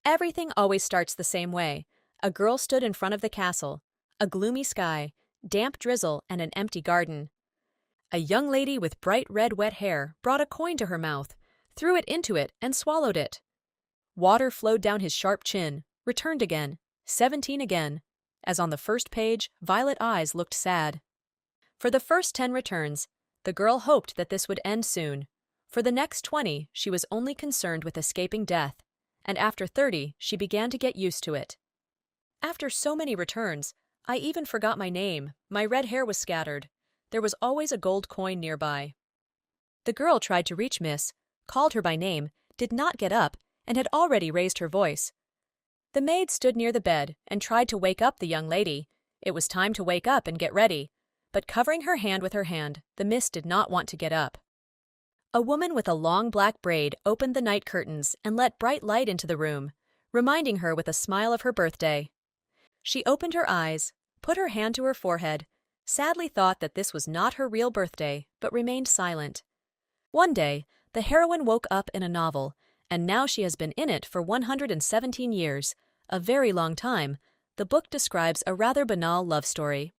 Everything always starts the same way. A girl stood in front of the castle. A gloomy sky, damp drizzle, and an empty garden. A young lady with bright red wet hair brought a coin to her mouth, threw it into it, and swallowed it. Water flowed down his sharp chin, returned again, 17 again. As on the first page, violet eyes looked sad. For the first 10 returns, the girl hoped that this would end soon. For the next 20, she was only concerned with escaping death, and after 30, she began to get used to it. After so many returns, I even forgot my name. My red hair was scattered. There was always a gold coin nearby. The girl tried to reach Miss, called her by name, did not get up, and had already raised her voice. The maid stood near the bed and tried to wake up the young lady. It was time to wake up and get ready, but covering her hand with her hand, the Miss did not want to get up. A woman with a long black braid opened the night curtains and let bright light into the room, reminding her with a smile of her birthday. She opened her eyes, put her hand to her forehead, sadly thought that this was not her real birthday, but remained silent. One day, the heroine woke up in a novel, and now she has been in it for 117 years, a very long time. The book describes a rather banal love story.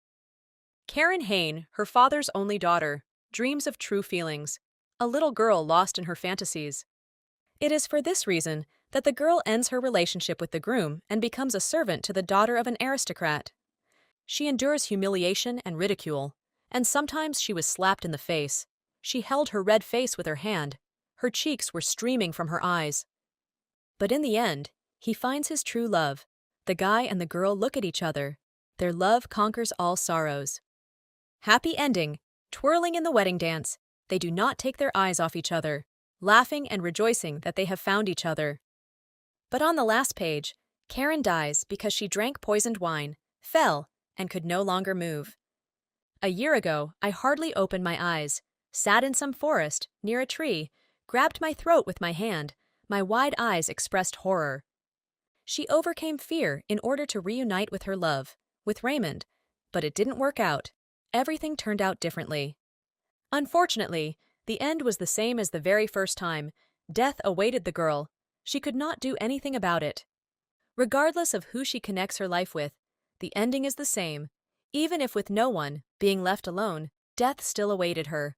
Karen Hain, her father's only daughter, dreams of true feelings, a little girl lost in her fantasies. It is for this reason that the girl ends her relationship with the groom and becomes a servant to the daughter of an aristocrat. She endures humiliation and ridicule, and sometimes she was slapped in the face. She held her red face with her hand. Her cheeks were streaming from her eyes. But in the end, he finds his true love. The guy and the girl look at each other. Their love conquers all sorrows. Happy ending, twirling in the wedding dance. They do not take their eyes off each other, laughing and rejoicing that they have found each other. But on the last page, Karen dies because she drank poisoned wine, fell, and could no longer move. A year ago, I hardly opened my eyes, sat in some forest, near a tree, grabbed my throat with my hand. My wide eyes expressed horror. She overcame fear in order to reunite with her love, with Raymond, but it didn't work out. Everything turned out differently. Unfortunately, the end was the same as the very first time. Death awaited the girl. She could not do anything about it. Regardless of who she connects her life with, the ending is the same. Even if with no one, being left alone, death still awaited her.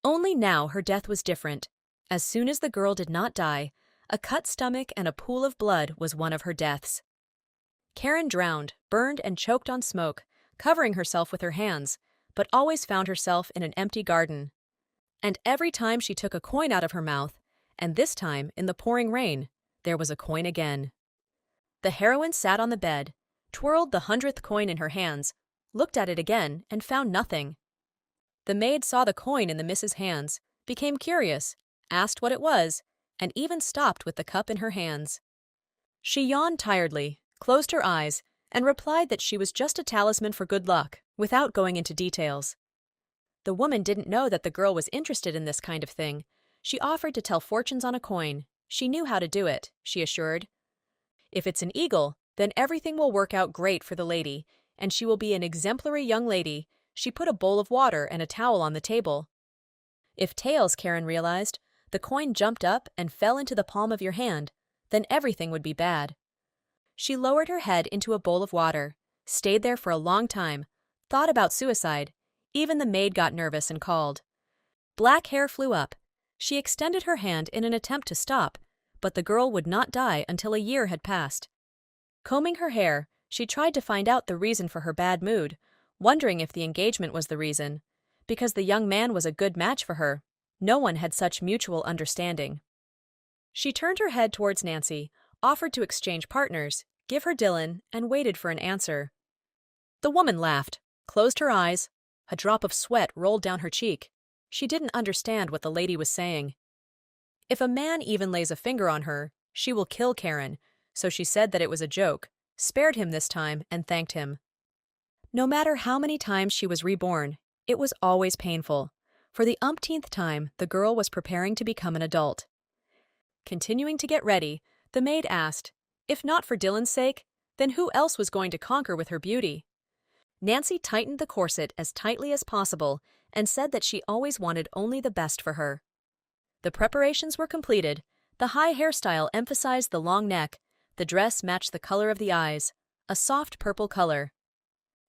Only now her death was different. As soon as the girl did not die, a cut stomach and a pool of blood was one of her deaths. Karen drowned, burned and choked on smoke, covering herself with her hands, but always found herself in an empty garden. And every time she took a coin out of her mouth, and this time, in the pouring rain, there was a coin again. The heroine sat on the bed, twirled the 100th coin in her hands, looked at it again, and found nothing. The maid saw the coin in the Miss's hands, became curious, asked what it was, and even stopped with the cup in her hands. She yawned tiredly, closed her eyes, and replied that she was just a talisman for good luck, without going into details. The woman didn't know that the girl was interested in this kind of thing. She offered to tell fortunes on a coin. She knew how to do it, she assured. If it's an eagle, then everything will work out great for the lady, and she will be an exemplary young lady. She put a bowl of water and a towel on the table. If tails, Karen realized, the coin jumped up and fell into the palm of your hand, then everything would be bad. She lowered her head into a bowl of water, stayed there for a long time, thought about suicide. Even the maid got nervous and called. Black hair flew up. She extended her hand in an attempt to stop, but the girl would not die until a year had passed. Combing her hair, she tried to find out the reason for her bad mood, wondering if the engagement was the reason. Because the young man was a good match for her. No one had such mutual understanding. She turned her head towards Nancy, offered to exchange partners, give her Dylan, and waited for an answer. The woman laughed, closed her eyes. A drop of sweat rolled down her cheek. She didn't understand what the lady was saying. If a man even lays a finger on her, she will kill Karen, so she said that it was a joke, spared him this time, and thanked him. No matter how many times she was reborn, it was always painful. For the umpteenth time, the girl was preparing to become an adult. Continuing to get ready, the maid asked, if not for Dylan's sake, then who else was going to conquer with her beauty? Nancy tightened the corset as tightly as possible and said that she always wanted only the best for her. The preparations were completed. The high hairstyle emphasized the long neck, The dress matched the color of the eyes, a soft purple color.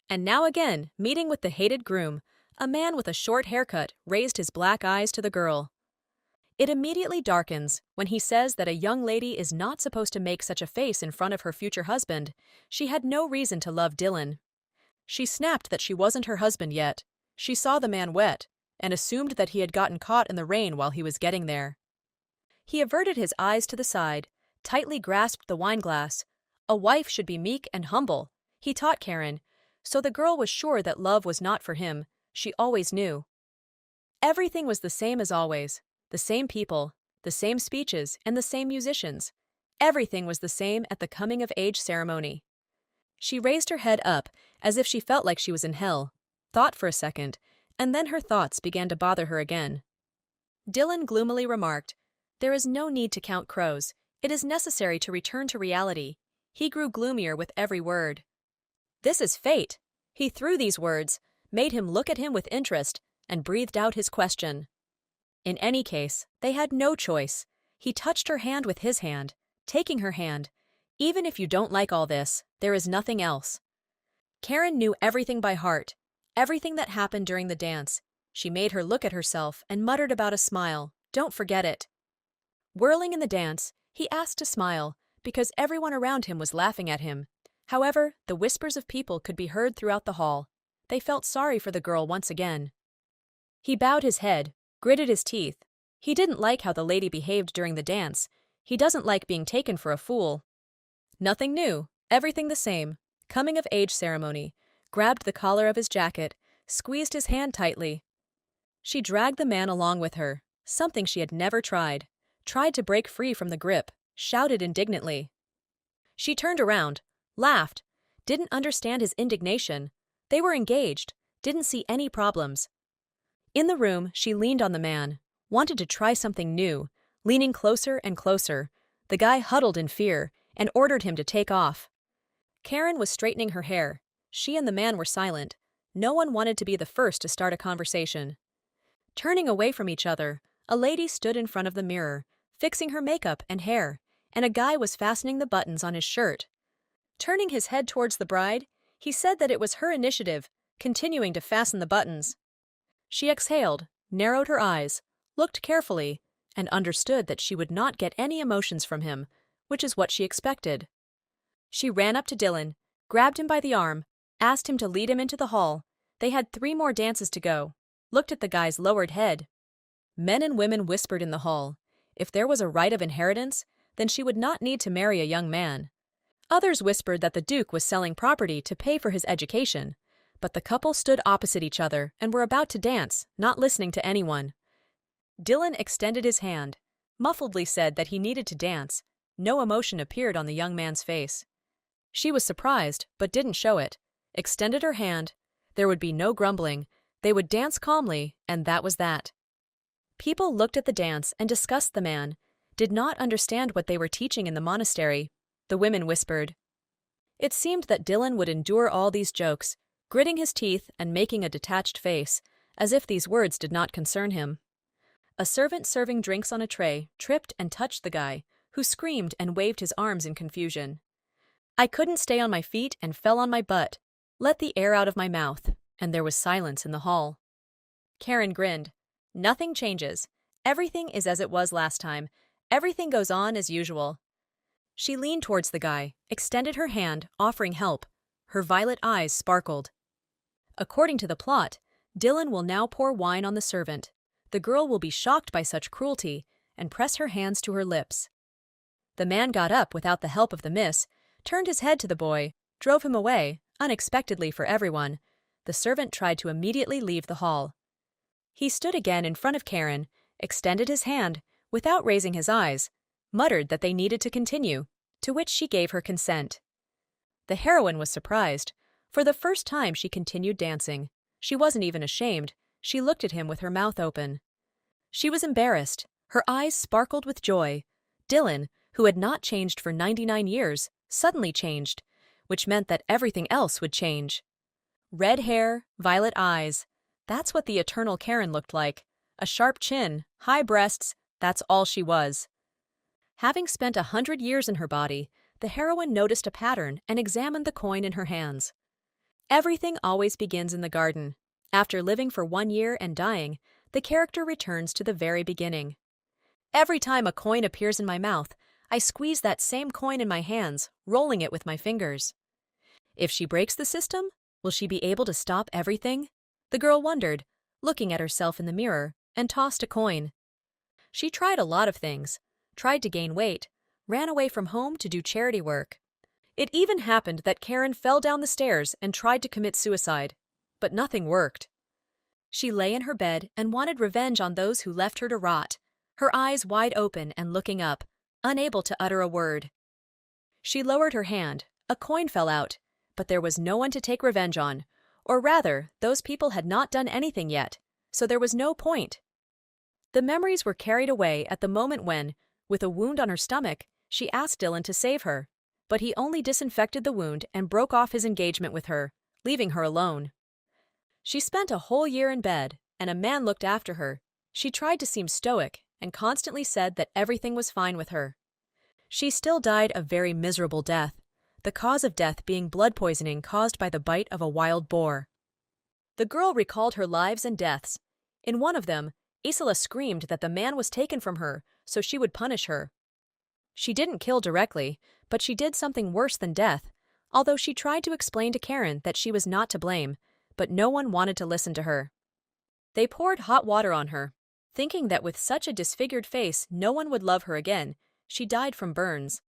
And now again, meeting with the hated groom, a man with a short haircut raised his black eyes to the girl. It immediately darkens when he says that a young lady is not supposed to make such a face in front of her future husband. She had no reason to love Dylan. She snapped that she wasn't her husband yet. She saw the man wet, and assumed that he had gotten caught in the rain while he was getting there. He averted his eyes to the side, tightly grasped the wineglass. A wife should be meek and humble, he taught Karen, so the girl was sure that love was not for him. She always knew. Everything was the same as always. The same people, the same speeches, and the same musicians. Everything was the same at the coming-of-age ceremony. She raised her head up, as if she felt like she was in hell, thought for a second, and then her thoughts began to bother her again. Dylan gloomily remarked, "There is no need to count crows. It is necessary to return to reality." He grew gloomier with every word. "This is fate." He threw these words, made him look at him with interest, and breathed out his question. In any case, they had no choice. He touched her hand with his hand, taking her hand. "Even if you don't like all this, there is nothing else." Karen knew everything by heart, everything that happened during the dance. She made her look at herself and muttered about a smile. "Don't forget it." Whirling in the dance, he asked to smile, because everyone around him was laughing at him. However, the whispers of people could be heard throughout the hall. They felt sorry for the girl once again. He bowed his head, gritted his teeth. He didn't like how the lady behaved during the dance. He doesn't like being taken for a fool. Nothing new, everything the same. Coming-of-age ceremony. Grabbed the collar of his jacket, squeezed his hand tightly. She dragged the man along with her, something she had never tried. Tried to break free from the grip, shouted indignantly. She turned around, laughed, didn't understand his indignation. They were engaged, didn't see any problems. In the room, she leaned on the man, wanted to try something new, leaning closer and closer. The guy huddled in fear and ordered him to take off. Karen was straightening her hair. She and the man were silent. No one wanted to be the first to start a conversation. Turning away from each other, a lady stood in front of the mirror, fixing her makeup and hair, and a guy was fastening the buttons on his shirt. Turning his head towards the bride, he said that it was her initiative, continuing to fasten the buttons. She exhaled, narrowed her eyes, looked carefully, and understood that she would not get any emotions from him, which is what she expected. She ran up to Dylan, grabbed him by the arm, asked him to lead him into the hall. They had 3 more dances to go. Looked at the guy's lowered head. Men and women whispered in the hall. If there was a right of inheritance, then she would not need to marry a young man. Others whispered that the Duke was selling property to pay for his education. But the couple stood opposite each other and were about to dance, not listening to anyone. Dylan extended his hand, muffledly said that he needed to dance. No emotion appeared on the young man's face. She was surprised, but didn't show it. Extended her hand. There would be no grumbling. They would dance calmly, and that was that. People looked at the dance and discussed the man, did not understand what they were teaching in the monastery. The women whispered. It seemed that Dylan would endure all these jokes, gritting his teeth and making a detached face, as if these words did not concern him. A servant serving drinks on a tray tripped and touched the guy, who screamed and waved his arms in confusion. I couldn't stay on my feet and fell on my butt, let the air out of my mouth, and there was silence in the hall. Karen grinned. Nothing changes. Everything is as it was last time. Everything goes on as usual. She leaned towards the guy, extended her hand, offering help. Her violet eyes sparkled. According to the plot, Dylan will now pour wine on the servant. The girl will be shocked by such cruelty and press her hands to her lips. The man got up without the help of the miss, turned his head to the boy, drove him away, unexpectedly for everyone. The servant tried to immediately leave the hall. He stood again in front of Karen, extended his hand, without raising his eyes, muttered that they needed to continue, to which she gave her consent. The heroine was surprised. For the first time she continued dancing. She wasn't even ashamed. She looked at him with her mouth open. She was embarrassed. Her eyes sparkled with joy. Dylan, who had not changed for 99 years, suddenly changed, which meant that everything else would change. Red hair, violet eyes. That's what the eternal Karen looked like. A sharp chin, high breasts, that's all she was. Having spent 100 years in her body, the heroine noticed a pattern and examined the coin in her hands. Everything always begins in the garden. After living for 1 year and dying, the character returns to the very beginning. Every time a coin appears in my mouth, I squeeze that same coin in my hands, rolling it with my fingers. If she breaks the system, will she be able to stop everything? The girl wondered, looking at herself in the mirror, and tossed a coin. She tried a lot of things, tried to gain weight, ran away from home to do charity work. It even happened that Karen fell down the stairs and tried to commit suicide, but nothing worked. She lay in her bed and wanted revenge on those who left her to rot, her eyes wide open and looking up, unable to utter a word. She lowered her hand, a coin fell out, but there was no one to take revenge on, or rather, those people had not done anything yet, so there was no point. The memories were carried away at the moment when, with a wound on her stomach, she asked Dylan to save her, but he only disinfected the wound and broke off his engagement with her, leaving her alone. She spent a whole year in bed, and a man looked after her. She tried to seem stoic and constantly said that everything was fine with her. She still died a very miserable death, the cause of death being blood poisoning caused by the bite of a wild boar. The girl recalled her lives and deaths. In one of them, Isola screamed that the man was taken from her, so she would punish her. She didn't kill directly, but she did something worse than death, although she tried to explain to Karen that she was not to blame, but no one wanted to listen to her. They poured hot water on her. Thinking that with such a disfigured face no one would love her again, she died from burns.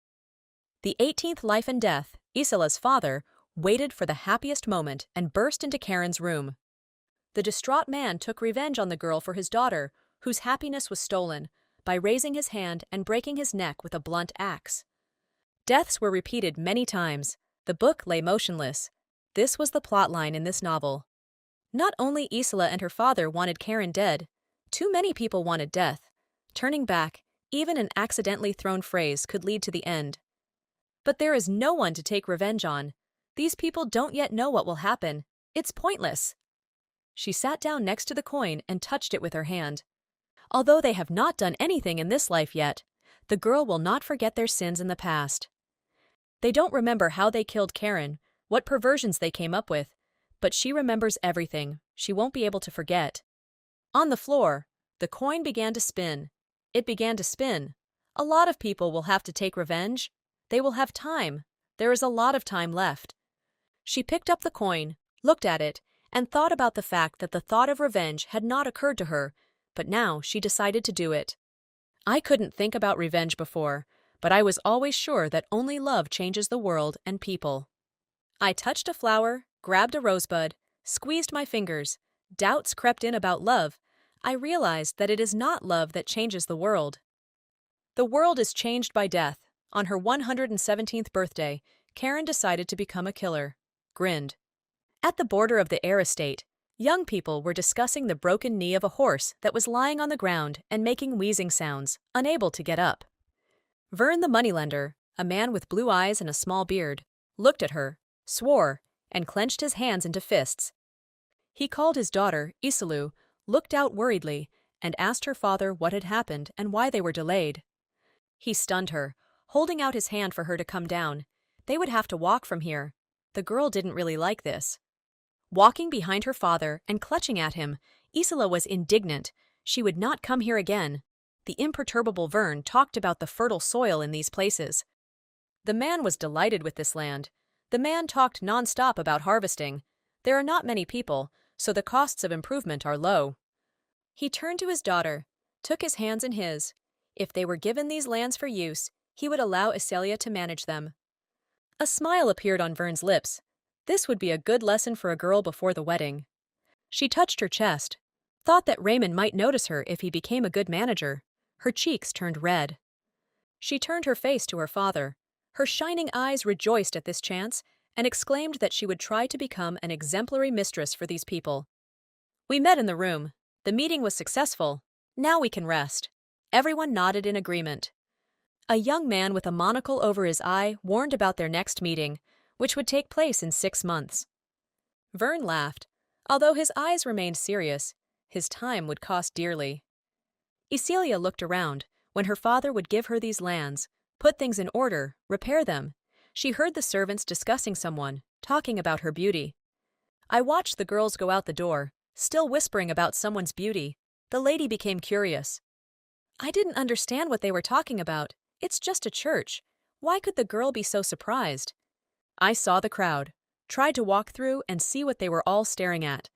The 18th life and death, Isola's father, waited for the happiest moment and burst into Karen's room. The distraught man took revenge on the girl for his daughter, whose happiness was stolen, by raising his hand and breaking his neck with a blunt axe. Deaths were repeated many times. The book lay motionless. This was the plotline in this novel. Not only Isola and her father wanted Karen dead, too many people wanted death. Turning back, even an accidentally thrown phrase could lead to the end. But there is no one to take revenge on. These people don't yet know what will happen. It's pointless. She sat down next to the coin and touched it with her hand. Although they have not done anything in this life yet, the girl will not forget their sins in the past. They don't remember how they killed Karen, what perversions they came up with, but she remembers everything. She won't be able to forget. On the floor, the coin began to spin. It began to spin. A lot of people will have to take revenge. They will have time. There is a lot of time left. She picked up the coin, looked at it, and thought about the fact that the thought of revenge had not occurred to her, but now she decided to do it. I couldn't think about revenge before, but I was always sure that only love changes the world and people. I touched a flower, grabbed a rosebud, squeezed my fingers. Doubts crept in about love. I realized that it is not love that changes the world. The world is changed by death. On her 117th birthday, Karen decided to become a killer. Grinned. At the border of the Air estate, young people were discussing the broken knee of a horse that was lying on the ground and making wheezing sounds, unable to get up. Vern the moneylender, a man with blue eyes and a small beard, looked at her, swore, and clenched his hands into fists. He called his daughter, Isolu, looked out worriedly, and asked her father what had happened and why they were delayed. He stunned her, holding out his hand for her to come down. They would have to walk from here. The girl didn't really like this. Walking behind her father and clutching at him, Isola was indignant. She would not come here again. The imperturbable Vern talked about the fertile soil in these places. The man was delighted with this land. The man talked non-stop about harvesting. There are not many people, so the costs of improvement are low. He turned to his daughter, took his hands in his. If they were given these lands for use, he would allow Iselia to manage them. A smile appeared on Vern's lips. This would be a good lesson for a girl before the wedding. She touched her chest, thought that Raymond might notice her if he became a good manager. Her cheeks turned red. She turned her face to her father. Her shining eyes rejoiced at this chance and exclaimed that she would try to become an exemplary mistress for these people. We met in the room. The meeting was successful. Now we can rest. Everyone nodded in agreement. A young man with a monocle over his eye warned about their next meeting, which would take place in 6 months. Vern laughed. Although his eyes remained serious, his time would cost dearly. Iselia looked around when her father would give her these lands, put things in order, repair them, She heard the servants discussing someone, talking about her beauty. I watched the girls go out the door, still whispering about someone's beauty. The lady became curious. I didn't understand what they were talking about. It's just a church. Why could the girl be so surprised? I saw the crowd, tried to walk through and see what they were all staring at.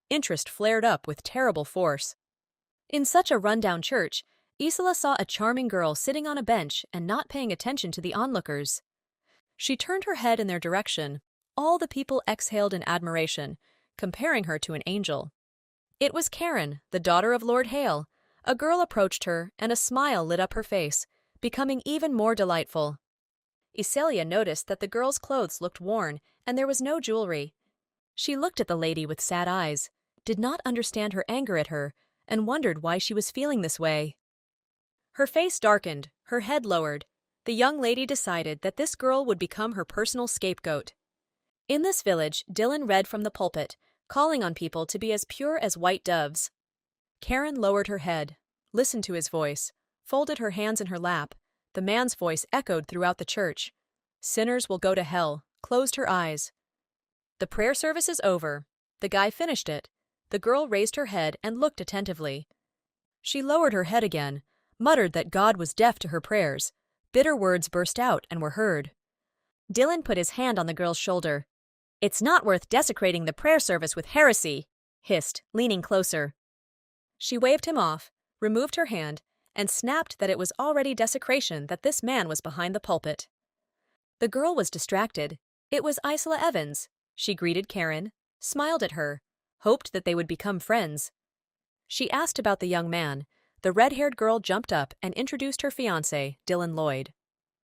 Interest flared up with terrible force. In such a rundown church, Isla saw a charming girl sitting on a bench and not paying attention to the onlookers. She turned her head in their direction. All the people exhaled in admiration, comparing her to an angel. It was Karen, the daughter of Lord Hale. A girl approached her, and a smile lit up her face, becoming even more delightful. Iselia noticed that the girl's clothes looked worn, and there was no jewelry. She looked at the lady with sad eyes, did not understand her anger at her, and wondered why she was feeling this way. Her face darkened, her head lowered. The young lady decided that this girl would become her personal scapegoat. In this village, Dylan read from the pulpit, calling on people to be as pure as white doves. Karen lowered her head, listened to his voice, folded her hands in her lap. The man's voice echoed throughout the church. Sinners will go to hell, closed her eyes. The prayer service is over. The guy finished it. The girl raised her head and looked attentively. She lowered her head again, muttered that God was deaf to her prayers. Bitter words burst out and were heard. Dylan put his hand on the girl's shoulder. "It's not worth desecrating the prayer service with heresy," hissed, leaning closer. She waved him off, removed her hand, and snapped that it was already desecration that this man was behind the pulpit. The girl was distracted. It was Isla Evans. She greeted Karen, smiled at her, hoped that they would become friends. She asked about the young man. The red-haired girl jumped up and introduced her fiancé, Dylan Lloyd.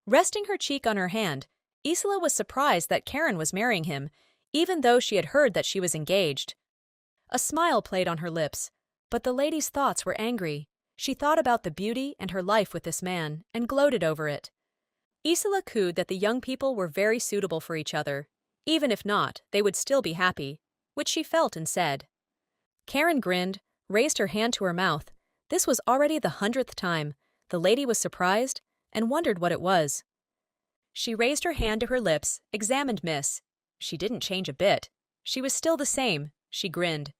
Resting her cheek on her hand, Isla was surprised that Karen was marrying him, even though she had heard that she was engaged. A smile played on her lips, but the lady's thoughts were angry. She thought about the beauty and her life with this man, and gloated over it. Isla cooed that the young people were very suitable for each other. Even if not, they would still be happy, which she felt and said. Karen grinned, raised her hand to her mouth. This was already the 100th time. The lady was surprised and wondered what it was. She raised her hand to her lips, examined Miss. She didn't change a bit. She was still the same. She grinned.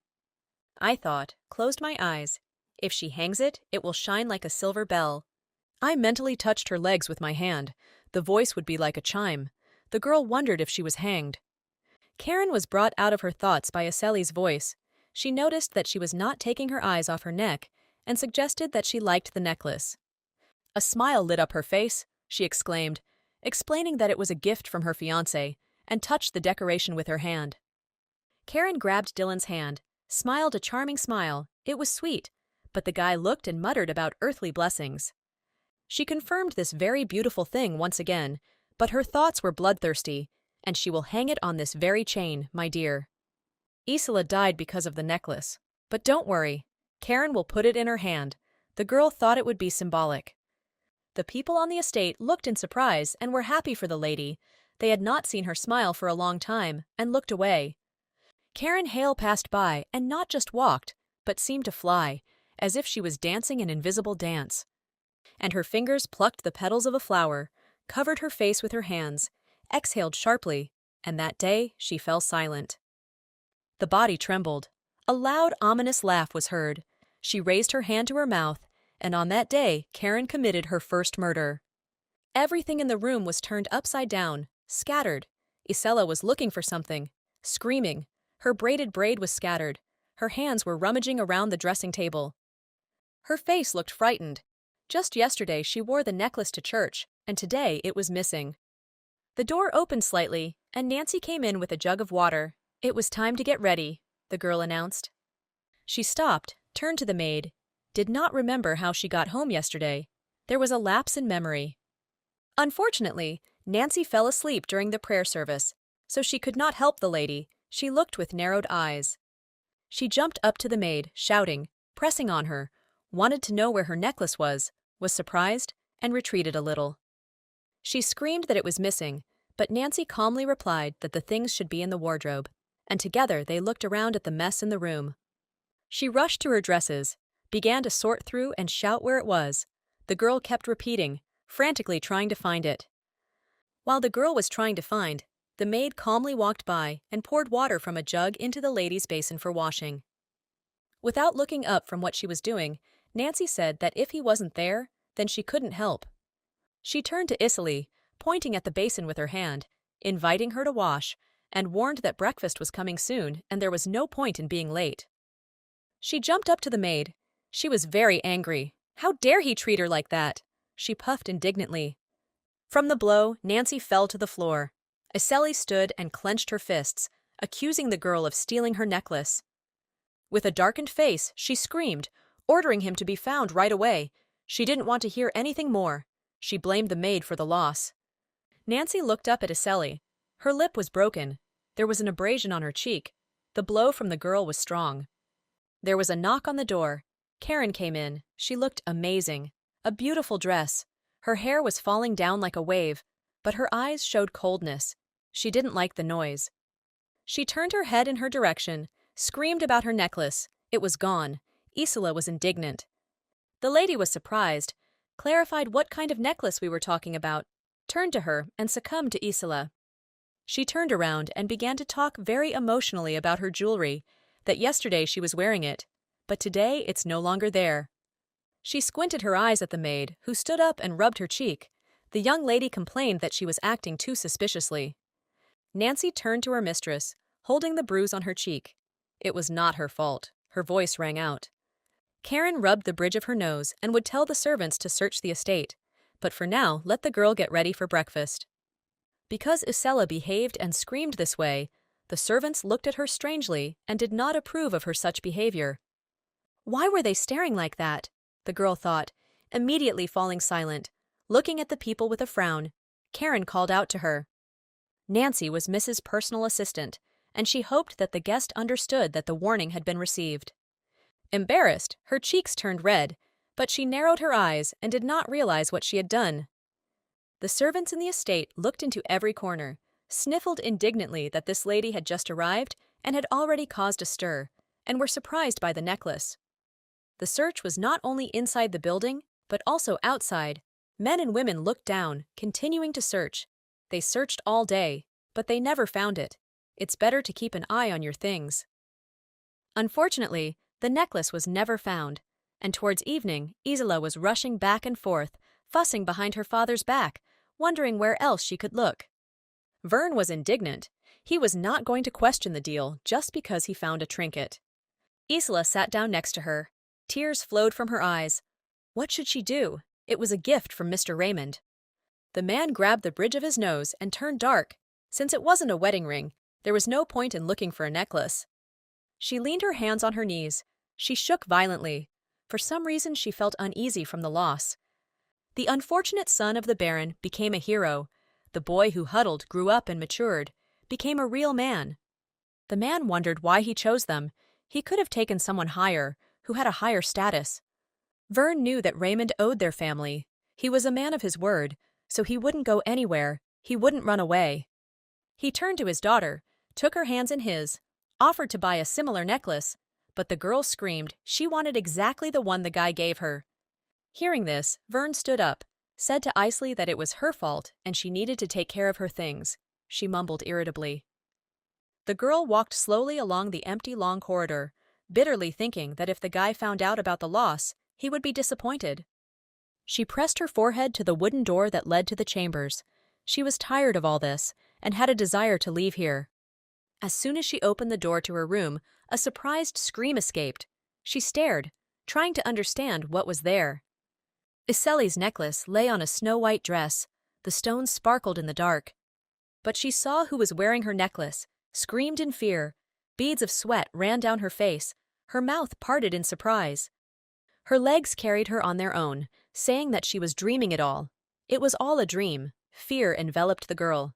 I thought, closed my eyes. If she hangs it, it will shine like a silver bell. I mentally touched her legs with my hand. The voice would be like a chime. The girl wondered if she was hanged. Karen was brought out of her thoughts by Iseli's voice. She noticed that she was not taking her eyes off her neck, and suggested that she liked the necklace. A smile lit up her face. She exclaimed, explaining that it was a gift from her fiancé, and touched the decoration with her hand. Karen grabbed Dylan's hand, smiled a charming smile. It was sweet, but the guy looked and muttered about earthly blessings. She confirmed this very beautiful thing once again, but her thoughts were bloodthirsty, and she will hang it on this very chain, my dear. Isla died because of the necklace, but don't worry. Karen will put it in her hand. The girl thought it would be symbolic. The people on the estate looked in surprise and were happy for the lady. They had not seen her smile for a long time, and looked away. Karen Hale passed by and not just walked, but seemed to fly, as if she was dancing an invisible dance. And her fingers plucked the petals of a flower, covered her face with her hands, exhaled sharply, and that day she fell silent. The body trembled. A loud, ominous laugh was heard. She raised her hand to her mouth, and on that day Karen committed her first murder. Everything in the room was turned upside down, scattered. Isela was looking for something, screaming. Her braided braid was scattered. Her hands were rummaging around the dressing table. Her face looked frightened. Just yesterday she wore the necklace to church, and today it was missing. The door opened slightly, and Nancy came in with a jug of water. It was time to get ready, the girl announced. She stopped, turned to the maid, did not remember how she got home yesterday. There was a lapse in memory. Unfortunately, Nancy fell asleep during the prayer service, so she could not help the lady. She looked with narrowed eyes. She jumped up to the maid, shouting, pressing on her, wanted to know where her necklace was surprised, and retreated a little. She screamed that it was missing, but Nancy calmly replied that the things should be in the wardrobe, and together they looked around at the mess in the room. She rushed to her dresses, began to sort through and shout where it was. The girl kept repeating, frantically trying to find it. While the girl was trying to find, the maid calmly walked by and poured water from a jug into the lady's basin for washing. Without looking up from what she was doing, Nancy said that if he wasn't there, then she couldn't help. She turned to Isali, pointing at the basin with her hand, inviting her to wash, and warned that breakfast was coming soon and there was no point in being late. She jumped up to the maid. She was very angry. How dare he treat her like that? She puffed indignantly. From the blow, Nancy fell to the floor. Isali stood and clenched her fists, accusing the girl of stealing her necklace. With a darkened face, she screamed, ordering him to be found right away. She didn't want to hear anything more. She blamed the maid for the loss. Nancy looked up at Isali. Her lip was broken. There was an abrasion on her cheek. The blow from the girl was strong. There was a knock on the door. Karen came in. She looked amazing. A beautiful dress. Her hair was falling down like a wave, but her eyes showed coldness. She didn't like the noise. She turned her head in her direction, screamed about her necklace. It was gone. Isla was indignant. The lady was surprised, clarified what kind of necklace we were talking about, turned to her, and succumbed to Isla. She turned around and began to talk very emotionally about her jewelry, that yesterday she was wearing it, but today it's no longer there. She squinted her eyes at the maid, who stood up and rubbed her cheek. The young lady complained that she was acting too suspiciously. Nancy turned to her mistress, holding the bruise on her cheek. It was not her fault. Her voice rang out. Karen rubbed the bridge of her nose and would tell the servants to search the estate, but for now let the girl get ready for breakfast. Because Isela behaved and screamed this way, the servants looked at her strangely and did not approve of her such behavior. Why were they staring like that? The girl thought, immediately falling silent. Looking at the people with a frown, Karen called out to her. Nancy was Mrs. Personal Assistant, and she hoped that the guest understood that the warning had been received. Embarrassed, her cheeks turned red, but she narrowed her eyes and did not realize what she had done. The servants in the estate looked into every corner, sniffled indignantly that this lady had just arrived and had already caused a stir, and were surprised by the necklace. The search was not only inside the building, but also outside. Men and women looked down, continuing to search. They searched all day, but they never found it. It's better to keep an eye on your things. Unfortunately, the necklace was never found, and towards evening, Isla was rushing back and forth, fussing behind her father's back, wondering where else she could look. Vern was indignant. He was not going to question the deal just because he found a trinket. Isla sat down next to her. Tears flowed from her eyes. What should she do? It was a gift from Mr. Raymond. The man grabbed the bridge of his nose and turned dark. Since it wasn't a wedding ring, there was no point in looking for a necklace. She leaned her hands on her knees. She shook violently. For some reason she felt uneasy from the loss. The unfortunate son of the Baron became a hero. The boy who huddled grew up and matured, became a real man. The man wondered why he chose them. He could have taken someone higher, who had a higher status. Vern knew that Raymond owed their family. He was a man of his word, so he wouldn't go anywhere, he wouldn't run away. He turned to his daughter, took her hands in his, offered to buy a similar necklace, but the girl screamed she wanted exactly the one the guy gave her. Hearing this, Vern stood up, said to Isley that it was her fault and she needed to take care of her things. She mumbled irritably. The girl walked slowly along the empty long corridor, bitterly thinking that if the guy found out about the loss, he would be disappointed. She pressed her forehead to the wooden door that led to the chambers. She was tired of all this and had a desire to leave here. As soon as she opened the door to her room, a surprised scream escaped. She stared, trying to understand what was there. Iseli's necklace lay on a snow-white dress. The stones sparkled in the dark. But she saw who was wearing her necklace, screamed in fear. Beads of sweat ran down her face. Her mouth parted in surprise. Her legs carried her on their own, saying that she was dreaming it all. It was all a dream. Fear enveloped the girl.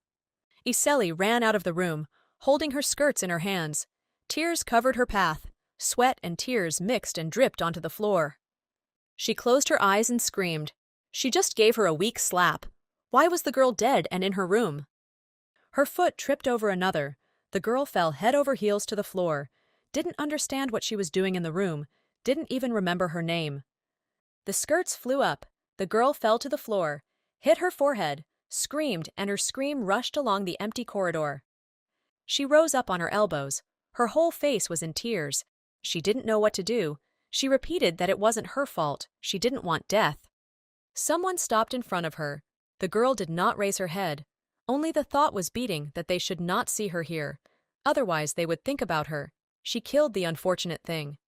Iseli ran out of the room, holding her skirts in her hands. Tears covered her path. Sweat and tears mixed and dripped onto the floor. She closed her eyes and screamed. She just gave her a weak slap. Why was the girl dead and in her room? Her foot tripped over another. The girl fell head over heels to the floor, didn't understand what she was doing in the room, didn't even remember her name. The skirts flew up. The girl fell to the floor, hit her forehead. screamed, and her scream rushed along the empty corridor. She rose up on her elbows. Her whole face was in tears. She didn't know what to do. She repeated that it wasn't her fault. She didn't want death. Someone stopped in front of her. The girl did not raise her head. Only the thought was beating that they should not see her here. Otherwise, they would think about her. She killed the unfortunate thing.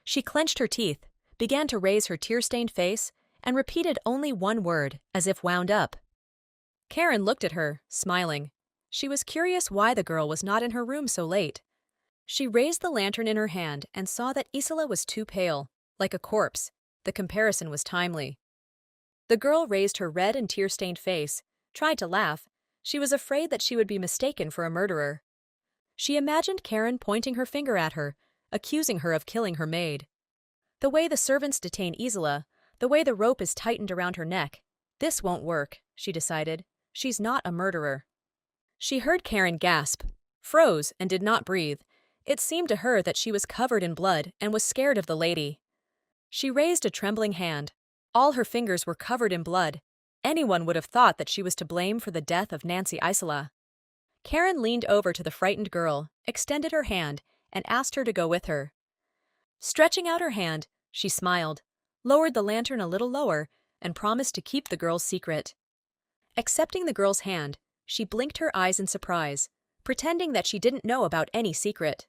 She clenched her teeth, began to raise her tear-stained face, and repeated only one word, as if wound up. Karen looked at her, smiling. She was curious why the girl was not in her room so late. She raised the lantern in her hand and saw that Isla was too pale, like a corpse. The comparison was timely. The girl raised her red and tear-stained face, tried to laugh. She was afraid that she would be mistaken for a murderer. She imagined Karen pointing her finger at her, accusing her of killing her maid. The way the servants detain Isla, the way the rope is tightened around her neck. This won't work, she decided. She's not a murderer. She heard Karen gasp, froze, and did not breathe. It seemed to her that she was covered in blood and was scared of the lady. She raised a trembling hand. All her fingers were covered in blood. Anyone would have thought that she was to blame for the death of Nancy Isola. Karen leaned over to the frightened girl, extended her hand, and asked her to go with her. Stretching out her hand, she smiled, lowered the lantern a little lower, and promised to keep the girl's secret. Accepting the girl's hand, she blinked her eyes in surprise, pretending that she didn't know about any secret.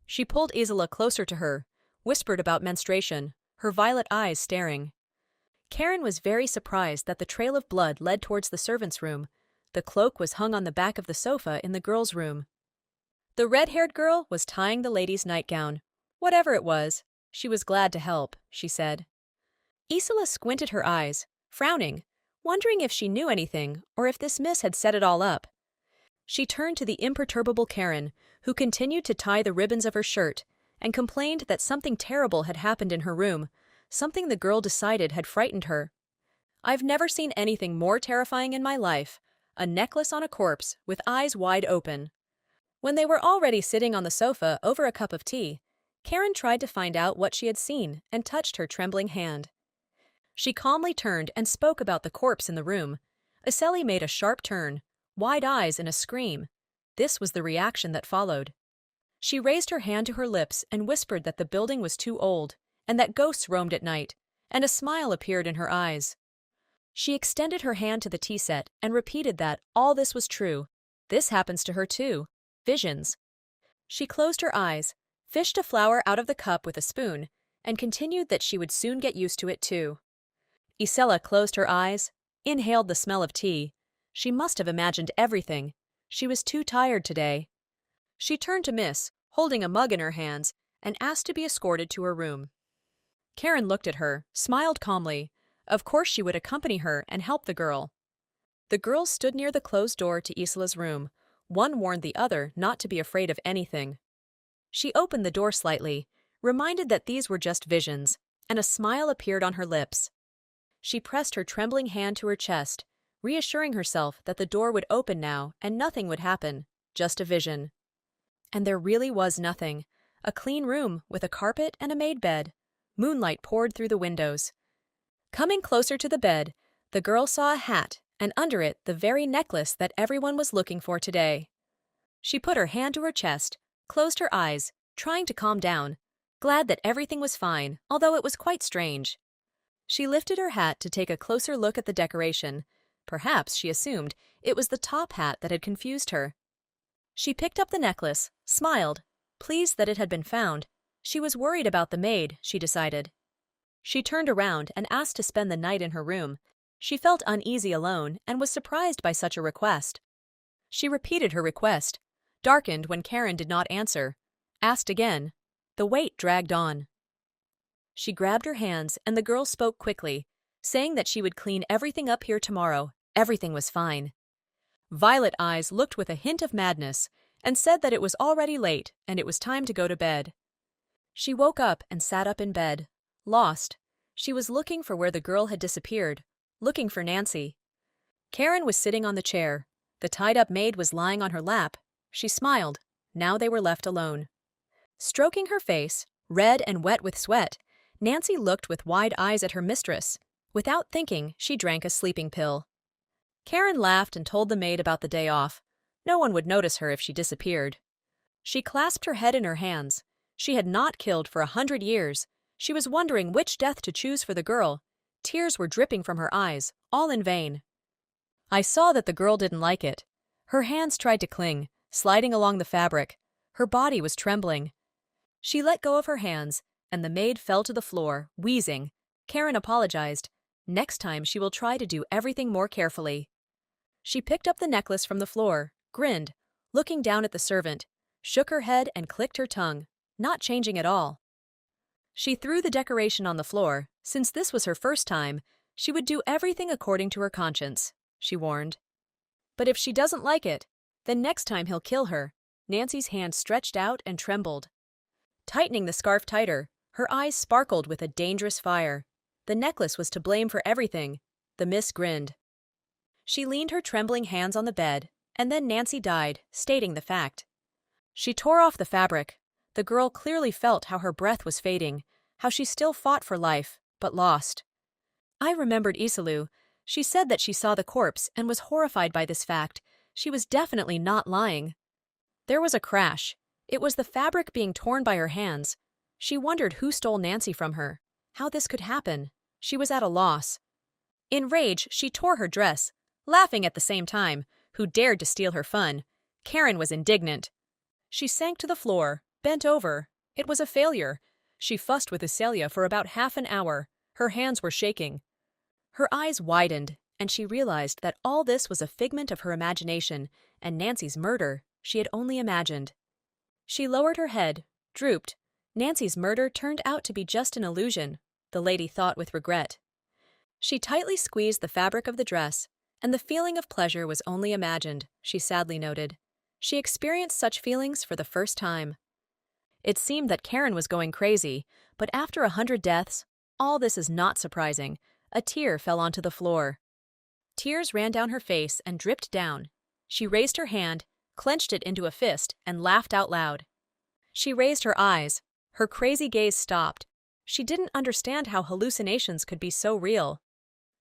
She pulled Isla closer to her, whispered about menstruation, her violet eyes staring. Karen was very surprised that the trail of blood led towards the servants' room. The cloak was hung on the back of the sofa in the girls' room. The red-haired girl was tying the lady's nightgown. Whatever it was, she was glad to help, she said. Isla squinted her eyes, frowning, wondering if she knew anything or if this miss had set it all up. She turned to the imperturbable Karen, who continued to tie the ribbons of her shirt, and complained that something terrible had happened in her room, something the girl decided had frightened her. I've never seen anything more terrifying in my life, a necklace on a corpse with eyes wide open. When they were already sitting on the sofa over a cup of tea, Karen tried to find out what she had seen and touched her trembling hand. She calmly turned and spoke about the corpse in the room. Iseli made a sharp turn, wide eyes and a scream. This was the reaction that followed. She raised her hand to her lips and whispered that the building was too old, and that ghosts roamed at night, and a smile appeared in her eyes. She extended her hand to the tea set and repeated that all this was true. This happens to her too. Visions. She closed her eyes, fished a flower out of the cup with a spoon, and continued that she would soon get used to it too. Isela closed her eyes, inhaled the smell of tea. She must have imagined everything. She was too tired today. She turned to Miss, holding a mug in her hands, and asked to be escorted to her room. Karen looked at her, smiled calmly. Of course she would accompany her and help the girl. The girls stood near the closed door to Isela's room. One warned the other not to be afraid of anything. She opened the door slightly, reminded that these were just visions, and a smile appeared on her lips. She pressed her trembling hand to her chest, reassuring herself that the door would open now and nothing would happen, just a vision. And there really was nothing. A clean room with a carpet and a made bed. Moonlight poured through the windows. Coming closer to the bed, the girl saw a hat, and under it the very necklace that everyone was looking for today. She put her hand to her chest, closed her eyes, trying to calm down, glad that everything was fine, although it was quite strange. She lifted her hat to take a closer look at the decoration. Perhaps, she assumed, it was the top hat that had confused her. She picked up the necklace, smiled, pleased that it had been found. She was worried about the maid, she decided. She turned around and asked to spend the night in her room. She felt uneasy alone and was surprised by such a request. She repeated her request, darkened when Karen did not answer, asked again. The wait dragged on. She grabbed her hands and the girl spoke quickly, saying that she would clean everything up here tomorrow. Everything was fine. Violet Eyes looked with a hint of madness and said that it was already late and it was time to go to bed. She woke up and sat up in bed, lost. She was looking for where the girl had disappeared, looking for Nancy. Karen was sitting on the chair. The tied-up maid was lying on her lap. She smiled. Now they were left alone. Stroking her face, red and wet with sweat, Nancy looked with wide eyes at her mistress. Without thinking, she drank a sleeping pill. Karen laughed and told the maid about the day off. No one would notice her if she disappeared. She clasped her head in her hands. She had not killed for 100 years. She was wondering which death to choose for the girl. Tears were dripping from her eyes, all in vain. I saw that the girl didn't like it. Her hands tried to cling, sliding along the fabric. Her body was trembling. She let go of her hands, and the maid fell to the floor, wheezing. Karen apologized. Next time she will try to do everything more carefully. She picked up the necklace from the floor, grinned, looking down at the servant, shook her head and clicked her tongue, not changing at all. She threw the decoration on the floor. Since this was her first time, she would do everything according to her conscience, she warned. But if she doesn't like it, then next time he'll kill her. Nancy's hand stretched out and trembled. Tightening the scarf tighter, her eyes sparkled with a dangerous fire. The necklace was to blame for everything. The miss grinned. She leaned her trembling hands on the bed, and then Nancy died, stating the fact. She tore off the fabric. The girl clearly felt how her breath was fading, how she still fought for life, but lost. I remembered Isalu. She said that she saw the corpse and was horrified by this fact. She was definitely not lying. There was a crash. It was the fabric being torn by her hands. She wondered who stole Nancy from her, how this could happen. She was at a loss. In rage, she tore her dress, laughing at the same time. Who dared to steal her fun? Karen was indignant. She sank to the floor, bent over. It was a failure. She fussed with Iselia for about half an hour. Her hands were shaking. Her eyes widened, and she realized that all this was a figment of her imagination, and Nancy's murder she had only imagined. She lowered her head, drooped. Nancy's murder turned out to be just an illusion, the lady thought with regret. She tightly squeezed the fabric of the dress, and the feeling of pleasure was only imagined, she sadly noted. She experienced such feelings for the first time. It seemed that Karen was going crazy, but after 100 deaths, all this is not surprising. A tear fell onto the floor. Tears ran down her face and dripped down. She raised her hand, clenched it into a fist, and laughed out loud. She raised her eyes. Her crazy gaze stopped. She didn't understand how hallucinations could be so real.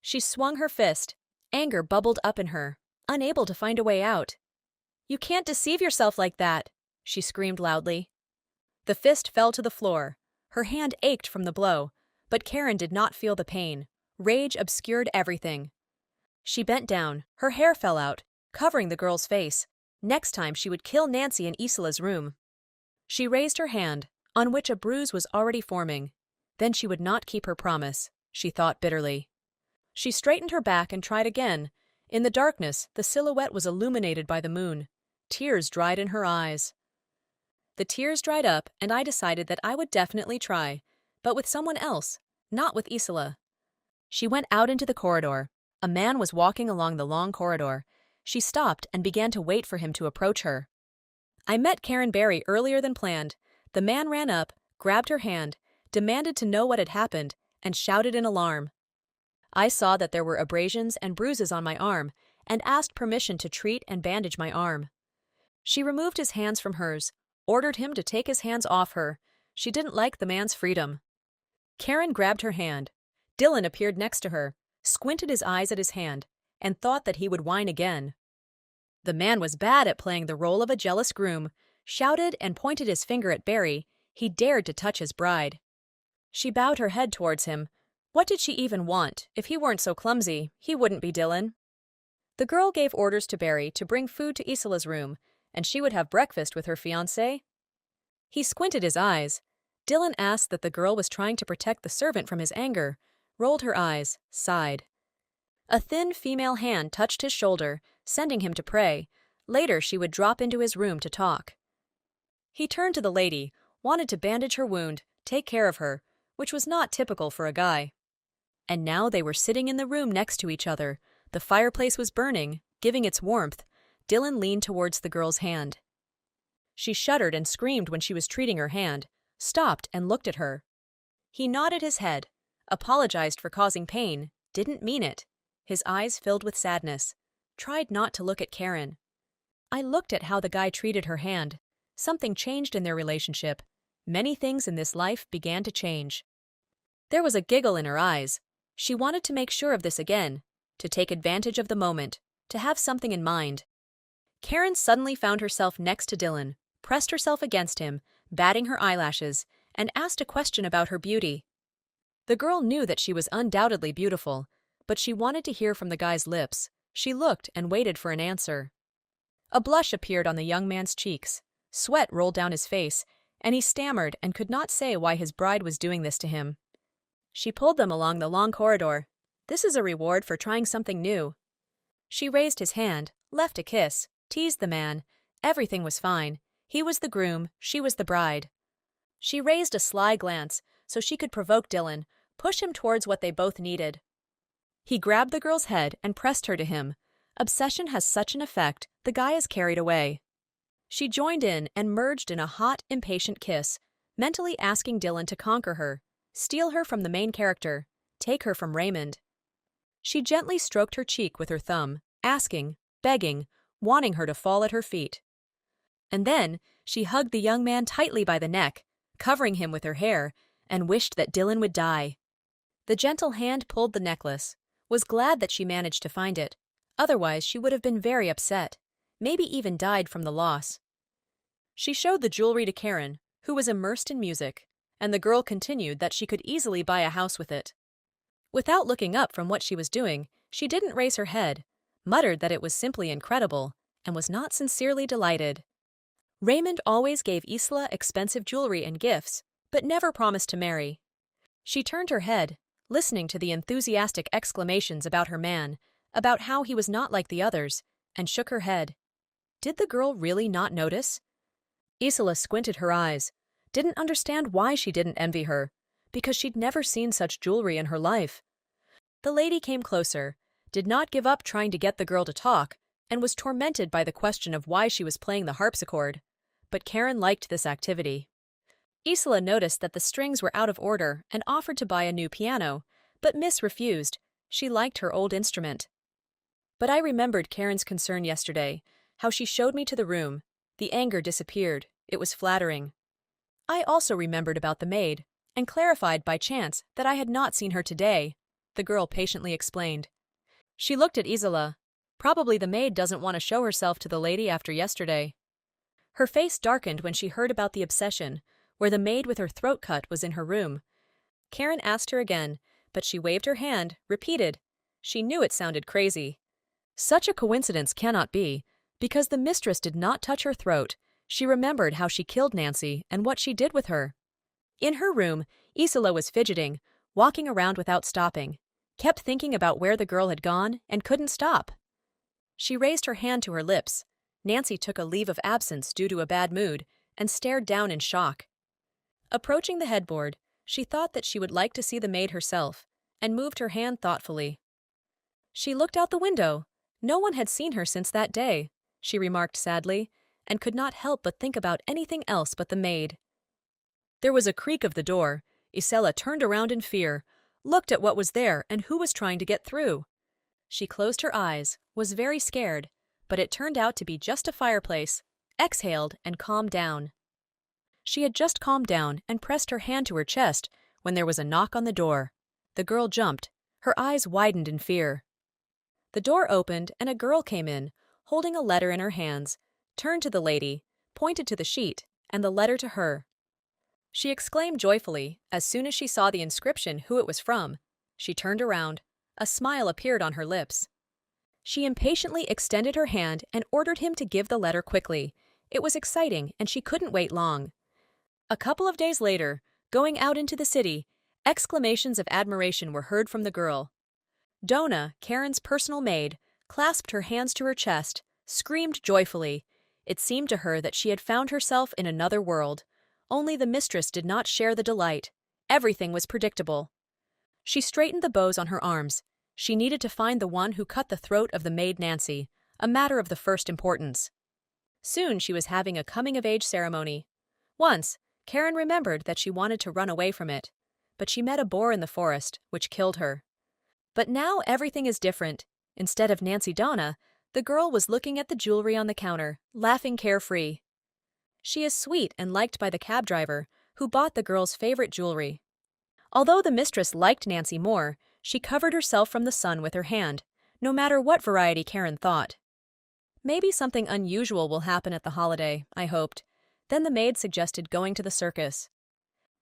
She swung her fist. Anger bubbled up in her, unable to find a way out. "You can't deceive yourself like that," she screamed loudly. The fist fell to the floor. Her hand ached from the blow, but Karen did not feel the pain. Rage obscured everything. She bent down. Her hair fell out, covering the girl's face. Next time she would kill Nancy in Isola's room. She raised her hand, on which a bruise was already forming. Then she would not keep her promise, she thought bitterly. She straightened her back and tried again. In the darkness, the silhouette was illuminated by the moon. Tears dried in her eyes. The tears dried up, and I decided that I would definitely try, but with someone else, not with Isola. She went out into the corridor. A man was walking along the long corridor. She stopped and began to wait for him to approach her. I met Karen Barry earlier than planned. The man ran up, grabbed her hand, demanded to know what had happened, and shouted in alarm. I saw that there were abrasions and bruises on my arm, and asked permission to treat and bandage my arm. She removed his hands from hers, ordered him to take his hands off her. She didn't like the man's freedom. Karen grabbed her hand. Dylan appeared next to her, squinted his eyes at his hand, and thought that he would whine again. The man was bad at playing the role of a jealous groom, shouted and pointed his finger at Barry. He dared to touch his bride. She bowed her head towards him. What did she even want? If he weren't so clumsy, he wouldn't be Dylan. The girl gave orders to Barry to bring food to Isola's room, and she would have breakfast with her fiancé. He squinted his eyes. Dylan asked that the girl was trying to protect the servant from his anger, rolled her eyes, sighed. A thin female hand touched his shoulder, sending him to pray. Later she would drop into his room to talk. He turned to the lady, wanted to bandage her wound, take care of her, which was not typical for a guy. And now they were sitting in the room next to each other. The fireplace was burning, giving its warmth. Dylan leaned towards the girl's hand. She shuddered and screamed when she was treating her hand, stopped and looked at her. He nodded his head, apologized for causing pain, didn't mean it. His eyes filled with sadness, tried not to look at Karen. I looked at how the guy treated her hand. Something changed in their relationship. Many things in this life began to change. There was a giggle in her eyes. She wanted to make sure of this again, to take advantage of the moment. to have something in mind. Karen suddenly found herself next to Dylan, pressed herself against him, batting her eyelashes, and asked a question about her beauty. The girl knew that she was undoubtedly beautiful, but she wanted to hear from the guy's lips. She looked and waited for an answer. A blush appeared on the young man's cheeks, sweat rolled down his face, and he stammered and could not say why his bride was doing this to him. She pulled them along the long corridor. This is a reward for trying something new. She raised his hand, left a kiss, teased the man. Everything was fine. He was the groom, she was the bride. She raised a sly glance so she could provoke Dylan, push him towards what they both needed. He grabbed the girl's head and pressed her to him. Obsession has such an effect, the guy is carried away. She joined in and merged in a hot, impatient kiss, mentally asking Dylan to conquer her, steal her from the main character, take her from Raymond. She gently stroked her cheek with her thumb, asking, begging, wanting her to fall at her feet. And then she hugged the young man tightly by the neck, covering him with her hair, and wished that Dylan would die. The gentle hand pulled the necklace, was glad that she managed to find it. Otherwise, she would have been very upset, maybe even died from the loss. She showed the jewelry to Karen, who was immersed in music, and the girl continued that she could easily buy a house with it. Without looking up from what she was doing, she didn't raise her head, muttered that it was simply incredible, and was not sincerely delighted. Raymond always gave Isla expensive jewelry and gifts, but never promised to marry. She turned her head, listening to the enthusiastic exclamations about her man, about how he was not like the others, and shook her head. Did the girl really not notice? Isla squinted her eyes, didn't understand why she didn't envy her, because she'd never seen such jewelry in her life. The lady came closer, did not give up trying to get the girl to talk, and was tormented by the question of why she was playing the harpsichord. But Karen liked this activity. Isla noticed that the strings were out of order and offered to buy a new piano, but Miss refused. She liked her old instrument. But I remembered Karen's concern yesterday, how she showed me to the room. The anger disappeared. It was flattering. I also remembered about the maid, and clarified by chance that I had not seen her today, the girl patiently explained. She looked at Isla. Probably the maid doesn't want to show herself to the lady after yesterday. Her face darkened when she heard about the obsession, where the maid with her throat cut was in her room. Karen asked her again, but she waved her hand, repeated. She knew it sounded crazy. Such a coincidence cannot be, because the mistress did not touch her throat. She remembered how she killed Nancy and what she did with her. In her room, Isla was fidgeting, walking around without stopping, kept thinking about where the girl had gone and couldn't stop. She raised her hand to her lips. Nancy took a leave of absence due to a bad mood and stared down in shock. Approaching the headboard, she thought that she would like to see the maid herself, and moved her hand thoughtfully. She looked out the window. No one had seen her since that day, she remarked sadly, and could not help but think about anything else but the maid. There was a creak of the door. Isla turned around in fear, looked at what was there and who was trying to get through. She closed her eyes, was very scared, but it turned out to be just a fireplace, exhaled and calmed down. She had just calmed down and pressed her hand to her chest when there was a knock on the door. The girl jumped. Her eyes widened in fear. The door opened and a girl came in, holding a letter in her hands, turned to the lady, pointed to the sheet, and the letter to her. She exclaimed joyfully as soon as she saw the inscription who it was from. She turned around. A smile appeared on her lips. She impatiently extended her hand and ordered him to give the letter quickly. It was exciting and she couldn't wait long. A couple of days later, going out into the city, exclamations of admiration were heard from the girl. Donna, Karen's personal maid, clasped her hands to her chest, screamed joyfully. It seemed to her that she had found herself in another world. Only the mistress did not share the delight. Everything was predictable. She straightened the bows on her arms. She needed to find the one who cut the throat of the maid Nancy, a matter of the first importance. Soon she was having a coming-of-age ceremony. Once, Karen remembered that she wanted to run away from it, but she met a boar in the forest, which killed her. But now everything is different. Instead of Nancy Donna, the girl was looking at the jewelry on the counter, laughing carefree. She is sweet and liked by the cab driver, who bought the girl's favorite jewelry. Although the mistress liked Nancy more, she covered herself from the sun with her hand, no matter what variety Karen thought. Maybe something unusual will happen at the holiday, I hoped. Then the maid suggested going to the circus.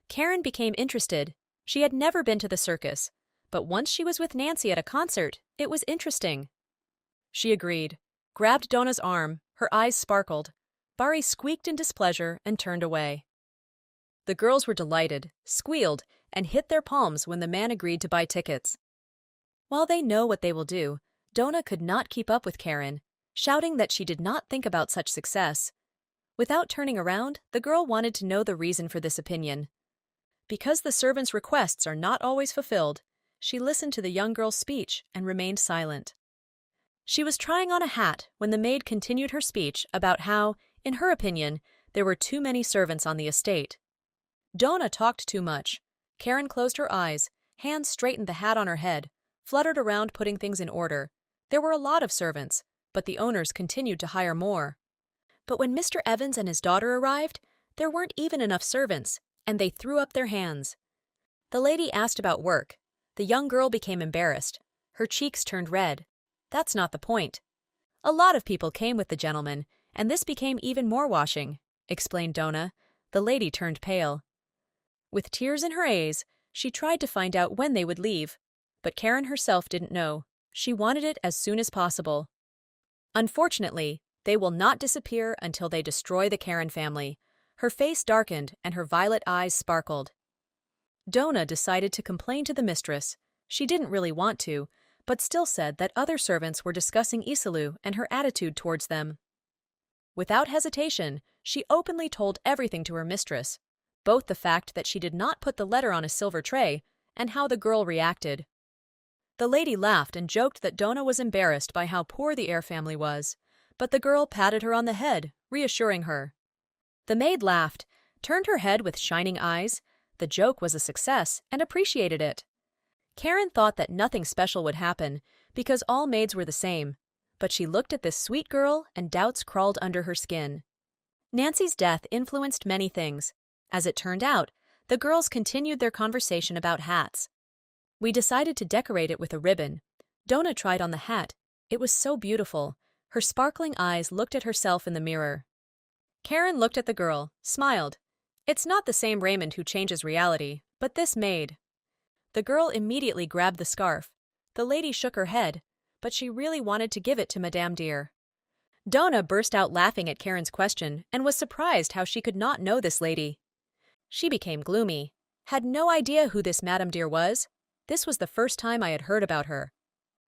Karen became interested. She had never been to the circus, but once she was with Nancy at a concert, it was interesting. She agreed, grabbed Dona's arm, her eyes sparkled. Bari squeaked in displeasure and turned away. The girls were delighted, squealed, and hit their palms when the man agreed to buy tickets. While they know what they will do, Dona could not keep up with Karen, shouting that she did not think about such success. Without turning around, the girl wanted to know the reason for this opinion. Because the servant's requests are not always fulfilled, she listened to the young girl's speech and remained silent. She was trying on a hat when the maid continued her speech about how, in her opinion, there were too many servants on the estate. Dona talked too much. Karen closed her eyes, hands straightened the hat on her head, fluttered around putting things in order. There were a lot of servants, but the owners continued to hire more. But when Mr. Evans and his daughter arrived, there weren't even enough servants, and they threw up their hands. The lady asked about work. The young girl became embarrassed. Her cheeks turned red. That's not the point. A lot of people came with the gentleman, and this became even more washing, explained Dona. The lady turned pale. With tears in her eyes, she tried to find out when they would leave, but Karen herself didn't know. She wanted it as soon as possible. Unfortunately, they will not disappear until they destroy the Karen family. Her face darkened and her violet eyes sparkled. Dona decided to complain to the mistress. She didn't really want to, but still said that other servants were discussing Isalu and her attitude towards them. Without hesitation, she openly told everything to her mistress, both the fact that she did not put the letter on a silver tray and how the girl reacted. The lady laughed and joked that Dona was embarrassed by how poor the heir family was, but the girl patted her on the head, reassuring her. The maid laughed, turned her head with shining eyes. The joke was a success and appreciated it. Karen thought that nothing special would happen because all maids were the same, but she looked at this sweet girl and doubts crawled under her skin. Nancy's death influenced many things. As it turned out, the girls continued their conversation about hats. We decided to decorate it with a ribbon. Dona tried on the hat. It was so beautiful. Her sparkling eyes looked at herself in the mirror. Karen looked at the girl, smiled. It's not the same Raymond who changes reality, but this maid. The girl immediately grabbed the scarf. The lady shook her head, but she really wanted to give it to Madame Dear. Dona burst out laughing at Karen's question and was surprised how she could not know this lady. She became gloomy, had no idea who this Madame Dear was. This was the first time I had heard about her.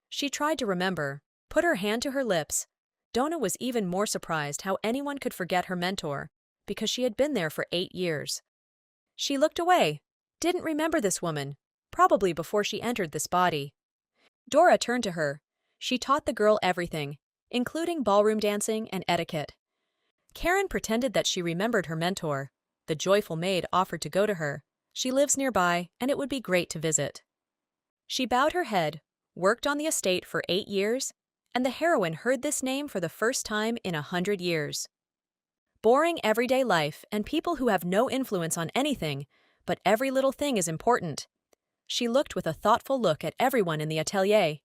She tried to remember, put her hand to her lips. Dona was even more surprised how anyone could forget her mentor, because she had been there for 8 years. She looked away, didn't remember this woman, probably before she entered this body. Dora turned to her. She taught the girl everything, including ballroom dancing and etiquette. Karen pretended that she remembered her mentor. The joyful maid offered to go to her. She lives nearby, and it would be great to visit. She bowed her head, worked on the estate for 8 years, and the heroine heard this name for the first time in 100 years. Boring everyday life and people who have no influence on anything, but every little thing is important. She looked with a thoughtful look at everyone in the atelier.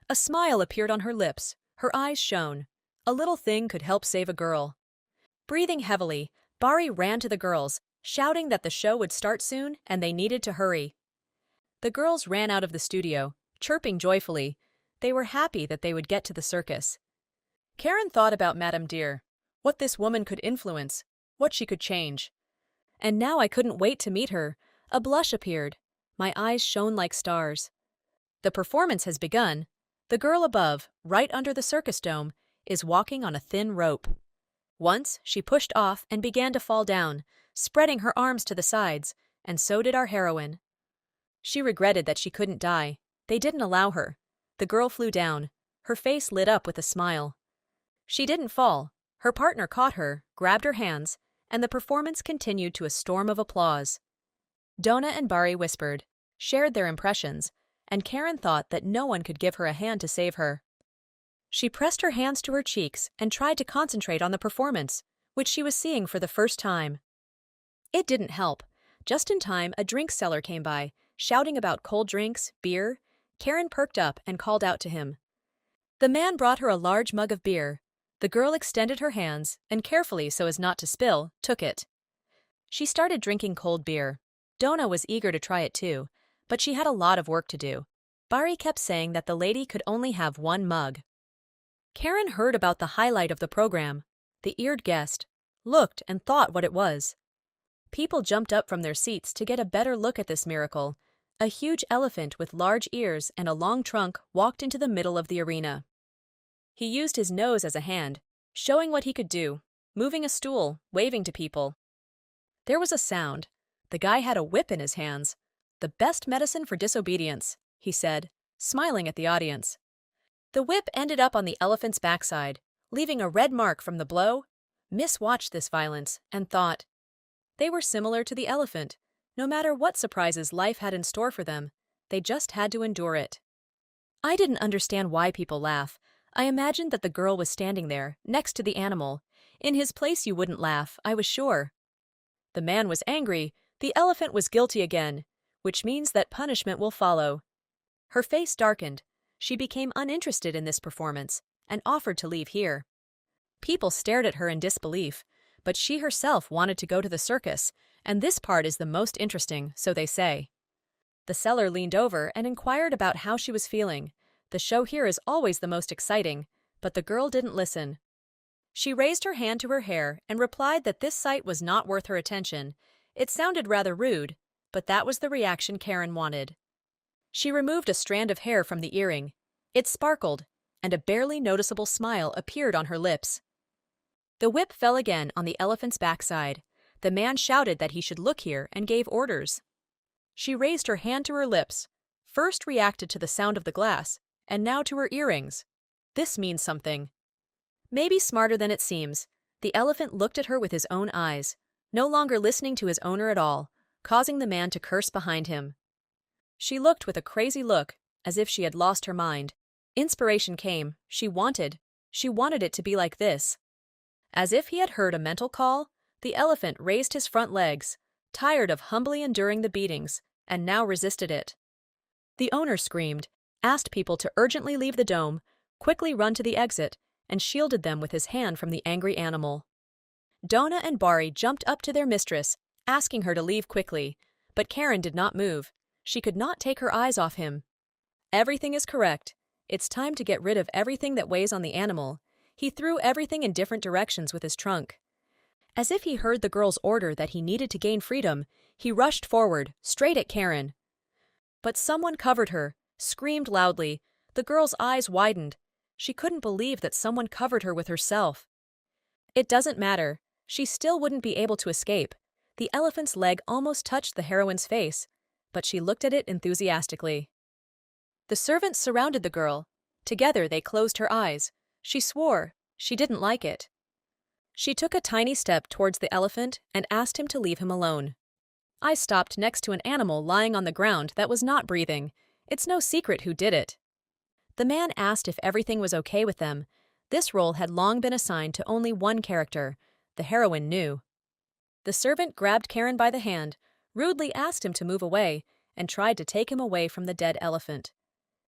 A smile appeared on her lips, her eyes shone. A little thing could help save a girl. Breathing heavily, Bari ran to the girls, shouting that the show would start soon and they needed to hurry. The girls ran out of the studio, chirping joyfully. They were happy that they would get to the circus. Karen thought about Madame Dear, what this woman could influence, what she could change. And now I couldn't wait to meet her. A blush appeared. My eyes shone like stars. The performance has begun. The girl above, right under the circus dome, is walking on a thin rope. Once, she pushed off and began to fall down, spreading her arms to the sides, and so did our heroine. She regretted that she couldn't die. They didn't allow her. The girl flew down. Her face lit up with a smile. She didn't fall. Her partner caught her, grabbed her hands, and the performance continued to a storm of applause. Dona and Bari whispered, shared their impressions, and Karen thought that no one could give her a hand to save her. She pressed her hands to her cheeks and tried to concentrate on the performance, which she was seeing for the first time. It didn't help. Just in time, a drink seller came by, shouting about cold drinks, beer. Karen perked up and called out to him. The man brought her a large mug of beer. The girl extended her hands, and carefully so as not to spill, took it. She started drinking cold beer. Donna was eager to try it too, but she had a lot of work to do. Bari kept saying that the lady could only have one mug. Karen heard about the highlight of the program. The eared guest looked and thought what it was. People jumped up from their seats to get a better look at this miracle. A huge elephant with large ears and a long trunk walked into the middle of the arena. He used his nose as a hand, showing what he could do, moving a stool, waving to people. There was a sound. The guy had a whip in his hands. "The best medicine for disobedience," he said, smiling at the audience. The whip ended up on the elephant's backside, leaving a red mark from the blow. Miss watched this violence and thought. They were similar to the elephant. No matter what surprises life had in store for them, they just had to endure it. I didn't understand why people laugh. I imagined that the girl was standing there, next to the animal. In his place you wouldn't laugh, I was sure. The man was angry. The elephant was guilty again, which means that punishment will follow. Her face darkened. She became uninterested in this performance and offered to leave here. People stared at her in disbelief, but she herself wanted to go to the circus, and this part is the most interesting, so they say. The seller leaned over and inquired about how she was feeling. The show here is always the most exciting, but the girl didn't listen. She raised her hand to her hair and replied that this sight was not worth her attention. It sounded rather rude, but that was the reaction Karen wanted. She removed a strand of hair from the earring. It sparkled, and a barely noticeable smile appeared on her lips. The whip fell again on the elephant's backside. The man shouted that he should look here and gave orders. She raised her hand to her lips, first reacted to the sound of the glass, and now to her earrings. This means something. Maybe smarter than it seems. The elephant looked at her with his own eyes, no longer listening to his owner at all, causing the man to curse behind him. She looked with a crazy look, as if she had lost her mind. Inspiration came. She wanted it to be like this. As if he had heard a mental call, the elephant raised his front legs, tired of humbly enduring the beatings, and now resisted it. The owner screamed, asked people to urgently leave the dome, quickly run to the exit, and shielded them with his hand from the angry animal. Donna and Bari jumped up to their mistress, asking her to leave quickly, but Karen did not move. She could not take her eyes off him. Everything is correct. It's time to get rid of everything that weighs on the animal. He threw everything in different directions with his trunk. As if he heard the girl's order that he needed to gain freedom, he rushed forward, straight at Karen. But someone covered her, screamed loudly. The girl's eyes widened. She couldn't believe that someone covered her with herself. It doesn't matter. She still wouldn't be able to escape. The elephant's leg almost touched the heroine's face, but she looked at it enthusiastically. The servants surrounded the girl. Together they closed her eyes. She swore. She didn't like it. She took a tiny step towards the elephant and asked him to leave him alone. I stopped next to an animal lying on the ground that was not breathing. It's no secret who did it. The man asked if everything was okay with them. This role had long been assigned to only one character. The heroine knew. The servant grabbed Karen by the hand, rudely asked him to move away, and tried to take him away from the dead elephant.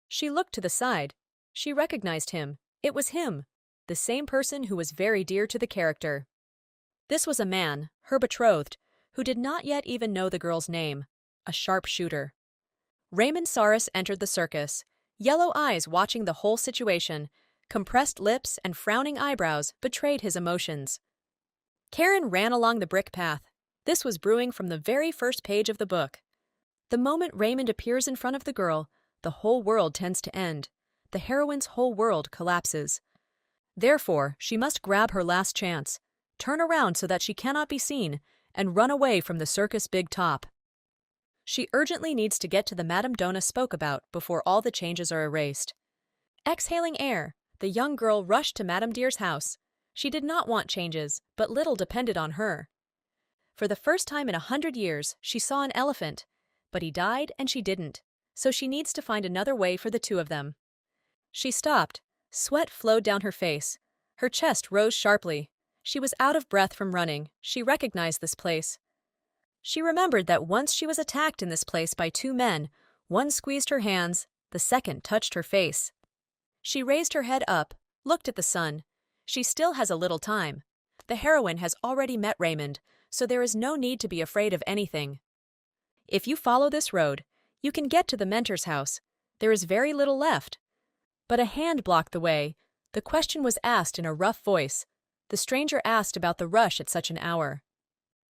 She looked to the side. She recognized him. It was him, the same person who was very dear to the character. This was a man, her betrothed, who did not yet even know the girl's name, a sharpshooter. Raymond Saris entered the circus, yellow eyes watching the whole situation, compressed lips and frowning eyebrows betrayed his emotions. Karen ran along the brick path. This was brewing from the very first page of the book. The moment Raymond appears in front of the girl, the whole world tends to end. The heroine's whole world collapses. Therefore, she must grab her last chance, turn around so that she cannot be seen, and run away from the circus big top. She urgently needs to get to the Madame Donna spoke about before all the changes are erased. Exhaling air, the young girl rushed to Madame Dear's house. She did not want changes, but little depended on her. For the first time in 100 years, she saw an elephant, but he died and she didn't, so she needs to find another way for the two of them. She stopped. Sweat flowed down her face. Her chest rose sharply. She was out of breath from running. She recognized this place. She remembered that once she was attacked in this place by two men. One squeezed her hands, the second touched her face. She raised her head up, looked at the sun. She still has a little time. The heroine has already met Raymond, so there is no need to be afraid of anything. If you follow this road, you can get to the mentor's house. There is very little left. But a hand blocked the way. The question was asked in a rough voice. The stranger asked about the rush at such an hour.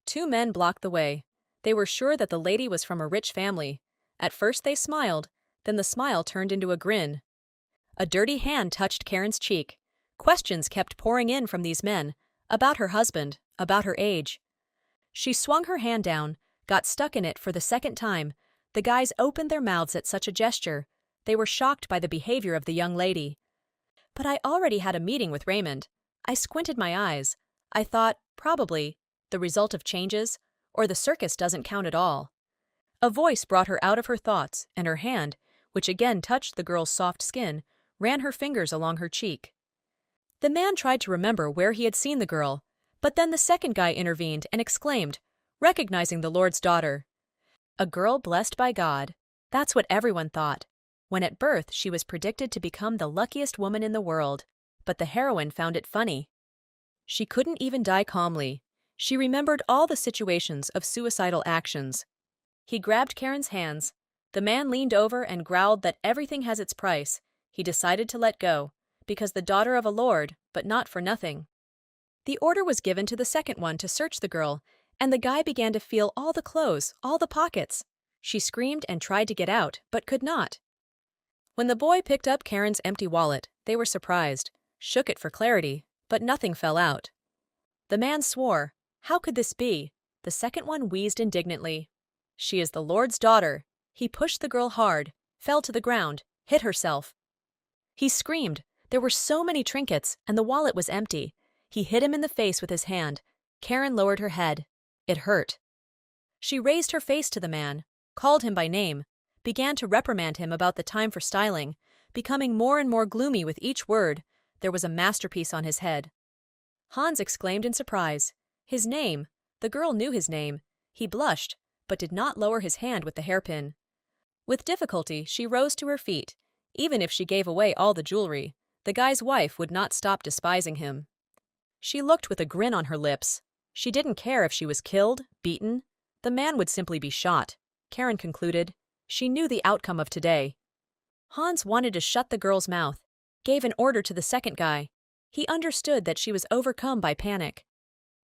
Two men blocked the way. They were sure that the lady was from a rich family. At first they smiled, then the smile turned into a grin. A dirty hand touched Karen's cheek. Questions kept pouring in from these men, about her husband, about her age. She swung her hand down, got stuck in it for the second time. The guys opened their mouths at such a gesture. They were shocked by the behavior of the young lady. But I already had a meeting with Raymond. I squinted my eyes. I thought, probably, the result of changes, or the circus doesn't count at all. A voice brought her out of her thoughts, and her hand, which again touched the girl's soft skin, ran her fingers along her cheek. The man tried to remember where he had seen the girl, but then the second guy intervened and exclaimed, recognizing the Lord's daughter. A girl blessed by God. That's what everyone thought. When at birth she was predicted to become the luckiest woman in the world, but the heroine found it funny. She couldn't even die calmly. She remembered all the situations of suicidal actions. He grabbed Karen's hands. The man leaned over and growled that everything has its price. He decided to let go, because the daughter of a lord, but not for nothing. The order was given to the second one to search the girl, and the guy began to feel all the clothes, all the pockets. She screamed and tried to get out, but could not. When the boy picked up Karen's empty wallet, they were surprised, shook it for clarity, but nothing fell out. The man swore. How could this be? The second one wheezed indignantly. She is the Lord's daughter. He pushed the girl hard, fell to the ground, hit herself. He screamed. There were so many trinkets, and the wallet was empty. He hit him in the face with his hand. Karen lowered her head. It hurt. She raised her face to the man, called him by name, began to reprimand him about the time for styling, becoming more and more gloomy with each word. There was a masterpiece on his head. Hans exclaimed in surprise. His name. The girl knew his name. He blushed, but did not lower his hand with the hairpin. With difficulty, she rose to her feet. Even if she gave away all the jewelry, the guy's wife would not stop despising him. She looked with a grin on her lips. She didn't care if she was killed, beaten. The man would simply be shot. Karen concluded. She knew the outcome of today. Hans wanted to shut the girl's mouth, gave an order to the second guy. He understood that she was overcome by panic.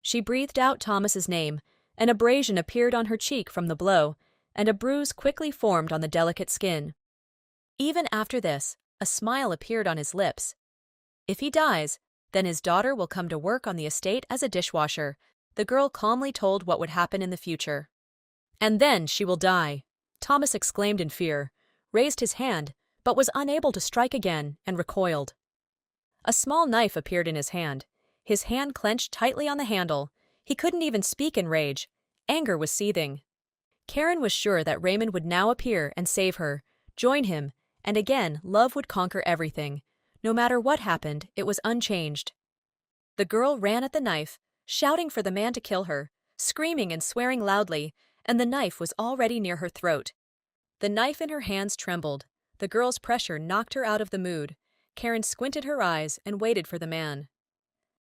She breathed out Thomas's name. An abrasion appeared on her cheek from the blow, and a bruise quickly formed on the delicate skin. Even after this, a smile appeared on his lips. If he dies, then his daughter will come to work on the estate as a dishwasher. The girl calmly told what would happen in the future. And then she will die. Thomas exclaimed in fear, raised his hand, but was unable to strike again, and recoiled. A small knife appeared in his hand. His hand clenched tightly on the handle. He couldn't even speak in rage. Anger was seething. Karen was sure that Raymond would now appear and save her, join him, and again love would conquer everything. No matter what happened, it was unchanged. The girl ran at the knife, shouting for the man to kill her, screaming and swearing loudly, and the knife was already near her throat. The knife in her hands trembled. The girl's pressure knocked her out of the mood. Karen squinted her eyes and waited for the man.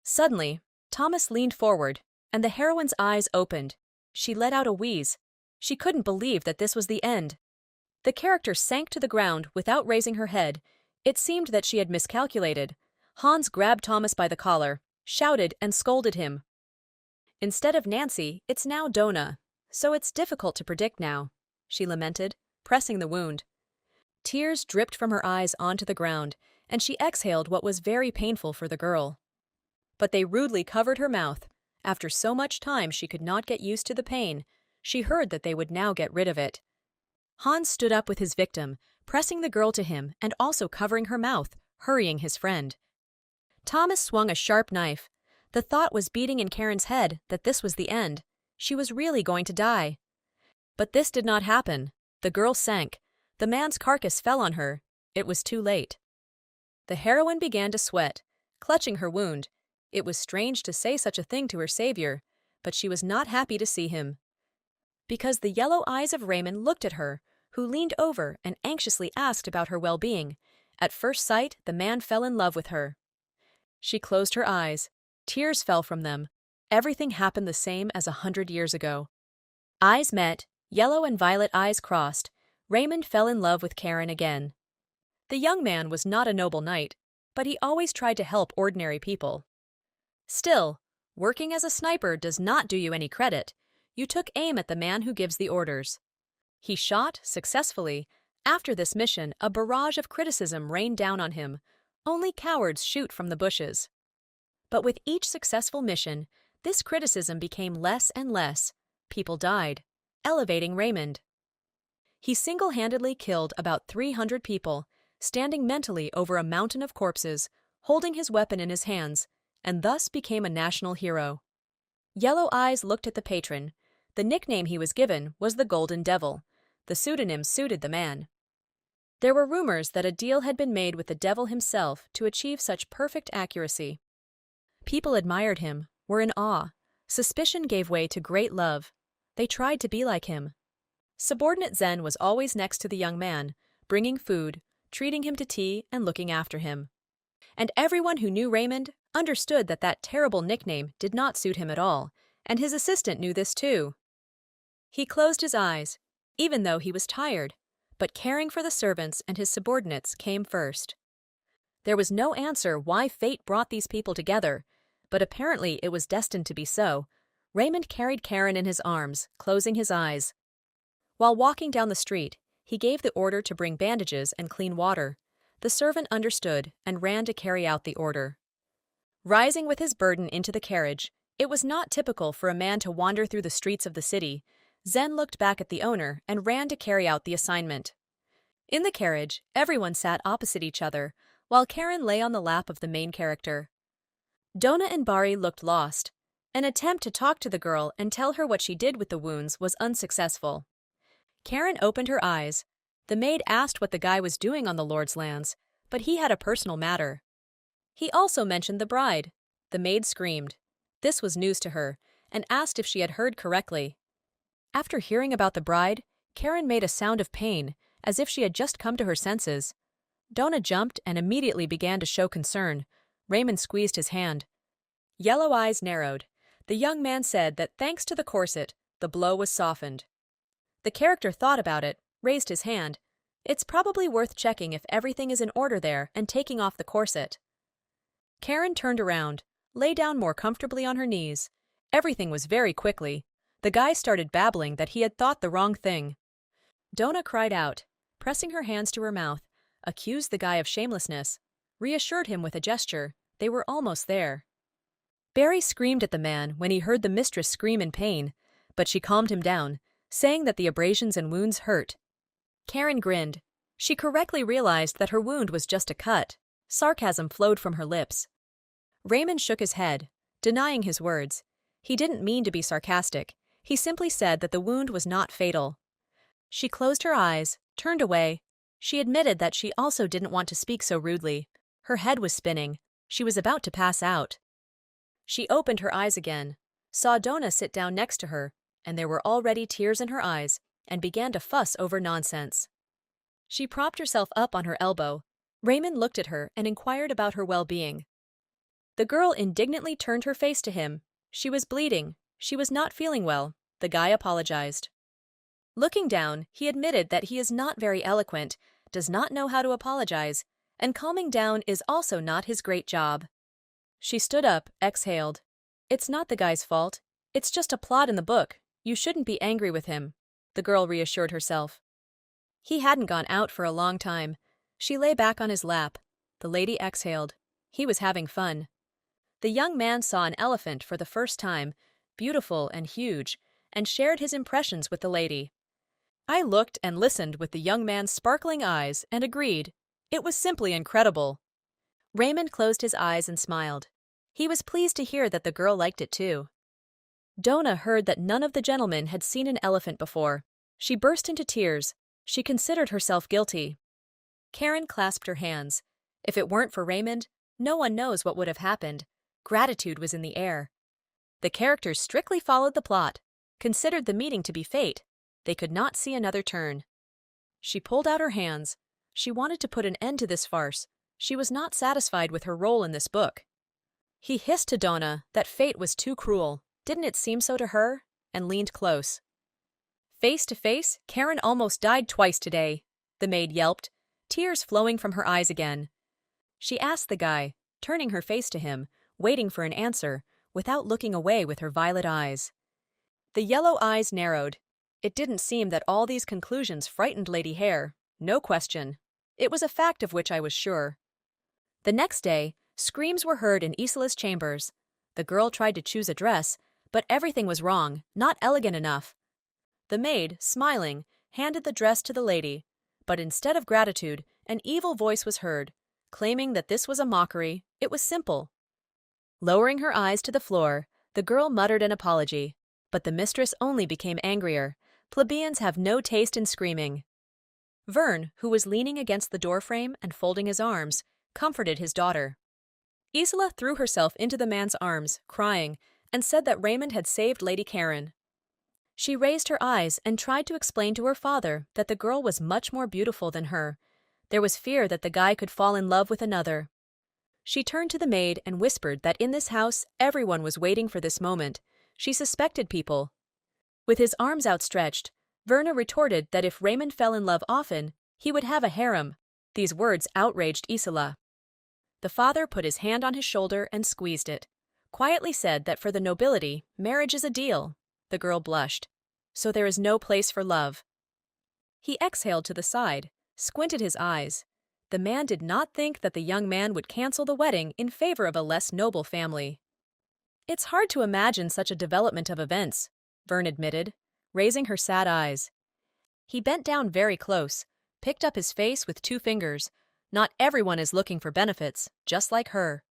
Suddenly, Thomas leaned forward, and the heroine's eyes opened. She let out a wheeze. She couldn't believe that this was the end. The character sank to the ground without raising her head. It seemed that she had miscalculated. Hans grabbed Thomas by the collar, shouted and scolded him. Instead of Nancy, it's now Donna. So it's difficult to predict now, she lamented, pressing the wound. Tears dripped from her eyes onto the ground, and she exhaled what was very painful for the girl. But they rudely covered her mouth. After so much time she could not get used to the pain. She heard that they would now get rid of it. Hans stood up with his victim, pressing the girl to him and also covering her mouth, hurrying his friend. Thomas swung a sharp knife. The thought was beating in Karen's head that this was the end. She was really going to die. But this did not happen. The girl sank. The man's carcass fell on her. It was too late. The heroine began to sweat, clutching her wound. It was strange to say such a thing to her savior, but she was not happy to see him. Because the yellow eyes of Raymond looked at her, who leaned over and anxiously asked about her well-being, At first sight, the man fell in love with her. She closed her eyes. Tears fell from them. Everything happened the same as 100 years ago. Eyes met, yellow and violet eyes crossed. Raymond fell in love with Karen again. The young man was not a noble knight, but he always tried to help ordinary people. Still, working as a sniper does not do you any credit. You took aim at the man who gives the orders. He shot successfully. After this mission, a barrage of criticism rained down on him. Only cowards shoot from the bushes. But with each successful mission, this criticism became less and less. People died, elevating Raymond. He single-handedly killed about 300 people, standing mentally over a mountain of corpses, holding his weapon in his hands, and thus became a national hero. Yellow Eyes looked at the patron. The nickname he was given was the Golden Devil. The pseudonym suited the man. There were rumors that a deal had been made with the devil himself to achieve such perfect accuracy. People admired him, were in awe. Suspicion gave way to great love. They tried to be like him. Subordinate Zen was always next to the young man, bringing food, treating him to tea, and looking after him. And everyone who knew Raymond understood that that terrible nickname did not suit him at all, and his assistant knew this too. He closed his eyes, even though he was tired, but caring for the servants and his subordinates came first. There was no answer why fate brought these people together, but apparently it was destined to be so. Raymond carried Karen in his arms, closing his eyes. While walking down the street, he gave the order to bring bandages and clean water. The servant understood and ran to carry out the order. Rising with his burden into the carriage, it was not typical for a man to wander through the streets of the city. Zen looked back at the owner and ran to carry out the assignment. In the carriage, everyone sat opposite each other, while Karen lay on the lap of the main character. Donna and Bari looked lost. An attempt to talk to the girl and tell her what she did with the wounds was unsuccessful. Karen opened her eyes. The maid asked what the guy was doing on the Lord's lands, but he had a personal matter. He also mentioned the bride. The maid screamed. This was news to her, and asked if she had heard correctly. After hearing about the bride, Karen made a sound of pain, as if she had just come to her senses. Donna jumped and immediately began to show concern. Raymond squeezed his hand. Yellow Eyes narrowed. The young man said that thanks to the corset, the blow was softened. The character thought about it, raised his hand. It's probably worth checking if everything is in order there and taking off the corset. Karen turned around, lay down more comfortably on her knees. Everything was very quickly. The guy started babbling that he had thought the wrong thing. Donna cried out, pressing her hands to her mouth, accused the guy of shamelessness, reassured him with a gesture. They were almost there. Barry screamed at the man when he heard the mistress scream in pain, but she calmed him down, saying that the abrasions and wounds hurt. Karen grinned. She correctly realized that her wound was just a cut. Sarcasm flowed from her lips. Raymond shook his head, denying his words. He didn't mean to be sarcastic. He simply said that the wound was not fatal. She closed her eyes, turned away. She admitted that she also didn't want to speak so rudely. Her head was spinning. She was about to pass out. She opened her eyes again, saw Donna sit down next to her, and there were already tears in her eyes, and began to fuss over nonsense. She propped herself up on her elbow. Raymond looked at her and inquired about her well-being. The girl indignantly turned her face to him. She was bleeding. She was not feeling well. The guy apologized. Looking down, he admitted that he is not very eloquent, does not know how to apologize, and calming down is also not his great job. She stood up, exhaled. It's not the guy's fault. It's just a plot in the book. You shouldn't be angry with him, the girl reassured herself. He hadn't gone out for a long time. She lay back on his lap. The lady exhaled. He was having fun. The young man saw an elephant for the first time, beautiful and huge, and shared his impressions with the lady. I looked and listened with the young man's sparkling eyes and agreed. It was simply incredible. Raymond closed his eyes and smiled. He was pleased to hear that the girl liked it too. Donna heard that none of the gentlemen had seen an elephant before. She burst into tears. She considered herself guilty. Karen clasped her hands. If it weren't for Raymond, no one knows what would have happened. Gratitude was in the air. The characters strictly followed the plot, considered the meeting to be fate. They could not see another turn. She pulled out her hands. She wanted to put an end to this farce. She was not satisfied with her role in this book. He hissed to Donna that fate was too cruel. Didn't it seem so to her? And leaned close. Face to face, Karen almost died twice today, the maid yelped, tears flowing from her eyes again. She asked the guy, turning her face to him, waiting for an answer, without looking away with her violet eyes. The yellow eyes narrowed. It didn't seem that all these conclusions frightened Lady Hare, no question. It was a fact of which I was sure. The next day, screams were heard in Isola's chambers. The girl tried to choose a dress, but everything was wrong, not elegant enough. The maid, smiling, handed the dress to the lady, but instead of gratitude, an evil voice was heard, claiming that this was a mockery. It was simple. Lowering her eyes to the floor, the girl muttered an apology, but the mistress only became angrier. Plebeians have no taste in screaming. Vern, who was leaning against the doorframe and folding his arms, comforted his daughter. Isola threw herself into the man's arms, crying, and said that Raymond had saved Lady Karen. She raised her eyes and tried to explain to her father that the girl was much more beautiful than her. There was fear that the guy could fall in love with another. She turned to the maid and whispered that in this house everyone was waiting for this moment. She suspected people. With his arms outstretched, Verna retorted that if Raymond fell in love often, he would have a harem. These words outraged Isola. The father put his hand on his shoulder and squeezed it. Quietly said that for the nobility, marriage is a deal. The girl blushed. So there is no place for love. He exhaled to the side, squinted his eyes. The man did not think that the young man would cancel the wedding in favor of a less noble family. It's hard to imagine such a development of events, Vern admitted, raising her sad eyes. He bent down very close, picked up his face with 2 fingers. Not everyone is looking for benefits, just like her.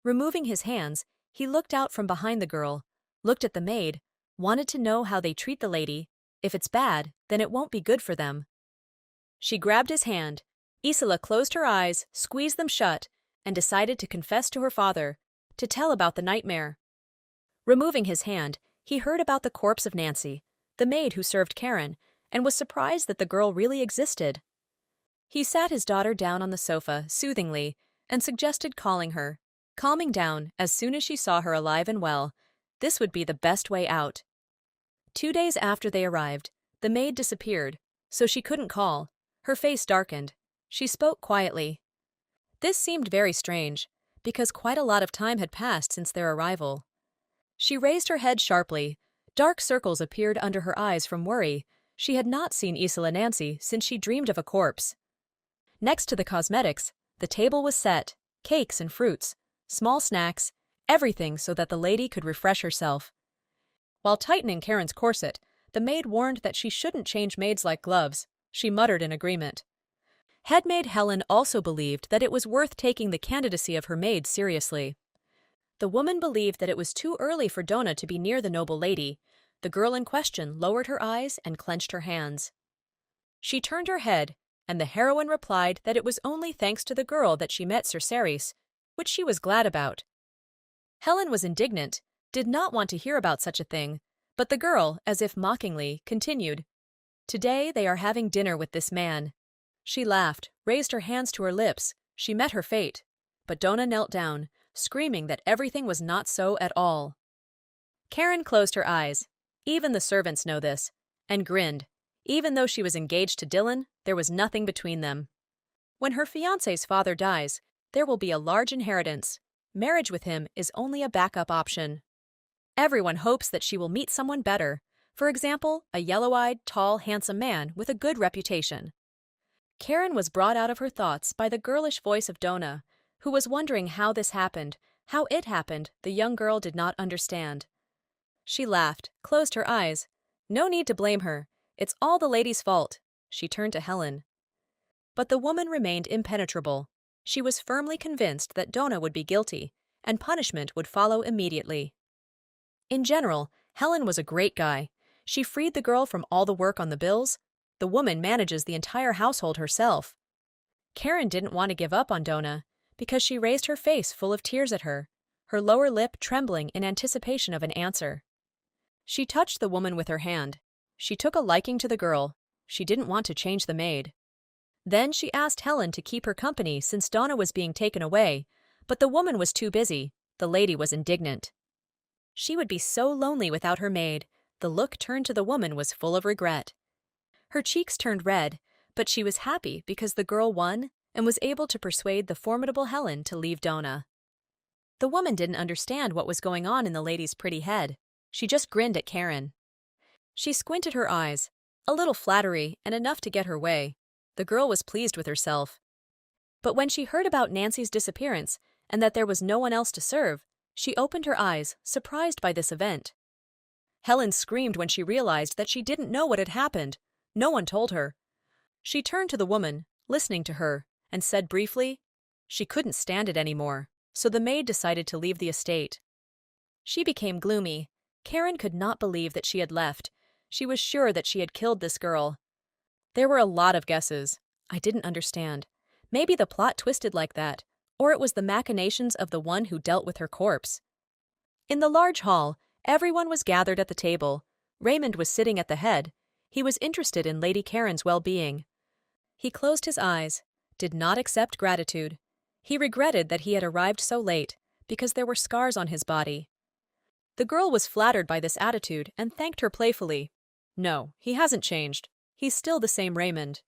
Removing his hands, he looked out from behind the girl, looked at the maid, wanted to know how they treat the lady. If it's bad, then it won't be good for them. She grabbed his hand. Isola closed her eyes, squeezed them shut, and decided to confess to her father, to tell about the nightmare. Removing his hand, he heard about the corpse of Nancy, the maid who served Karen, and was surprised that the girl really existed. He sat his daughter down on the sofa, soothingly, and suggested calling her, calming down as soon as she saw her alive and well. This would be the best way out. 2 days after they arrived, the maid disappeared, so she couldn't call. Her face darkened. She spoke quietly. This seemed very strange, because quite a lot of time had passed since their arrival. She raised her head sharply. Dark circles appeared under her eyes from worry. She had not seen Isola Nancy since she dreamed of a corpse. Next to the cosmetics, the table was set, cakes and fruits, small snacks, everything so that the lady could refresh herself. While tightening Karen's corset, the maid warned that she shouldn't change maids like gloves. She muttered in agreement. Headmaid Helen also believed that it was worth taking the candidacy of her maid seriously. The woman believed that it was too early for Donna to be near the noble lady. The girl in question lowered her eyes and clenched her hands. She turned her head, and the heroine replied that it was only thanks to the girl that she met Sir Ceres, which she was glad about. Helen was indignant, did not want to hear about such a thing, but the girl, as if mockingly, continued, "Today they are having dinner with this man." She laughed, raised her hands to her lips. She met her fate. But Donna knelt down, screaming that everything was not so at all. Karen closed her eyes. Even the servants know this, and grinned. Even though she was engaged to Dylan, there was nothing between them. When her fiancé's father dies, there will be a large inheritance. Marriage with him is only a backup option. Everyone hopes that she will meet someone better. For example, a yellow-eyed, tall, handsome man with a good reputation. Karen was brought out of her thoughts by the girlish voice of Donna, who was wondering how this happened. How it happened, the young girl did not understand. She laughed, closed her eyes. No need to blame her. It's all the lady's fault. She turned to Helen. But the woman remained impenetrable. She was firmly convinced that Donna would be guilty, and punishment would follow immediately. In general, Helen was a great guy. She freed the girl from all the work on the bills. The woman manages the entire household herself. Karen didn't want to give up on Donna, because she raised her face full of tears at her, her lower lip trembling in anticipation of an answer. She touched the woman with her hand. She took a liking to the girl. She didn't want to change the maid. Then she asked Helen to keep her company since Donna was being taken away, but the woman was too busy. The lady was indignant. She would be so lonely without her maid. The look turned to the woman was full of regret. Her cheeks turned red, but she was happy because the girl won and was able to persuade the formidable Helen to leave Donna. The woman didn't understand what was going on in the lady's pretty head. She just grinned at Karen. She squinted her eyes, a little flattery and enough to get her way. The girl was pleased with herself. But when she heard about Nancy's disappearance and that there was no one else to serve, she opened her eyes, surprised by this event. Helen screamed when she realized that she didn't know what had happened. No one told her. She turned to the woman, listening to her, and said briefly, she couldn't stand it anymore, so the maid decided to leave the estate. She became gloomy. Karen could not believe that she had left. She was sure that she had killed this girl. There were a lot of guesses. I didn't understand. Maybe the plot twisted like that, or it was the machinations of the one who dealt with her corpse. In the large hall, everyone was gathered at the table. Raymond was sitting at the head. He was interested in Lady Karen's well-being. He closed his eyes, did not accept gratitude. He regretted that he had arrived so late, because there were scars on his body. The girl was flattered by this attitude and thanked her playfully. No, he hasn't changed. He's still the same Raymond.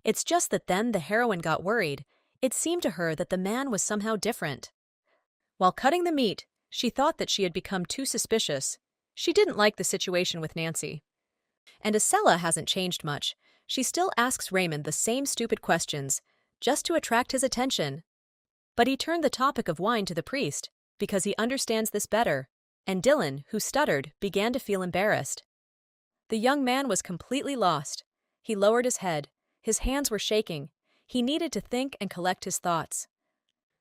It's just that then the heroine got worried. It seemed to her that the man was somehow different. While cutting the meat, she thought that she had become too suspicious. She didn't like the situation with Nancy. And Isela hasn't changed much. She still asks Raymond the same stupid questions, just to attract his attention. But he turned the topic of wine to the priest, because he understands this better, and Dylan, who stuttered, began to feel embarrassed. The young man was completely lost. He lowered his head. His hands were shaking. He needed to think and collect his thoughts.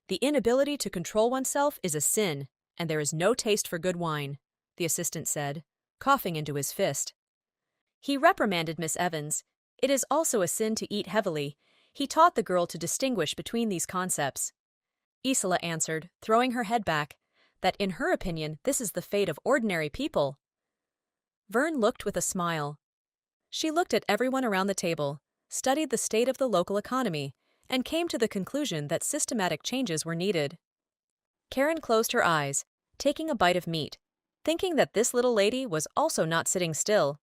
The inability to control oneself is a sin, and there is no taste for good wine, the assistant said, coughing into his fist. He reprimanded Miss Evans. It is also a sin to eat heavily. He taught the girl to distinguish between these concepts. Isela answered, throwing her head back, that in her opinion this is the fate of ordinary people. Vern looked with a smile. She looked at everyone around the table, studied the state of the local economy, and came to the conclusion that systematic changes were needed. Karen closed her eyes, taking a bite of meat, thinking that this little lady was also not sitting still.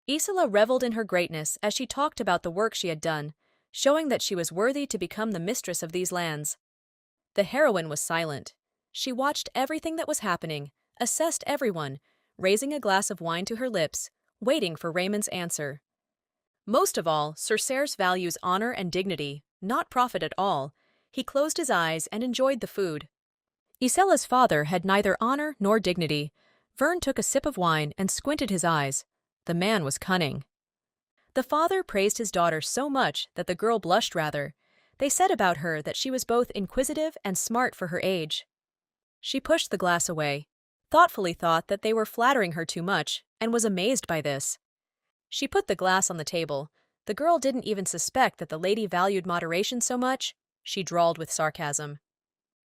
Isela reveled in her greatness as she talked about the work she had done, showing that she was worthy to become the mistress of these lands. The heroine was silent. She watched everything that was happening, assessed everyone, raising a glass of wine to her lips, waiting for Raymond's answer. Most of all, Cerceres values honor and dignity, not profit at all. He closed his eyes and enjoyed the food. Isela's father had neither honor nor dignity. Vern took a sip of wine and squinted his eyes. The man was cunning. The father praised his daughter so much that the girl blushed rather. They said about her that she was both inquisitive and smart for her age. She pushed the glass away, thoughtfully thought that they were flattering her too much, and was amazed by this. She put the glass on the table. The girl didn't even suspect that the lady valued moderation so much. She drawled with sarcasm.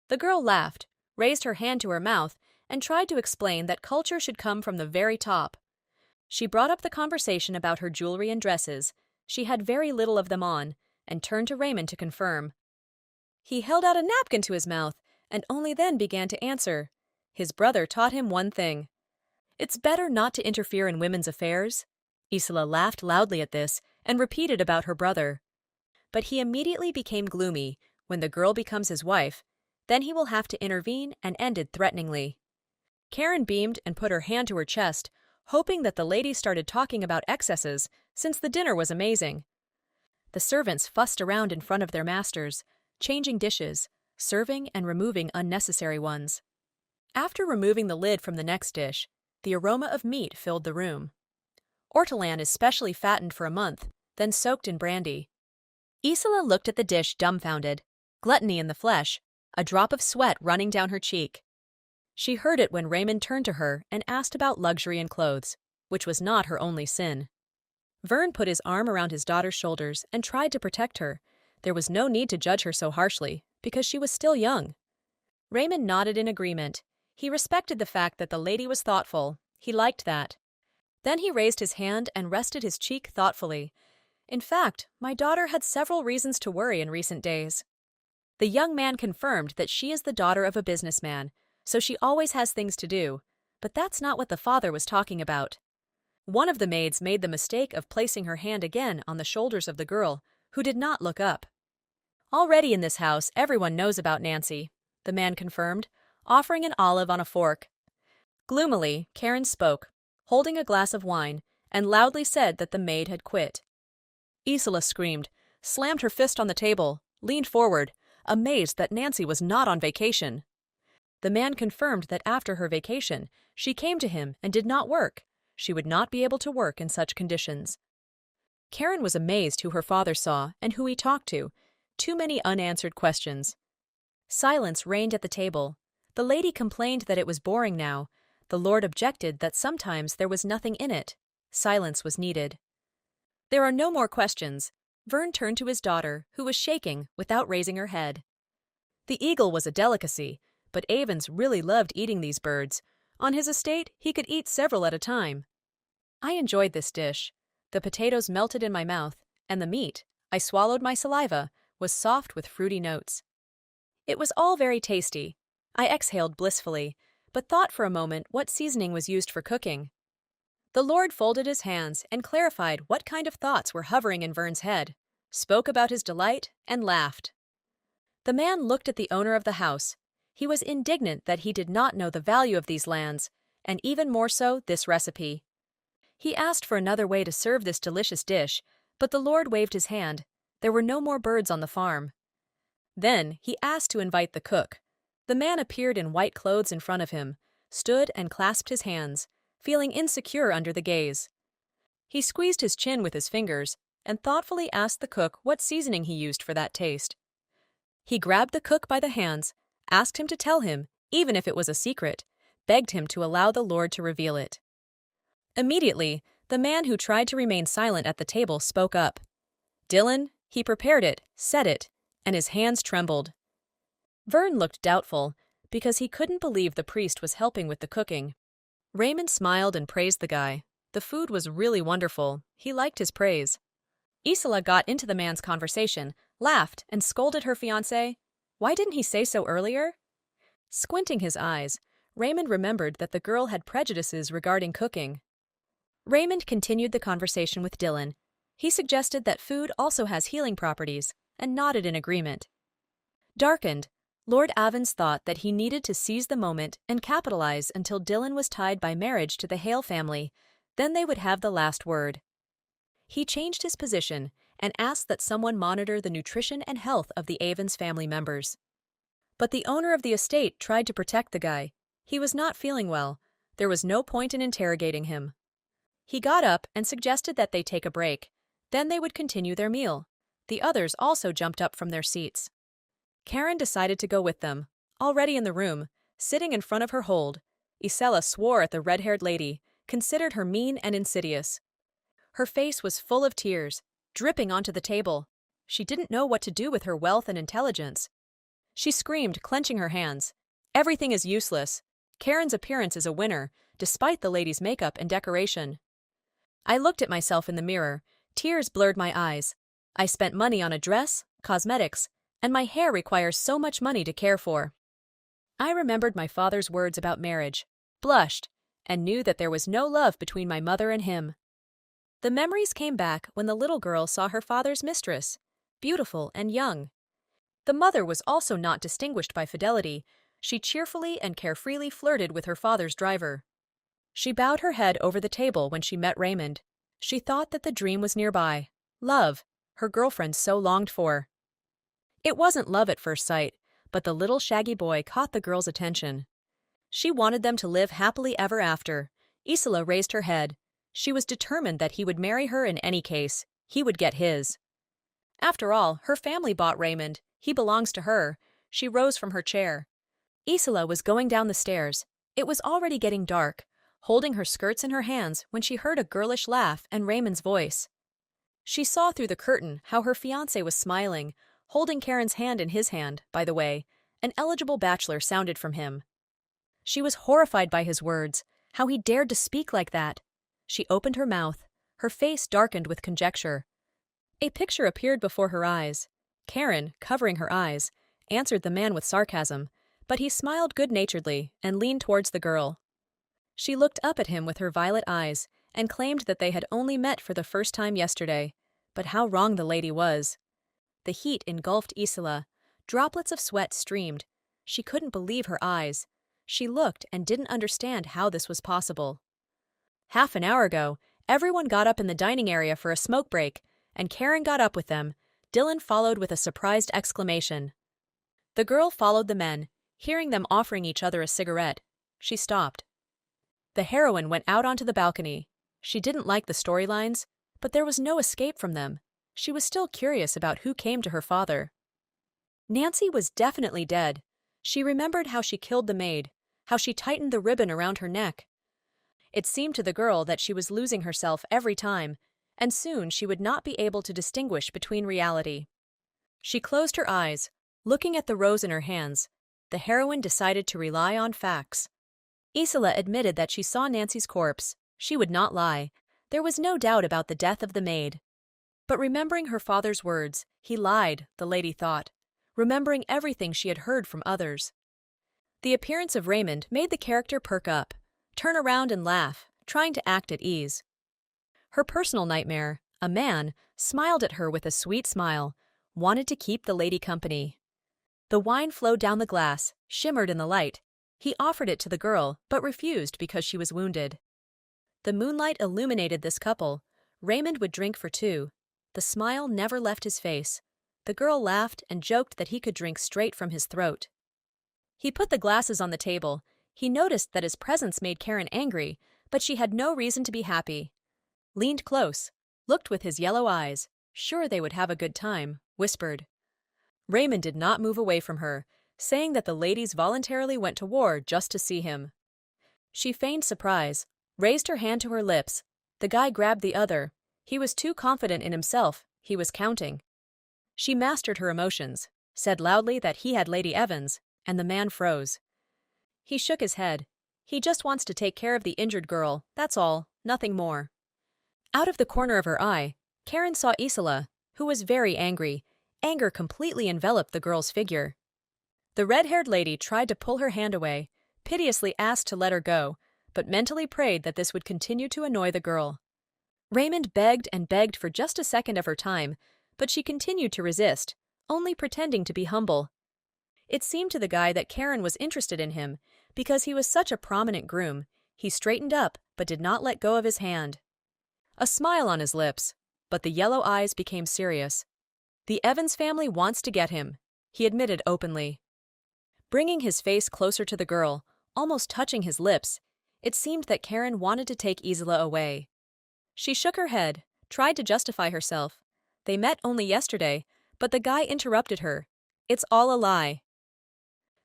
The girl laughed, raised her hand to her mouth, and tried to explain that culture should come from the very top. She brought up the conversation about her jewelry and dresses. She had very little of them on, and turned to Raymond to confirm. He held out a napkin to his mouth, and only then began to answer. His brother taught him one thing. It's better not to interfere in women's affairs. Isela laughed loudly at this, and repeated about her brother. But he immediately became gloomy. When the girl becomes his wife, then he will have to intervene, and ended threateningly. Karen beamed and put her hand to her chest, hoping that the lady started talking about excesses, since the dinner was amazing. The servants fussed around in front of their masters, changing dishes, serving and removing unnecessary ones. After removing the lid from the next dish, the aroma of meat filled the room. Ortolan is specially fattened for a month, then soaked in brandy. Isela looked at the dish dumbfounded, gluttony in the flesh, a drop of sweat running down her cheek. She heard it when Raymond turned to her and asked about luxury and clothes, which was not her only sin. Vern put his arm around his daughter's shoulders and tried to protect her. There was no need to judge her so harshly, because she was still young. Raymond nodded in agreement. He respected the fact that the lady was thoughtful. He liked that. Then he raised his hand and rested his cheek thoughtfully. In fact, my daughter had several reasons to worry in recent days. The young man confirmed that she is the daughter of a businessman, so she always has things to do, but that's not what the father was talking about. One of the maids made the mistake of placing her hand again on the shoulders of the girl, who did not look up. Already in this house, everyone knows about Nancy, the man confirmed, offering an olive on a fork. Gloomily, Karen spoke, holding a glass of wine, and loudly said that the maid had quit. Isola screamed, slammed her fist on the table, leaned forward, amazed that Nancy was not on vacation. The man confirmed that after her vacation, she came to him and did not work. She would not be able to work in such conditions. Karen was amazed who her father saw and who he talked to. Too many unanswered questions. Silence reigned at the table. The lady complained that it was boring now. The lord objected that sometimes there was nothing in it. Silence was needed. There are no more questions. Vern turned to his daughter, who was shaking without raising her head. The eagle was a delicacy, but Avens really loved eating these birds. On his estate, he could eat several at a time. I enjoyed this dish. The potatoes melted in my mouth, and the meat, I swallowed my saliva, was soft with fruity notes. It was all very tasty. I exhaled blissfully, but thought for a moment what seasoning was used for cooking. The Lord folded his hands and clarified what kind of thoughts were hovering in Vern's head, spoke about his delight, and laughed. The man looked at the owner of the house. He was indignant that he did not know the value of these lands, and even more so this recipe. He asked for another way to serve this delicious dish, but the Lord waved his hand. There were no more birds on the farm. Then he asked to invite the cook. The man appeared in white clothes in front of him, stood and clasped his hands, feeling insecure under the gaze. He squeezed his chin with his fingers and thoughtfully asked the cook what seasoning he used for that taste. He grabbed the cook by the hands, asked him to tell him, even if it was a secret, begged him to allow the Lord to reveal it. Immediately, the man who tried to remain silent at the table spoke up. Dylan, he prepared it, said it, and his hands trembled. Vern looked doubtful, because he couldn't believe the priest was helping with the cooking. Raymond smiled and praised the guy. The food was really wonderful. He liked his praise. Isola got into the man's conversation, laughed, and scolded her fiancé. Why didn't he say so earlier? Squinting his eyes, Raymond remembered that the girl had prejudices regarding cooking. Raymond continued the conversation with Dylan. He suggested that food also has healing properties, and nodded in agreement. Darkened, Lord Avens thought that he needed to seize the moment and capitalize until Dylan was tied by marriage to the Hale family, then they would have the last word. He changed his position and asked that someone monitor the nutrition and health of the Avens family members. But the owner of the estate tried to protect the guy. He was not feeling well. There was no point in interrogating him. He got up and suggested that they take a break. Then they would continue their meal. The others also jumped up from their seats. Karen decided to go with them. Already in the room, sitting in front of her hold, Isola swore at the red-haired lady, considered her mean and insidious. Her face was full of tears, dripping onto the table. She didn't know what to do with her wealth and intelligence. She screamed, clenching her hands. Everything is useless. Karen's appearance is a winner, despite the lady's makeup and decoration. I looked at myself in the mirror. Tears blurred my eyes. I spent money on a dress, cosmetics, and my hair requires so much money to care for. I remembered my father's words about marriage, blushed, and knew that there was no love between my mother and him. The memories came back when the little girl saw her father's mistress, beautiful and young. The mother was also not distinguished by fidelity. She cheerfully and carefreely flirted with her father's driver. She bowed her head over the table when she met Raymond. She thought that the dream was nearby. Love, her girlfriend so longed for. It wasn't love at first sight, but the little shaggy boy caught the girl's attention. She wanted them to live happily ever after. Isola raised her head. She was determined that he would marry her in any case. He would get his. After all, her family bought Raymond. He belongs to her. She rose from her chair. Isola was going down the stairs. It was already getting dark, holding her skirts in her hands when she heard a girlish laugh and Raymond's voice. She saw through the curtain how her fiancé was smiling, holding Karen's hand in his hand, by the way. An eligible bachelor sounded from him. She was horrified by his words, how he dared to speak like that. She opened her mouth. Her face darkened with conjecture. A picture appeared before her eyes. Karen, covering her eyes, answered the man with sarcasm, but he smiled good-naturedly and leaned towards the girl. She looked up at him with her violet eyes and claimed that they had only met for the first time yesterday. But how wrong the lady was. The heat engulfed Isla. Droplets of sweat streamed. She couldn't believe her eyes. She looked and didn't understand how this was possible. Half an hour ago, everyone got up in the dining area for a smoke break, and Karen got up with them. Dylan followed with a surprised exclamation. The girl followed the men, hearing them offering each other a cigarette. She stopped. The heroine went out onto the balcony. She didn't like the storylines, but there was no escape from them. She was still curious about who came to her father. Nancy was definitely dead. She remembered how she killed the maid, how she tightened the ribbon around her neck. It seemed to the girl that she was losing herself every time, and soon she would not be able to distinguish between reality. She closed her eyes, looking at the rose in her hands. The heroine decided to rely on facts. Isla admitted that she saw Nancy's corpse. She would not lie. There was no doubt about the death of the maid. But remembering her father's words, he lied, the lady thought, remembering everything she had heard from others. The appearance of Raymond made the character perk up, turn around and laugh, trying to act at ease. Her personal nightmare, a man, smiled at her with a sweet smile, wanted to keep the lady company. The wine flowed down the glass, shimmered in the light. He offered it to the girl, but refused because she was wounded. The moonlight illuminated this couple. Raymond would drink for two. The smile never left his face. The girl laughed and joked that he could drink straight from his throat. He put the glasses on the table. He noticed that his presence made Karen angry, but she had no reason to be happy. Leaned close, looked with his yellow eyes, sure they would have a good time, whispered. Raymond did not move away from her, saying that the ladies voluntarily went to war just to see him. She feigned surprise, raised her hand to her lips. The guy grabbed the other. He was too confident in himself. He was counting. She mastered her emotions, said loudly that he had Lady Evans, and the man froze. He shook his head. He just wants to take care of the injured girl, that's all, nothing more. Out of the corner of her eye, Karen saw Isla, who was very angry. Anger completely enveloped the girl's figure. The red-haired lady tried to pull her hand away, piteously asked to let her go, but mentally prayed that this would continue to annoy the girl. Raymond begged and begged for just a second of her time, but she continued to resist, only pretending to be humble. It seemed to the guy that Karen was interested in him, because he was such a prominent groom. He straightened up, but did not let go of his hand. A smile on his lips, but the yellow eyes became serious. The Evans family wants to get him, he admitted openly. Bringing his face closer to the girl, almost touching his lips, it seemed that Karen wanted to take Isla away. She shook her head, tried to justify herself. They met only yesterday, but the guy interrupted her. It's all a lie.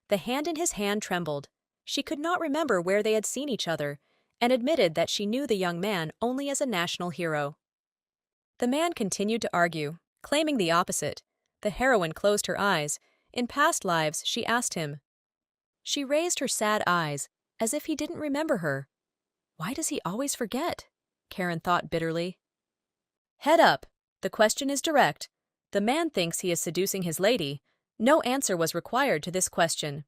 The hand in his hand trembled. She could not remember where they had seen each other, and admitted that she knew the young man only as a national hero. The man continued to argue, claiming the opposite. The heroine closed her eyes. In past lives, she asked him. She raised her sad eyes, as if he didn't remember her. Why does he always forget? Karen thought bitterly. Head up. The question is direct. The man thinks he is seducing his lady. No answer was required to this question.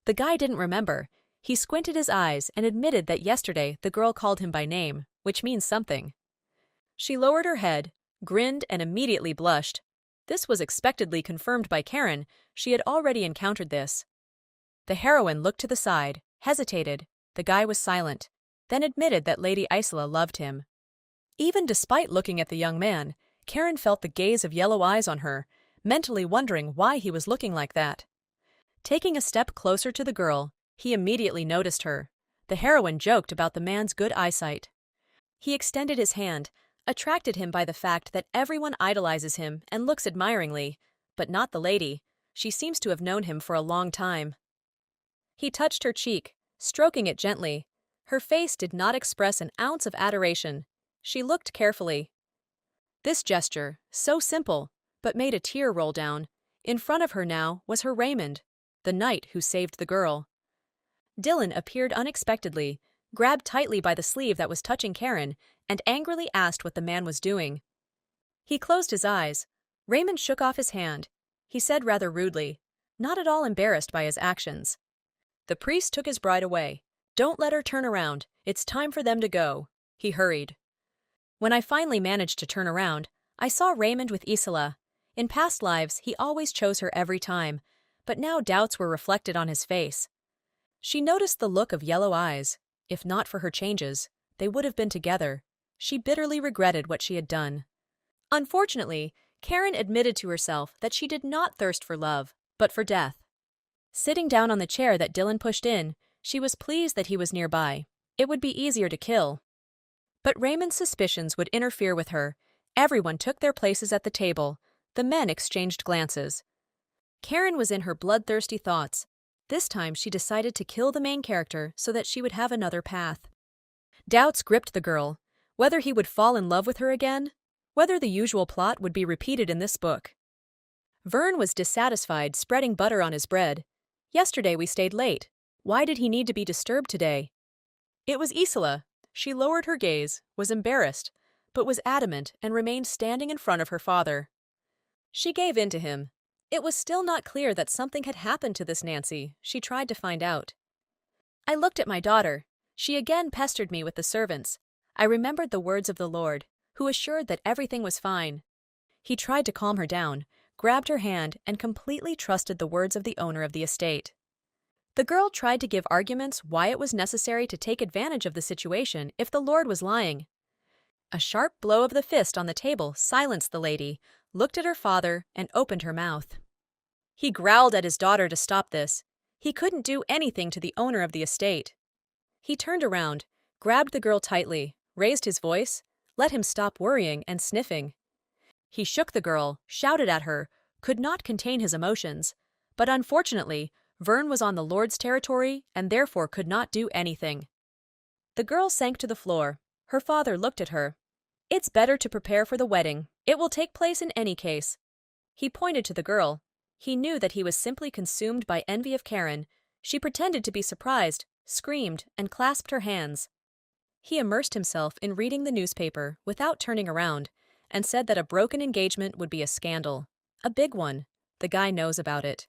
The guy didn't remember. He squinted his eyes and admitted that yesterday the girl called him by name, which means something. She lowered her head, grinned, and immediately blushed. This was expectedly confirmed by Karen. She had already encountered this. The heroine looked to the side, hesitated. The guy was silent, then admitted that Lady Isla loved him. Even despite looking at the young man, Karen felt the gaze of yellow eyes on her, mentally wondering why he was looking like that. Taking a step closer to the girl, he immediately noticed her. The heroine joked about the man's good eyesight. He extended his hand, attracted him by the fact that everyone idolizes him and looks admiringly, but not the lady. She seems to have known him for a long time. He touched her cheek, stroking it gently. Her face did not express an ounce of adoration. She looked carefully. This gesture, so simple, but made a tear roll down. In front of her now was her Raymond, the knight who saved the girl. Dylan appeared unexpectedly, grabbed tightly by the sleeve that was touching Karen, and angrily asked what the man was doing. He closed his eyes. Raymond shook off his hand. He said rather rudely, not at all embarrassed by his actions. The priest took his bride away. Don't let her turn around. It's time for them to go. He hurried. When I finally managed to turn around, I saw Raymond with Isela. In past lives, he always chose her every time, but now doubts were reflected on his face. She noticed the look of yellow eyes. If not for her changes, they would have been together. She bitterly regretted what she had done. Unfortunately, Karen admitted to herself that she did not thirst for love, but for death. Sitting down on the chair that Dylan pushed in, she was pleased that he was nearby. It would be easier to kill. But Raymond's suspicions would interfere with her. Everyone took their places at the table. The men exchanged glances. Karen was in her bloodthirsty thoughts. This time she decided to kill the main character so that she would have another path. Doubts gripped the girl. Whether he would fall in love with her again? Whether the usual plot would be repeated in this book? Vern was dissatisfied, spreading butter on his bread. Yesterday we stayed late. Why did he need to be disturbed today? It was Isela. She lowered her gaze, was embarrassed, but was adamant and remained standing in front of her father. She gave in to him. It was still not clear that something had happened to this Nancy. She tried to find out. I looked at my daughter. She again pestered me with the servants. I remembered the words of the Lord, who assured that everything was fine. He tried to calm her down, grabbed her hand, and completely trusted the words of the owner of the estate. The girl tried to give arguments why it was necessary to take advantage of the situation if the Lord was lying. A sharp blow of the fist on the table silenced the lady, looked at her father, and opened her mouth. He growled at his daughter to stop this. He couldn't do anything to the owner of the estate. He turned around, grabbed the girl tightly, raised his voice, let him stop worrying and sniffing. He shook the girl, shouted at her, could not contain his emotions. But unfortunately, Vern was on the Lord's territory and therefore could not do anything. The girl sank to the floor. Her father looked at her. It's better to prepare for the wedding. It will take place in any case. He pointed to the girl. He knew that he was simply consumed by envy of Karen. She pretended to be surprised, screamed, and clasped her hands. He immersed himself in reading the newspaper without turning around and said that a broken engagement would be a scandal. A big one. The guy knows about it.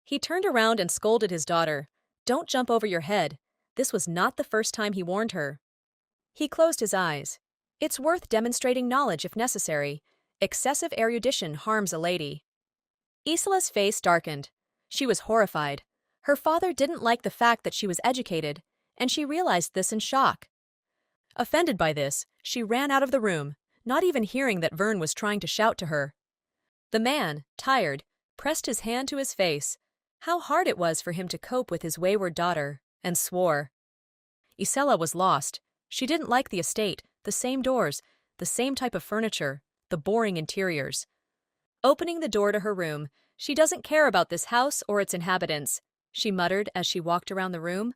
He turned around and scolded his daughter. Don't jump over your head. This was not the first time he warned her. He closed his eyes. It's worth demonstrating knowledge if necessary. Excessive erudition harms a lady. Isela's face darkened. She was horrified. Her father didn't like the fact that she was educated, and she realized this in shock. Offended by this, she ran out of the room, not even hearing that Vern was trying to shout to her. The man, tired, pressed his hand to his face. How hard it was for him to cope with his wayward daughter, and swore. Isela was lost. She didn't like the estate, the same doors, the same type of furniture, the boring interiors. Opening the door to her room, she doesn't care about this house or its inhabitants, she muttered as she walked around the room.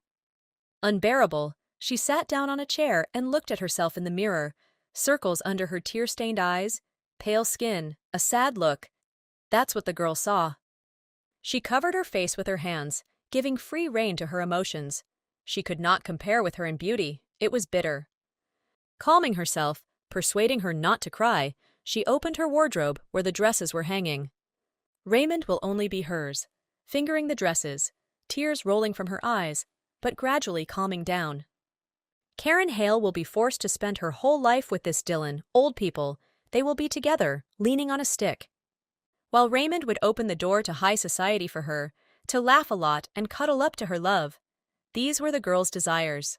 Unbearable, she sat down on a chair and looked at herself in the mirror, circles under her tear-stained eyes, pale skin, a sad look. That's what the girl saw. She covered her face with her hands, giving free rein to her emotions. She could not compare with her in beauty. It was bitter. Calming herself, persuading her not to cry, she opened her wardrobe where the dresses were hanging. Raymond will only be hers, fingering the dresses, tears rolling from her eyes, but gradually calming down. Karen Hale will be forced to spend her whole life with this Dylan, old people. They will be together, leaning on a stick. While Raymond would open the door to high society for her, to laugh a lot and cuddle up to her love. These were the girl's desires.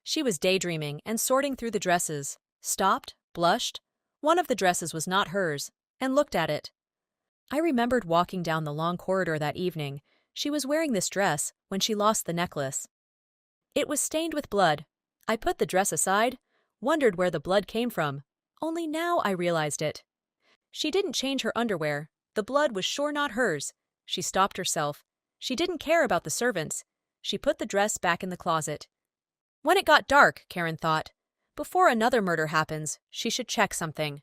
She was daydreaming and sorting through the dresses, stopped, blushed. One of the dresses was not hers, and looked at it. I remembered walking down the long corridor that evening. She was wearing this dress when she lost the necklace. It was stained with blood. I put the dress aside, wondered where the blood came from. Only now I realized it. She didn't change her underwear. The blood was sure not hers. She stopped herself. She didn't care about the servants. She put the dress back in the closet. When it got dark, Karen thought, before another murder happens, she should check something.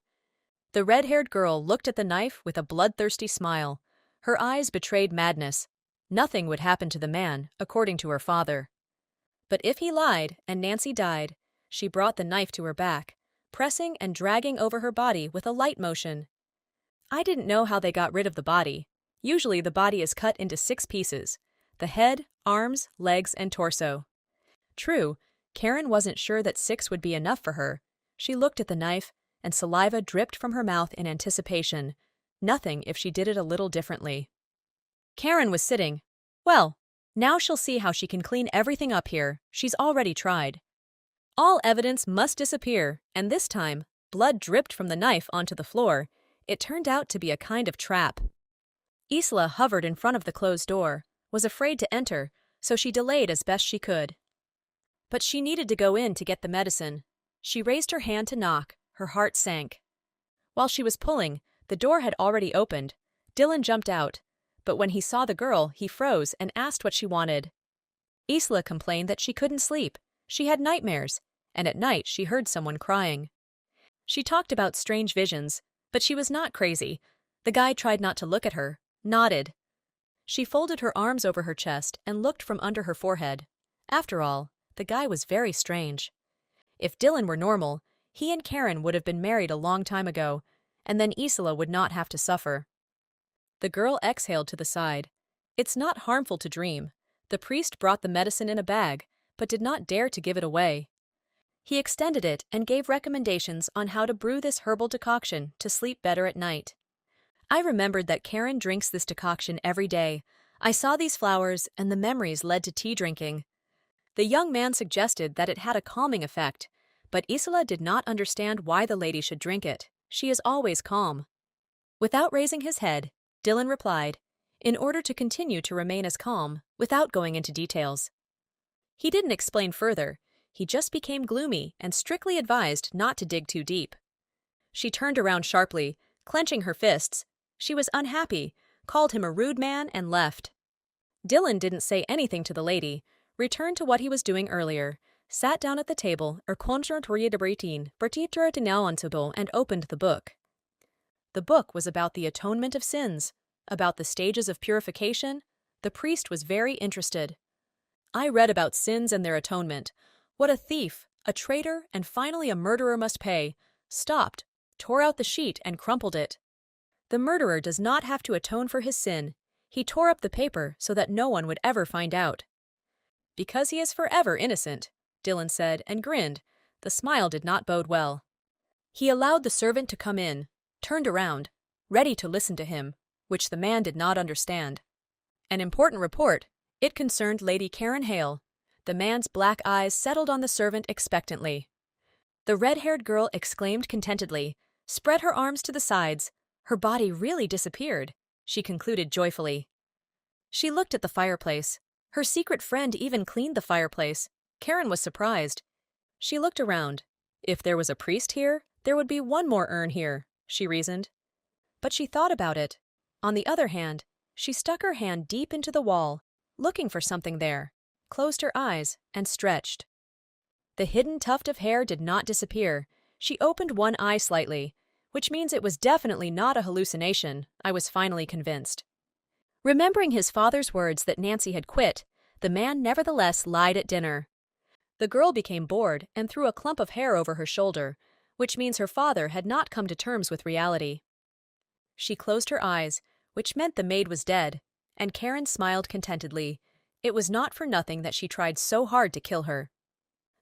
The red-haired girl looked at the knife with a bloodthirsty smile. Her eyes betrayed madness. Nothing would happen to the man, according to her father. But if he lied and Nancy died, she brought the knife to her back. pressing and dragging over her body with a light motion. I didn't know how they got rid of the body. Usually the body is cut into 6 pieces: the head, arms, legs, and torso. True, Karen wasn't sure that 6 would be enough for her. She looked at the knife, and saliva dripped from her mouth in anticipation. Nothing if she did it a little differently. Karen was sitting. Well, now she'll see how she can clean everything up here. She's already tried. All evidence must disappear, and this time, blood dripped from the knife onto the floor. It turned out to be a kind of trap. Isla hovered in front of the closed door, was afraid to enter, so she delayed as best she could. But she needed to go in to get the medicine. She raised her hand to knock. Her heart sank. While she was pulling, the door had already opened. Dylan jumped out, but when he saw the girl, he froze and asked what she wanted. Isla complained that she couldn't sleep. She had nightmares, and at night she heard someone crying. She talked about strange visions, but she was not crazy. The guy tried not to look at her, nodded. She folded her arms over her chest and looked from under her forehead. After all, the guy was very strange. If Dylan were normal, he and Karen would have been married a long time ago, and then Isla would not have to suffer. The girl exhaled to the side. It's not harmful to dream. The priest brought the medicine in a bag, but did not dare to give it away. He extended it and gave recommendations on how to brew this herbal decoction to sleep better at night. I remembered that Karen drinks this decoction every day. I saw these flowers, and the memories led to tea drinking. The young man suggested that it had a calming effect, but Isla did not understand why the lady should drink it. She is always calm. Without raising his head, Dylan replied, in order to continue to remain as calm, without going into details. He didn't explain further. He just became gloomy and strictly advised not to dig too deep. She turned around sharply, clenching her fists. She was unhappy, called him a rude man, and left. Dylan didn't say anything to the lady, returned to what he was doing earlier, sat down at the table, and opened the book. The book was about the atonement of sins, about the stages of purification. The priest was very interested. I read about sins and their atonement, what a thief, a traitor, and finally a murderer must pay. Stopped, tore out the sheet, and crumpled it. The murderer does not have to atone for his sin. He tore up the paper so that no one would ever find out. Because he is forever innocent, Dylan said and grinned. The smile did not bode well. He allowed the servant to come in, turned around, ready to listen to him, which the man did not understand. An important report. It concerned Lady Karen Hale. The man's black eyes settled on the servant expectantly. The red-haired girl exclaimed contentedly, spread her arms to the sides. Her body really disappeared, she concluded joyfully. She looked at the fireplace. Her secret friend even cleaned the fireplace. Karen was surprised. She looked around. If there was a priest here, there would be one more urn here, she reasoned. But she thought about it. On the other hand, she stuck her hand deep into the wall, looking for something there, closed her eyes, and stretched. The hidden tuft of hair did not disappear. She opened one eye slightly, which means it was definitely not a hallucination, I was finally convinced. Remembering his father's words that Nancy had quit, the man nevertheless lied at dinner. The girl became bored and threw a clump of hair over her shoulder, which means her father had not come to terms with reality. She closed her eyes, which meant the maid was dead, and Karen smiled contentedly. It was not for nothing that she tried so hard to kill her.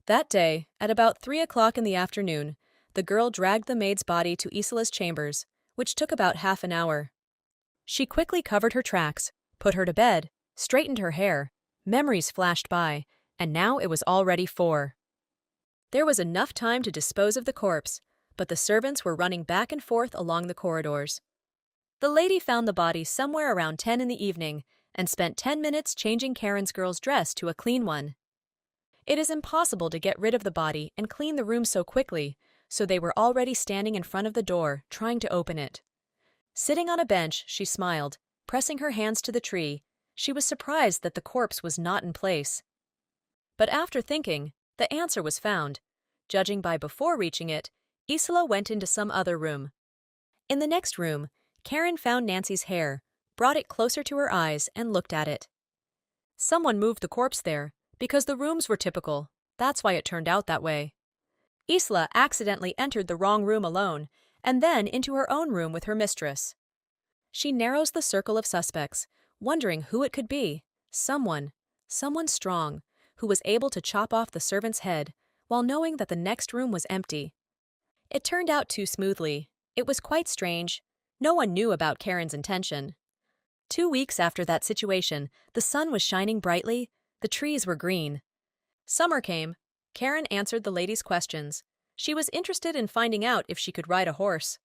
That day, at about 3 o'clock in the afternoon, the girl dragged the maid's body to Isla's chambers, which took about half an hour. She quickly covered her tracks, put her to bed, straightened her hair. Memories flashed by, and now it was already 4. There was enough time to dispose of the corpse, but the servants were running back and forth along the corridors. The lady found the body somewhere around 10 in the evening and spent 10 minutes changing Karen's girl's dress to a clean one. It is impossible to get rid of the body and clean the room so quickly, so they were already standing in front of the door, trying to open it. Sitting on a bench, she smiled, pressing her hands to the tree. She was surprised that the corpse was not in place. But after thinking, the answer was found. Judging by before reaching it, Isla went into some other room. In the next room, Karen found Nancy's hair, brought it closer to her eyes, and looked at it. Someone moved the corpse there, because the rooms were typical. That's why it turned out that way. Isla accidentally entered the wrong room alone, and then into her own room with her mistress. She narrows the circle of suspects, wondering who it could be. Someone strong, who was able to chop off the servant's head, while knowing that the next room was empty. It turned out too smoothly. It was quite strange. No one knew about Karen's intention. 2 weeks after that situation, the sun was shining brightly, the trees were green. Summer came. Karen answered the lady's questions. She was interested in finding out if she could ride a horse.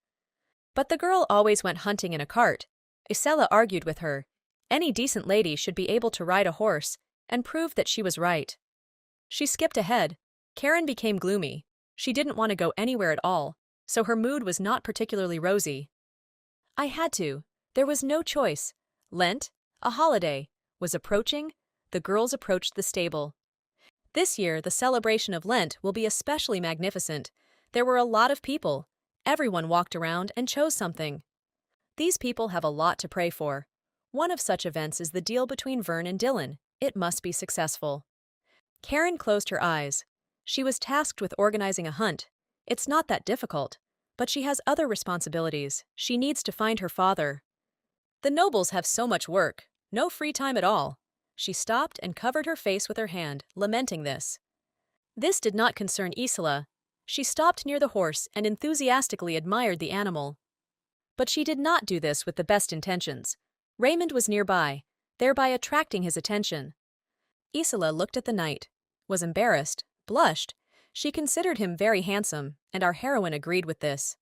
But the girl always went hunting in a cart. Isela argued with her. Any decent lady should be able to ride a horse, and proved that she was right. She skipped ahead. Karen became gloomy. She didn't want to go anywhere at all, so her mood was not particularly rosy. I had to. There was no choice. Lent, a holiday, was approaching. The girls approached the stable. This year, the celebration of Lent will be especially magnificent. There were a lot of people. Everyone walked around and chose something. These people have a lot to pray for. One of such events is the deal between Vern and Dylan. It must be successful. Karen closed her eyes. She was tasked with organizing a hunt. It's not that difficult, but she has other responsibilities. She needs to find her father. The nobles have so much work, no free time at all. She stopped and covered her face with her hand, lamenting this. This did not concern Isla. She stopped near the horse and enthusiastically admired the animal. But she did not do this with the best intentions. Raymond was nearby, thereby attracting his attention. Isla looked at the knight, was embarrassed, blushed. She considered him very handsome, and our heroine agreed with this.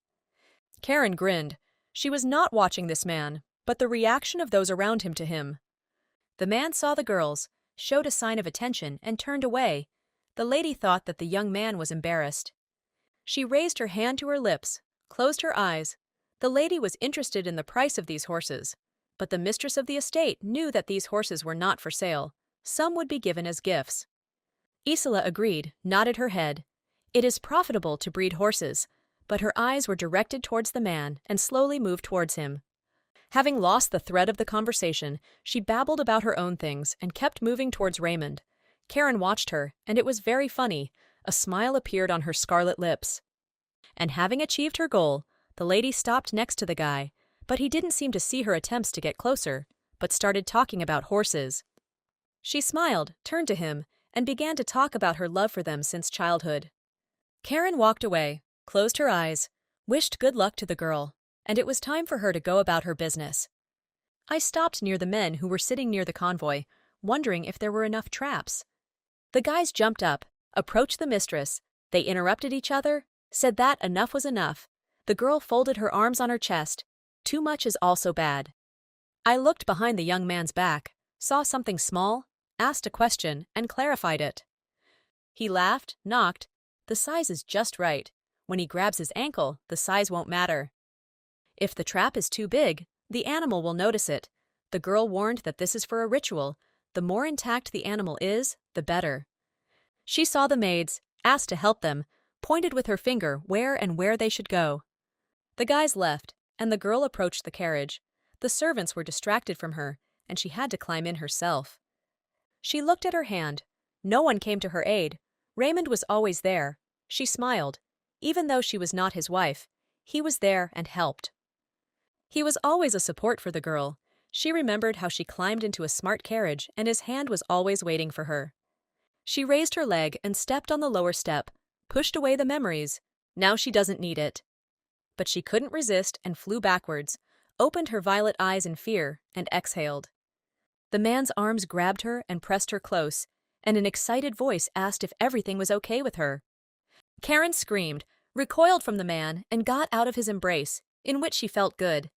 Karen grinned. She was not watching this man, but the reaction of those around him to him. The man saw the girls, showed a sign of attention, and turned away. The lady thought that the young man was embarrassed. She raised her hand to her lips, closed her eyes. The lady was interested in the price of these horses, but the mistress of the estate knew that these horses were not for sale. Some would be given as gifts. Isla agreed, nodded her head. It is profitable to breed horses, but her eyes were directed towards the man and slowly moved towards him. Having lost the thread of the conversation, she babbled about her own things and kept moving towards Raymond. Karen watched her, and it was very funny. A smile appeared on her scarlet lips. And having achieved her goal, the lady stopped next to the guy, but he didn't seem to see her attempts to get closer, but started talking about horses. She smiled, turned to him, and began to talk about her love for them since childhood. Karen walked away, closed her eyes, wished good luck to the girl, and it was time for her to go about her business. I stopped near the men who were sitting near the convoy, wondering if there were enough traps. The guys jumped up, approached the mistress. They interrupted each other, said that enough was enough. The girl folded her arms on her chest. Too much is also bad. I looked behind the young man's back, saw something small, asked a question, and clarified it. He laughed, knocked. The size is just right. When he grabs his ankle, the size won't matter. If the trap is too big, the animal will notice it. The girl warned that this is for a ritual. The more intact the animal is, the better. She saw the maids, asked to help them, pointed with her finger where they should go. The guys left, and the girl approached the carriage. The servants were distracted from her, and she had to climb in herself. She looked at her hand. No one came to her aid. Raymond was always there. She smiled. Even though she was not his wife, he was there and helped. He was always a support for the girl. She remembered how she climbed into a smart carriage and his hand was always waiting for her. She raised her leg and stepped on the lower step, pushed away the memories. Now she doesn't need it. But she couldn't resist and flew backwards, opened her violet eyes in fear, and exhaled. The man's arms grabbed her and pressed her close, and an excited voice asked if everything was okay with her. Karen screamed, recoiled from the man, and got out of his embrace, in which she felt good.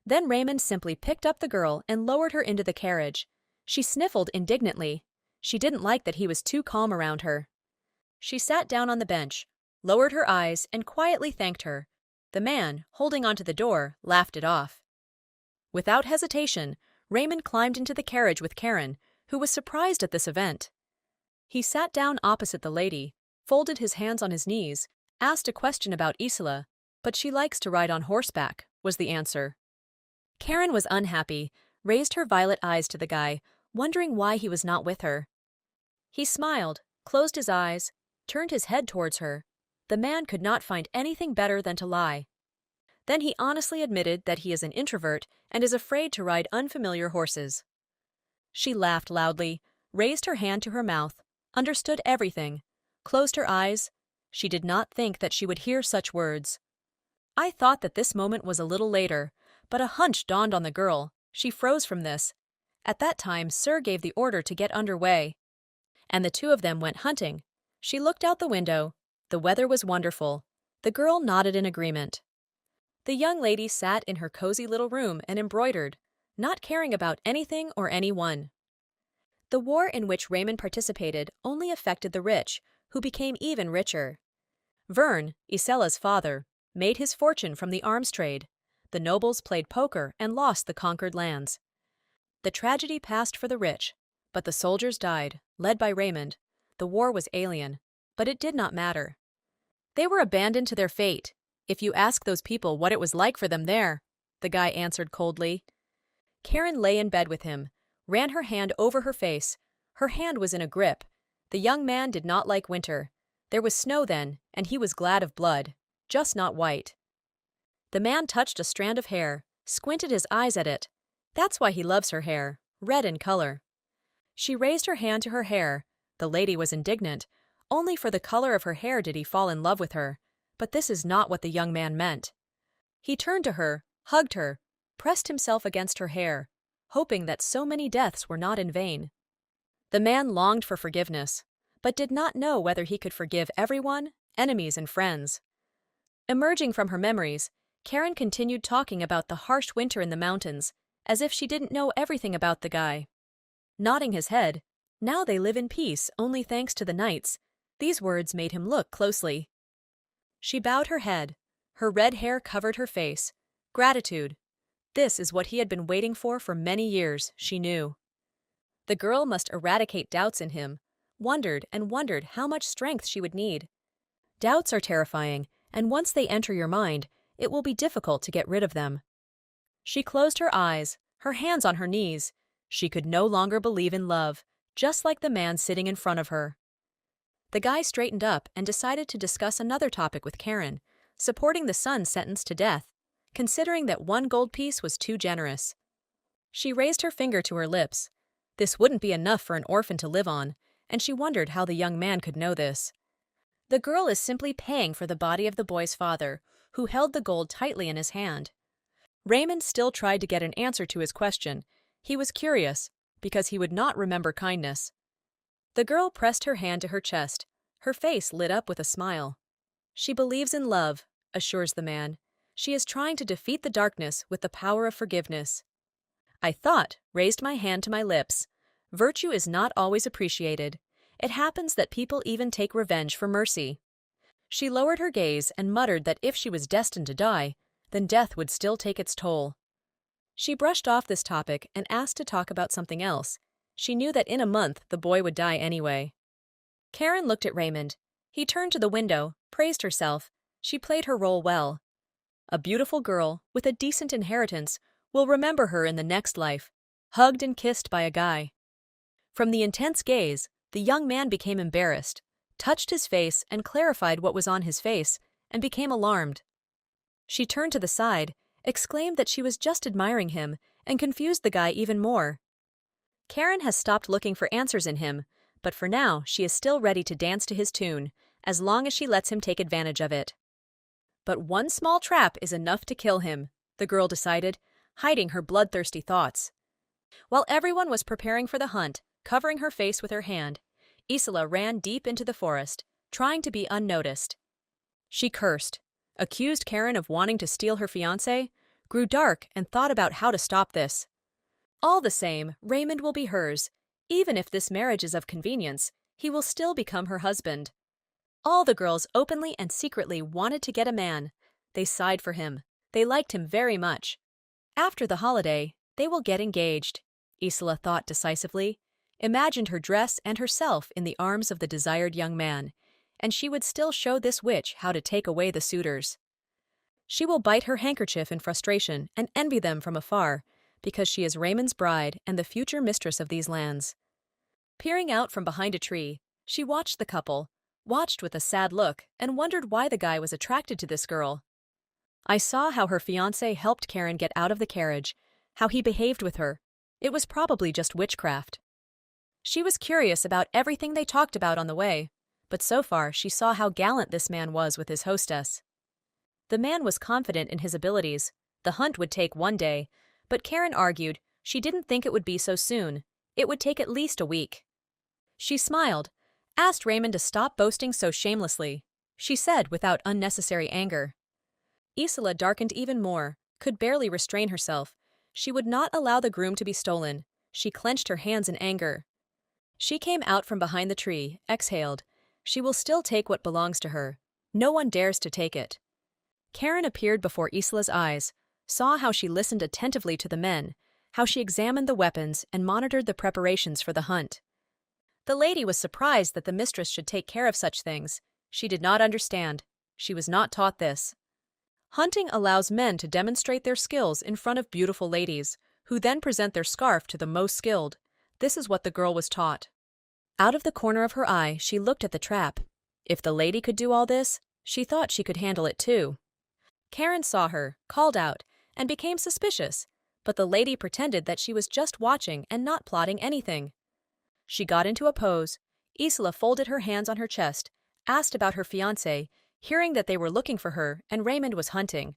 Then Raymond simply picked up the girl and lowered her into the carriage. She sniffled indignantly. She didn't like that he was too calm around her. She sat down on the bench, lowered her eyes, and quietly thanked her. The man, holding onto the door, laughed it off. Without hesitation, Raymond climbed into the carriage with Karen, who was surprised at this event. He sat down opposite the lady, folded his hands on his knees, asked a question about Isla, but she likes to ride on horseback, was the answer. Karen was unhappy, raised her violet eyes to the guy, wondering why he was not with her. He smiled, closed his eyes, turned his head towards her. The man could not find anything better than to lie. Then he honestly admitted that he is an introvert and is afraid to ride unfamiliar horses. She laughed loudly, raised her hand to her mouth, understood everything, closed her eyes. She did not think that she would hear such words. I thought that this moment was a little later, but a hunch dawned on the girl. She froze from this. At that time, Sir gave the order to get underway, and the two of them went hunting. She looked out the window. The weather was wonderful. The girl nodded in agreement. The young lady sat in her cozy little room and embroidered, not caring about anything or anyone. The war in which Raymond participated only affected the rich, who became even richer. Vern, Isella's father, made his fortune from the arms trade. The nobles played poker and lost the conquered lands. The tragedy passed for the rich, but the soldiers died, led by Raymond. The war was alien, but it did not matter. They were abandoned to their fate. If you ask those people what it was like for them there, the guy answered coldly. Karen lay in bed with him, ran her hand over her face. Her hand was in a grip. The young man did not like winter. There was snow then, and he was glad of blood, just not white. The man touched a strand of hair, squinted his eyes at it. That's why he loves her hair, red in color. She raised her hand to her hair. The lady was indignant. Only for the color of her hair did he fall in love with her. But this is not what the young man meant. He turned to her, hugged her, pressed himself against her hair, hoping that so many deaths were not in vain. The man longed for forgiveness, but did not know whether he could forgive everyone, enemies and friends. Emerging from her memories, Karen continued talking about the harsh winter in the mountains, as if she didn't know everything about the guy. Nodding his head, now they live in peace only thanks to the nights. These words made him look closely. She bowed her head. Her red hair covered her face. Gratitude. This is what he had been waiting for many years, she knew. The girl must eradicate doubts in him, wondered and wondered how much strength she would need. Doubts are terrifying, and once they enter your mind, it will be difficult to get rid of them. She closed her eyes, her hands on her knees. She could no longer believe in love, just like the man sitting in front of her. The guy straightened up and decided to discuss another topic with Karen, supporting the son sentenced to death, considering that one gold piece was too generous. She raised her finger to her lips. This wouldn't be enough for an orphan to live on, and she wondered how the young man could know this. The girl is simply paying for the body of the boy's father, who held the gold tightly in his hand. Raymond still tried to get an answer to his question. He was curious, because he would not remember kindness. The girl pressed her hand to her chest. Her face lit up with a smile. She believes in love, assures the man. She is trying to defeat the darkness with the power of forgiveness. I thought, raised my hand to my lips. Virtue is not always appreciated. It happens that people even take revenge for mercy. She lowered her gaze and muttered that if she was destined to die, then death would still take its toll. She brushed off this topic and asked to talk about something else. She knew that in a month the boy would die anyway. Karen looked at Raymond. He turned to the window, praised herself. She played her role well. A beautiful girl, with a decent inheritance, will remember her in the next life, hugged and kissed by a guy. From the intense gaze, the young man became embarrassed, touched his face and clarified what was on his face, and became alarmed. She turned to the side, exclaimed that she was just admiring him, and confused the guy even more. Karen has stopped looking for answers in him, but for now she is still ready to dance to his tune, as long as she lets him take advantage of it. But one small trap is enough to kill him, the girl decided, hiding her bloodthirsty thoughts. While everyone was preparing for the hunt, covering her face with her hand, Isola ran deep into the forest, trying to be unnoticed. She cursed, accused Karen of wanting to steal her fiancé, grew dark and thought about how to stop this. All the same, Raymond will be hers. Even if this marriage is of convenience, he will still become her husband. All the girls openly and secretly wanted to get a man. They sighed for him. They liked him very much. After the holiday, they will get engaged, Isola thought decisively, imagined her dress and herself in the arms of the desired young man, and she would still show this witch how to take away the suitors. She will bite her handkerchief in frustration and envy them from afar, because she is Raymond's bride and the future mistress of these lands. Peering out from behind a tree, she watched the couple, watched with a sad look and wondered why the guy was attracted to this girl. I saw how her fiancé helped Karen get out of the carriage, how he behaved with her. It was probably just witchcraft. She was curious about everything they talked about on the way, but so far she saw how gallant this man was with his hostess. The man was confident in his abilities. The hunt would take one day, but Karen argued she didn't think it would be so soon. It would take at least a week. She smiled, asked Raymond to stop boasting so shamelessly. She said without unnecessary anger. Isola darkened even more, could barely restrain herself. She would not allow the groom to be stolen. She clenched her hands in anger. She came out from behind the tree, exhaled. She will still take what belongs to her. No one dares to take it. Karen appeared before Isola's eyes, saw how she listened attentively to the men, how she examined the weapons and monitored the preparations for the hunt. The lady was surprised that the mistress should take care of such things. She did not understand. She was not taught this. Hunting allows men to demonstrate their skills in front of beautiful ladies, who then present their scarf to the most skilled. This is what the girl was taught. Out of the corner of her eye, she looked at the trap. If the lady could do all this, she thought she could handle it too. Karen saw her, called out, and became suspicious, but the lady pretended that she was just watching and not plotting anything. She got into a pose. Isola folded her hands on her chest, asked about her fiancé, hearing that they were looking for her and Raymond was hunting.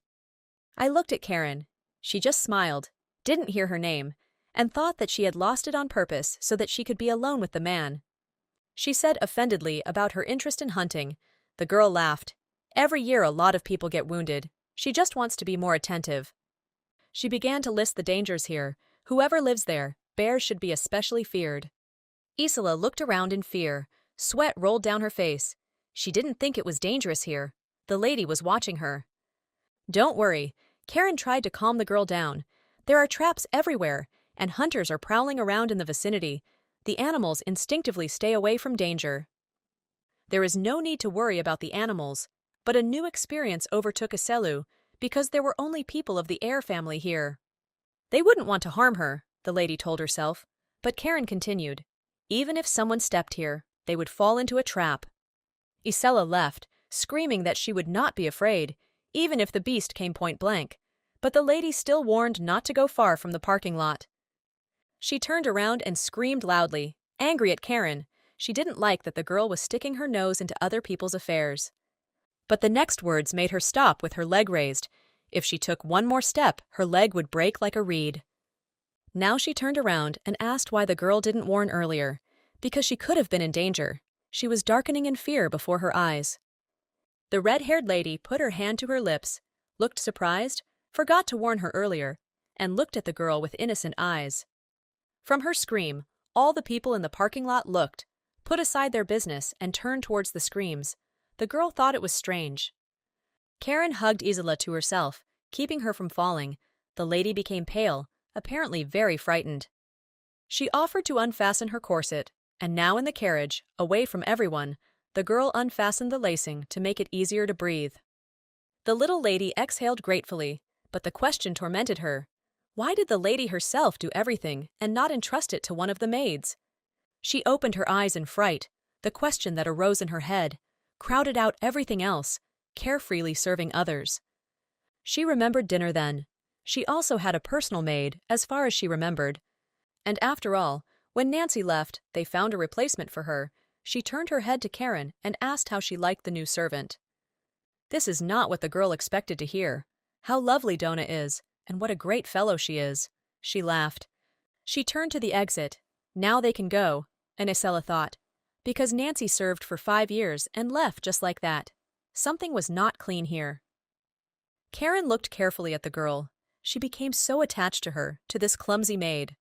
I looked at Karen. She just smiled, didn't hear her name, and thought that she had lost it on purpose so that she could be alone with the man. She said offendedly about her interest in hunting. The girl laughed. Every year a lot of people get wounded. She just wants to be more attentive. She began to list the dangers here. Whoever lives there, bears should be especially feared. Isola looked around in fear. Sweat rolled down her face. She didn't think it was dangerous here. The lady was watching her. Don't worry. Karen tried to calm the girl down. There are traps everywhere, and hunters are prowling around in the vicinity. The animals instinctively stay away from danger. There is no need to worry about the animals, but a new experience overtook Iselu because there were only people of the air family here. They wouldn't want to harm her, the lady told herself, but Karen continued. Even if someone stepped here, they would fall into a trap. Isela left, screaming that she would not be afraid, even if the beast came point blank, but the lady still warned not to go far from the parking lot. She turned around and screamed loudly, angry at Karen. She didn't like that the girl was sticking her nose into other people's affairs. But the next words made her stop with her leg raised. If she took one more step, her leg would break like a reed. Now she turned around and asked why the girl didn't warn earlier. Because she could have been in danger. She was darkening in fear before her eyes. The red-haired lady put her hand to her lips, looked surprised, forgot to warn her earlier, and looked at the girl with innocent eyes. From her scream, all the people in the parking lot looked, put aside their business, and turned towards the screams. The girl thought it was strange. Karen hugged Isola to herself, keeping her from falling. The lady became pale, apparently very frightened. She offered to unfasten her corset, and now in the carriage, away from everyone, the girl unfastened the lacing to make it easier to breathe. The little lady exhaled gratefully, but the question tormented her. Why did the lady herself do everything and not entrust it to one of the maids? She opened her eyes in fright. The question that arose in her head crowded out everything else, carefreely serving others. She remembered dinner then. She also had a personal maid, as far as she remembered. And after all, when Nancy left, they found a replacement for her. She turned her head to Karen and asked how she liked the new servant. This is not what the girl expected to hear. How lovely Donna is, and what a great fellow she is. She laughed. She turned to the exit. Now they can go, and Isela thought, because Nancy served for 5 years and left just like that. Something was not clean here. Karen looked carefully at the girl. She became so attached to her, to this clumsy maid.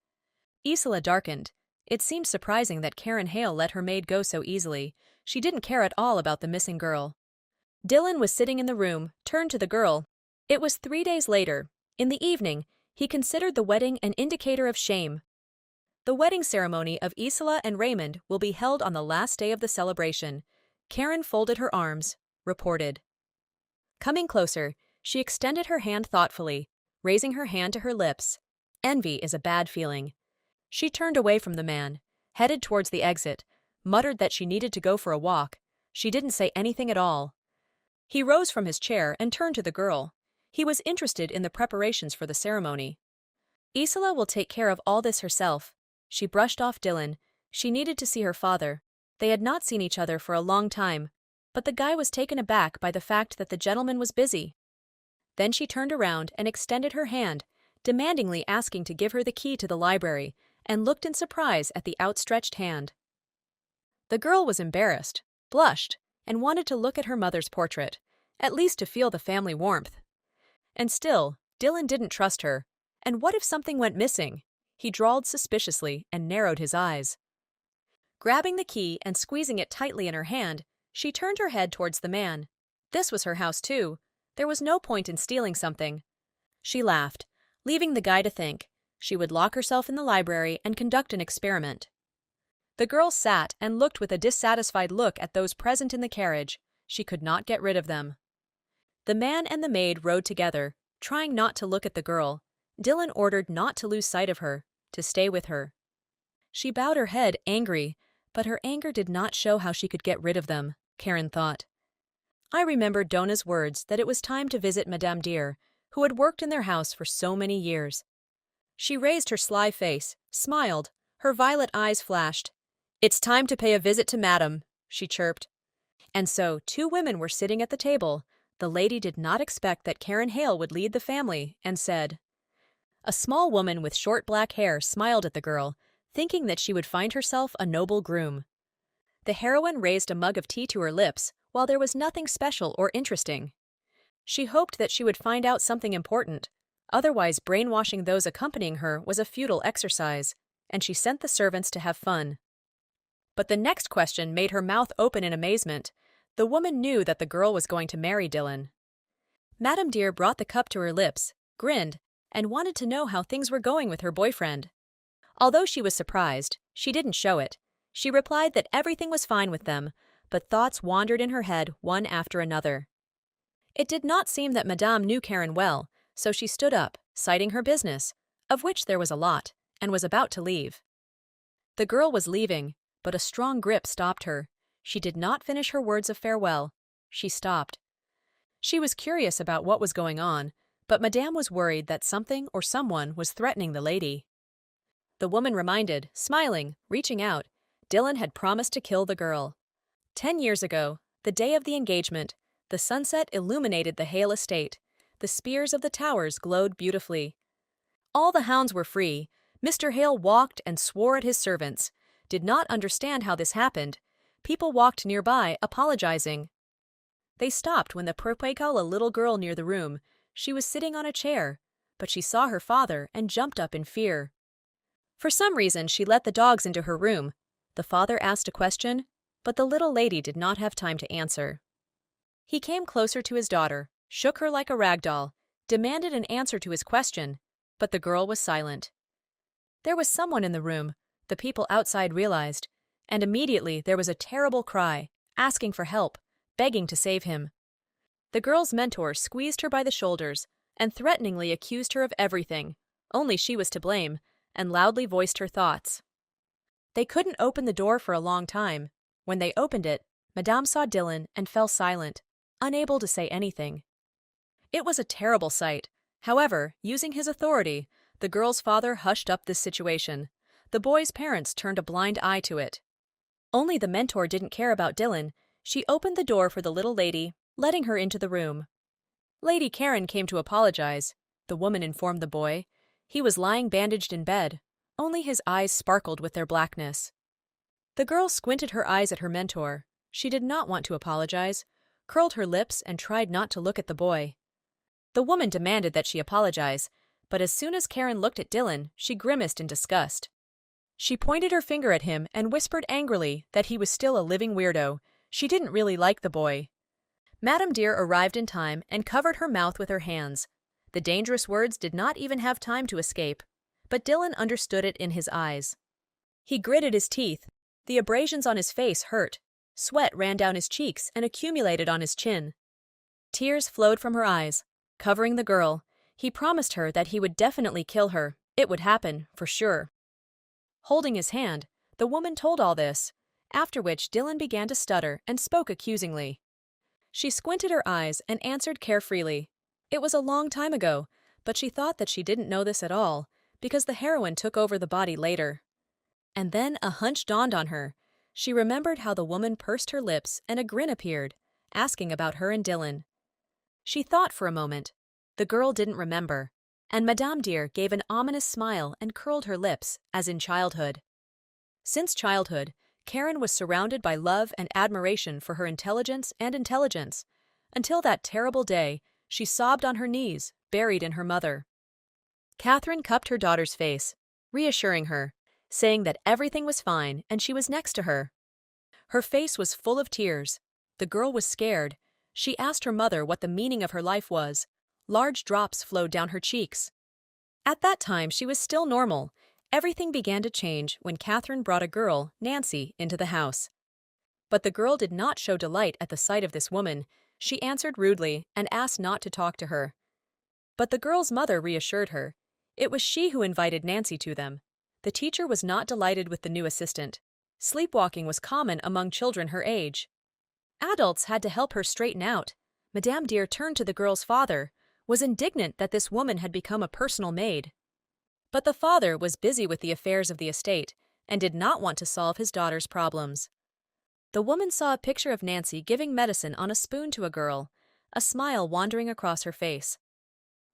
Isola darkened. It seemed surprising that Karen Hale let her maid go so easily. She didn't care at all about the missing girl. Dylan was sitting in the room, turned to the girl. It was 3 days later. In the evening, he considered the wedding an indicator of shame. The wedding ceremony of Isola and Raymond will be held on the last day of the celebration. Karen folded her arms, reported. Coming closer, she extended her hand thoughtfully, raising her hand to her lips. Envy is a bad feeling. She turned away from the man, headed towards the exit, muttered that she needed to go for a walk, She didn't say anything at all. He rose from his chair and turned to the girl. He was interested in the preparations for the ceremony. Isla will take care of all this herself. She brushed off Dylan. She needed to see her father. They had not seen each other for a long time, but the guy was taken aback by the fact that the gentleman was busy. Then she turned around and extended her hand, demandingly asking to give her the key to the library, and looked in surprise at the outstretched hand. The girl was embarrassed, blushed, and wanted to look at her mother's portrait, at least to feel the family warmth. And still, Dylan didn't trust her. And what if something went missing? He drawled suspiciously and narrowed his eyes. Grabbing the key and squeezing it tightly in her hand, she turned her head towards the man. This was her house too. There was no point in stealing something. She laughed, leaving the guy to think. She would lock herself in the library and conduct an experiment. The girl sat and looked with a dissatisfied look at those present in the carriage. She could not get rid of them. The man and the maid rode together, trying not to look at the girl. Dylan ordered not to lose sight of her, to stay with her. She bowed her head, angry, but her anger did not show how she could get rid of them, Karen thought. I remembered Dona's words that it was time to visit Madame Dear, who had worked in their house for so many years. She raised her sly face, smiled, her violet eyes flashed. It's time to pay a visit to Madame, she chirped. And so 2 women were sitting at the table. The lady did not expect that Karen Hale would lead the family, and said. A small woman with short black hair smiled at the girl, thinking that she would find herself a noble groom. The heroine raised a mug of tea to her lips, while there was nothing special or interesting. She hoped that she would find out something important, otherwise brainwashing those accompanying her was a futile exercise, and she sent the servants to have fun. But the next question made her mouth open in amazement. The woman knew that the girl was going to marry Dylan. Madame Dear brought the cup to her lips, grinned, and wanted to know how things were going with her boyfriend. Although she was surprised, she didn't show it. She replied that everything was fine with them, but thoughts wandered in her head one after another. It did not seem that Madame knew Karen well, so she stood up, citing her business, of which there was a lot, and was about to leave. The girl was leaving, but a strong grip stopped her. She did not finish her words of farewell. She stopped. She was curious about what was going on, but Madame was worried that something or someone was threatening the lady. The woman reminded, smiling, reaching out, Dylan had promised to kill the girl. 10 years ago, the day of the engagement, the sunset illuminated the Hale estate. The spears of the towers glowed beautifully. All the hounds were free. Mr. Hale walked and swore at his servants, did not understand how this happened. People walked nearby, apologizing. They stopped when the propagale a little girl near the room. She was sitting on a chair, but she saw her father and jumped up in fear. For some reason, she let the dogs into her room. The father asked a question, but the little lady did not have time to answer. He came closer to his daughter, shook her like a rag doll, demanded an answer to his question, but the girl was silent. There was someone in the room, the people outside realized, and immediately there was a terrible cry, asking for help, begging to save him. The girl's mentor squeezed her by the shoulders and threateningly accused her of everything, only she was to blame, and loudly voiced her thoughts. They couldn't open the door for a long time. When they opened it, Madame saw Dylan and fell silent, unable to say anything. It was a terrible sight. However, using his authority, the girl's father hushed up this situation. The boy's parents turned a blind eye to it. Only the mentor didn't care about Dylan. She opened the door for the little lady, letting her into the room. Lady Karen came to apologize, the woman informed the boy. He was lying bandaged in bed. Only his eyes sparkled with their blackness. The girl squinted her eyes at her mentor. She did not want to apologize, curled her lips and tried not to look at the boy. The woman demanded that she apologize, but as soon as Karen looked at Dylan, she grimaced in disgust. She pointed her finger at him and whispered angrily that he was still a living weirdo. She didn't really like the boy. Madame Dear arrived in time and covered her mouth with her hands. The dangerous words did not even have time to escape, but Dylan understood it in his eyes. He gritted his teeth. The abrasions on his face hurt. Sweat ran down his cheeks and accumulated on his chin. Tears flowed from her eyes, covering the girl. He promised her that he would definitely kill her. It would happen, for sure. Holding his hand, the woman told all this, after which Dylan began to stutter and spoke accusingly. She squinted her eyes and answered carefreely. It was a long time ago, but she thought that she didn't know this at all, because the heroine took over the body later. And then a hunch dawned on her. She remembered how the woman pursed her lips and a grin appeared, asking about her and Dylan. She thought for a moment. The girl didn't remember, and Madame Dear gave an ominous smile and curled her lips, as in childhood. Since childhood, Karen was surrounded by love and admiration for her intelligence, until that terrible day, she sobbed on her knees, buried in her mother. Catherine cupped her daughter's face, reassuring her, saying that everything was fine and she was next to her. Her face was full of tears. The girl was scared. She asked her mother what the meaning of her life was. Large drops flowed down her cheeks. At that time, she was still normal. Everything began to change when Catherine brought a girl, Nancy, into the house. But the girl did not show delight at the sight of this woman. She answered rudely and asked not to talk to her. But the girl's mother reassured her. It was she who invited Nancy to them. The teacher was not delighted with the new assistant. Sleepwalking was common among children her age. Adults had to help her straighten out. Madame Dear turned to the girl's father, was indignant that this woman had become a personal maid. But the father was busy with the affairs of the estate and did not want to solve his daughter's problems. The woman saw a picture of Nancy giving medicine on a spoon to a girl, a smile wandering across her face.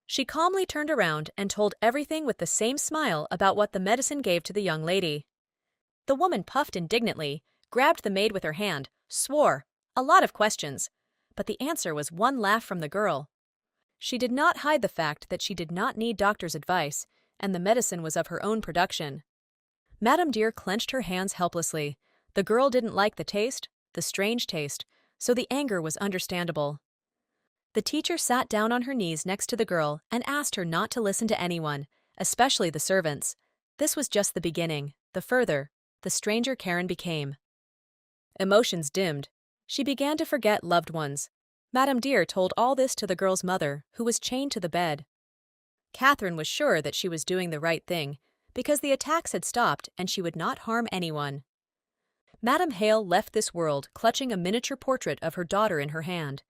She calmly turned around and told everything with the same smile about what the medicine gave to the young lady. The woman puffed indignantly, grabbed the maid with her hand, swore, a lot of questions, but the answer was one laugh from the girl. She did not hide the fact that she did not need doctor's advice, and the medicine was of her own production. Madame Dear clenched her hands helplessly. The girl didn't like the taste, the strange taste, so the anger was understandable. The teacher sat down on her knees next to the girl and asked her not to listen to anyone, especially the servants. This was just the beginning. The stranger Karen became. Emotions dimmed. She began to forget loved ones. Madame Dear told all this to the girl's mother, who was chained to the bed. Catherine was sure that she was doing the right thing, because the attacks had stopped and she would not harm anyone. Madame Hale left this world clutching a miniature portrait of her daughter in her hand.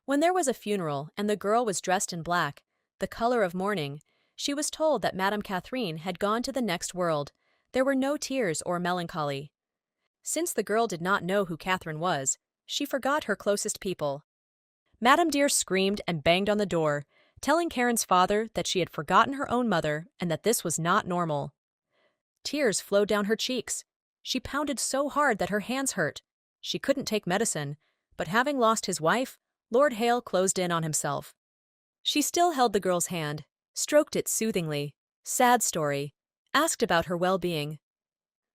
When there was a funeral and the girl was dressed in black, the color of mourning, she was told that Madame Catherine had gone to the next world. There were no tears or melancholy. Since the girl did not know who Catherine was, she forgot her closest people. Madame Dear screamed and banged on the door, telling Karen's father that she had forgotten her own mother and that this was not normal. Tears flowed down her cheeks. She pounded so hard that her hands hurt. She couldn't take medicine, but having lost his wife, Lord Hale closed in on himself. She still held the girl's hand, stroked it soothingly. Sad story. Asked about her well-being.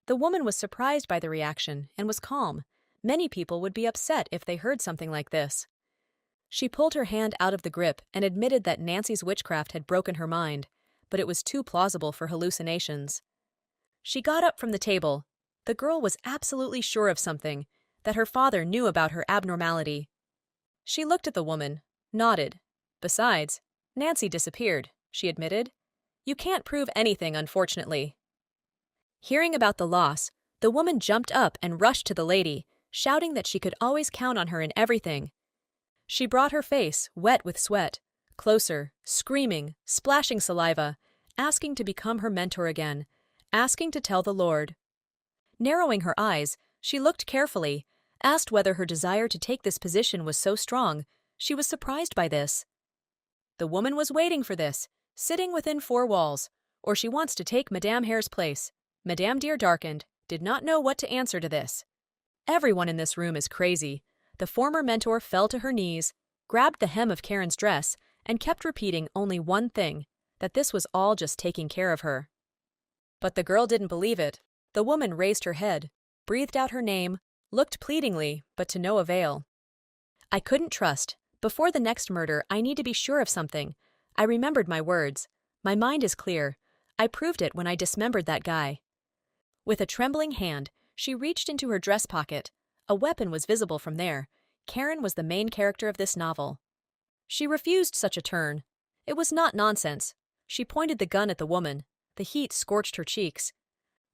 The woman was surprised by the reaction and was calm. Many people would be upset if they heard something like this. She pulled her hand out of the grip and admitted that Nancy's witchcraft had broken her mind, but it was too plausible for hallucinations. She got up from the table. The girl was absolutely sure of something, that her father knew about her abnormality. She looked at the woman, nodded. Besides, Nancy disappeared, she admitted. You can't prove anything, unfortunately. Hearing about the loss, the woman jumped up and rushed to the lady, shouting that she could always count on her in everything. She brought her face, wet with sweat, closer, screaming, splashing saliva, asking to become her mentor again, asking to tell the Lord. Narrowing her eyes, she looked carefully, asked whether her desire to take this position was so strong. She was surprised by this. The woman was waiting for this, sitting within four walls, or she wants to take Madame Hare's place. Madame Dear darkened, did not know what to answer to this. Everyone in this room is crazy. The former mentor fell to her knees, grabbed the hem of Karen's dress, and kept repeating only one thing, that this was all just taking care of her. But the girl didn't believe it. The woman raised her head, breathed out her name, looked pleadingly, but to no avail. I couldn't trust. Before the next murder, I need to be sure of something. I remembered my words. My mind is clear. I proved it when I dismembered that guy. With a trembling hand, she reached into her dress pocket. A weapon was visible from there. Karen was the main character of this novel. She refused such a turn. It was not nonsense. She pointed the gun at the woman. The heat scorched her cheeks.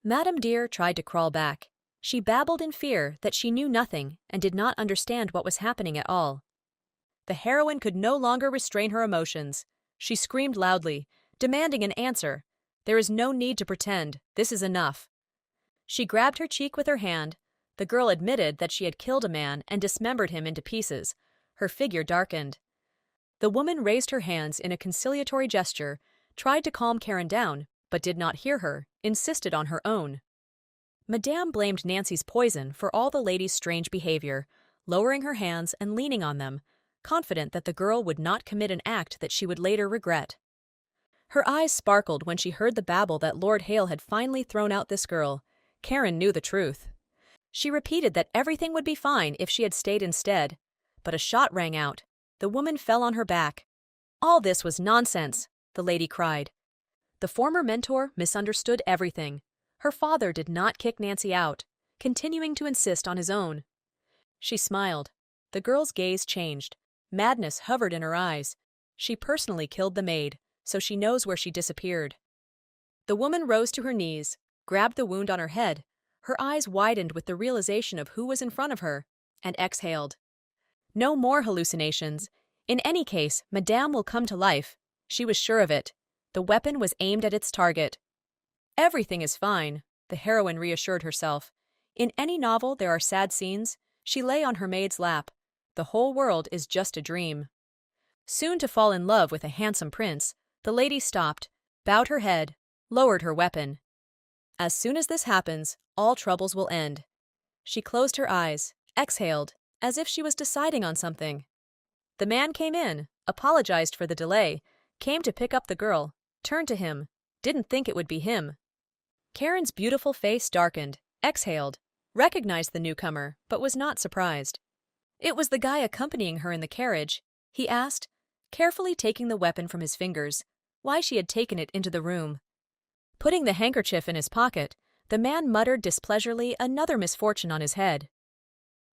Madame Dear tried to crawl back. She babbled in fear that she knew nothing and did not understand what was happening at all. The heroine could no longer restrain her emotions. She screamed loudly, demanding an answer. There is no need to pretend. This is enough. She grabbed her cheek with her hand. The girl admitted that she had killed a man and dismembered him into pieces. Her figure darkened. The woman raised her hands in a conciliatory gesture, tried to calm Karen down, but did not hear her, insisted on her own. Madame blamed Nancy's poison for all the lady's strange behavior, lowering her hands and leaning on them, confident that the girl would not commit an act that she would later regret. Her eyes sparkled when she heard the babble that Lord Hale had finally thrown out this girl. Karen knew the truth. She repeated that everything would be fine if she had stayed instead, but a shot rang out. The woman fell on her back. All this was nonsense, the lady cried. The former mentor misunderstood everything. Her father did not kick Nancy out, continuing to insist on his own. She smiled. The girl's gaze changed. Madness hovered in her eyes. She personally killed the maid, so she knows where she disappeared. The woman rose to her knees, grabbed the wound on her head. Her eyes widened with the realization of who was in front of her, and exhaled. No more hallucinations. In any case, Madame will come to life. She was sure of it. The weapon was aimed at its target. Everything is fine, the heroine reassured herself. In any novel there are sad scenes. She lay on her maid's lap. The whole world is just a dream. Soon to fall in love with a handsome prince, the lady stopped, bowed her head, lowered her weapon. As soon as this happens, all troubles will end. She closed her eyes, exhaled, as if she was deciding on something. The man came in, apologized for the delay, came to pick up the girl, turned to him, didn't think it would be him. Karen's beautiful face darkened, exhaled, recognized the newcomer, but was not surprised. It was the guy accompanying her in the carriage. He asked, carefully taking the weapon from his fingers, why she had taken it into the room. Putting the handkerchief in his pocket, the man muttered displeasurely another misfortune on his head.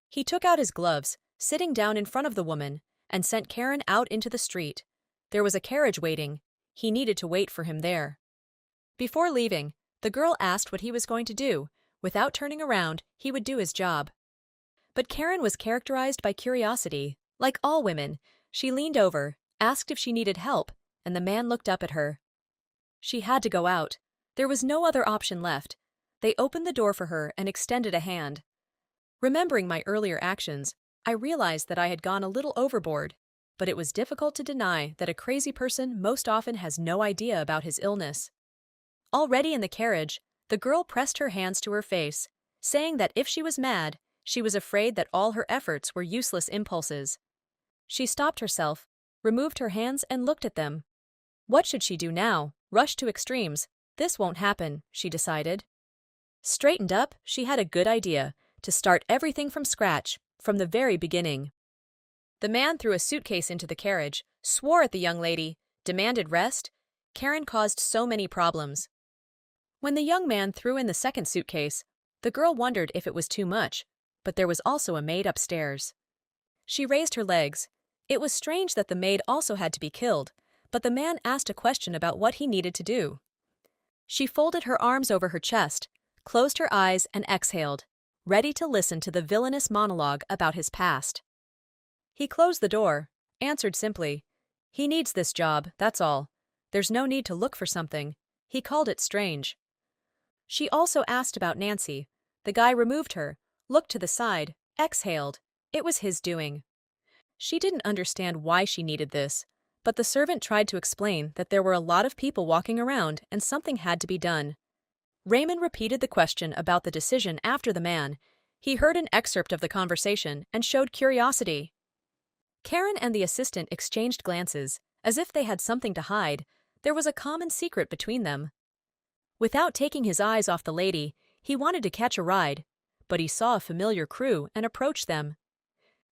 He took out his gloves, sitting down in front of the woman, and sent Karen out into the street. There was a carriage waiting. He needed to wait for him there. Before leaving, the girl asked what he was going to do. Without turning around, he would do his job. But Karen was characterized by curiosity. Like all women, she leaned over, asked if she needed help, and the man looked up at her. She had to go out. There was no other option left. They opened the door for her and extended a hand. Remembering my earlier actions, I realized that I had gone a little overboard, but it was difficult to deny that a crazy person most often has no idea about his illness. Already in the carriage, the girl pressed her hands to her face, saying that if she was mad, she was afraid that all her efforts were useless impulses. She stopped herself, removed her hands and looked at them. What should she do now? Rush to extremes. This won't happen, she decided. Straightened up, she had a good idea, to start everything from scratch, from the very beginning. The man threw a suitcase into the carriage, swore at the young lady, demanded rest. Karen caused so many problems. When the young man threw in the second suitcase, the girl wondered if it was too much, but there was also a maid upstairs. She raised her legs. It was strange that the maid also had to be killed, but the man asked a question about what he needed to do. She folded her arms over her chest, closed her eyes and exhaled, ready to listen to the villainous monologue about his past. He closed the door, answered simply, "He needs this job, that's all. There's no need to look for something." He called it strange. She also asked about Nancy. The guy removed her, looked to the side, exhaled. It was his doing. She didn't understand why she needed this, but the servant tried to explain that there were a lot of people walking around and something had to be done. Raymond repeated the question about the decision after the man. He heard an excerpt of the conversation and showed curiosity. Karen and the assistant exchanged glances, as if they had something to hide. There was a common secret between them. Without taking his eyes off the lady, he wanted to catch a ride, but he saw a familiar crew and approached them.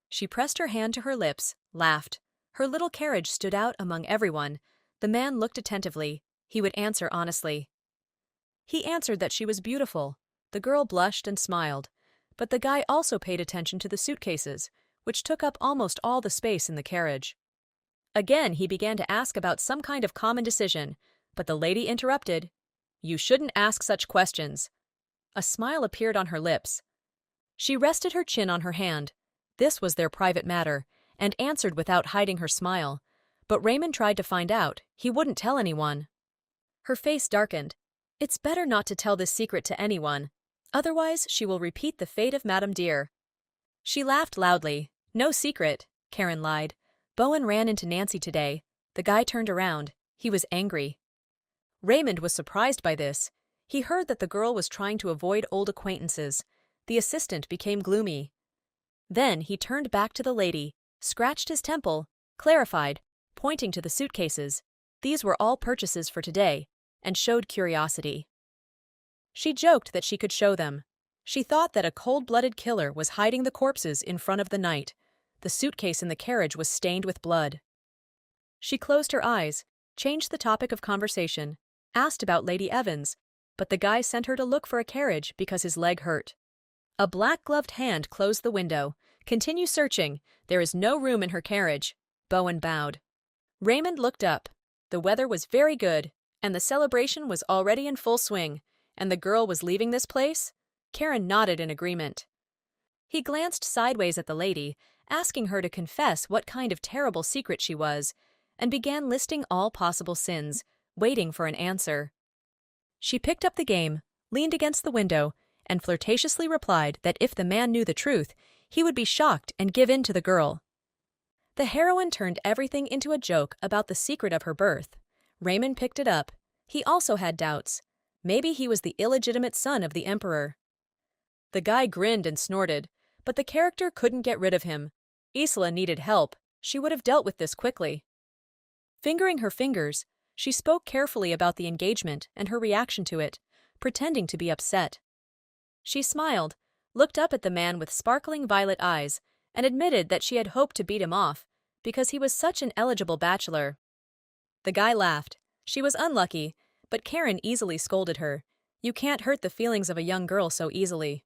She pressed her hand to her lips, laughed. Her little carriage stood out among everyone. The man looked attentively. He would answer honestly. He answered that she was beautiful. The girl blushed and smiled, but the guy also paid attention to the suitcases, which took up almost all the space in the carriage. Again, he began to ask about some kind of common decision, but the lady interrupted. "You shouldn't ask such questions." A smile appeared on her lips. She rested her chin on her hand. This was their private matter, and answered without hiding her smile. But Raymond tried to find out. He wouldn't tell anyone. Her face darkened. It's better not to tell this secret to anyone. Otherwise, she will repeat the fate of Madame Dear. She laughed loudly. No secret, Karen lied. Bowen ran into Nancy today. The guy turned around. He was angry. Raymond was surprised by this. He heard that the girl was trying to avoid old acquaintances. The assistant became gloomy. Then he turned back to the lady, scratched his temple, clarified, pointing to the suitcases. These were all purchases for today, and showed curiosity. She joked that she could show them. She thought that a cold-blooded killer was hiding the corpses in front of the night. The suitcase in the carriage was stained with blood. She closed her eyes, changed the topic of conversation, asked about Lady Evans, but the guy sent her to look for a carriage because his leg hurt. A black-gloved hand closed the window. Continue searching. There is no room in her carriage. Bowen bowed. Raymond looked up. The weather was very good, and the celebration was already in full swing, and the girl was leaving this place? Karen nodded in agreement. He glanced sideways at the lady, asking her to confess what kind of terrible secret she was, and began listing all possible sins, waiting for an answer. She picked up the game, leaned against the window, and flirtatiously replied that if the man knew the truth, he would be shocked and give in to the girl. The heroine turned everything into a joke about the secret of her birth. Raymond picked it up. He also had doubts. Maybe he was the illegitimate son of the emperor. The guy grinned and snorted, but the character couldn't get rid of him. Isla needed help. She would have dealt with this quickly. Fingering her fingers, she spoke carefully about the engagement and her reaction to it, pretending to be upset. She smiled, looked up at the man with sparkling violet eyes, and admitted that she had hoped to beat him off, because he was such an eligible bachelor. The guy laughed. She was unlucky, but Karen easily scolded her. You can't hurt the feelings of a young girl so easily.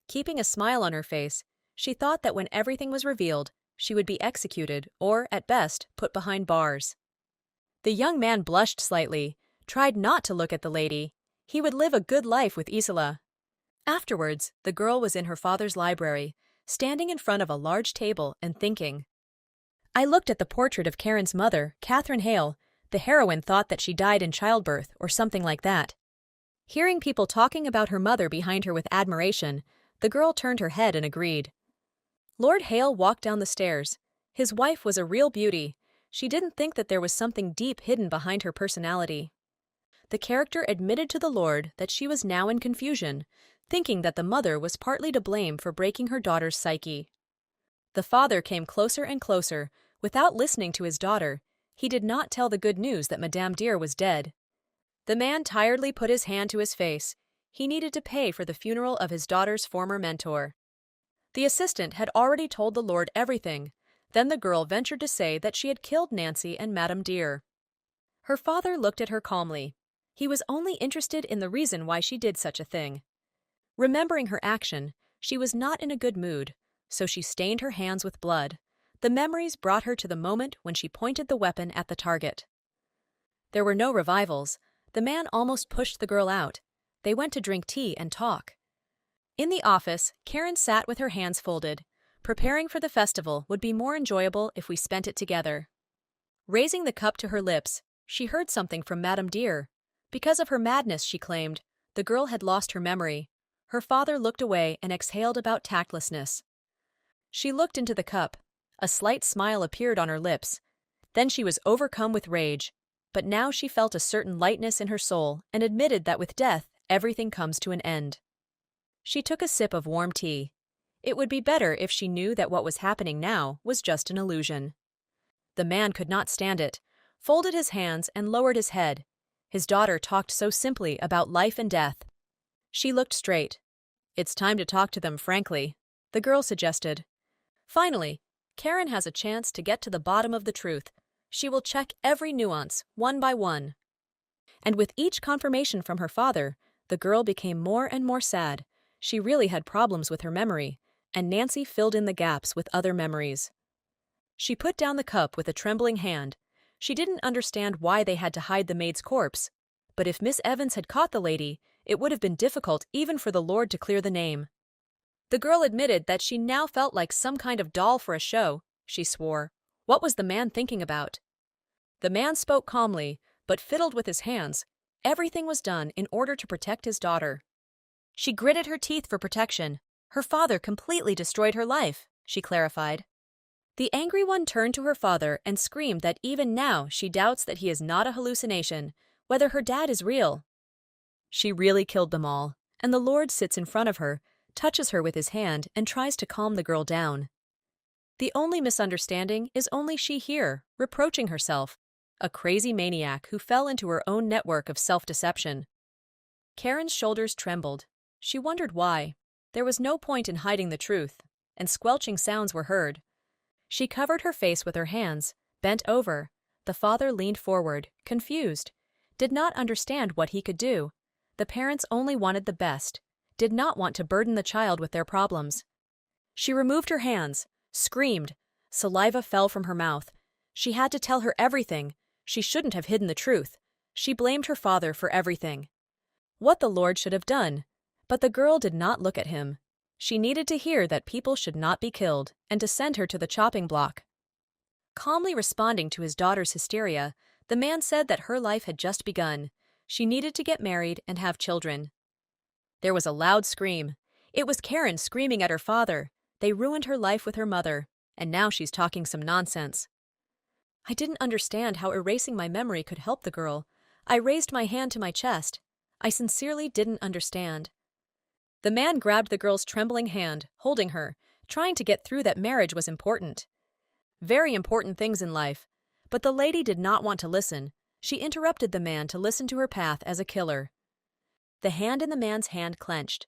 Keeping a smile on her face, she thought that when everything was revealed, she would be executed or, at best, put behind bars. The young man blushed slightly, tried not to look at the lady. He would live a good life with Isla. Afterwards, the girl was in her father's library, standing in front of a large table and thinking. I looked at the portrait of Karen's mother, Catherine Hale. The heroine thought that she died in childbirth or something like that. Hearing people talking about her mother behind her with admiration, the girl turned her head and agreed. Lord Hale walked down the stairs. His wife was a real beauty. She didn't think that there was something deep hidden behind her personality. The character admitted to the Lord that she was now in confusion, thinking that the mother was partly to blame for breaking her daughter's psyche. The father came closer and closer. Without listening to his daughter, he did not tell the good news that Madame Dear was dead. The man tiredly put his hand to his face. He needed to pay for the funeral of his daughter's former mentor. The assistant had already told the Lord everything. Then the girl ventured to say that she had killed Nancy and Madame Dear. Her father looked at her calmly. He was only interested in the reason why she did such a thing. Remembering her action, she was not in a good mood, so she stained her hands with blood. The memories brought her to the moment when she pointed the weapon at the target. There were no revivals. The man almost pushed the girl out. They went to drink tea and talk. In the office, Karen sat with her hands folded. Preparing for the festival would be more enjoyable if we spent it together. Raising the cup to her lips, she heard something from Madame Dear. Because of her madness, she claimed, the girl had lost her memory. Her father looked away and exhaled about tactlessness. She looked into the cup. A slight smile appeared on her lips. Then she was overcome with rage. But now she felt a certain lightness in her soul and admitted that with death, everything comes to an end. She took a sip of warm tea. It would be better if she knew that what was happening now was just an illusion. The man could not stand it, folded his hands and lowered his head. His daughter talked so simply about life and death. She looked straight. It's time to talk to them frankly, the girl suggested. Finally, Karen has a chance to get to the bottom of the truth. She will check every nuance, one by one. And with each confirmation from her father, the girl became more and more sad. She really had problems with her memory, and Nancy filled in the gaps with other memories. She put down the cup with a trembling hand. She didn't understand why they had to hide the maid's corpse, but if Miss Evans had caught the lady, it would have been difficult even for the Lord to clear the name. The girl admitted that she now felt like some kind of doll for a show. She swore. What was the man thinking about? The man spoke calmly, but fiddled with his hands. Everything was done in order to protect his daughter. She gritted her teeth for protection. Her father completely destroyed her life, she clarified. The angry one turned to her father and screamed that even now she doubts that he is not a hallucination, whether her dad is real. She really killed them all, and the Lord sits in front of her, touches her with his hand, and tries to calm the girl down. The only misunderstanding is only she here, reproaching herself, a crazy maniac who fell into her own network of self-deception. Karen's shoulders trembled. She wondered why. There was no point in hiding the truth, and squelching sounds were heard. She covered her face with her hands, bent over. The father leaned forward, confused, did not understand what he could do. The parents only wanted the best, did not want to burden the child with their problems. She removed her hands, screamed. Saliva fell from her mouth. She had to tell her everything. She shouldn't have hidden the truth. She blamed her father for everything. What the Lord should have done. But the girl did not look at him. She needed to hear that people should not be killed and to send her to the chopping block. Calmly responding to his daughter's hysteria, the man said that her life had just begun. She needed to get married and have children. There was a loud scream. It was Karen screaming at her father. They ruined her life with her mother, and now she's talking some nonsense. I didn't understand how erasing my memory could help the girl. I raised my hand to my chest. I sincerely didn't understand. The man grabbed the girl's trembling hand, holding her, trying to get through that marriage was important. Very important things in life. But the lady did not want to listen. She interrupted the man to listen to her path as a killer. The hand in the man's hand clenched.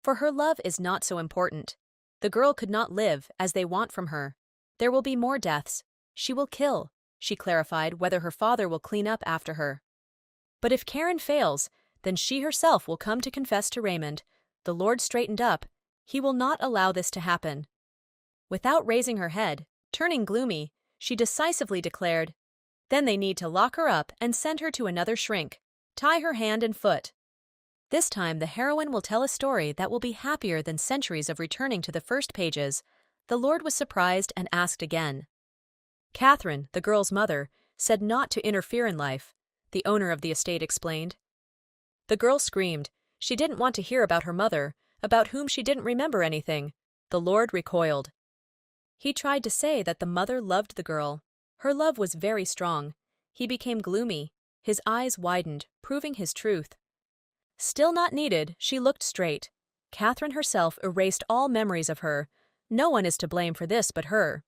For her love is not so important. The girl could not live as they want from her. There will be more deaths. She will kill, she clarified, whether her father will clean up after her. But if Karen fails, then she herself will come to confess to Raymond. The Lord straightened up. He will not allow this to happen. Without raising her head, turning gloomy, she decisively declared, then they need to lock her up and send her to another shrink, tie her hand and foot. This time the heroine will tell a story that will be happier than centuries of returning to the first pages. The Lord was surprised and asked again. Catherine, the girl's mother, said not to interfere in life, the owner of the estate explained. The girl screamed. She didn't want to hear about her mother, about whom she didn't remember anything. The Lord recoiled. He tried to say that the mother loved the girl. Her love was very strong. He became gloomy. His eyes widened, proving his truth. Still not needed, she looked straight. Catherine herself erased all memories of her. No one is to blame for this but her.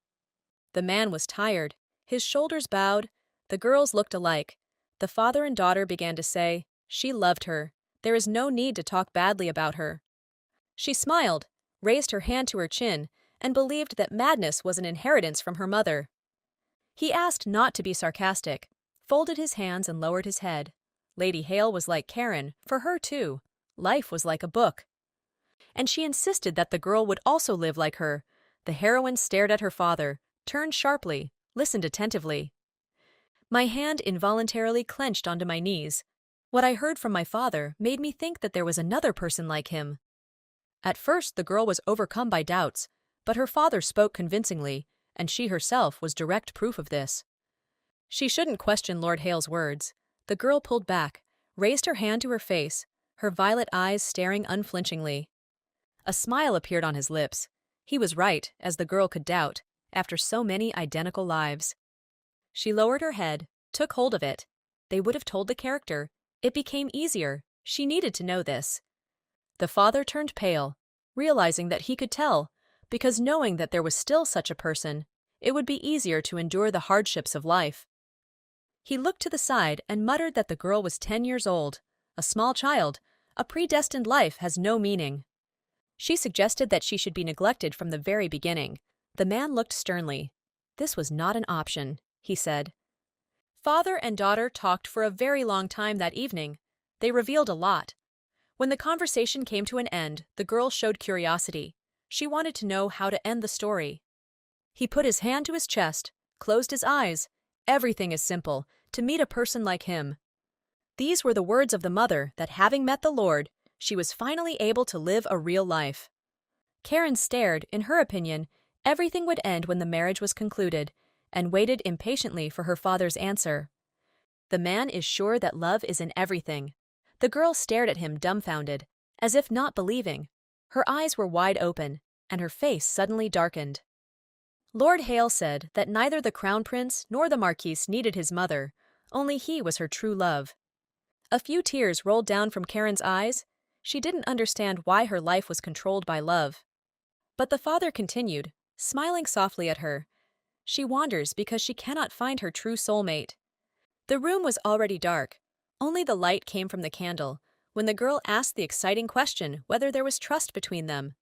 The man was tired. His shoulders bowed. The girls looked alike. The father and daughter began to say, she loved her. There is no need to talk badly about her. She smiled, raised her hand to her chin, and believed that madness was an inheritance from her mother. He asked not to be sarcastic, folded his hands and lowered his head. Lady Hale was like Karen, for her too. Life was like a book. And she insisted that the girl would also live like her. The heroine stared at her father, turned sharply, listened attentively. My hand involuntarily clenched onto my knees. What I heard from my father made me think that there was another person like him. At first the girl was overcome by doubts, but her father spoke convincingly, and she herself was direct proof of this. She shouldn't question Lord Hale's words. The girl pulled back, raised her hand to her face, her violet eyes staring unflinchingly. A smile appeared on his lips. He was right, as the girl could doubt, after so many identical lives. She lowered her head, took hold of it. They would have told the character. It became easier. She needed to know this. The father turned pale, realizing that he could tell, because knowing that there was still such a person, it would be easier to endure the hardships of life. He looked to the side and muttered that the girl was 10 years old, a small child. A predestined life has no meaning. She suggested that she should be neglected from the very beginning. The man looked sternly. This was not an option, he said. Father and daughter talked for a very long time that evening. They revealed a lot. When the conversation came to an end, the girl showed curiosity. She wanted to know how to end the story. He put his hand to his chest, closed his eyes. Everything is simple, to meet a person like him. These were the words of the mother that having met the Lord, she was finally able to live a real life. Karen stared. In her opinion, everything would end when the marriage was concluded, and waited impatiently for her father's answer. The man is sure that love is in everything. The girl stared at him dumbfounded, as if not believing. Her eyes were wide open, and her face suddenly darkened. Lord Hale said that neither the Crown Prince nor the Marquise needed his mother, only he was her true love. A few tears rolled down from Karen's eyes. She didn't understand why her life was controlled by love. But the father continued, smiling softly at her. She wanders because she cannot find her true soulmate. The room was already dark. Only the light came from the candle, when the girl asked the exciting question whether there was trust between them.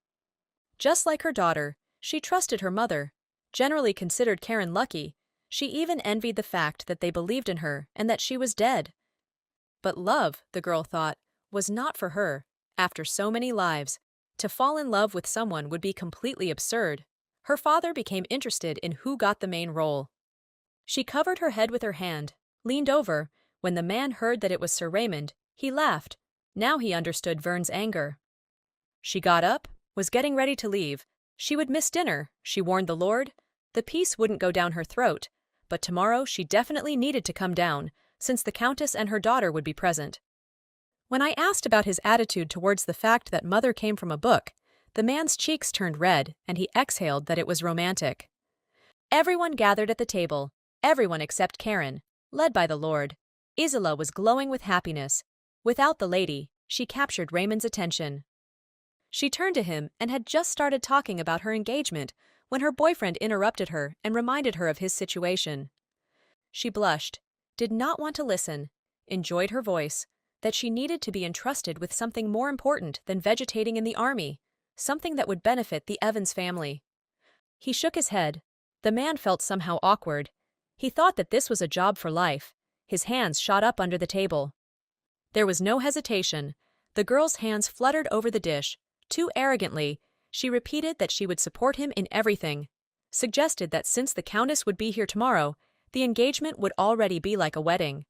Just like her daughter, she trusted her mother, generally considered Karen lucky. She even envied the fact that they believed in her and that she was dead. But love, the girl thought, was not for her. After so many lives, to fall in love with someone would be completely absurd. Her father became interested in who got the main role. She covered her head with her hand, leaned over. When the man heard that it was Sir Raymond, he laughed. Now he understood Vern's anger. She got up, was getting ready to leave. She would miss dinner, she warned the Lord. The piece wouldn't go down her throat, but tomorrow she definitely needed to come down, since the Countess and her daughter would be present. When I asked about his attitude towards the fact that Mother came from a book, the man's cheeks turned red and he exhaled that it was romantic. Everyone gathered at the table, everyone except Karen, led by the Lord. Isola was glowing with happiness. Without the lady, she captured Raymond's attention. She turned to him and had just started talking about her engagement when her boyfriend interrupted her and reminded her of his situation. She blushed, did not want to listen, enjoyed her voice, that she needed to be entrusted with something more important than vegetating in the army, something that would benefit the Evans family. He shook his head. The man felt somehow awkward. He thought that this was a job for life. His hands shot up under the table. There was no hesitation. The girl's hands fluttered over the dish. Too arrogantly, she repeated that she would support him in everything, suggested that since the Countess would be here tomorrow, the engagement would already be like a wedding.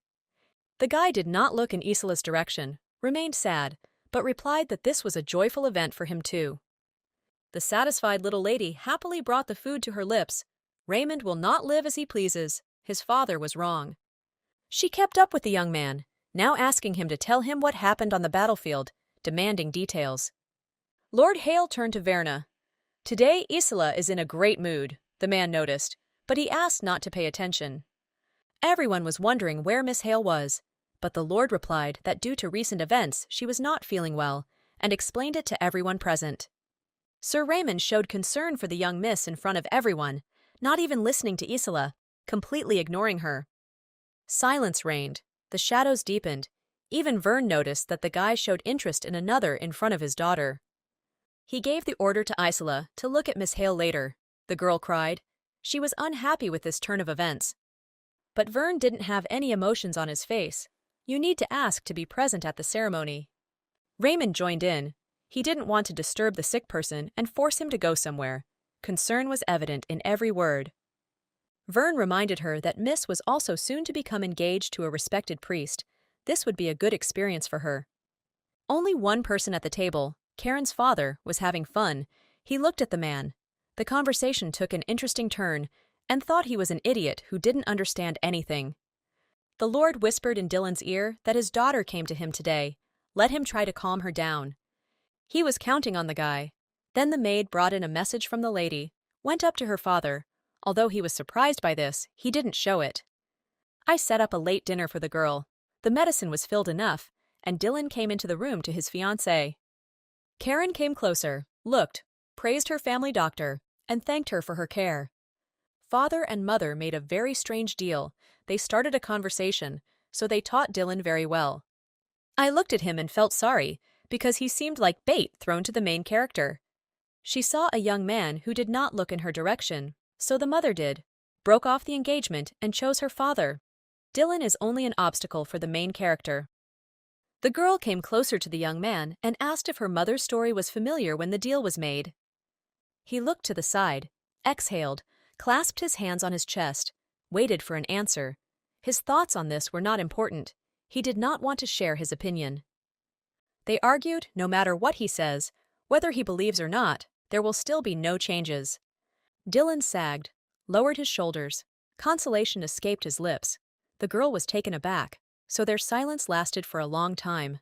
The guy did not look in Isola's direction, remained sad, but replied that this was a joyful event for him too. The satisfied little lady happily brought the food to her lips. Raymond will not live as he pleases. His father was wrong. She kept up with the young man, now asking him to tell him what happened on the battlefield, demanding details. Lord Hale turned to Verna. Today Isola is in a great mood, the man noticed, but he asked not to pay attention. Everyone was wondering where Miss Hale was, but the Lord replied that due to recent events she was not feeling well, and explained it to everyone present. Sir Raymond showed concern for the young miss in front of everyone, not even listening to Isola, completely ignoring her. Silence reigned, the shadows deepened. Even Vern noticed that the guy showed interest in another in front of his daughter. He gave the order to Isola to look at Miss Hale later. The girl cried. She was unhappy with this turn of events. But Vern didn't have any emotions on his face. You need to ask to be present at the ceremony. Raymond joined in. He didn't want to disturb the sick person and force him to go somewhere. Concern was evident in every word. Vern reminded her that Miss was also soon to become engaged to a respected priest. This would be a good experience for her. Only one person at the table, Karen's father, was having fun. He looked at the man. The conversation took an interesting turn, and thought he was an idiot who didn't understand anything. The Lord whispered in Dylan's ear that his daughter came to him today. Let him try to calm her down. He was counting on the guy. Then the maid brought in a message from the lady, went up to her father. Although he was surprised by this, he didn't show it. I set up a late dinner for the girl. The medicine was filled enough, and Dylan came into the room to his fiancée. Karen came closer, looked, praised her family doctor, and thanked her for her care. Father and mother made a very strange deal. They started a conversation, so they taught Dylan very well. I looked at him and felt sorry, because he seemed like bait thrown to the main character. She saw a young man who did not look in her direction, so the mother did, broke off the engagement and chose her father. Dylan is only an obstacle for the main character. The girl came closer to the young man and asked if her mother's story was familiar when the deal was made. He looked to the side, exhaled, clasped his hands on his chest, waited for an answer. His thoughts on this were not important. He did not want to share his opinion. They argued, no matter what he says, whether he believes or not, there will still be no changes. Dylan sagged, lowered his shoulders. Consolation escaped his lips. The girl was taken aback, so their silence lasted for a long time.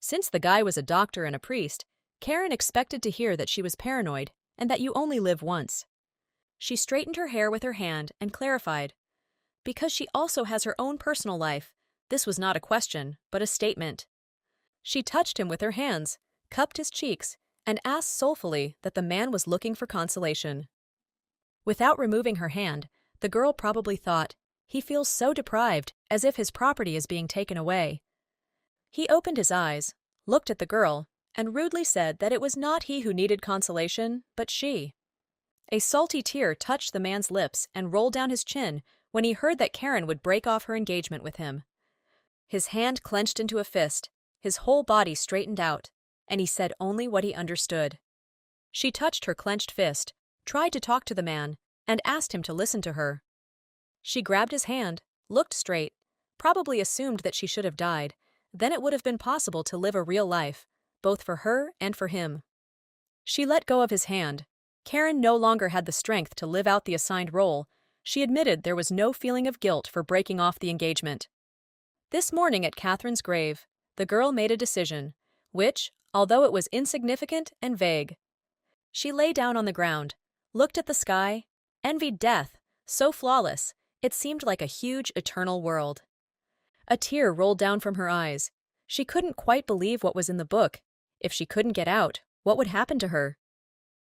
Since the guy was a doctor and a priest, Karen expected to hear that she was paranoid and that you only live once. She straightened her hair with her hand and clarified. Because she also has her own personal life, this was not a question, but a statement. She touched him with her hands, cupped his cheeks, and asked soulfully that the man was looking for consolation. Without removing her hand, the girl probably thought, he feels so deprived, as if his property is being taken away. He opened his eyes, looked at the girl, and rudely said that it was not he who needed consolation, but she. A salty tear touched the man's lips and rolled down his chin when he heard that Karen would break off her engagement with him. His hand clenched into a fist, his whole body straightened out, and he said only what he understood. She touched her clenched fist, tried to talk to the man, and asked him to listen to her. She grabbed his hand, looked straight, probably assumed that she should have died. Then it would have been possible to live a real life, both for her and for him. She let go of his hand. Karen no longer had the strength to live out the assigned role. She admitted there was no feeling of guilt for breaking off the engagement. This morning at Catherine's grave, the girl made a decision, which, although it was insignificant and vague. She lay down on the ground, looked at the sky, envied death, so flawless, it seemed like a huge, eternal world. A tear rolled down from her eyes. She couldn't quite believe what was in the book. If she couldn't get out, what would happen to her?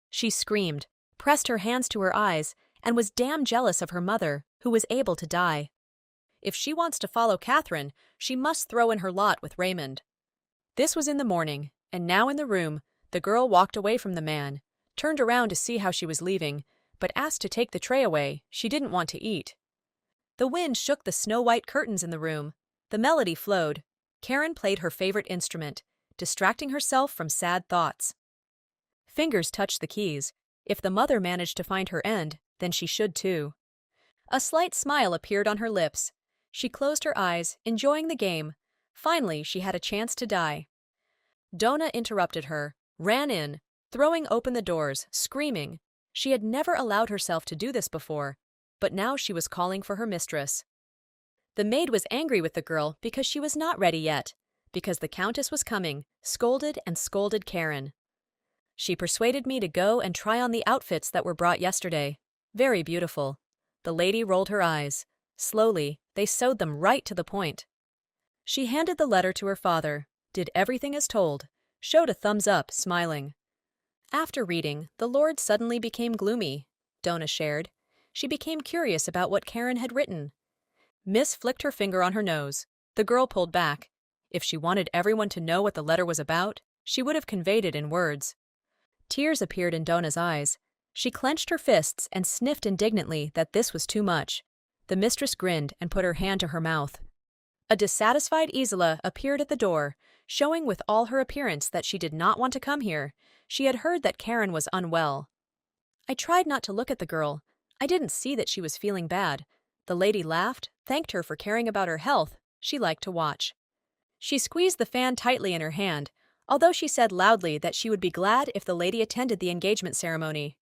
She screamed, pressed her hands to her eyes, and was damn jealous of her mother, who was able to die. If she wants to follow Catherine, she must throw in her lot with Raymond. This was in the morning, and now in the room, the girl walked away from the man, turned around to see how she was leaving, but asked to take the tray away. She didn't want to eat. The wind shook the snow-white curtains in the room. The melody flowed. Karen played her favorite instrument, distracting herself from sad thoughts. Fingers touched the keys. If the mother managed to find her end, then she should too. A slight smile appeared on her lips. She closed her eyes, enjoying the game. Finally, she had a chance to die. Donna interrupted her, ran in, throwing open the doors, screaming. She had never allowed herself to do this before, but now she was calling for her mistress. The maid was angry with the girl because she was not ready yet, because the Countess was coming, scolded and scolded Karen. She persuaded me to go and try on the outfits that were brought yesterday. Very beautiful. The lady rolled her eyes. Slowly, they sewed them right to the point. She handed the letter to her father, did everything as told, showed a thumbs up, smiling. After reading, the Lord suddenly became gloomy, Donna shared. She became curious about what Karen had written. Miss flicked her finger on her nose. The girl pulled back. If she wanted everyone to know what the letter was about, she would have conveyed it in words. Tears appeared in Donna's eyes. She clenched her fists and sniffed indignantly that this was too much. The mistress grinned and put her hand to her mouth. A dissatisfied Isola appeared at the door, showing with all her appearance that she did not want to come here. She had heard that Karen was unwell. I tried not to look at the girl. I didn't see that she was feeling bad. The lady laughed, thanked her for caring about her health. She liked to watch. She squeezed the fan tightly in her hand, although she said loudly that she would be glad if the lady attended the engagement ceremony.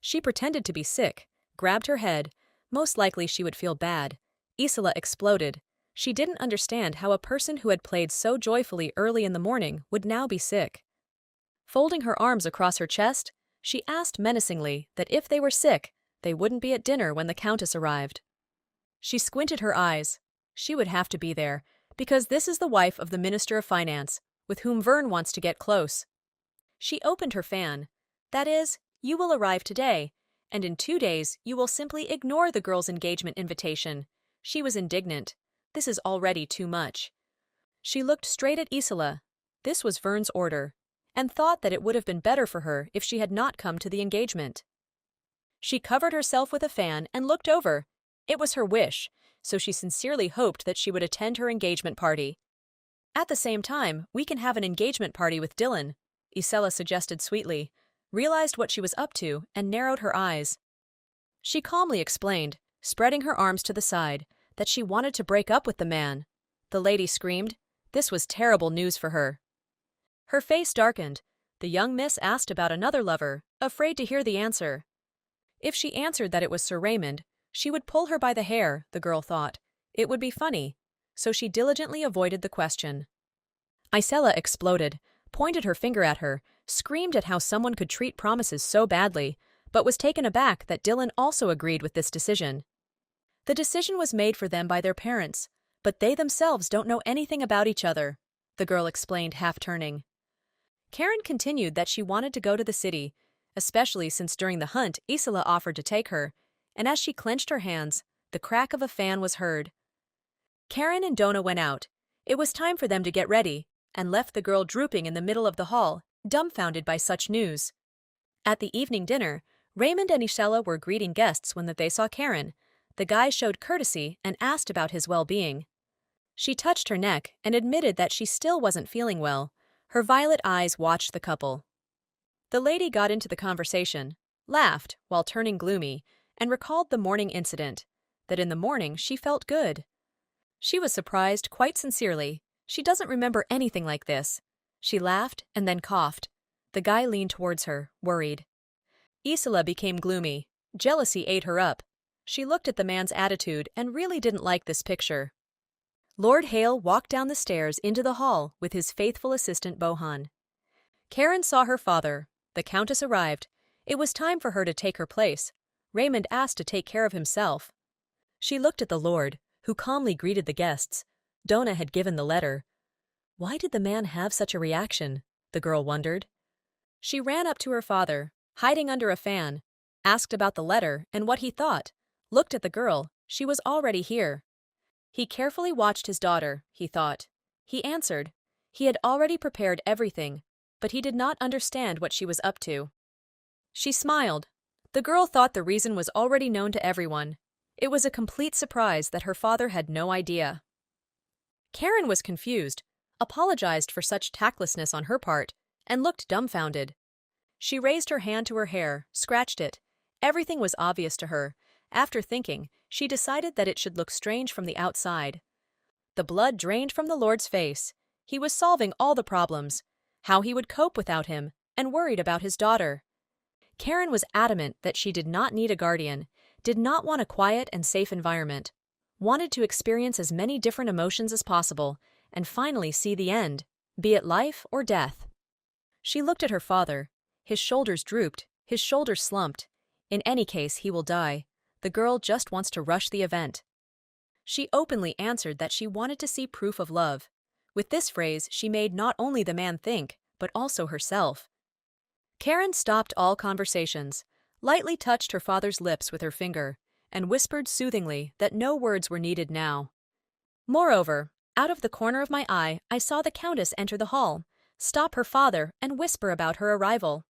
She pretended to be sick, grabbed her head. Most likely she would feel bad. Isola exploded. She didn't understand how a person who had played so joyfully early in the morning would now be sick. Folding her arms across her chest, she asked menacingly that if they were sick, they wouldn't be at dinner when the Countess arrived. She squinted her eyes. She would have to be there, because this is the wife of the Minister of Finance, with whom Vern wants to get close. She opened her fan. That is, you will arrive today, and in 2 days you will simply ignore the girl's engagement invitation. She was indignant. This is already too much. She looked straight at Isola. This was Vern's order, and thought that it would have been better for her if she had not come to the engagement. She covered herself with a fan and looked over. It was her wish, so she sincerely hoped that she would attend her engagement party. At the same time, we can have an engagement party with Dylan, Isola suggested sweetly, realized what she was up to, and narrowed her eyes. She calmly explained, spreading her arms to the side, that she wanted to break up with the man. The lady screamed. This was terrible news for her. Her face darkened. The young miss asked about another lover, afraid to hear the answer. If she answered that it was Sir Raymond, she would pull her by the hair, the girl thought. It would be funny, so she diligently avoided the question. Isella exploded, pointed her finger at her, screamed at how someone could treat promises so badly, but was taken aback that Dylan also agreed with this decision. The decision was made for them by their parents, but they themselves don't know anything about each other, the girl explained, half turning. Karen continued that she wanted to go to the city, especially since during the hunt Isella offered to take her, and as she clenched her hands, the crack of a fan was heard. Karen and Donna went out. It was time for them to get ready, and left the girl drooping in the middle of the hall, dumbfounded by such news. At the evening dinner, Raymond and Isella were greeting guests when they saw Karen. The guy showed courtesy and asked about his well-being. She touched her neck and admitted that she still wasn't feeling well. Her violet eyes watched the couple. The lady got into the conversation, laughed while turning gloomy, and recalled the morning incident, that in the morning she felt good. She was surprised quite sincerely. She doesn't remember anything like this. She laughed and then coughed. The guy leaned towards her, worried. Isella became gloomy. Jealousy ate her up. She looked at the man's attitude and really didn't like this picture. Lord Hale walked down the stairs into the hall with his faithful assistant Bohan. Karen saw her father. The Countess arrived. It was time for her to take her place. Raymond asked to take care of himself. She looked at the Lord, who calmly greeted the guests. Donna had given the letter. Why did the man have such a reaction? The girl wondered. She ran up to her father, hiding under a fan, asked about the letter and what he thought, looked at the girl. She was already here. He carefully watched his daughter, he thought. He answered. He had already prepared everything, but he did not understand what she was up to. She smiled. The girl thought the reason was already known to everyone. It was a complete surprise that her father had no idea. Karen was confused, apologized for such tactlessness on her part, and looked dumbfounded. She raised her hand to her hair, scratched it. Everything was obvious to her. After thinking, she decided that it should look strange from the outside. The blood drained from the Lord's face. He was solving all the problems, how he would cope without him, and worried about his daughter. Karen was adamant that she did not need a guardian, did not want a quiet and safe environment, wanted to experience as many different emotions as possible, and finally see the end, be it life or death. She looked at her father. His shoulders drooped, his shoulders slumped. In any case, he will die. The girl just wants to rush the event. She openly answered that she wanted to see proof of love. With this phrase, she made not only the man think, but also herself. Karen stopped all conversations, lightly touched her father's lips with her finger, and whispered soothingly that no words were needed now. Moreover, out of the corner of my eye, I saw the Countess enter the hall, stop her father, and whisper about her arrival.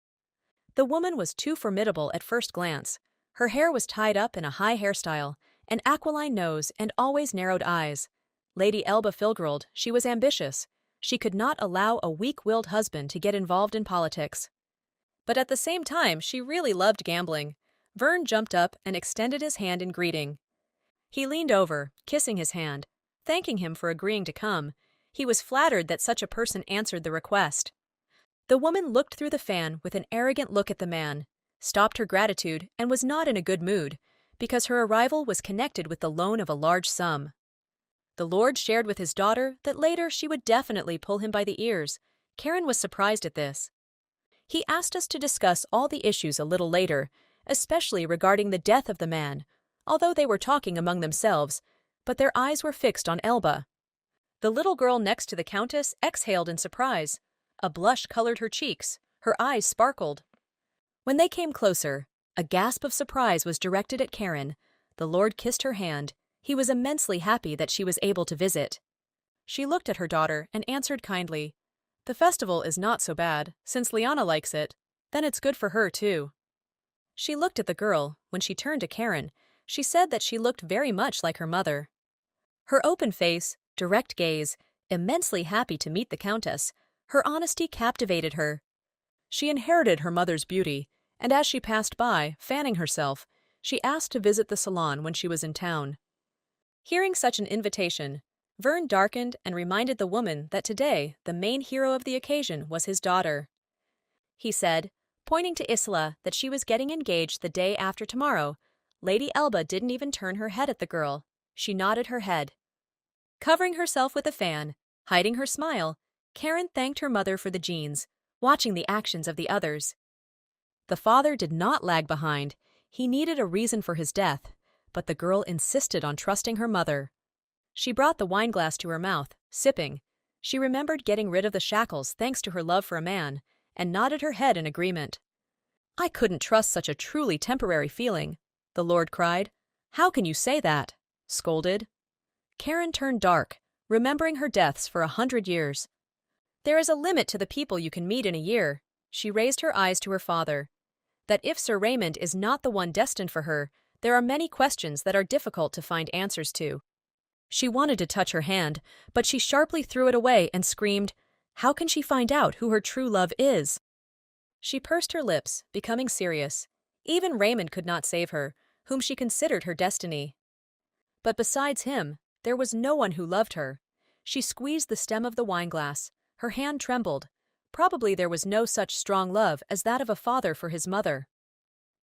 The woman was too formidable at first glance. Her hair was tied up in a high hairstyle, an aquiline nose, and always narrowed eyes. Lady Elba Filgruld, she was ambitious. She could not allow a weak-willed husband to get involved in politics. But at the same time, she really loved gambling. Vern jumped up and extended his hand in greeting. He leaned over, kissing his hand, thanking him for agreeing to come. He was flattered that such a person answered the request. The woman looked through the fan with an arrogant look at the man, stopped her gratitude, and was not in a good mood, because her arrival was connected with the loan of a large sum. The Lord shared with his daughter that later she would definitely pull him by the ears. Karen was surprised at this. He asked us to discuss all the issues a little later, especially regarding the death of the man, although they were talking among themselves, but their eyes were fixed on Elba. The little girl next to the Countess exhaled in surprise. A blush colored her cheeks, her eyes sparkled. When they came closer, a gasp of surprise was directed at Karen. The Lord kissed her hand. He was immensely happy that she was able to visit. She looked at her daughter and answered kindly, "The festival is not so bad, since Liana likes it. Then it's good for her, too." She looked at the girl. When she turned to Karen, she said that she looked very much like her mother. Her open face, direct gaze, immensely happy to meet the Countess, her honesty captivated her. She inherited her mother's beauty, and as she passed by, fanning herself, she asked to visit the salon when she was in town. Hearing such an invitation, Vern darkened and reminded the woman that today the main hero of the occasion was his daughter. he said, pointing to Isla that she was getting engaged the day after tomorrow. Lady Elba didn't even turn her head at the girl. She nodded her head. Covering herself with a fan, hiding her smile, Karen thanked her mother for the jeans, watching the actions of the others. The father did not lag behind. He needed a reason for his death, but the girl insisted on trusting her mother. She brought the wineglass to her mouth, sipping. She remembered getting rid of the shackles thanks to her love for a man, and nodded her head in agreement. "I couldn't trust such a truly temporary feeling," the Lord cried. "How can you say that?" scolded. Karen turned dark, remembering her deaths for 100 years. "There is a limit to the people you can meet in a year." She raised her eyes to her father. That if Sir Raymond is not the one destined for her, there are many questions that are difficult to find answers to. She wanted to touch her hand, but she sharply threw it away and screamed, "How can she find out who her true love is?" She pursed her lips, becoming serious. Even Raymond could not save her, whom she considered her destiny. But besides him, there was no one who loved her. She squeezed the stem of the wineglass. Her hand trembled. Probably there was no such strong love as that of a father for his mother.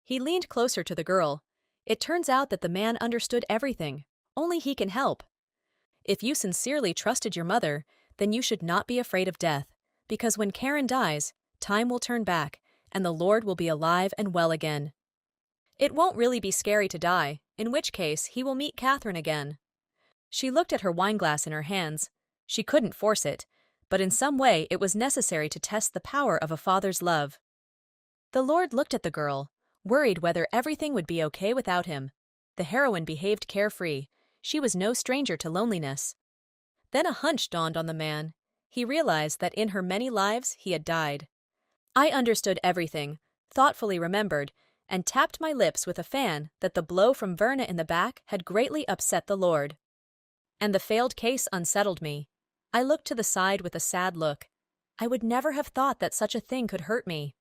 He leaned closer to the girl. "It turns out that the man understood everything. Only he can help. If you sincerely trusted your mother, then you should not be afraid of death, because when Karen dies, time will turn back, and the Lord will be alive and well again. It won't really be scary to die, in which case he will meet Catherine again." She looked at her wineglass in her hands. She couldn't force it, but in some way it was necessary to test the power of a father's love. The Lord looked at the girl, worried whether everything would be okay without him. The heroine behaved carefree. She was no stranger to loneliness. Then a hunch dawned on the man. He realized that in her many lives he had died. "I understood everything, thoughtfully remembered, and tapped my lips with a fan that the blow from Verna in the back had greatly upset the Lord. And the failed case unsettled me. I looked to the side with a sad look. I would never have thought that such a thing could hurt me."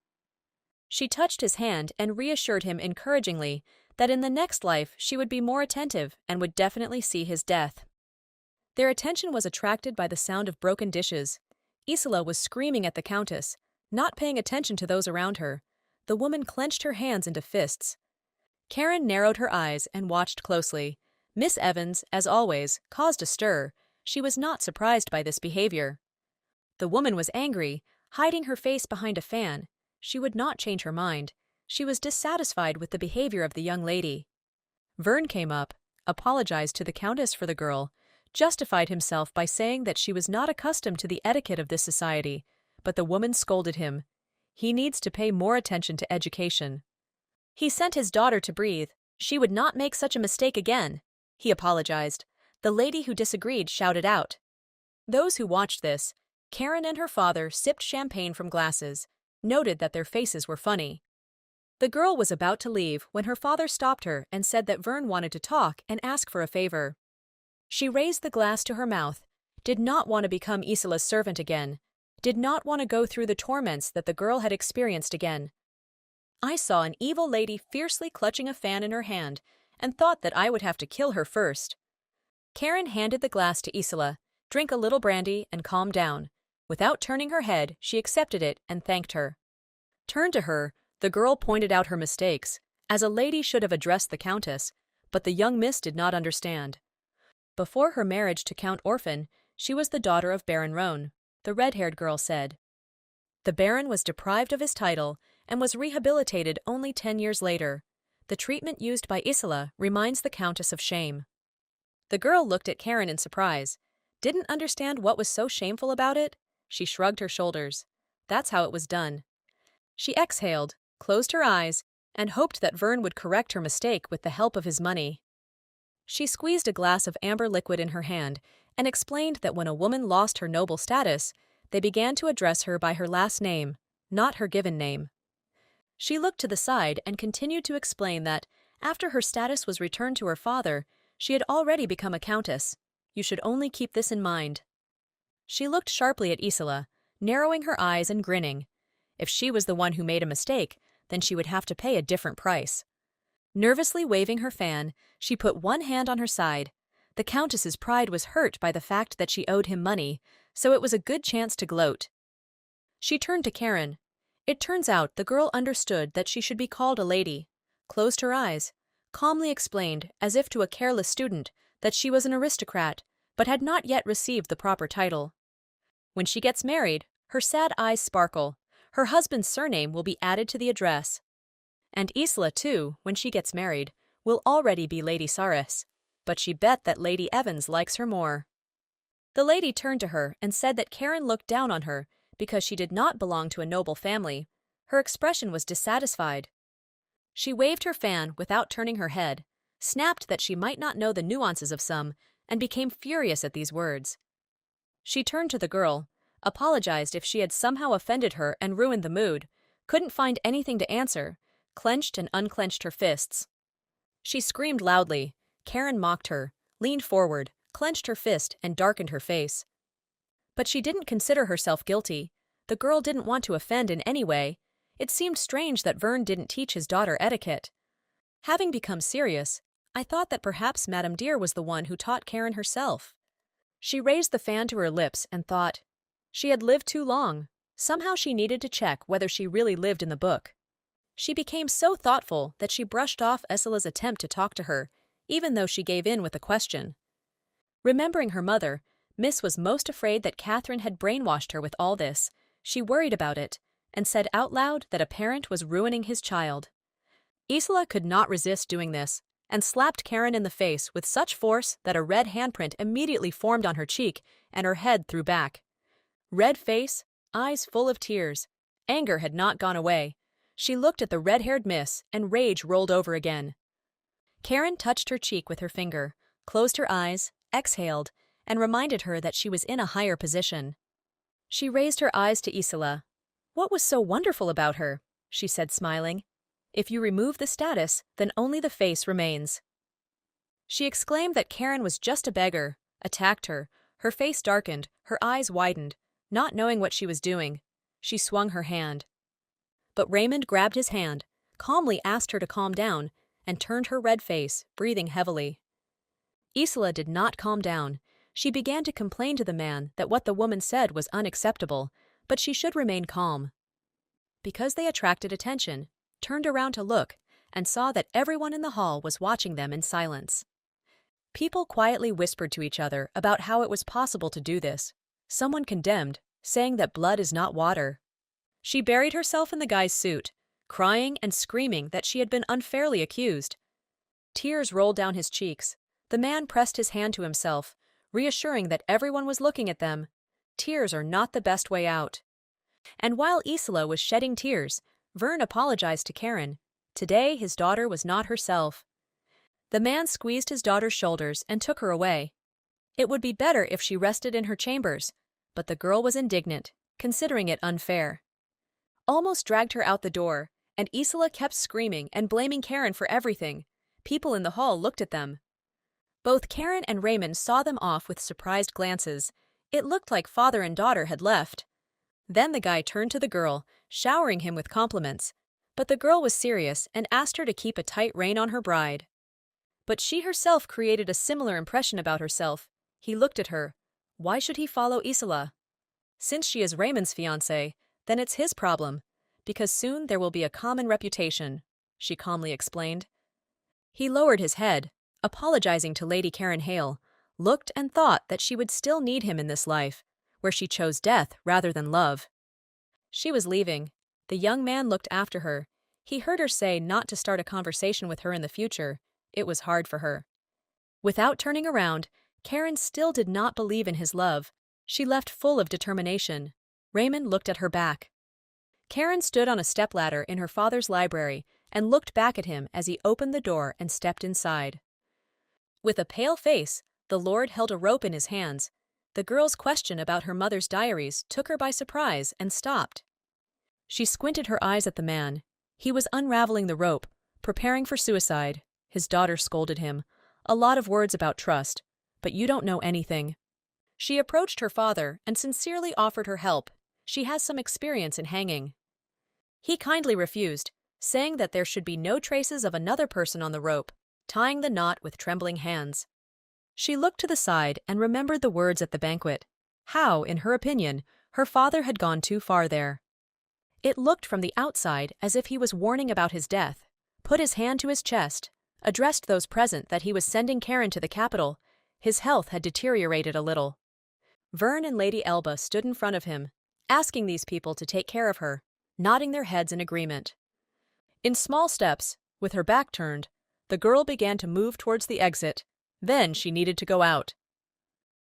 She touched his hand and reassured him encouragingly that in the next life she would be more attentive and would definitely see his death. Their attention was attracted by the sound of broken dishes. Isola was screaming at the Countess, not paying attention to those around her. The woman clenched her hands into fists. Karen narrowed her eyes and watched closely. Miss Evans, as always, caused a stir. She was not surprised by this behavior. The woman was angry, hiding her face behind a fan. She would not change her mind. She was dissatisfied with the behavior of the young lady. Vern came up, apologized to the Countess for the girl, justified himself by saying that she was not accustomed to the etiquette of this society, but the woman scolded him. He needs to pay more attention to education. He sent his daughter to breathe. She would not make such a mistake again. He apologized. The lady who disagreed shouted out. Those who watched this, Karen and her father sipped champagne from glasses, noted that their faces were funny. The girl was about to leave when her father stopped her and said that Vern wanted to talk and ask for a favor. She raised the glass to her mouth, did not want to become Isola's servant again, did not want to go through the torments that the girl had experienced again. "I saw an evil lady fiercely clutching a fan in her hand and thought that I would have to kill her first." Karen handed the glass to Isola, drank a little brandy, and calmed down. Without turning her head, she accepted it and thanked her. Turned to her, the girl pointed out her mistakes, as a lady should have addressed the Countess, but the young miss did not understand. Before her marriage to Count Orphan, she was the daughter of Baron Rohn, the red-haired girl said. The Baron was deprived of his title and was rehabilitated only 10 years later. The treatment used by Isola reminds the Countess of shame. The girl looked at Karen in surprise. Didn't understand what was so shameful about it? She shrugged her shoulders. That's how it was done. She exhaled, closed her eyes, and hoped that Vern would correct her mistake with the help of his money. She squeezed a glass of amber liquid in her hand and explained that when a woman lost her noble status, they began to address her by her last name, not her given name. She looked to the side and continued to explain that, after her status was returned to her father, she had already become a countess. You should only keep this in mind. She looked sharply at Isola, narrowing her eyes and grinning. If she was the one who made a mistake, then she would have to pay a different price. Nervously waving her fan, she put one hand on her side. The Countess's pride was hurt by the fact that she owed him money, so it was a good chance to gloat. She turned to Karen. It turns out the girl understood that she should be called a lady, closed her eyes, calmly explained, as if to a careless student, that she was an aristocrat, but had not yet received the proper title. When she gets married, her sad eyes sparkle. Her husband's surname will be added to the address. And Isla, too, when she gets married, will already be Lady Saris, but she bet that Lady Evans likes her more. The lady turned to her and said that Karen looked down on her because she did not belong to a noble family. Her expression was dissatisfied. She waved her fan without turning her head, snapped that she might not know the nuances of some, and became furious at these words. She turned to the girl, apologized if she had somehow offended her and ruined the mood, couldn't find anything to answer, clenched and unclenched her fists. She screamed loudly. Karen mocked her, leaned forward, clenched her fist, and darkened her face. But she didn't consider herself guilty. The girl didn't want to offend in any way. It seemed strange that Vern didn't teach his daughter etiquette. Having become serious, I thought that perhaps Madame Dear was the one who taught Karen herself. She raised the fan to her lips and thought. She had lived too long. Somehow she needed to check whether she really lived in the book. She became so thoughtful that she brushed off Ursula's attempt to talk to her, even though she gave in with a question. Remembering her mother, Miss was most afraid that Catherine had brainwashed her with all this. She worried about it, and said out loud that a parent was ruining his child. Isla could not resist doing this, and slapped Karen in the face with such force that a red handprint immediately formed on her cheek and her head threw back. Red face, eyes full of tears. Anger had not gone away. She looked at the red-haired miss, and rage rolled over again. Karen touched her cheek with her finger, closed her eyes, exhaled, and reminded her that she was in a higher position. She raised her eyes to Isla. What was so wonderful about her? She said, smiling. If you remove the status, then only the face remains. She exclaimed that Karen was just a beggar, attacked her. Her face darkened, her eyes widened. Not knowing what she was doing, she swung her hand. But Raymond grabbed his hand, calmly asked her to calm down, and turned her red face, breathing heavily. Isla did not calm down. She began to complain to the man that what the woman said was unacceptable, but she should remain calm. Because they attracted attention, turned around to look, and saw that everyone in the hall was watching them in silence. People quietly whispered to each other about how it was possible to do this. Someone condemned, saying that blood is not water. She buried herself in the guy's suit, crying and screaming that she had been unfairly accused. Tears rolled down his cheeks. The man pressed his hand to himself, reassuring that everyone was looking at them. Tears are not the best way out. And while Isla was shedding tears, Vern apologized to Karen. Today his daughter was not herself. The man squeezed his daughter's shoulders and took her away. It would be better if she rested in her chambers, but the girl was indignant, considering it unfair. Almost dragged her out the door, and Isla kept screaming and blaming Karen for everything. People in the hall looked at them. Both Karen and Raymond saw them off with surprised glances. It looked like father and daughter had left. Then the guy turned to the girl, showering him with compliments. But the girl was serious and asked her to keep a tight rein on her bride. But she herself created a similar impression about herself. He looked at her. Why should he follow Isla? Since she is Raymond's fiancée, then it's his problem, because soon there will be a common reputation, she calmly explained. He lowered his head, apologizing to Lady Karen Hale, looked and thought that she would still need him in this life, where she chose death rather than love. She was leaving. The young man looked after her. He heard her say not to start a conversation with her in the future. It was hard for her. Without turning around, Karen still did not believe in his love. She left full of determination. Raymond looked at her back. Karen stood on a stepladder in her father's library and looked back at him as he opened the door and stepped inside. With a pale face, the Lord held a rope in his hands. The girl's question about her mother's diaries took her by surprise and stopped. She squinted her eyes at the man. He was unraveling the rope, preparing for suicide. His daughter scolded him. A lot of words about trust, but you don't know anything. She approached her father and sincerely offered her help. She has some experience in hanging. He kindly refused, saying that there should be no traces of another person on the rope, tying the knot with trembling hands. She looked to the side and remembered the words at the banquet. How, in her opinion, her father had gone too far there. It looked from the outside as if he was warning about his death, put his hand to his chest, addressed those present that he was sending Karen to the capital. His health had deteriorated a little. Vern and Lady Elba stood in front of him, asking these people to take care of her, nodding their heads in agreement. In small steps, with her back turned, the girl began to move towards the exit. Then she needed to go out.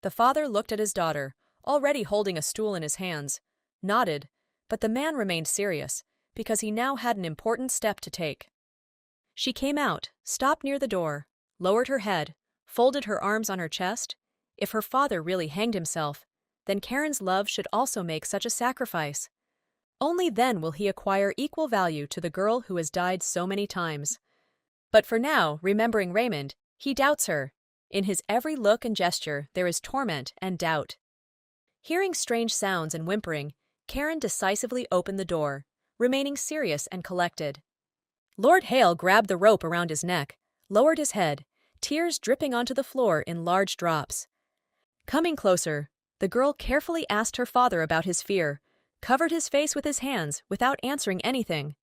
The father looked at his daughter, already holding a stool in his hands, nodded, but the man remained serious, because he now had an important step to take. She came out, stopped near the door, lowered her head, folded her arms on her chest. If her father really hanged himself, then Karen's love should also make such a sacrifice. Only then will he acquire equal value to the girl who has died so many times. But for now, remembering Raymond, he doubts her. In his every look and gesture there is torment and doubt. Hearing strange sounds and whimpering, Karen decisively opened the door, remaining serious and collected. Lord Hale grabbed the rope around his neck, lowered his head, tears dripping onto the floor in large drops. Coming closer, the girl carefully asked her father about his fear, covered his face with his hands without answering anything.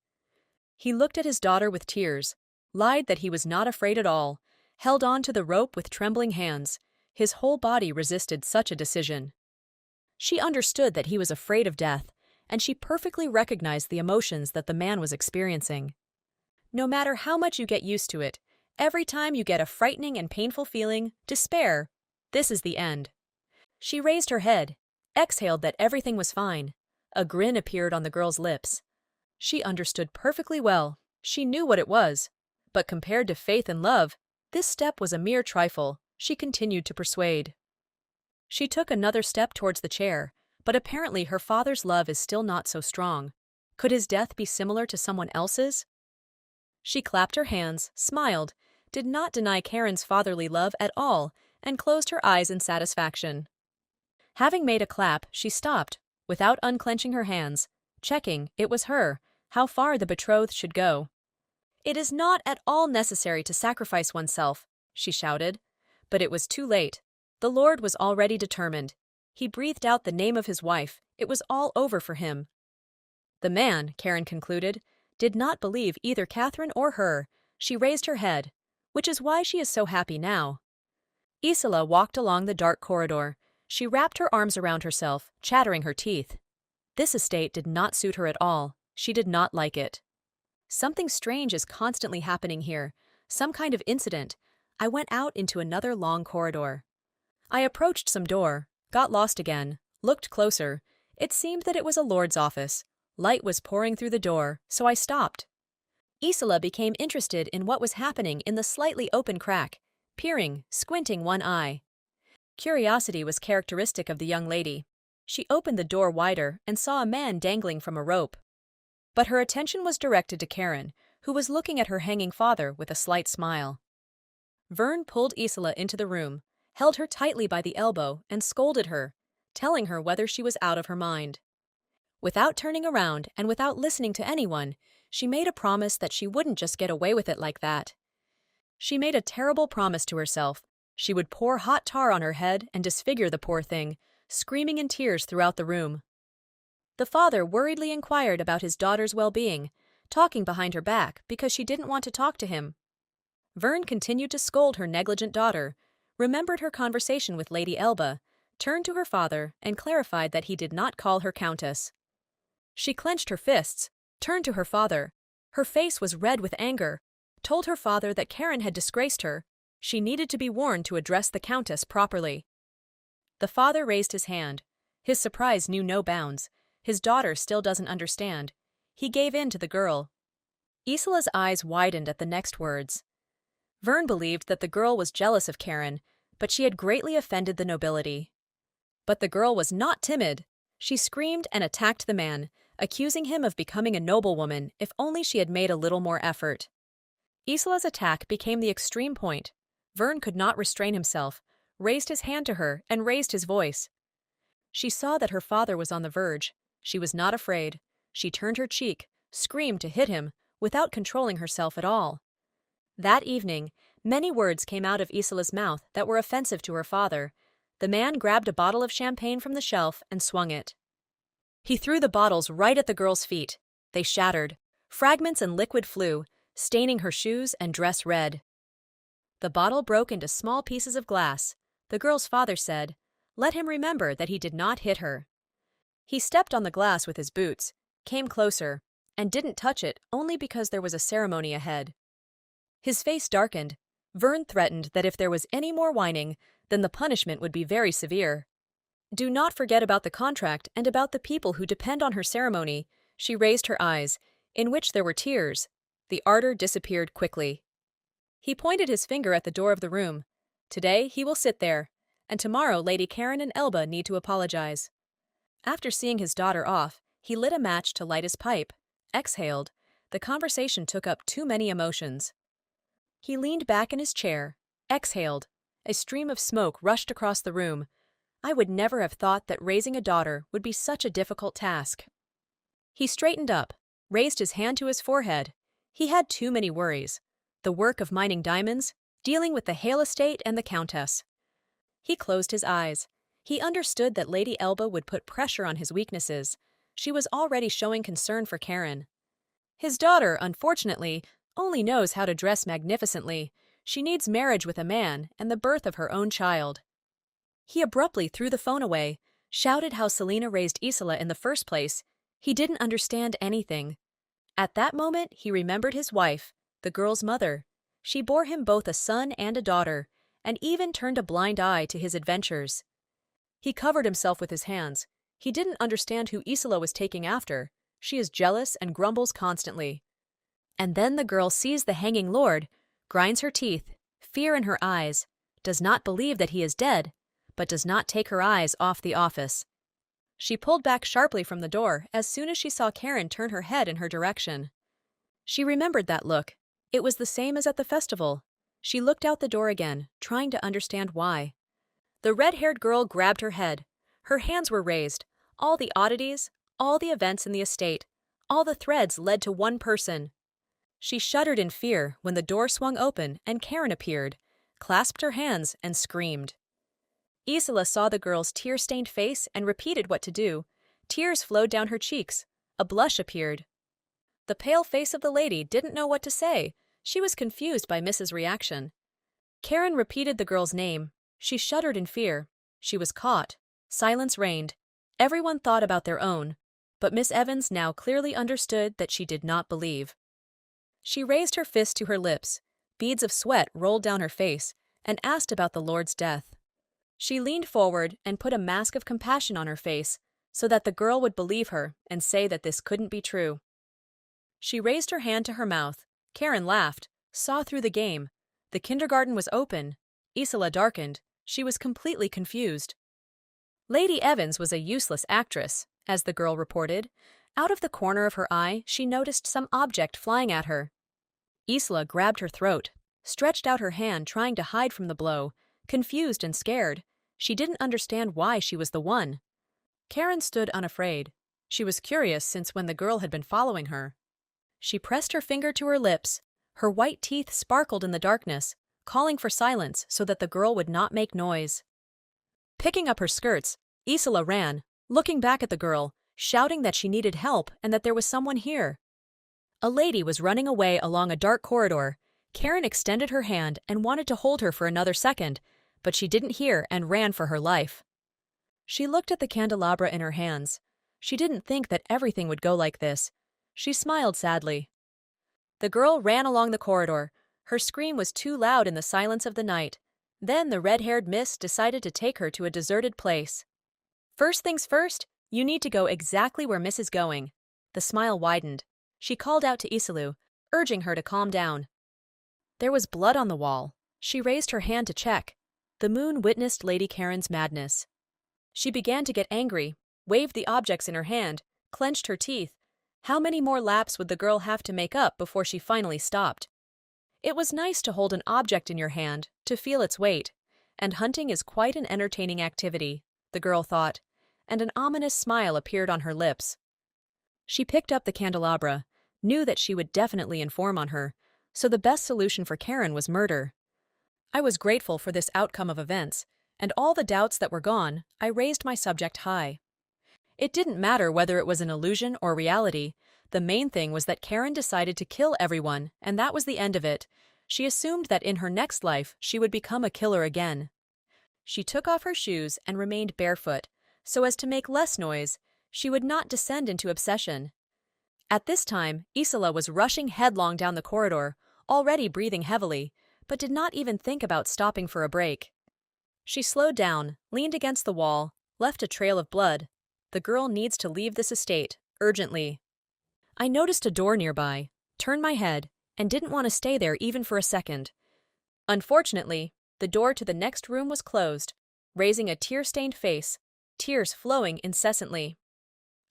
He looked at his daughter with tears, lied that he was not afraid at all, held on to the rope with trembling hands. His whole body resisted such a decision. She understood that he was afraid of death, and she perfectly recognized the emotions that the man was experiencing. No matter how much you get used to it, every time you get a frightening and painful feeling, despair, this is the end. She raised her head, exhaled that everything was fine. A grin appeared on the girl's lips. She understood perfectly well. She knew what it was. But compared to faith and love, this step was a mere trifle. She continued to persuade. She took another step towards the chair, but apparently her father's love is still not so strong. Could his death be similar to someone else's? She clapped her hands, smiled, did not deny Karen's fatherly love at all, and closed her eyes in satisfaction. Having made a clap, she stopped, without unclenching her hands, checking, it was her, how far the betrothed should go. "It is not at all necessary to sacrifice oneself," she shouted. But it was too late. The Lord was already determined. He breathed out the name of his wife. It was all over for him. The man, Karen concluded, did not believe either Catherine or her. She raised her head, which is why she is so happy now. Isola walked along the dark corridor. She wrapped her arms around herself, chattering her teeth. This estate did not suit her at all. She did not like it. Something strange is constantly happening here, some kind of incident. I went out into another long corridor. I approached some door, got lost again, looked closer. It seemed that it was a lord's office. Light was pouring through the door, so I stopped. Isola became interested in what was happening in the slightly open crack, peering, squinting one eye. Curiosity was characteristic of the young lady. She opened the door wider and saw a man dangling from a rope. But her attention was directed to Karen, who was looking at her hanging father with a slight smile. Vern pulled Isola into the room, held her tightly by the elbow, and scolded her, telling her whether she was out of her mind. Without turning around and without listening to anyone, she made a promise that she wouldn't just get away with it like that. She made a terrible promise to herself. She would pour hot tar on her head and disfigure the poor thing, screaming in tears throughout the room. The father worriedly inquired about his daughter's well-being, talking behind her back because she didn't want to talk to him. Vern continued to scold her negligent daughter, remembered her conversation with Lady Elba, turned to her father, and clarified that he did not call her countess. She clenched her fists, turned to her father. Her face was red with anger, told her father that Karen had disgraced her. She needed to be warned to address the countess properly. The father raised his hand. His surprise knew no bounds. His daughter still doesn't understand. He gave in to the girl. Isola's eyes widened at the next words. Vern believed that the girl was jealous of Karen, but she had greatly offended the nobility. But the girl was not timid. She screamed and attacked the man, accusing him of becoming a noblewoman if only she had made a little more effort. Isola's attack became the extreme point. Vern could not restrain himself, raised his hand to her, and raised his voice. She saw that her father was on the verge. She was not afraid. She turned her cheek, screamed to hit him, without controlling herself at all. That evening, many words came out of Isola's mouth that were offensive to her father. The man grabbed a bottle of champagne from the shelf and swung it. He threw the bottles right at the girl's feet. They shattered. Fragments and liquid flew, staining her shoes and dress red. The bottle broke into small pieces of glass. The girl's father said, "Let him remember that he did not hit her." He stepped on the glass with his boots, came closer, and didn't touch it only because there was a ceremony ahead. His face darkened. Vern threatened that if there was any more whining, then the punishment would be very severe. "Do not forget about the contract and about the people who depend on her ceremony." She raised her eyes, in which there were tears. The ardor disappeared quickly. He pointed his finger at the door of the room. "Today he will sit there, and tomorrow Lady Karen and Elba need to apologize." After seeing his daughter off, he lit a match to light his pipe, exhaled. The conversation took up too many emotions. He leaned back in his chair, exhaled. A stream of smoke rushed across the room. I would never have thought that raising a daughter would be such a difficult task. He straightened up, raised his hand to his forehead. He had too many worries. The work of mining diamonds, dealing with the Hale estate and the Countess. He closed his eyes. He understood that Lady Elba would put pressure on his weaknesses. She was already showing concern for Karen. His daughter, unfortunately, only knows how to dress magnificently. She needs marriage with a man and the birth of her own child. He abruptly threw the phone away, shouted how Selena raised Isola in the first place. He didn't understand anything. At that moment, he remembered his wife, the girl's mother. She bore him both a son and a daughter, and even turned a blind eye to his adventures. He covered himself with his hands. He didn't understand who Isola was taking after. She is jealous and grumbles constantly. And then the girl sees the hanging lord, grinds her teeth, fear in her eyes, does not believe that he is dead, but does not take her eyes off the office. She pulled back sharply from the door as soon as she saw Karen turn her head in her direction. She remembered that look. It was the same as at the festival. She looked out the door again, trying to understand why. The red-haired girl grabbed her head. Her hands were raised. All the oddities, all the events in the estate, all the threads led to one person. She shuddered in fear when the door swung open and Karen appeared, clasped her hands, and screamed. Isola saw the girl's tear-stained face and repeated what to do. Tears flowed down her cheeks. A blush appeared. The pale face of the lady didn't know what to say. She was confused by Mrs. reaction. Karen repeated the girl's name. She shuddered in fear. She was caught. Silence reigned. Everyone thought about their own, but Miss Evans now clearly understood that she did not believe. She raised her fist to her lips. Beads of sweat rolled down her face, and asked about the Lord's death. She leaned forward and put a mask of compassion on her face, so that the girl would believe her and say that this couldn't be true. She raised her hand to her mouth. Karen laughed, saw through the game. The kindergarten was open. Isola darkened. She was completely confused. Lady Evans was a useless actress, as the girl reported. Out of the corner of her eye, she noticed some object flying at her. Isola grabbed her throat, stretched out her hand trying to hide from the blow, confused and scared. She didn't understand why she was the one. Karen stood unafraid. She was curious since when the girl had been following her. She pressed her finger to her lips. Her white teeth sparkled in the darkness, calling for silence so that the girl would not make noise. Picking up her skirts, Isola ran, looking back at the girl, shouting that she needed help and that there was someone here. A lady was running away along a dark corridor. Karen extended her hand and wanted to hold her for another second, but she didn't hear and ran for her life. She looked at the candelabra in her hands. She didn't think that everything would go like this. She smiled sadly. The girl ran along the corridor. Her scream was too loud in the silence of the night. Then the red-haired miss decided to take her to a deserted place. "First things first, you need to go exactly where Miss is going." The smile widened. She called out to Isolde, urging her to calm down. There was blood on the wall. She raised her hand to check. The moon witnessed Lady Karen's madness. She began to get angry, waved the objects in her hand, clenched her teeth. How many more laps would the girl have to make up before she finally stopped? It was nice to hold an object in your hand, to feel its weight, and hunting is quite an entertaining activity, the girl thought, and an ominous smile appeared on her lips. She picked up the candelabra, knew that she would definitely inform on her, so the best solution for Karen was murder. I was grateful for this outcome of events, and all the doubts that were gone, I raised my subject high. It didn't matter whether it was an illusion or reality, The main thing was that Karen decided to kill everyone, and that was the end of it. She assumed that in her next life she would become a killer again. She took off her shoes and remained barefoot, so as to make less noise. She would not descend into obsession. At this time, Isola was rushing headlong down the corridor, already breathing heavily, but did not even think about stopping for a break. She slowed down, leaned against the wall, left a trail of blood. The girl needs to leave this estate, urgently. I noticed a door nearby, turned my head, and didn't want to stay there even for a second. Unfortunately, the door to the next room was closed, raising a tear-stained face, tears flowing incessantly.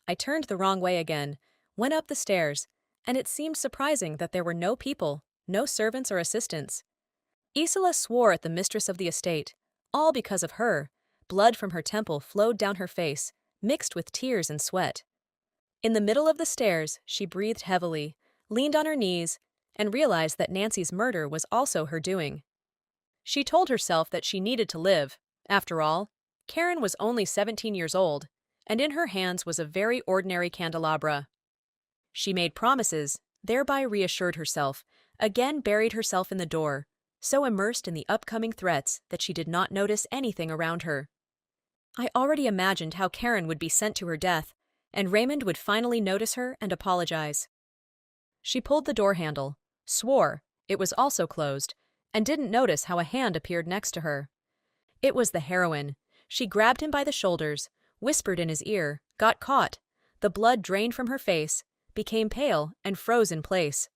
I turned the wrong way again, went up the stairs, and it seemed surprising that there were no people, no servants or assistants. Isola swore at the mistress of the estate, all because of her. Blood from her temple flowed down her face, mixed with tears and sweat. In the middle of the stairs, she breathed heavily, leaned on her knees, and realized that Nancy's murder was also her doing. She told herself that she needed to live. After all, Karen was only 17 years old, and in her hands was a very ordinary candelabra. She made promises, thereby reassured herself, again buried herself in the door, so immersed in the upcoming threats that she did not notice anything around her. I already imagined how Karen would be sent to her death, and Raymond would finally notice her and apologize. She pulled the door handle, swore it was also closed, and didn't notice how a hand appeared next to her. It was the heroine. She grabbed him by the shoulders, whispered in his ear, got caught. The blood drained from her face, became pale, and froze in place.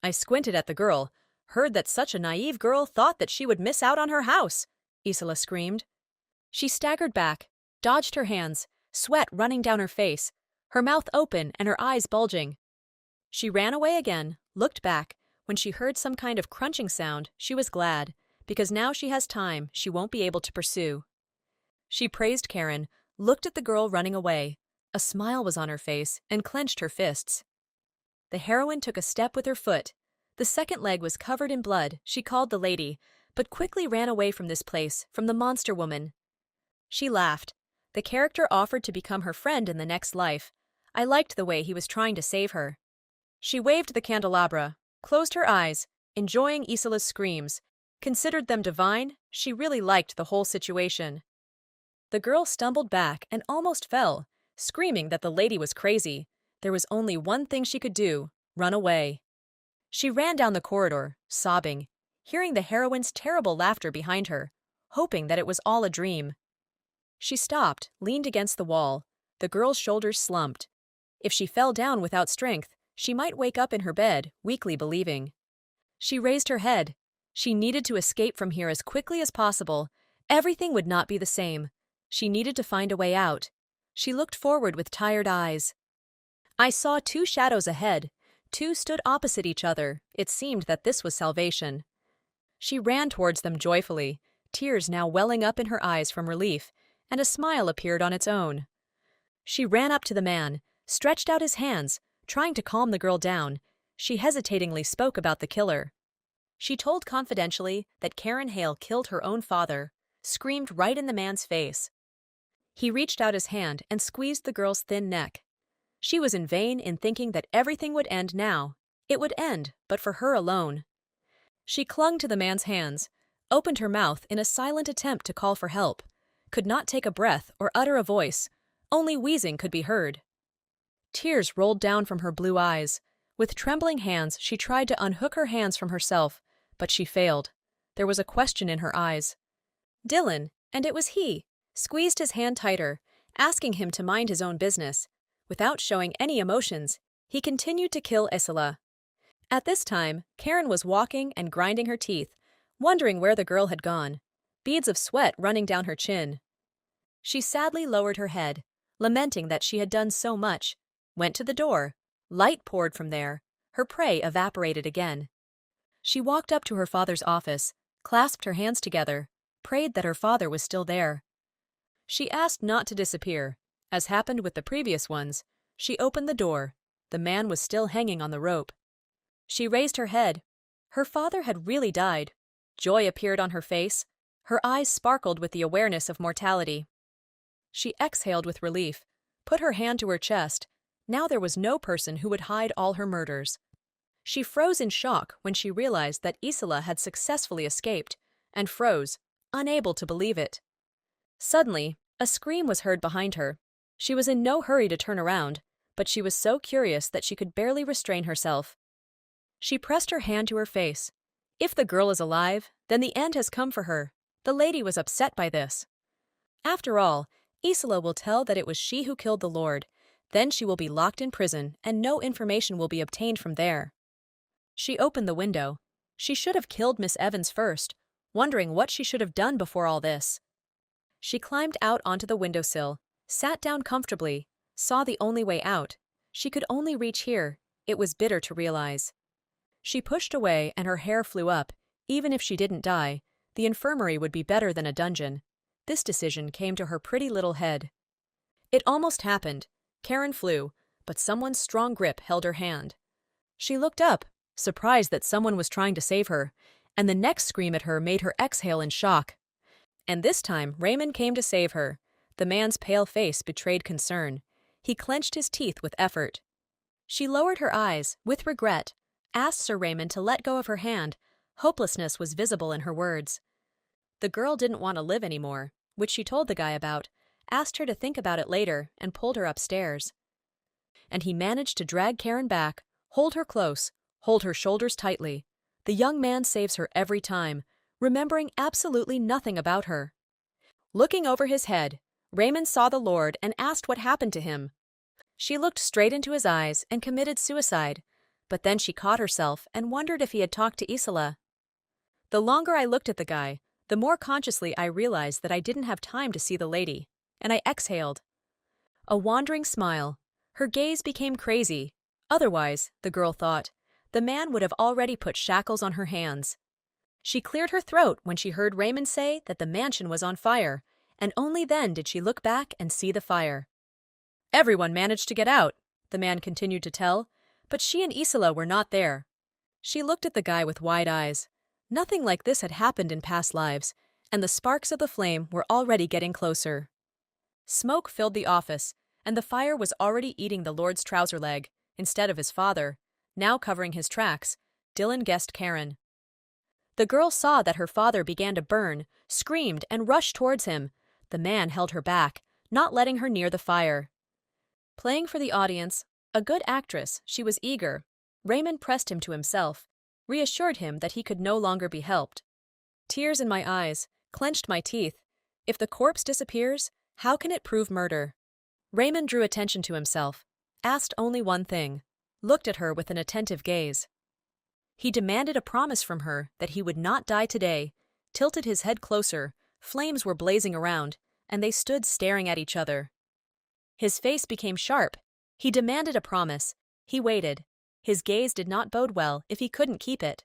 I squinted at the girl, heard that such a naive girl thought that she would miss out on her house, Isola screamed. She staggered back, dodged her hands, sweat running down her face, her mouth open and her eyes bulging. She ran away again, looked back. When she heard some kind of crunching sound, she was glad, because now she has time she won't be able to pursue. She praised Karen, looked at the girl running away. A smile was on her face and clenched her fists. The heroine took a step with her foot. The second leg was covered in blood. She called the lady, but quickly ran away from this place, from the monster woman. She laughed. The character offered to become her friend in the next life. I liked the way he was trying to save her. She waved the candelabra, closed her eyes, enjoying Isola's screams, considered them divine. She really liked the whole situation. The girl stumbled back and almost fell, screaming that the lady was crazy. There was only one thing she could do: run away. She ran down the corridor, sobbing, hearing the heroine's terrible laughter behind her, hoping that it was all a dream. She stopped, leaned against the wall. The girl's shoulders slumped. If she fell down without strength, she might wake up in her bed, weakly believing. She raised her head. She needed to escape from here as quickly as possible. Everything would not be the same. She needed to find a way out. She looked forward with tired eyes. I saw two shadows ahead. Two stood opposite each other. It seemed that this was salvation. She ran towards them joyfully, tears now welling up in her eyes from relief, and a smile appeared on its own. She ran up to the man, stretched out his hands, trying to calm the girl down. She hesitatingly spoke about the killer. She told confidentially that Karen Hale killed her own father, screamed right in the man's face. He reached out his hand and squeezed the girl's thin neck. She was in vain in thinking that everything would end now. It would end, but for her alone. She clung to the man's hands, opened her mouth in a silent attempt to call for help, could not take a breath or utter a voice. Only wheezing could be heard. Tears rolled down from her blue eyes. With trembling hands, she tried to unhook her hands from herself, but she failed. There was a question in her eyes. Dylan, and it was he, squeezed his hand tighter, asking him to mind his own business. Without showing any emotions, he continued to kill Isola. At this time, Karen was walking and grinding her teeth, wondering where the girl had gone, beads of sweat running down her chin. She sadly lowered her head, lamenting that she had done so much, went to the door. Light poured from there. Her prey evaporated again. She walked up to her father's office, clasped her hands together, prayed that her father was still there. She asked not to disappear. As happened with the previous ones, she opened the door. The man was still hanging on the rope. She raised her head. Her father had really died. Joy appeared on her face. Her eyes sparkled with the awareness of mortality. She exhaled with relief, put her hand to her chest, Now there was no person who would hide all her murders. She froze in shock when she realized that Isola had successfully escaped, and froze, unable to believe it. Suddenly, a scream was heard behind her. She was in no hurry to turn around, but she was so curious that she could barely restrain herself. She pressed her hand to her face. If the girl is alive, then the end has come for her. The lady was upset by this. After all, Isola will tell that it was she who killed the Lord. Then she will be locked in prison, and no information will be obtained from there. She opened the window. She should have killed Miss Evans first, wondering what she should have done before all this. She climbed out onto the windowsill, sat down comfortably, saw the only way out. She could only reach here. It was bitter to realize. She pushed away and her hair flew up. Even if she didn't die, the infirmary would be better than a dungeon. This decision came to her pretty little head. It almost happened. Karen flew, but someone's strong grip held her hand. She looked up, surprised that someone was trying to save her, and the next scream at her made her exhale in shock. And this time, Raymond came to save her. The man's pale face betrayed concern. He clenched his teeth with effort. She lowered her eyes, with regret, asked Sir Raymond to let go of her hand. Hopelessness was visible in her words. The girl didn't want to live anymore, which she told the guy about, asked her to think about it later, and pulled her upstairs. And he managed to drag Karen back, hold her close, hold her shoulders tightly. The young man saves her every time, remembering absolutely nothing about her. Looking over his head, Raymond saw the Lord and asked what happened to him. She looked straight into his eyes and committed suicide, but then she caught herself and wondered if he had talked to Isola. The longer I looked at the guy, the more consciously I realized that I didn't have time to see the lady, and I exhaled. A wandering smile. Her gaze became crazy. Otherwise, the girl thought, the man would have already put shackles on her hands. She cleared her throat when she heard Raymond say that the mansion was on fire, and only then did she look back and see the fire. Everyone managed to get out, the man continued to tell, but she and Isola were not there. She looked at the guy with wide eyes. Nothing like this had happened in past lives, and the sparks of the flame were already getting closer. Smoke filled the office, and the fire was already eating the Lord's trouser leg, instead of his father. Now covering his tracks, Dylan guessed Karen. The girl saw that her father began to burn, screamed, and rushed towards him. The man held her back, not letting her near the fire. Playing for the audience, a good actress, she was eager. Raymond pressed him to himself, reassured him that he could no longer be helped. Tears in my eyes, clenched my teeth. If the corpse disappears, how can it prove murder? Raymond drew attention to himself, asked only one thing, looked at her with an attentive gaze. He demanded a promise from her that he would not die today, tilted his head closer, flames were blazing around, and they stood staring at each other. His face became sharp. He demanded a promise. He waited. His gaze did not bode well if he couldn't keep it.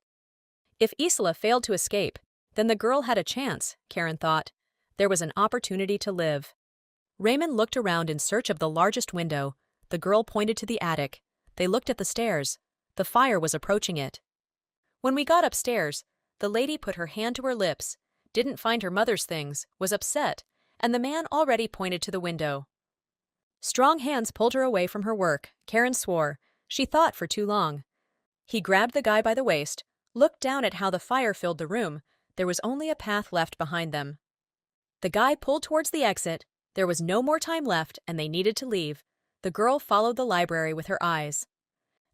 If Isola failed to escape, then the girl had a chance, Karen thought. There was an opportunity to live. Raymond looked around in search of the largest window. The girl pointed to the attic. They looked at the stairs. The fire was approaching it. When we got upstairs, the lady put her hand to her lips, didn't find her mother's things, was upset, and the man already pointed to the window. Strong hands pulled her away from her work. Karen swore. She thought for too long. He grabbed the guy by the waist, looked down at how the fire filled the room. There was only a path left behind them. The guy pulled towards the exit. There was no more time left, and they needed to leave. The girl followed the library with her eyes.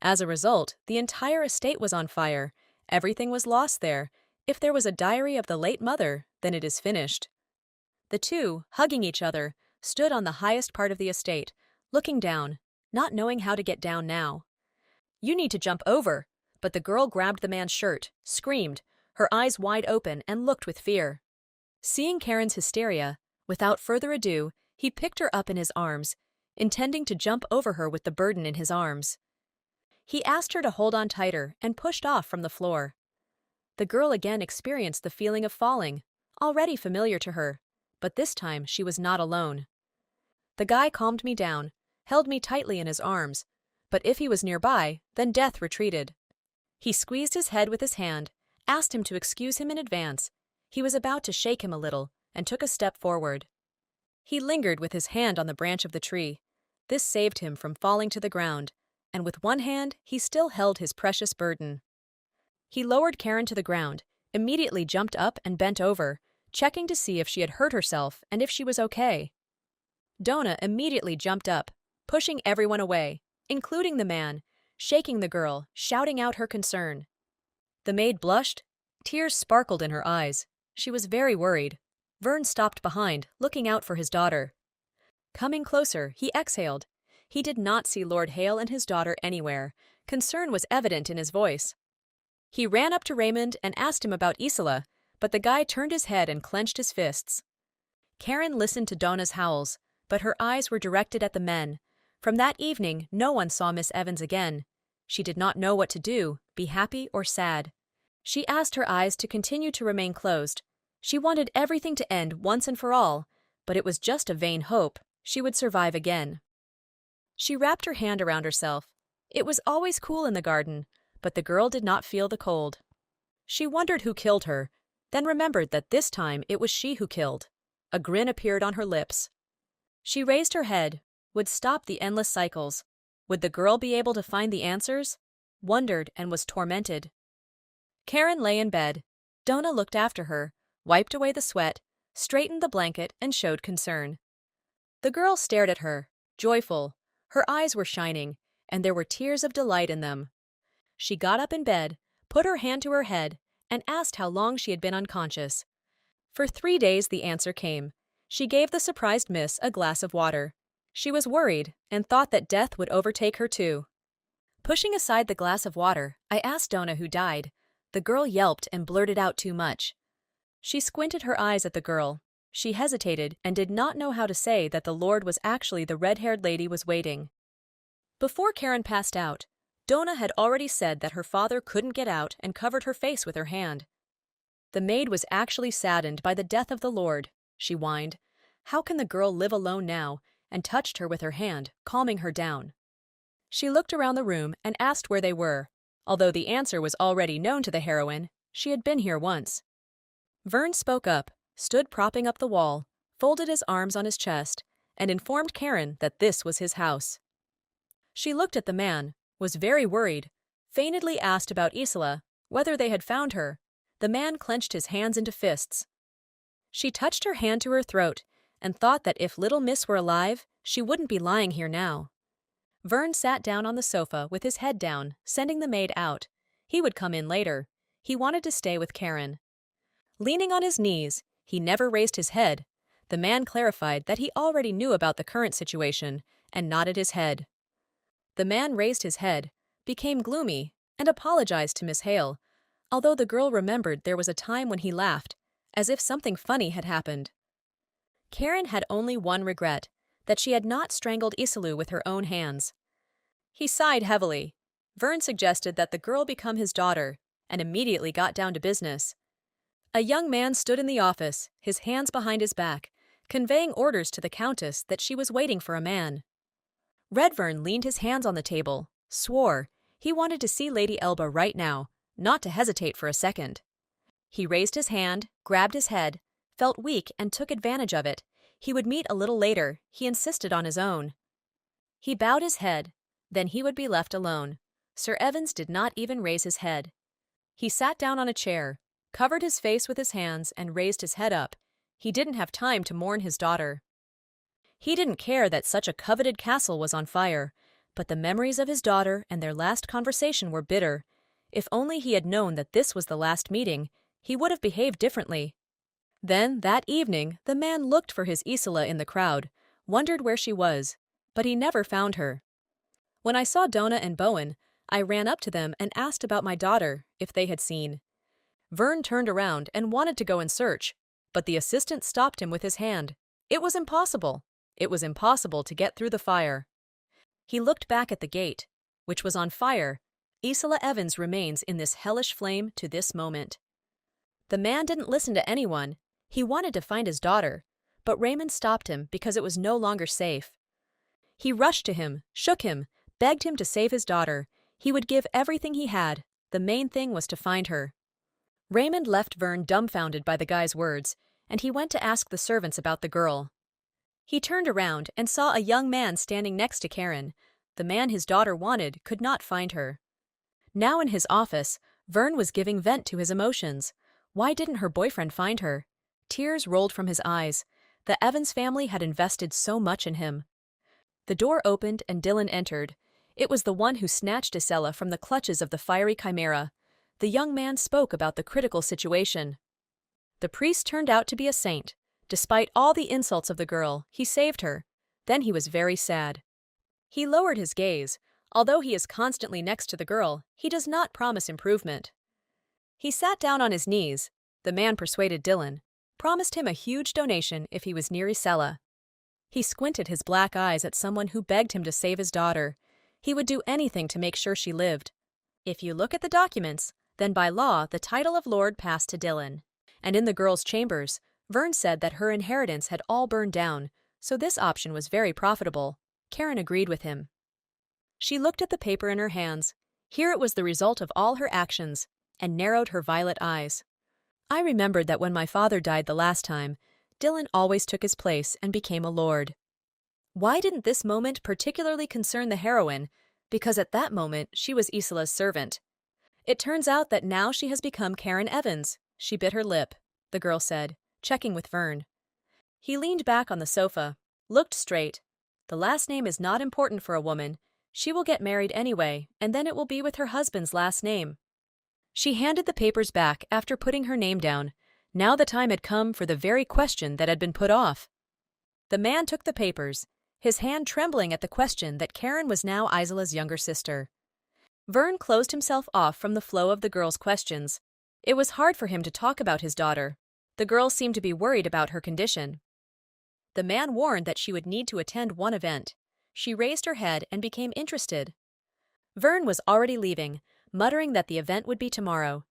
As a result, the entire estate was on fire. Everything was lost there. If there was a diary of the late mother, then it is finished. The two, hugging each other, stood on the highest part of the estate, looking down, not knowing how to get down now. You need to jump over, but the girl grabbed the man's shirt, screamed, her eyes wide open, and looked with fear. Seeing Karen's hysteria, without further ado, he picked her up in his arms, intending to jump over her with the burden in his arms. He asked her to hold on tighter and pushed off from the floor. The girl again experienced the feeling of falling, already familiar to her, but this time she was not alone. The guy calmed me down, held me tightly in his arms, but if he was nearby, then death retreated. He squeezed his head with his hand, asked him to excuse him in advance. He was about to shake him a little, and took a step forward. He lingered with his hand on the branch of the tree. This saved him from falling to the ground, and with one hand he still held his precious burden. He lowered Karen to the ground, immediately jumped up and bent over, checking to see if she had hurt herself and if she was okay. Donna immediately jumped up, pushing everyone away, including the man, shaking the girl, shouting out her concern. The maid blushed. Tears sparkled in her eyes. She was very worried. Vern stopped behind, looking out for his daughter. Coming closer, he exhaled. He did not see Lord Hale and his daughter anywhere. Concern was evident in his voice. He ran up to Raymond and asked him about Isola, but the guy turned his head and clenched his fists. Karen listened to Donna's howls, but her eyes were directed at the men. From that evening, no one saw Miss Evans again. She did not know what to do, be happy or sad. She asked her eyes to continue to remain closed. She wanted everything to end once and for all, but it was just a vain hope. She would survive again. She wrapped her hand around herself. It was always cool in the garden, but the girl did not feel the cold. She wondered who killed her, then remembered that this time it was she who killed. A grin appeared on her lips. She raised her head. Would stop the endless cycles. Would the girl be able to find the answers? Wondered and was tormented. Karen lay in bed. Donna looked after her, wiped away the sweat, straightened the blanket, and showed concern. The girl stared at her, joyful. Her eyes were shining, and there were tears of delight in them. She got up in bed, put her hand to her head, and asked how long she had been unconscious. For 3 days the answer came. She gave the surprised miss a glass of water. She was worried and thought that death would overtake her too. Pushing aside the glass of water, I asked Donna who died. The girl yelped and blurted out too much. She squinted her eyes at the girl. She hesitated and did not know how to say that the Lord was actually the red-haired lady was waiting. Before Karen passed out, Donna had already said that her father couldn't get out and covered her face with her hand. The maid was actually saddened by the death of the Lord, she whined. How can the girl live alone now? And touched her with her hand, calming her down. She looked around the room and asked where they were. Although the answer was already known to the heroine, she had been here once. Vern spoke up, stood propping up the wall, folded his arms on his chest, and informed Karen that this was his house. She looked at the man, was very worried, feignedly asked about Isola, whether they had found her. The man clenched his hands into fists. She touched her hand to her throat and thought that if little miss were alive, she wouldn't be lying here now. Vern sat down on the sofa with his head down, sending the maid out. He would come in later. He wanted to stay with Karen. Leaning on his knees, he never raised his head. The man clarified that he already knew about the current situation and nodded his head. The man raised his head, became gloomy, and apologized to Miss Hale, although the girl remembered there was a time when he laughed, as if something funny had happened. Karen had only one regret, that she had not strangled Isilou with her own hands. He sighed heavily. Vern suggested that the girl become his daughter, and immediately got down to business. A young man stood in the office, his hands behind his back, conveying orders to the Countess that she was waiting for a man. Redvern leaned his hands on the table, swore. He wanted to see Lady Elba right now, not to hesitate for a second. He raised his hand, grabbed his head, felt weak and took advantage of it. He would meet a little later. He insisted on his own. He bowed his head. Then he would be left alone. Sir Evans did not even raise his head. He sat down on a chair, covered his face with his hands, and raised his head up. He didn't have time to mourn his daughter. He didn't care that such a coveted castle was on fire, but the memories of his daughter and their last conversation were bitter. If only he had known that this was the last meeting, he would have behaved differently. Then, that evening, the man looked for his Isola in the crowd, wondered where she was, but he never found her. When I saw Donna and Bowen, I ran up to them and asked about my daughter, if they had seen. Vern turned around and wanted to go in search, but the assistant stopped him with his hand. It was impossible. It was impossible to get through the fire. He looked back at the gate, which was on fire. Isola Evans remains in this hellish flame to this moment. The man didn't listen to anyone. He wanted to find his daughter, but Raymond stopped him because it was no longer safe. He rushed to him, shook him, begged him to save his daughter. He would give everything he had. The main thing was to find her. Raymond left Vern dumbfounded by the guy's words, and he went to ask the servants about the girl. He turned around and saw a young man standing next to Karen. The man his daughter wanted could not find her. Now in his office, Vern was giving vent to his emotions. Why didn't her boyfriend find her? Tears rolled from his eyes. The Evans family had invested so much in him. The door opened and Dylan entered. It was the one who snatched Isella from the clutches of the fiery chimera. The young man spoke about the critical situation. The priest turned out to be a saint. Despite all the insults of the girl, he saved her. Then he was very sad. He lowered his gaze. Although he is constantly next to the girl, he does not promise improvement. He sat down on his knees. The man persuaded Dylan, promised him a huge donation if he was near Isella. He squinted his black eyes at someone who begged him to save his daughter. He would do anything to make sure she lived. If you look at the documents, then by law the title of Lord passed to Dylan. And in the girl's chambers, Vern said that her inheritance had all burned down, so this option was very profitable. Karen agreed with him. She looked at the paper in her hands. Here it was the result of all her actions, and narrowed her violet eyes. I remembered that when my father died the last time, Dylan always took his place and became a lord. Why didn't this moment particularly concern the heroine? Because at that moment she was Isella's servant. It turns out that now she has become Karen Evans. She bit her lip, the girl said, checking with Vern. He leaned back on the sofa, looked straight. The last name is not important for a woman. She will get married anyway, and then it will be with her husband's last name. She handed the papers back after putting her name down. Now the time had come for the very question that had been put off. The man took the papers, his hand trembling at the question that Karen was now Isella's younger sister. Vern closed himself off from the flow of the girl's questions. It was hard for him to talk about his daughter. The girl seemed to be worried about her condition. The man warned that she would need to attend one event. She raised her head and became interested. Vern was already leaving, muttering that the event would be tomorrow.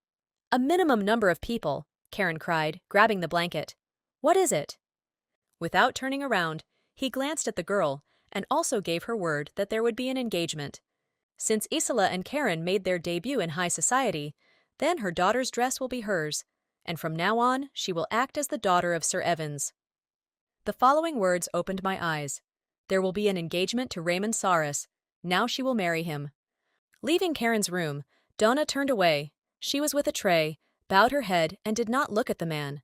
A minimum number of people, Karen cried, grabbing the blanket. What is it? Without turning around, he glanced at the girl and also gave her word that there would be an engagement. Since Isella and Karen made their debut in high society, then her daughter's dress will be hers, and from now on she will act as the daughter of Sir Evans. The following words opened my eyes. There will be an engagement to Raymond Saris. Now she will marry him. Leaving Karen's room, Donna turned away. She was with a tray, bowed her head, and did not look at the man.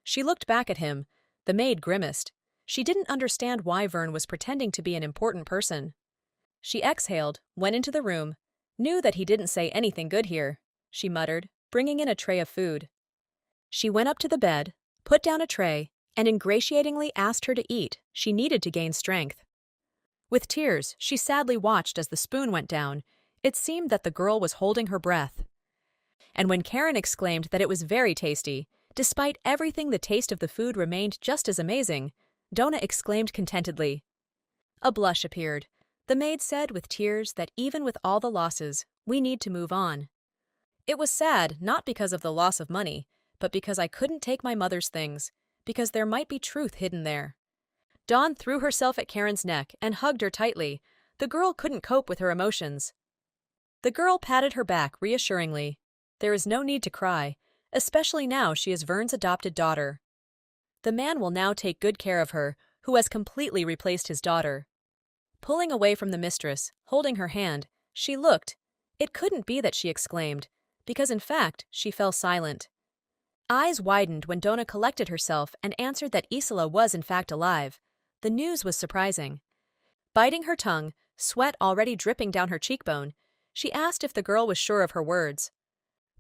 She looked back at him. The maid grimaced. She didn't understand why Vern was pretending to be an important person. She exhaled, went into the room, knew that he didn't say anything good here, she muttered, bringing in a tray of food. She went up to the bed, put down a tray, and ingratiatingly asked her to eat. She needed to gain strength. With tears, she sadly watched as the spoon went down. It seemed that the girl was holding her breath. And when Karen exclaimed that it was very tasty, despite everything, the taste of the food remained just as amazing, Donna exclaimed contentedly. A blush appeared. The maid said with tears that even with all the losses, we need to move on. It was sad, not because of the loss of money, but because I couldn't take my mother's things, because there might be truth hidden there. Dawn threw herself at Karen's neck and hugged her tightly. The girl couldn't cope with her emotions. The girl patted her back reassuringly. There is no need to cry, especially now she is Vern's adopted daughter. The man will now take good care of her, who has completely replaced his daughter. Pulling away from the mistress, holding her hand, she looked. It couldn't be that she exclaimed, because in fact she fell silent. Eyes widened when Donna collected herself and answered that Isella was in fact alive. The news was surprising. Biting her tongue, sweat already dripping down her cheekbone, she asked if the girl was sure of her words.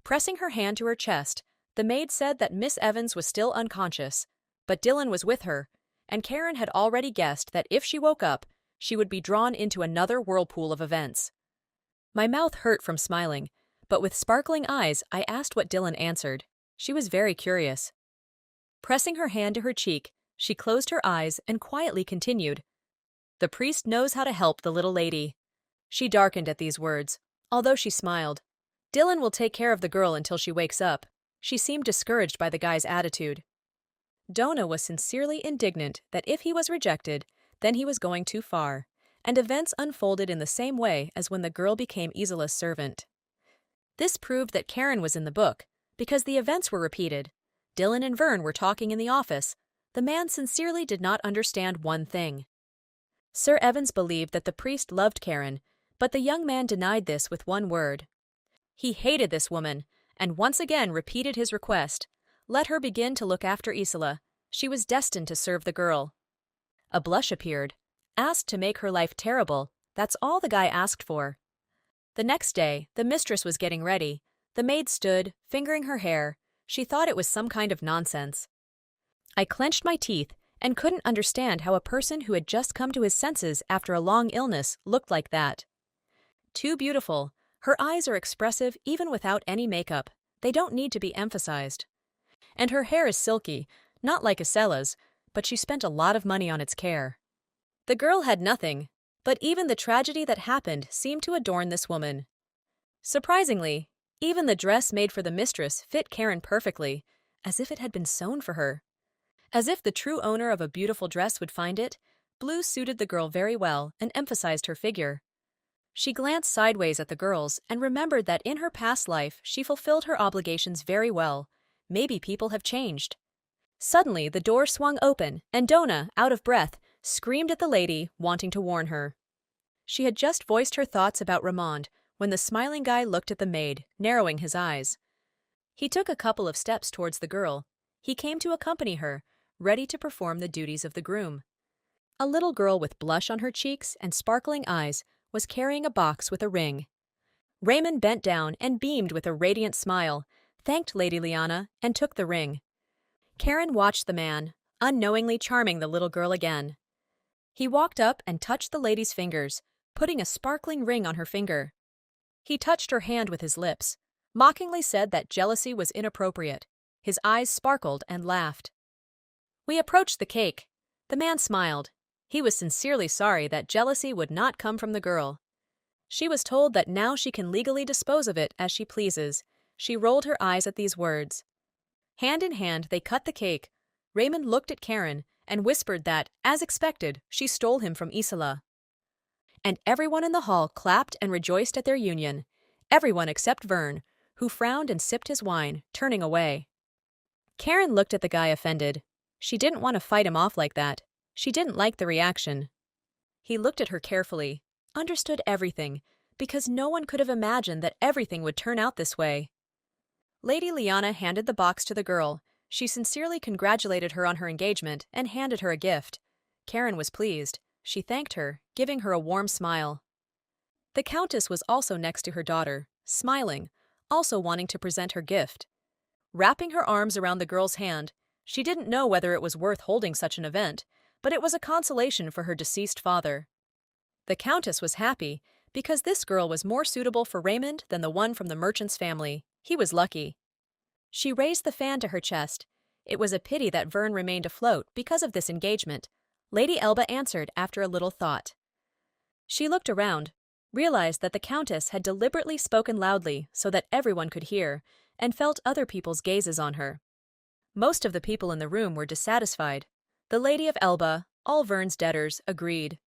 Pressing her hand to her chest, the maid said that Miss Evans was still unconscious, but Dylan was with her, and Karen had already guessed that if she woke up, she would be drawn into another whirlpool of events. My mouth hurt from smiling, but with sparkling eyes I asked what Dylan answered. She was very curious. Pressing her hand to her cheek, she closed her eyes and quietly continued. The priest knows how to help the little lady. She darkened at these words, although she smiled. Dylan will take care of the girl until she wakes up. She seemed discouraged by the guy's attitude. Donna was sincerely indignant that if he was rejected, then he was going too far, and events unfolded in the same way as when the girl became Isella's servant. This proved that Karen was in the book, because the events were repeated. Dylan and Vern were talking in the office. the man sincerely did not understand one thing. Sir Evans believed that the priest loved Karen, but the young man denied this with one word. He hated this woman, and once again repeated his request. Let her begin to look after Isola. She was destined to serve the girl. A blush appeared. Asked to make her life terrible, that's all the guy asked for. The next day, the mistress was getting ready. The maid stood, fingering her hair. She thought it was some kind of nonsense. I clenched my teeth and couldn't understand how a person who had just come to his senses after a long illness looked like that. Too beautiful. Her eyes are expressive even without any makeup. They don't need to be emphasized. And her hair is silky, not like Isela's, but she spent a lot of money on its care. The girl had nothing, but even the tragedy that happened seemed to adorn this woman. Surprisingly, even the dress made for the mistress fit Karen perfectly, as if it had been sewn for her. As if the true owner of a beautiful dress would find it, blue suited the girl very well and emphasized her figure. She glanced sideways at the girls and remembered that in her past life she fulfilled her obligations very well. Maybe people have changed. Suddenly, the door swung open, and Donna, out of breath, screamed at the lady, wanting to warn her. She had just voiced her thoughts about Ramond when the smiling guy looked at the maid, narrowing his eyes. He took a couple of steps towards the girl. He came to accompany her, ready to perform the duties of the groom. A little girl with blush on her cheeks and sparkling eyes was carrying a box with a ring. Raymond bent down and beamed with a radiant smile, thanked Lady Liana, and took the ring. Karen watched the man, unknowingly charming the little girl again. He walked up and touched the lady's fingers, putting a sparkling ring on her finger. He touched her hand with his lips, mockingly said that jealousy was inappropriate. His eyes sparkled and laughed. We approached the cake. The man smiled. He was sincerely sorry that jealousy would not come from the girl. She was told that now she can legally dispose of it as she pleases. She rolled her eyes at these words. Hand in hand, they cut the cake. Raymond looked at Karen and whispered that, as expected, she stole him from Isola. And everyone in the hall clapped and rejoiced at their union. Everyone except Vern, who frowned and sipped his wine, turning away. Karen looked at the guy offended. She didn't want to fight him off like that. She didn't like the reaction. He looked at her carefully, understood everything, because no one could have imagined that everything would turn out this way. Lady Liana handed the box to the girl. She sincerely congratulated her on her engagement and handed her a gift. Karen was pleased. She thanked her, giving her a warm smile. The Countess was also next to her daughter, smiling, also wanting to present her gift. Wrapping her arms around the girl's hand, she didn't know whether it was worth holding such an event, but it was a consolation for her deceased father. The Countess was happy because this girl was more suitable for Raymond than the one from the merchant's family. He was lucky. She raised the fan to her chest. It was a pity that Vern remained afloat because of this engagement. Lady Elba answered after a little thought. She looked around, realized that the Countess had deliberately spoken loudly so that everyone could hear, and felt other people's gazes on her. Most of the people in the room were dissatisfied. The Lady of Elba, all Vern's debtors, agreed.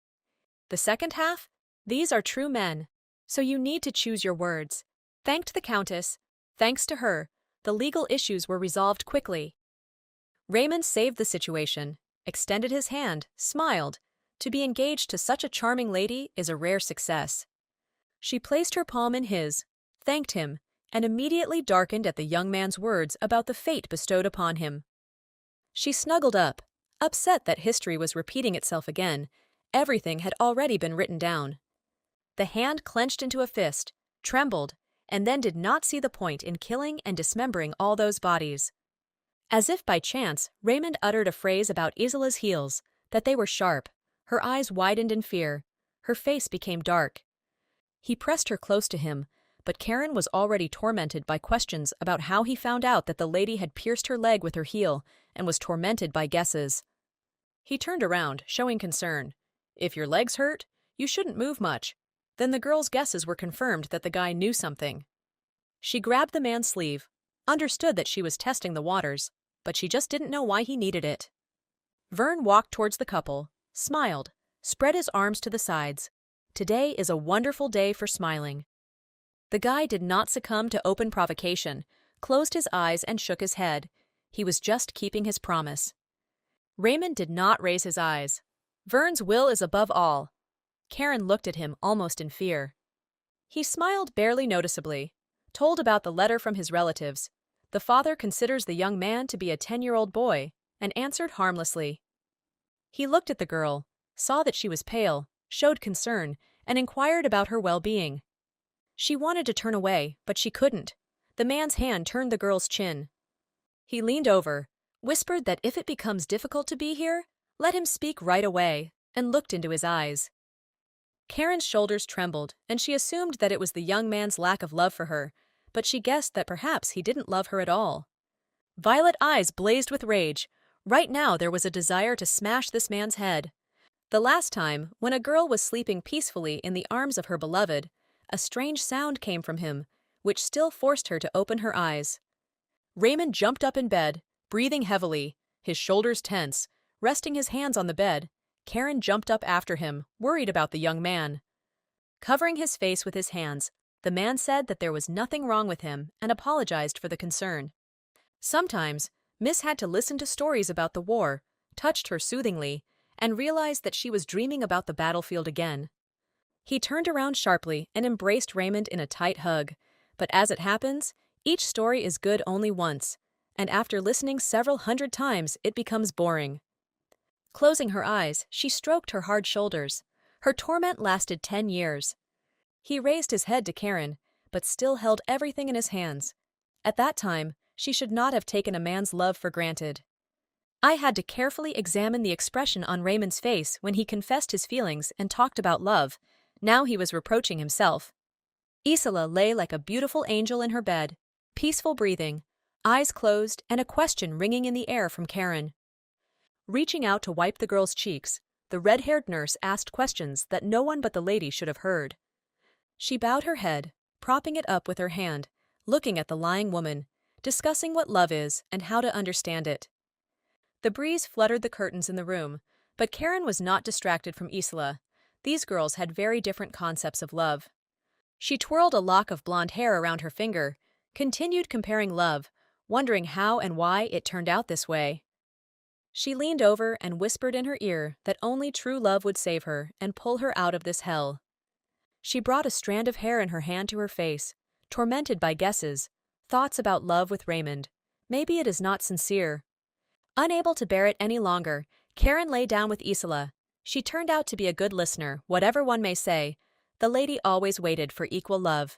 The second half? These are true men, so you need to choose your words. Thanked the Countess. Thanks to her, the legal issues were resolved quickly. Raymond saved the situation, extended his hand, smiled. To be engaged to such a charming lady is a rare success. She placed her palm in his, thanked him, and immediately darkened at the young man's words about the fate bestowed upon him. She snuggled up, upset that history was repeating itself again. Everything had already been written down. The hand clenched into a fist, trembled, and then did not see the point in killing and dismembering all those bodies. As if by chance, Raymond uttered a phrase about Isola's heels, that they were sharp. Her eyes widened in fear. Her face became dark. He pressed her close to him, but Karen was already tormented by questions about how he found out that the lady had pierced her leg with her heel and was tormented by guesses. He turned around, showing concern. If your leg's hurt, you shouldn't move much. Then the girl's guesses were confirmed that the guy knew something. She grabbed the man's sleeve, understood that she was testing the waters, but she just didn't know why he needed it. Vern walked towards the couple, smiled, spread his arms to the sides. Today is a wonderful day for smiling. The guy did not succumb to open provocation, closed his eyes and shook his head. He was just keeping his promise. Raymond did not raise his eyes. Vern's will is above all. Karen looked at him almost in fear. He smiled barely noticeably, told about the letter from his relatives. The father considers the young man to be a 10-year-old boy, and answered harmlessly. He looked at the girl, saw that she was pale, showed concern, and inquired about her well-being. She wanted to turn away, but she couldn't. The man's hand turned the girl's chin. He leaned over, whispered that if it becomes difficult to be here, let him speak right away, and looked into his eyes. Karen's shoulders trembled, and she assumed that it was the young man's lack of love for her, but she guessed that perhaps he didn't love her at all. Violet eyes blazed with rage. Right now there was a desire to smash this man's head. The last time, when a girl was sleeping peacefully in the arms of her beloved, a strange sound came from him, which still forced her to open her eyes. Raymond jumped up in bed, breathing heavily, his shoulders tense, resting his hands on the bed. Karen jumped up after him, worried about the young man. Covering his face with his hands, the man said that there was nothing wrong with him and apologized for the concern. Sometimes, Miss had to listen to stories about the war, touched her soothingly, and realized that she was dreaming about the battlefield again. He turned around sharply and embraced Raymond in a tight hug, but as it happens, each story is good only once, and after listening several hundred times, it becomes boring. Closing her eyes, she stroked her hard shoulders. Her torment lasted 10 years. He raised his head to Karen, but still held everything in his hands. At that time, she should not have taken a man's love for granted. I had to carefully examine the expression on Raymond's face when he confessed his feelings and talked about love. Now he was reproaching himself. Isola lay like a beautiful angel in her bed, peaceful breathing, eyes closed, and a question ringing in the air from Karen. Reaching out to wipe the girl's cheeks, the red-haired nurse asked questions that no one but the lady should have heard. She bowed her head, propping it up with her hand, looking at the lying woman, discussing what love is and how to understand it. The breeze fluttered the curtains in the room, but Karen was not distracted from Isola. These girls had very different concepts of love. She twirled a lock of blonde hair around her finger, continued comparing love, wondering how and why it turned out this way. She leaned over and whispered in her ear that only true love would save her and pull her out of this hell. She brought a strand of hair in her hand to her face, tormented by guesses, thoughts about love with Raymond. Maybe it is not sincere. Unable to bear it any longer, Karen lay down with Isola. She turned out to be a good listener, whatever one may say. The lady always waited for equal love.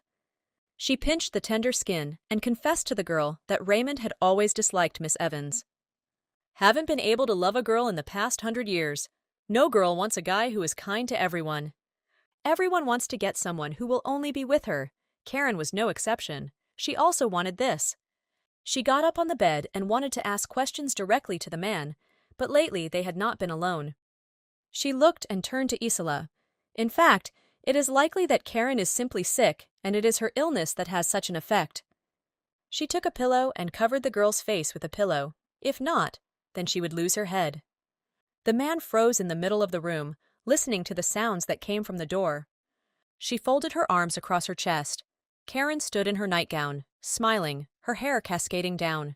She pinched the tender skin and confessed to the girl that Raymond had always disliked Miss Evans. Haven't been able to love a girl in the past 100 years. No girl wants a guy who is kind to everyone. Everyone wants to get someone who will only be with her. Karen was no exception. She also wanted this. She got up on the bed and wanted to ask questions directly to the man, but lately they had not been alone. She looked and turned to Isola. In fact, it is likely that Karen is simply sick, and it is her illness that has such an effect. She took a pillow and covered the girl's face with a pillow. If not, then she would lose her head. The man froze in the middle of the room, listening to the sounds that came from the door. She folded her arms across her chest. Karen stood in her nightgown, smiling, her hair cascading down.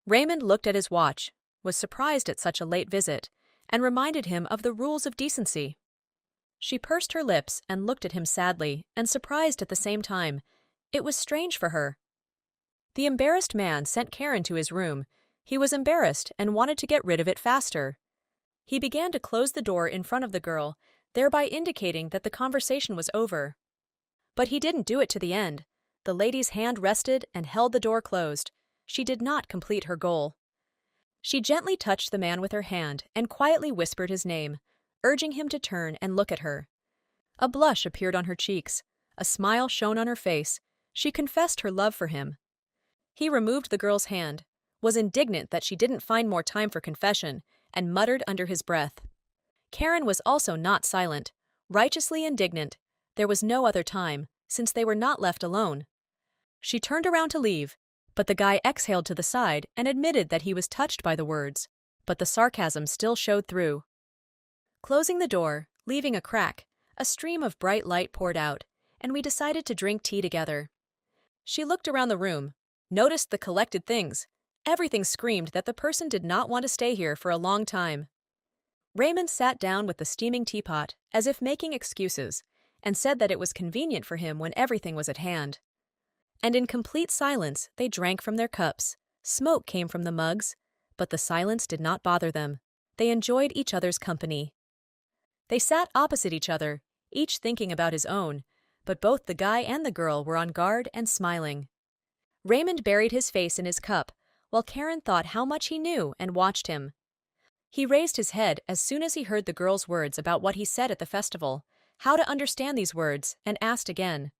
Raymond looked at his watch, was surprised at such a late visit, and reminded him of the rules of decency. She pursed her lips and looked at him sadly and surprised at the same time. It was strange for her. The embarrassed man sent Karen to his room. He was embarrassed and wanted to get rid of it faster. He began to close the door in front of the girl, thereby indicating that the conversation was over. But he didn't do it to the end. The lady's hand rested and held the door closed. She did not complete her goal. She gently touched the man with her hand and quietly whispered his name, urging him to turn and look at her. A blush appeared on her cheeks. A smile shone on her face. She confessed her love for him. He removed the girl's hand, was indignant that she didn't find more time for confession, and muttered under his breath. Karen was also not silent, righteously indignant. There was no other time, since they were not left alone. She turned around to leave, but the guy exhaled to the side and admitted that he was touched by the words, but the sarcasm still showed through. Closing the door, leaving a crack, a stream of bright light poured out, and we decided to drink tea together. She looked around the room, noticed the collected things, Everything screamed that the person did not want to stay here for a long time. Raymond sat down with the steaming teapot, as if making excuses, and said that it was convenient for him when everything was at hand. And in complete silence, they drank from their cups. Smoke came from the mugs, but the silence did not bother them. They enjoyed each other's company. They sat opposite each other, each thinking about his own, but both the guy and the girl were on guard and smiling. Raymond buried his face in his cup, while Karen thought how much he knew and watched him. He raised his head as soon as he heard the girl's words about what he said at the festival, how to understand these words, and asked again.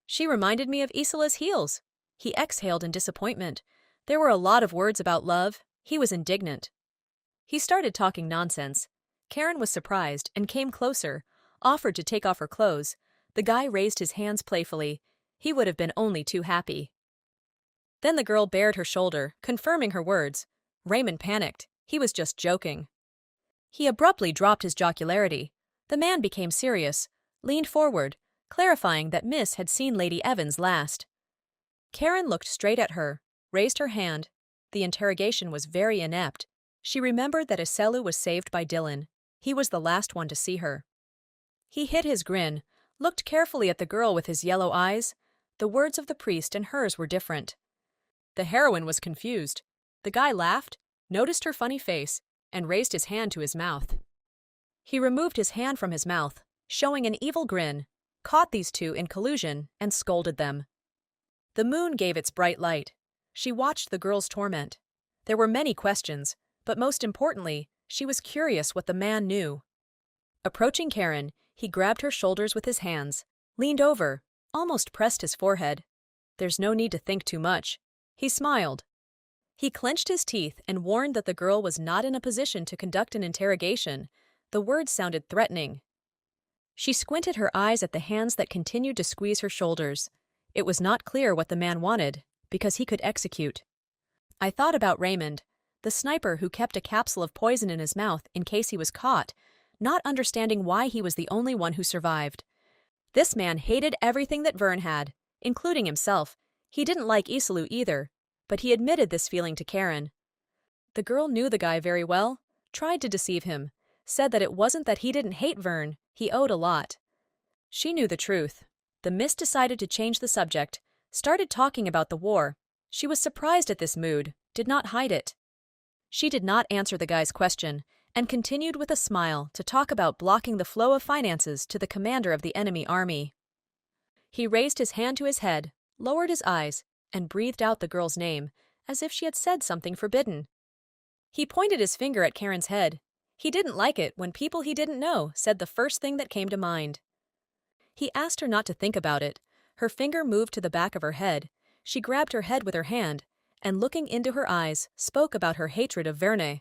She reminded me of Isola's heels. He exhaled in disappointment. There were a lot of words about love. He was indignant. He started talking nonsense. Karen was surprised and came closer, offered to take off her clothes. The guy raised his hands playfully. He would have been only too happy. Then the girl bared her shoulder, confirming her words. Raymond panicked. He was just joking. He abruptly dropped his jocularity. The man became serious, leaned forward, clarifying that Miss had seen Lady Evans last. Karen looked straight at her, raised her hand. The interrogation was very inept. She remembered that Iselu was saved by Dylan. He was the last one to see her. He hid his grin, looked carefully at the girl with his yellow eyes. The words of the priest and hers were different. The heroine was confused. The guy laughed, noticed her funny face, and raised his hand to his mouth. He removed his hand from his mouth, showing an evil grin, caught these two in collusion, and scolded them. The moon gave its bright light. She watched the girl's torment. There were many questions, but most importantly, she was curious what the man knew. Approaching Karen, he grabbed her shoulders with his hands, leaned over, almost pressed his forehead. There's no need to think too much. He smiled. He clenched his teeth and warned that the girl was not in a position to conduct an interrogation. The words sounded threatening. She squinted her eyes at the hands that continued to squeeze her shoulders. It was not clear what the man wanted, because he could execute. I thought about Raymond, the sniper who kept a capsule of poison in his mouth in case he was caught, not understanding why he was the only one who survived. This man hated everything that Vern had, including himself. He didn't like Iselu either, but he admitted this feeling to Karen. The girl knew the guy very well, tried to deceive him, said that it wasn't that he didn't hate Vern, he owed a lot. She knew the truth. The Miss decided to change the subject, started talking about the war. She was surprised at this mood, did not hide it. She did not answer the guy's question, and continued with a smile to talk about blocking the flow of finances to the commander of the enemy army. He raised his hand to his head, lowered his eyes, and breathed out the girl's name, as if she had said something forbidden. He pointed his finger at Karen's head. He didn't like it when people he didn't know said the first thing that came to mind. He asked her not to think about it. Her finger moved to the back of her head. She grabbed her head with her hand, and looking into her eyes, spoke about her hatred of Verne.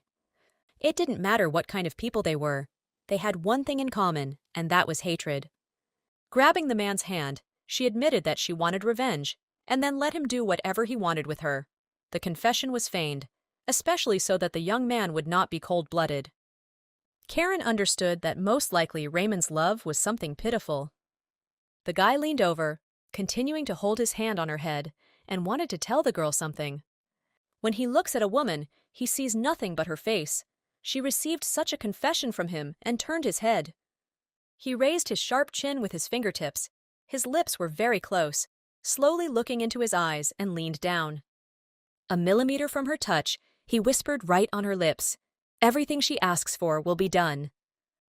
It didn't matter what kind of people they were. They had one thing in common, and that was hatred. Grabbing the man's hand, she admitted that she wanted revenge, and then let him do whatever he wanted with her. The confession was feigned, especially so that the young man would not be cold-blooded. Karen understood that most likely Raymond's love was something pitiful. The guy leaned over, continuing to hold his hand on her head, and wanted to tell the girl something. When he looks at a woman, he sees nothing but her face. She received such a confession from him and turned his head. He raised his sharp chin with his fingertips. His lips were very close, slowly looking into his eyes, and leaned down. A millimeter from her touch, he whispered right on her lips, "Everything she asks for will be done."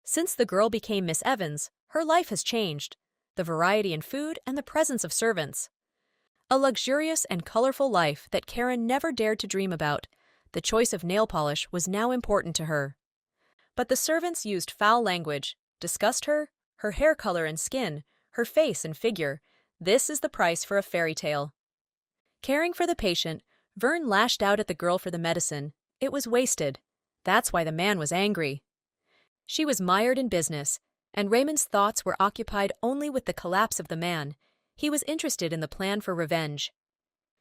Since the girl became Miss Evans, her life has changed. The variety in food and the presence of servants. A luxurious and colorful life that Karen never dared to dream about. The choice of nail polish was now important to her. But the servants used foul language, discussed her hair color and skin, her face and figure. This is the price for a fairy tale. Caring for the patient, Vern lashed out at the girl for the medicine. It was wasted. That's why the man was angry. She was mired in business, and Raymond's thoughts were occupied only with the collapse of the man. He was interested in the plan for revenge.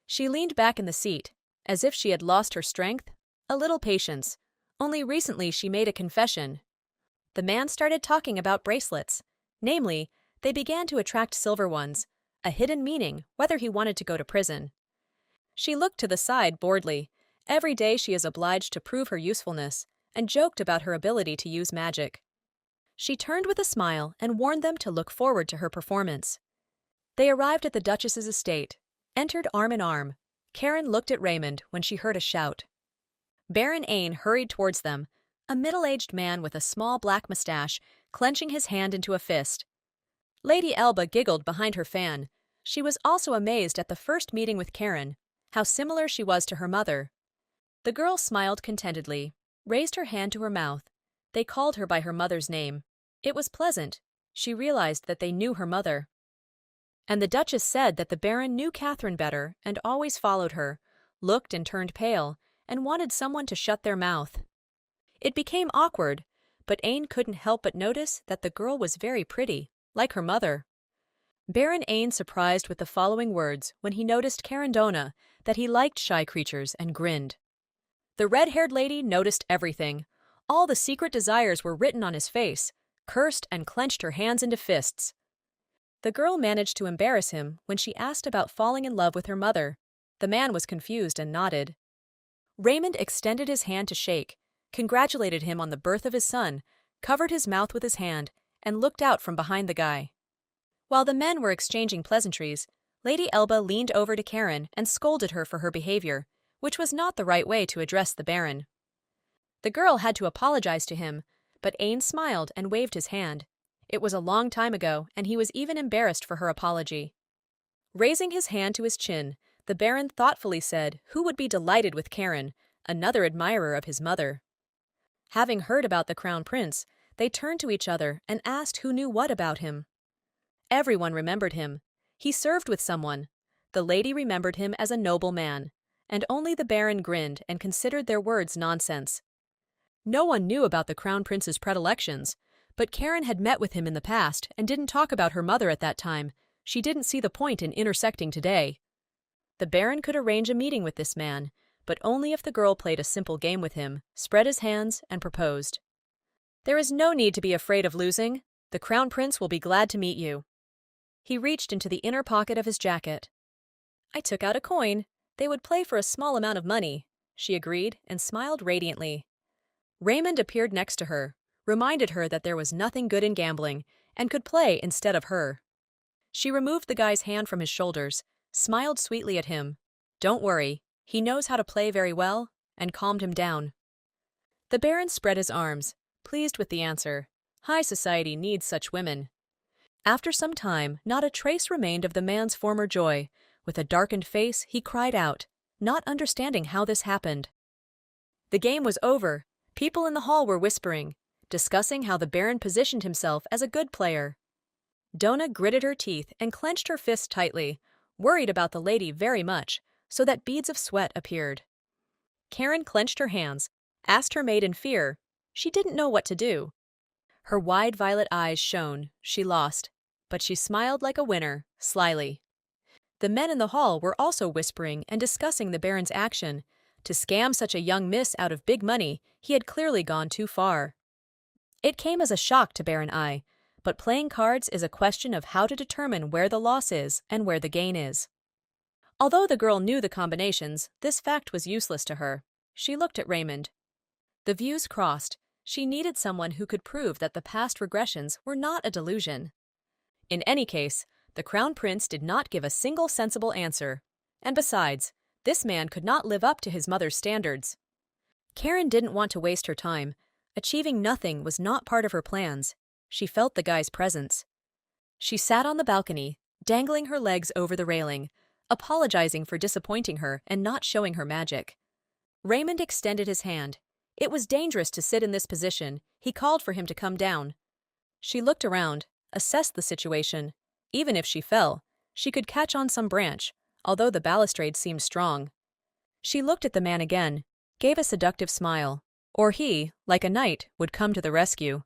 She leaned back in the seat, as if she had lost her strength. A little patience. Only recently she made a confession. The man started talking about bracelets. Namely, they began to attract silver ones, a hidden meaning whether he wanted to go to prison. She looked to the side boredly. Every day she is obliged to prove her usefulness, and joked about her ability to use magic. She turned with a smile and warned them to look forward to her performance. They arrived at the Duchess's estate, entered arm in arm. Karen looked at Raymond when she heard a shout. Baron Ain hurried towards them, a middle-aged man with a small black mustache, clenching his hand into a fist. Lady Elba giggled behind her fan. She was also amazed at the first meeting with Karen, how similar she was to her mother. The girl smiled contentedly, raised her hand to her mouth. They called her by her mother's name. It was pleasant. She realized that they knew her mother. And the Duchess said that the Baron knew Catherine better and always followed her, looked and turned pale, and wanted someone to shut their mouth. It became awkward, but Ain couldn't help but notice that the girl was very pretty, like her mother. Baron Ain surprised with the following words when he noticed Carandona, that he liked shy creatures, and grinned. The red-haired lady noticed everything. All the secret desires were written on his face, cursed and clenched her hands into fists. The girl managed to embarrass him when she asked about falling in love with her mother. The man was confused and nodded. Raymond extended his hand to shake, congratulated him on the birth of his son, covered his mouth with his hand, and looked out from behind the guy. While the men were exchanging pleasantries, Lady Elba leaned over to Karen and scolded her for her behavior, which was not the right way to address the Baron. The girl had to apologize to him, but Ain smiled and waved his hand. It was a long time ago, and he was even embarrassed for her apology. Raising his hand to his chin, the Baron thoughtfully said who would be delighted with Karen, another admirer of his mother. Having heard about the Crown Prince, they turned to each other and asked who knew what about him. Everyone remembered him. He served with someone. The lady remembered him as a noble man, and only the Baron grinned and considered their words nonsense. No one knew about the Crown Prince's predilections, but Karen had met with him in the past and didn't talk about her mother at that time. She didn't see the point in intersecting today. The Baron could arrange a meeting with this man, but only if the girl played a simple game with him, spread his hands, and proposed. "There is no need to be afraid of losing. The Crown Prince will be glad to meet you." He reached into the inner pocket of his jacket. "I took out a coin. They would play for a small amount of money," she agreed and smiled radiantly. Raymond appeared next to her, reminded her that there was nothing good in gambling, and could play instead of her. She removed the guy's hand from his shoulders, smiled sweetly at him. "Don't worry, he knows how to play very well," and calmed him down. The Baron spread his arms, pleased with the answer. High society needs such women. After some time, not a trace remained of the man's former joy. With a darkened face, he cried out, not understanding how this happened. The game was over. People in the hall were whispering, discussing how the Baron positioned himself as a good player. Donna gritted her teeth and clenched her fists tightly, worried about the lady very much, so that beads of sweat appeared. Karen clenched her hands, asked her maid in fear. She didn't know what to do. Her wide violet eyes shone. She lost, but she smiled like a winner, slyly. The men in the hall were also whispering and discussing the Baron's action. To scam such a young miss out of big money, he had clearly gone too far. It came as a shock to Baron I, but playing cards is a question of how to determine where the loss is and where the gain is. Although the girl knew the combinations, this fact was useless to her. She looked at Raymond. The views crossed. She needed someone who could prove that the past regressions were not a delusion. In any case, the Crown Prince did not give a single sensible answer. And besides, this man could not live up to his mother's standards. Karen didn't want to waste her time. Achieving nothing was not part of her plans. She felt the guy's presence. She sat on the balcony, dangling her legs over the railing, apologizing for disappointing her and not showing her magic. Raymond extended his hand. It was dangerous to sit in this position. He called for him to come down. She looked around, assessed the situation. Even if she fell, she could catch on some branch, although the balustrade seemed strong. She looked at the man again, gave a seductive smile, or he, like a knight, would come to the rescue.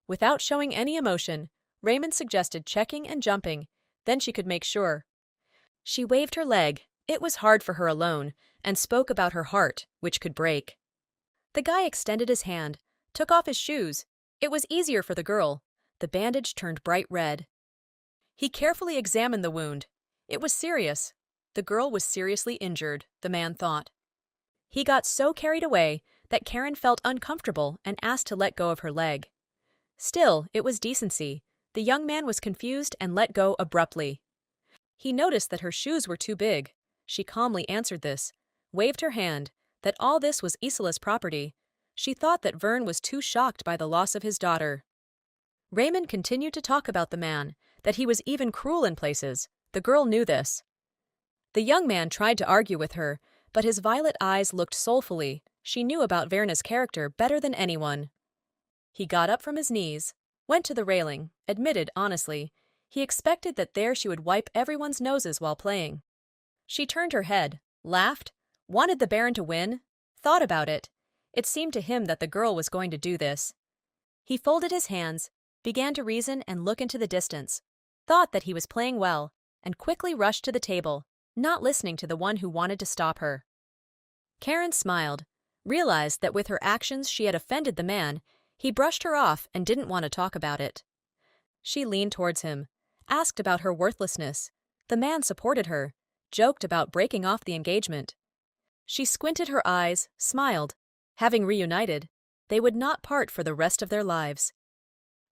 Without showing any emotion, Raymond suggested checking and jumping, then she could make sure. She waved her leg. It was hard for her alone, and spoke about her heart, which could break. The guy extended his hand, took off his shoes. It was easier for the girl. The bandage turned bright red. He carefully examined the wound. It was serious. The girl was seriously injured, the man thought. He got so carried away that Karen felt uncomfortable and asked to let go of her leg. Still, it was decency. The young man was confused and let go abruptly. He noticed that her shoes were too big. She calmly answered this, waved her hand, that all this was Isola's property. She thought that Vern was too shocked by the loss of his daughter. Raymond continued to talk about the man, that he was even cruel in places. The girl knew this. The young man tried to argue with her, but his violet eyes looked soulfully. She knew about Verna's character better than anyone. He got up from his knees, went to the railing, admitted honestly, he expected that there she would wipe everyone's noses while playing. She turned her head, laughed, wanted the Baron to win, thought about it. It seemed to him that the girl was going to do this. He folded his hands, began to reason and look into the distance, thought that he was playing well, and quickly rushed to the table, not listening to the one who wanted to stop her. Karen smiled, realized that with her actions she had offended the man. He brushed her off and didn't want to talk about it. She leaned towards him, asked about her worthlessness. The man supported her, joked about breaking off the engagement. She squinted her eyes, smiled. Having reunited, they would not part for the rest of their lives.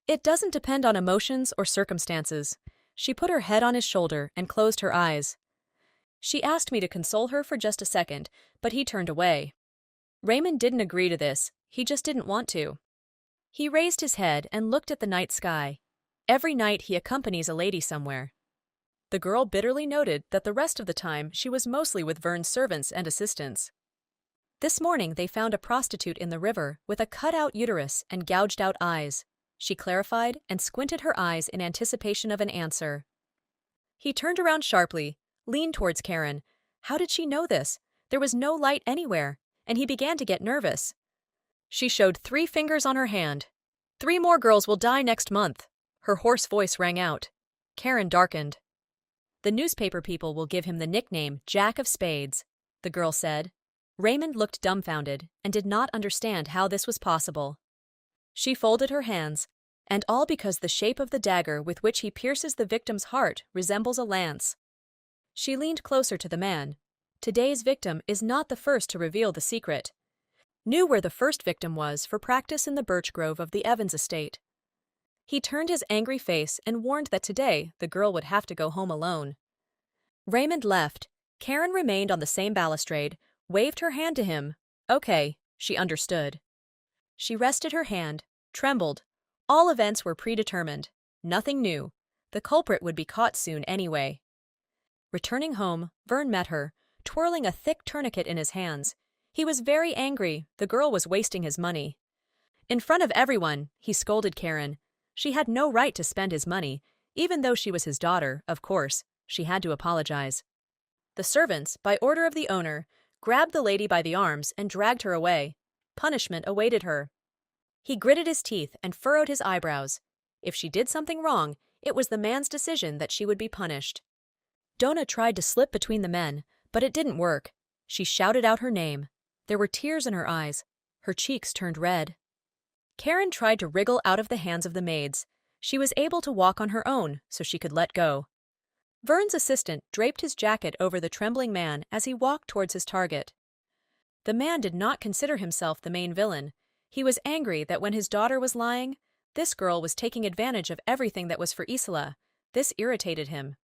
It doesn't depend on emotions or circumstances. She put her head on his shoulder and closed her eyes. She asked me to console her for just a second, but he turned away. Raymond didn't agree to this, he just didn't want to. He raised his head and looked at the night sky. Every night he accompanies a lady somewhere. The girl bitterly noted that the rest of the time she was mostly with Vern's servants and assistants. This morning they found a prostitute in the river with a cut-out uterus and gouged-out eyes. She clarified and squinted her eyes in anticipation of an answer. He turned around sharply, leaned towards Karen. How did she know this? There was no light anywhere, and he began to get nervous. She showed 3 fingers on her hand. 3 more girls will die next month. Her hoarse voice rang out. Karen darkened. The newspaper people will give him the nickname Jack of Spades, the girl said. Raymond looked dumbfounded and did not understand how this was possible. She folded her hands, and all because the shape of the dagger with which he pierces the victim's heart resembles a lance. She leaned closer to the man. Today's victim is not the first to reveal the secret. Knew where the first victim was for practice in the birch grove of the Evans estate. He turned his angry face and warned that today the girl would have to go home alone. Raymond left. Karen remained on the same balustrade, waved her hand to him. Okay, she understood. She rested her hand, trembled. All events were predetermined. Nothing new. The culprit would be caught soon anyway. Returning home, Vern met her, twirling a thick tourniquet in his hands. He was very angry. The girl was wasting his money. In front of everyone, he scolded Karen. She had no right to spend his money, even though she was his daughter, of course. She had to apologize. The servants, by order of the owner, grabbed the lady by the arms and dragged her away. Punishment awaited her. He gritted his teeth and furrowed his eyebrows. If she did something wrong, it was the man's decision that she would be punished. Donna tried to slip between the men, but it didn't work. She shouted out her name. There were tears in her eyes. Her cheeks turned red. Karen tried to wriggle out of the hands of the maids. She was able to walk on her own, so she could let go. Vern's assistant draped his jacket over the trembling man as he walked towards his target. The man did not consider himself the main villain. He was angry that when his daughter was lying, this girl was taking advantage of everything that was for Isola. This irritated him.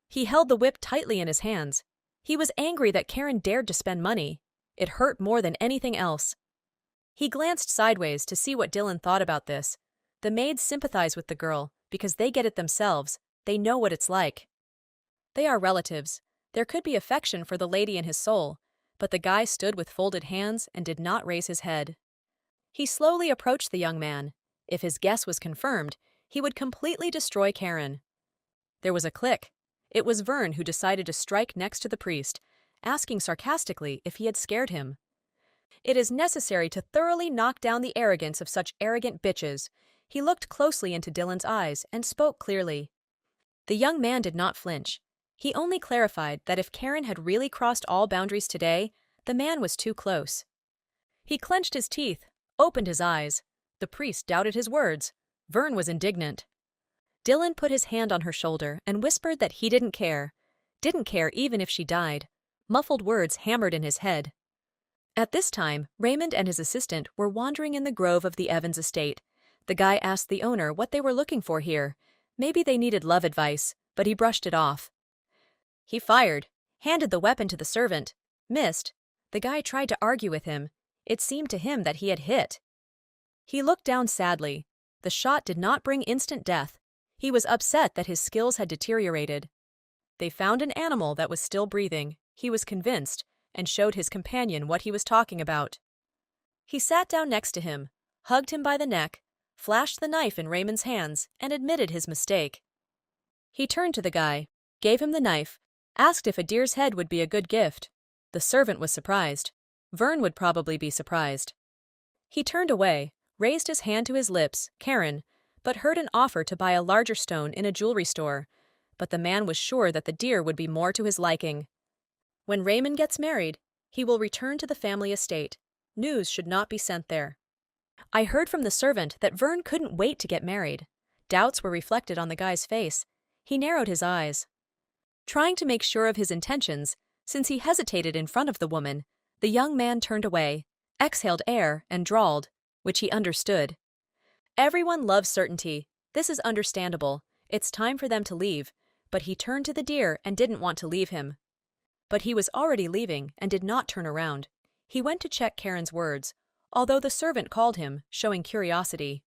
He held the whip tightly in his hands. He was angry that Karen dared to spend money. It hurt more than anything else. He glanced sideways to see what Dylan thought about this. The maids sympathize with the girl because they get it themselves. They know what it's like. They are relatives. There could be affection for the lady in his soul, but the guy stood with folded hands and did not raise his head. He slowly approached the young man. If his guess was confirmed, he would completely destroy Karen. There was a click. It was Vern who decided to strike next to the priest, asking sarcastically if he had scared him. It is necessary to thoroughly knock down the arrogance of such arrogant bitches. He looked closely into Dylan's eyes and spoke clearly. The young man did not flinch. He only clarified that if Karen had really crossed all boundaries today, the man was too close. He clenched his teeth, opened his eyes. The priest doubted his words. Vern was indignant. Dylan put his hand on her shoulder and whispered that he didn't care. Didn't care even if she died. Muffled words hammered in his head. At this time, Raymond and his assistant were wandering in the grove of the Evans estate. The guy asked the owner what they were looking for here. Maybe they needed love advice, but he brushed it off. He fired, handed the weapon to the servant, missed. The guy tried to argue with him. It seemed to him that he had hit. He looked down sadly. The shot did not bring instant death. He was upset that his skills had deteriorated. They found an animal that was still breathing. He was convinced, and showed his companion what he was talking about. He sat down next to him, hugged him by the neck, flashed the knife in Raymond's hands, and admitted his mistake. He turned to the guy, gave him the knife, asked if a deer's head would be a good gift. The servant was surprised. Vern would probably be surprised. He turned away, raised his hand to his lips, Karen, but heard an offer to buy a larger stone in a jewelry store. But the man was sure that the deer would be more to his liking. When Raymond gets married, he will return to the family estate. News should not be sent there. I heard from the servant that Vern couldn't wait to get married. Doubts were reflected on the guy's face. He narrowed his eyes. Trying to make sure of his intentions, since he hesitated in front of the woman, the young man turned away, exhaled air, and drawled, which he understood. Everyone loves certainty. This is understandable. It's time for them to leave. But he turned to the deer and didn't want to leave him. But he was already leaving and did not turn around. He went to check Karen's words, although the servant called him, showing curiosity.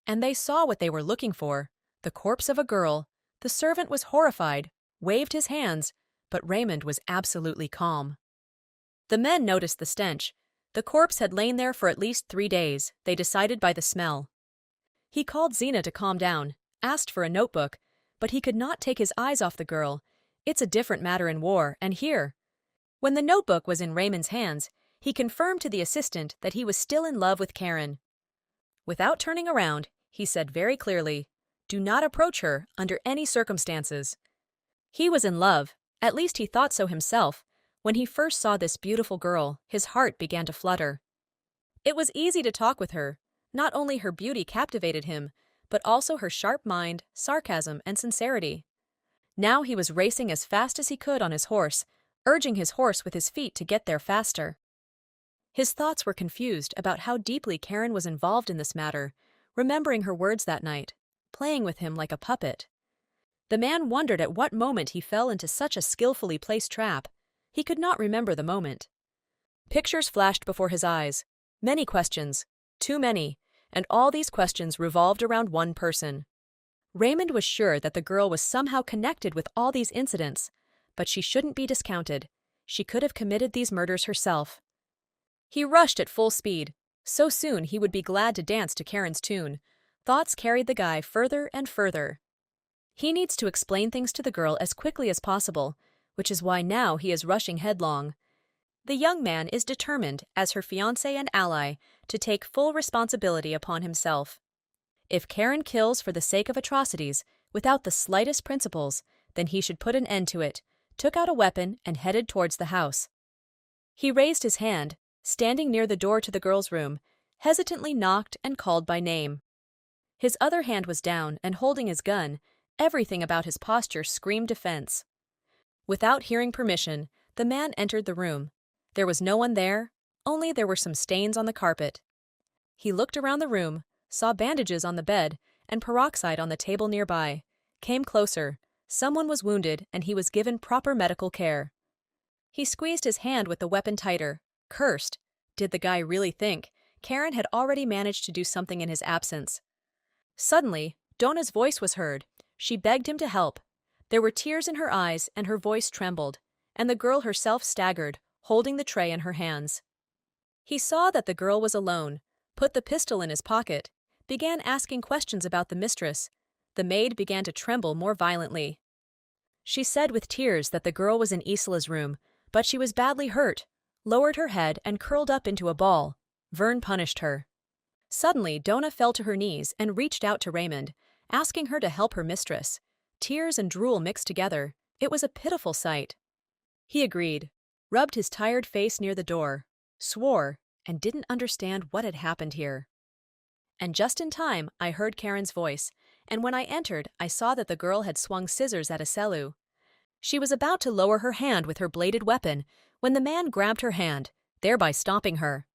And they saw what they were looking for, the corpse of a girl. The servant was horrified, waved his hands, but Raymond was absolutely calm. The men noticed the stench. The corpse had lain there for at least 3 days, they decided by the smell. He called Xena to calm down, asked for a notebook, but he could not take his eyes off the girl. It's a different matter in war, and here. When the notebook was in Raymond's hands, he confirmed to the assistant that he was still in love with Karen. Without turning around, he said very clearly, "Do not approach her under any circumstances." He was in love, at least he thought so himself. When he first saw this beautiful girl, his heart began to flutter. It was easy to talk with her. Not only her beauty captivated him, but also her sharp mind, sarcasm, and sincerity. Now he was racing as fast as he could on his horse, urging his horse with his feet to get there faster. His thoughts were confused about how deeply Karen was involved in this matter, remembering her words that night, playing with him like a puppet. The man wondered at what moment he fell into such a skillfully placed trap. He could not remember the moment. Pictures flashed before his eyes. Many questions, too many, and all these questions revolved around one person. Raymond was sure that the girl was somehow connected with all these incidents, but she shouldn't be discounted. She could have committed these murders herself. He rushed at full speed. So soon he would be glad to dance to Karen's tune. Thoughts carried the guy further and further. He needs to explain things to the girl as quickly as possible, which is why now he is rushing headlong. The young man is determined, as her fiancé and ally, to take full responsibility upon himself. If Karen kills for the sake of atrocities, without the slightest principles, then he should put an end to it, took out a weapon and headed towards the house. He raised his hand, standing near the door to the girl's room, hesitantly knocked and called by name. His other hand was down and holding his gun. Everything about his posture screamed defense. Without hearing permission, the man entered the room. There was no one there, only there were some stains on the carpet. He looked around the room, saw bandages on the bed, and peroxide on the table nearby, came closer. Someone was wounded, and he was given proper medical care. He squeezed his hand with the weapon tighter, cursed. Did the guy really think Karen had already managed to do something in his absence? Suddenly, Dona's voice was heard. She begged him to help. There were tears in her eyes, and her voice trembled, and the girl herself staggered, holding the tray in her hands. He saw that the girl was alone, put the pistol in his pocket, began asking questions about the mistress. The maid began to tremble more violently. She said with tears that the girl was in Isla's room, but she was badly hurt, lowered her head and curled up into a ball. Vern punished her. Suddenly, Dona fell to her knees and reached out to Raymond, asking her to help her mistress. Tears and drool mixed together. It was a pitiful sight. He agreed, rubbed his tired face near the door, swore, and didn't understand what had happened here. And just in time, I heard Karen's voice, and when I entered, I saw that the girl had swung scissors at Aselu. She was about to lower her hand with her bladed weapon when the man grabbed her hand, thereby stopping her.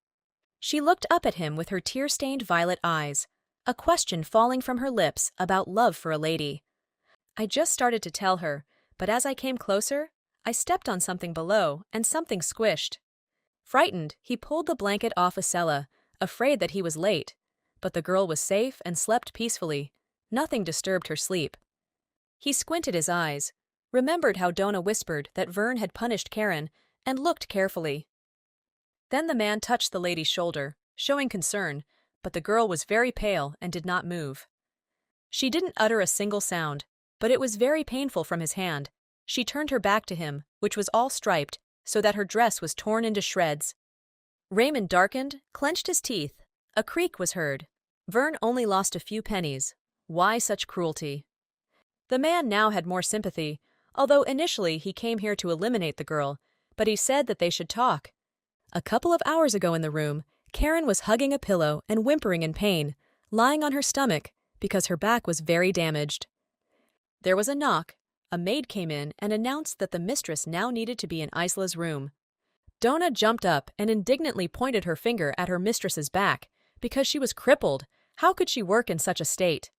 She looked up at him with her tear-stained violet eyes, a question falling from her lips about love for a lady. I just started to tell her, but as I came closer, I stepped on something below and something squished. Frightened, he pulled the blanket off Acela, afraid that he was late, but the girl was safe and slept peacefully. Nothing disturbed her sleep. He squinted his eyes, remembered how Donna whispered that Vern had punished Karen, and looked carefully. Then the man touched the lady's shoulder, showing concern, but the girl was very pale and did not move. She didn't utter a single sound, but it was very painful from his hand. She turned her back to him, which was all striped, so that her dress was torn into shreds. Raymond darkened, clenched his teeth. A creak was heard. Vern only lost a few pennies. Why such cruelty? The man now had more sympathy, although initially he came here to eliminate the girl, but he said that they should talk. A couple of hours ago in the room, Karen was hugging a pillow and whimpering in pain, lying on her stomach, because her back was very damaged. There was a knock. A maid came in and announced that the mistress now needed to be in Isola's room. Donna jumped up and indignantly pointed her finger at her mistress's back, because she was crippled. How could she work in such a state?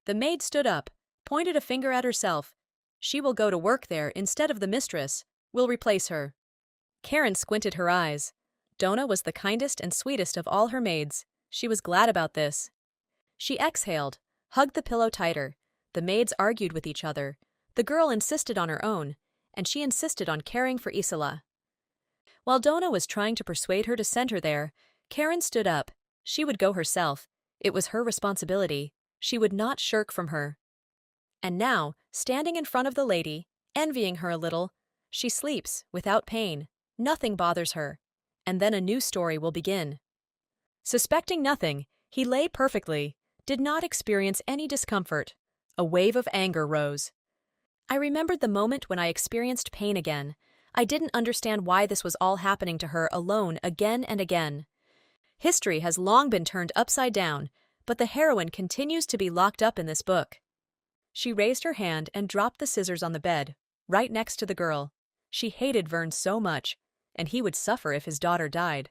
The maid stood up, pointed a finger at herself. She will go to work there instead of the mistress. We'll replace her. Karen squinted her eyes. Donna was the kindest and sweetest of all her maids. She was glad about this. She exhaled, hugged the pillow tighter. The maids argued with each other. The girl insisted on her own, and she insisted on caring for Isola. While Donna was trying to persuade her to send her there, Karen stood up. She would go herself. It was her responsibility. She would not shirk from her. And now, standing in front of the lady, envying her a little, she sleeps, without pain. Nothing bothers her. And then a new story will begin. Suspecting nothing, he lay perfectly, did not experience any discomfort. A wave of anger rose. I remembered the moment when I experienced pain again. I didn't understand why this was all happening to her alone again and again. History has long been turned upside down, but the heroine continues to be locked up in this book. She raised her hand and dropped the scissors on the bed, right next to the girl. She hated Vern so much, and he would suffer if his daughter died.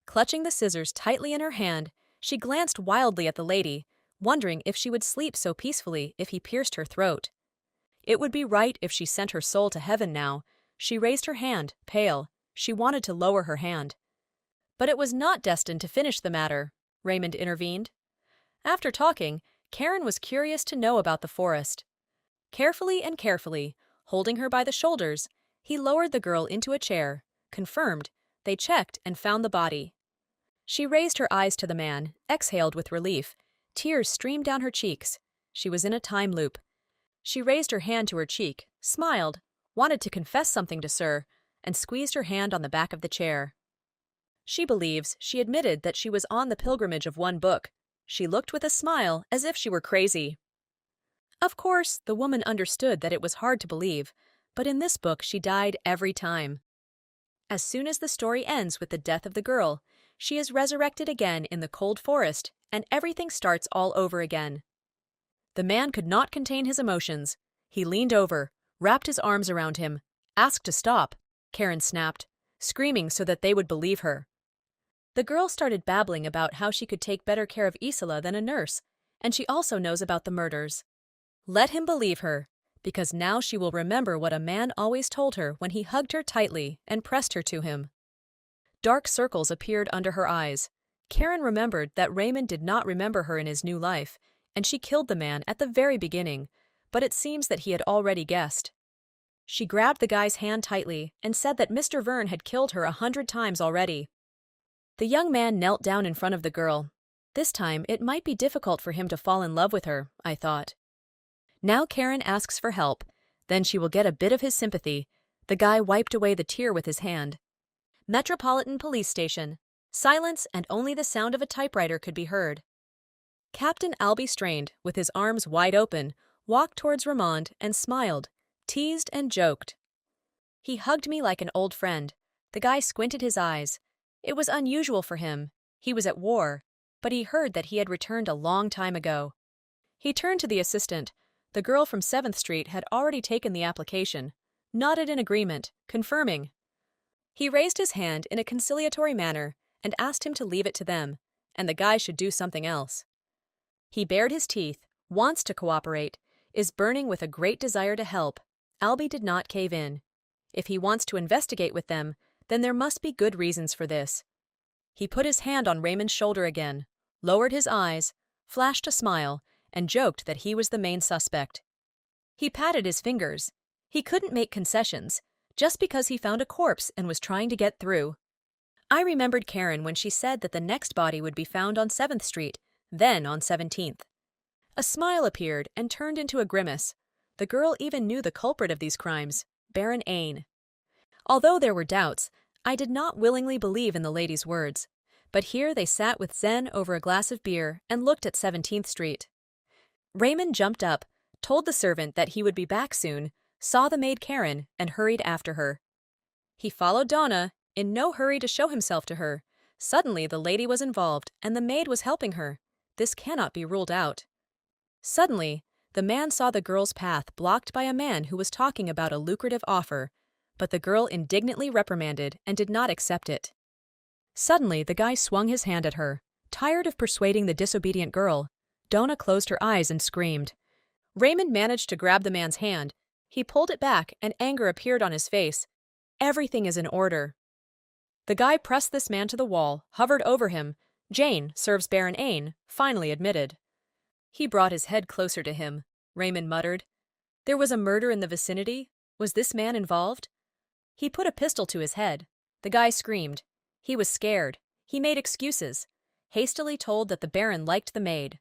Clutching the scissors tightly in her hand, she glanced wildly at the lady, wondering if she would sleep so peacefully if he pierced her throat. It would be right if she sent her soul to heaven now. She raised her hand, pale. She wanted to lower her hand. But it was not destined to finish the matter, Raymond intervened. After talking, Karen was curious to know about the forest. Carefully, holding her by the shoulders, he lowered the girl into a chair. Confirmed, they checked and found the body. She raised her eyes to the man, exhaled with relief. Tears streamed down her cheeks. She was in a time loop. She raised her hand to her cheek, smiled, wanted to confess something to Sir, and squeezed her hand on the back of the chair. She believes she admitted that she was on the pilgrimage of one book. She looked with a smile as if she were crazy. Of course, the woman understood that it was hard to believe, but in this book she died every time. As soon as the story ends with the death of the girl, she is resurrected again in the cold forest, and everything starts all over again. The man could not contain his emotions. He leaned over, wrapped his arms around him, asked to stop. Karen snapped, screaming so that they would believe her. The girl started babbling about how she could take better care of Isola than a nurse, and she also knows about the murders. Let him believe her, because now she will remember what a man always told her when he hugged her tightly and pressed her to him. Dark circles appeared under her eyes. Karen remembered that Raymond did not remember her in his new life, and she killed the man at the very beginning, but it seems that he had already guessed. She grabbed the guy's hand tightly and said that Mr. Vern had killed her 100 times already. The young man knelt down in front of the girl. This time it might be difficult for him to fall in love with her, I thought. Now Karen asks for help, then she will get a bit of his sympathy. The guy wiped away the tear with his hand. Metropolitan Police Station. Silence and only the sound of a typewriter could be heard. Captain Albie strained, with his arms wide open, walked towards Ramond and smiled, teased and joked. He hugged me like an old friend. The guy squinted his eyes. It was unusual for him. He was at war, but he heard that he had returned a long time ago. He turned to the assistant. The girl from 7th Street had already taken the application, nodded in agreement, confirming. He raised his hand in a conciliatory manner and asked him to leave it to them, and the guy should do something else. He bared his teeth, wants to cooperate, is burning with a great desire to help. Albie did not cave in. If he wants to investigate with them, then there must be good reasons for this. He put his hand on Raymond's shoulder again, lowered his eyes, flashed a smile, and joked that he was the main suspect. He patted his fingers. He couldn't make concessions, just because he found a corpse and was trying to get through. I remembered Karen when she said that the next body would be found on 7th Street, then on 17th. A smile appeared and turned into a grimace. The girl even knew the culprit of these crimes, Baron Ain. Although there were doubts, I did not willingly believe in the lady's words. But here they sat with Zen over a glass of beer and looked at 17th Street. Raymond jumped up, told the servant that he would be back soon, saw the maid Karen, and hurried after her. He followed Donna, in no hurry to show himself to her. Suddenly the lady was involved, and the maid was helping her. This cannot be ruled out. Suddenly, the man saw the girl's path blocked by a man who was talking about a lucrative offer, but the girl indignantly reprimanded and did not accept it. Suddenly, the guy swung his hand at her. Tired of persuading the disobedient girl, Donna closed her eyes and screamed. Raymond managed to grab the man's hand. He pulled it back, and anger appeared on his face. Everything is in order. The guy pressed this man to the wall, hovered over him. Jane serves Baron Ain, finally admitted. He brought his head closer to him. Raymond muttered. There was a murder in the vicinity? Was this man involved? He put a pistol to his head. The guy screamed. He was scared. He made excuses. Hastily told that the Baron liked the maid.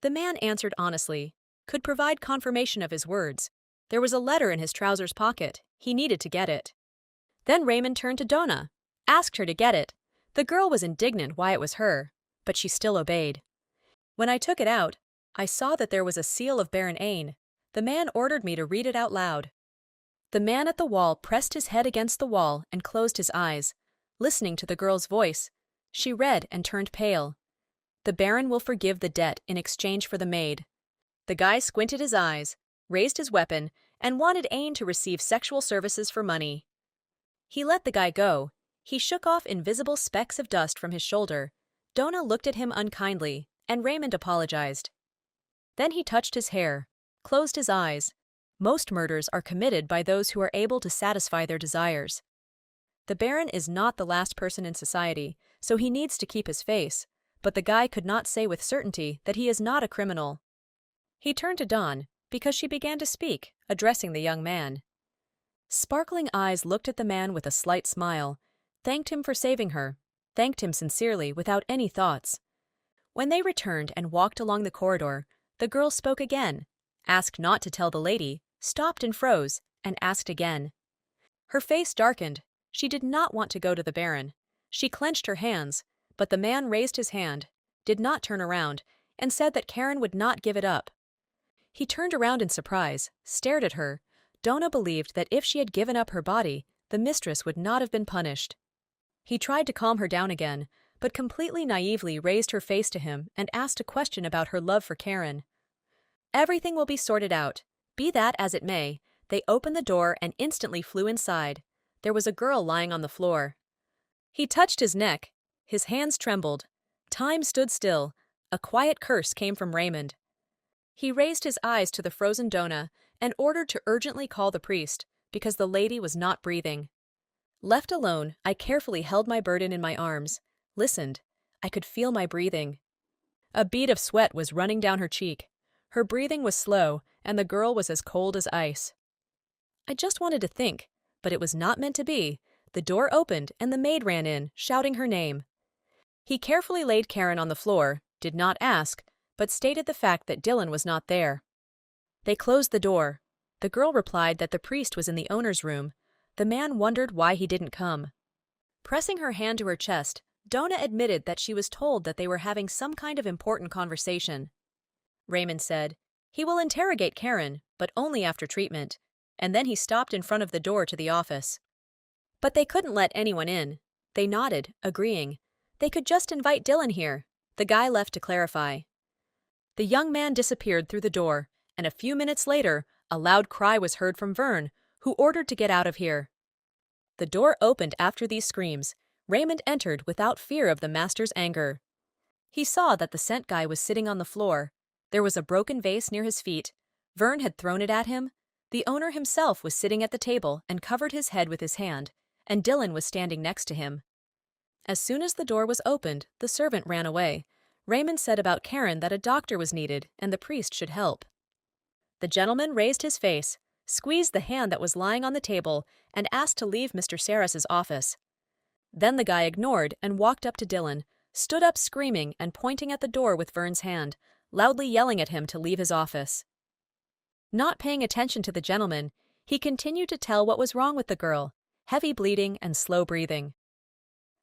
The man answered honestly, could provide confirmation of his words. There was a letter in his trousers pocket. He needed to get it. Then Raymond turned to Donna, asked her to get it. The girl was indignant why it was her, but she still obeyed. When I took it out, I saw that there was a seal of Baron Ain. The man ordered me to read it out loud. The man at the wall pressed his head against the wall and closed his eyes, listening to the girl's voice. She read and turned pale. The Baron will forgive the debt in exchange for the maid. The guy squinted his eyes, raised his weapon, and wanted Ain to receive sexual services for money. He let the guy go. He shook off invisible specks of dust from his shoulder. Donna looked at him unkindly, and Raymond apologized. Then he touched his hair, closed his eyes. Most murders are committed by those who are able to satisfy their desires. The Baron is not the last person in society, so he needs to keep his face, but the guy could not say with certainty that he is not a criminal. He turned to Dawn, because she began to speak, addressing the young man. Sparkling eyes looked at the man with a slight smile, thanked him for saving her, thanked him sincerely without any thoughts. When they returned and walked along the corridor, the girl spoke again, asked not to tell the lady, stopped and froze, and asked again. Her face darkened. She did not want to go to the Baron. She clenched her hands, but the man raised his hand, did not turn around, and said that Karen would not give it up. He turned around in surprise, stared at her. Donna believed that if she had given up her body, the mistress would not have been punished. He tried to calm her down again, but completely naively raised her face to him and asked a question about her love for Karen. Everything will be sorted out. Be that as it may, they opened the door and instantly flew inside. There was a girl lying on the floor. He touched his neck. His hands trembled. Time stood still. A quiet curse came from Raymond. He raised his eyes to the frozen Donna and ordered to urgently call the priest, because the lady was not breathing. Left alone, I carefully held my burden in my arms, listened. I could feel my breathing. A bead of sweat was running down her cheek. Her breathing was slow, and the girl was as cold as ice. I just wanted to think, but it was not meant to be. The door opened, and the maid ran in, shouting her name. He carefully laid Karen on the floor, did not ask, but stated the fact that Dylan was not there. They closed the door. The girl replied that the priest was in the owner's room. The man wondered why he didn't come. Pressing her hand to her chest, Donna admitted that she was told that they were having some kind of important conversation. Raymond said, he will interrogate Karen, but only after treatment, and then he stopped in front of the door to the office. But they couldn't let anyone in. They nodded, agreeing. They could just invite Dylan here. The guy left to clarify. The young man disappeared through the door, and a few minutes later, a loud cry was heard from Vern, who ordered to get out of here. The The door opened after these screams. Raymond entered without fear of the master's anger. He saw that the scent guy was sitting on the floor. There was a broken vase near his feet. Vern had thrown it at him. The owner himself was sitting at the table and covered his head with his hand, and Dylan was standing next to him. As soon as the door was opened, the servant ran away. Raymond said about Karen that a doctor was needed and the priest should help. The gentleman raised his face, squeezed the hand that was lying on the table, and asked to leave Mr. Sarris's office. Then the guy ignored and walked up to Dylan, stood up screaming and pointing at the door with Vern's hand, loudly yelling at him to leave his office. Not paying attention to the gentleman, he continued to tell what was wrong with the girl: heavy bleeding and slow breathing.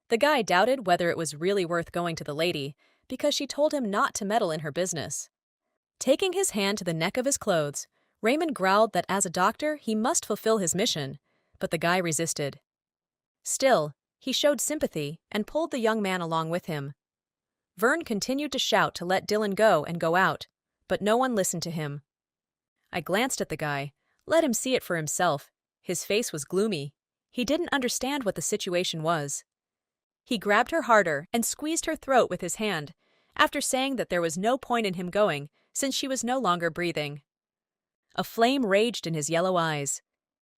The guy doubted whether it was really worth going to the lady, because she told him not to meddle in her business. Taking his hand to the neck of his clothes, Raymond growled that as a doctor he must fulfill his mission, but the guy resisted. Still, he showed sympathy and pulled the young man along with him. Vern continued to shout to let Dylan go and go out, but no one listened to him. I glanced at the guy, let him see it for himself. His face was gloomy. He didn't understand what the situation was. He grabbed her harder and squeezed her throat with his hand, after saying that there was no point in him going since she was no longer breathing. A flame raged in his yellow eyes.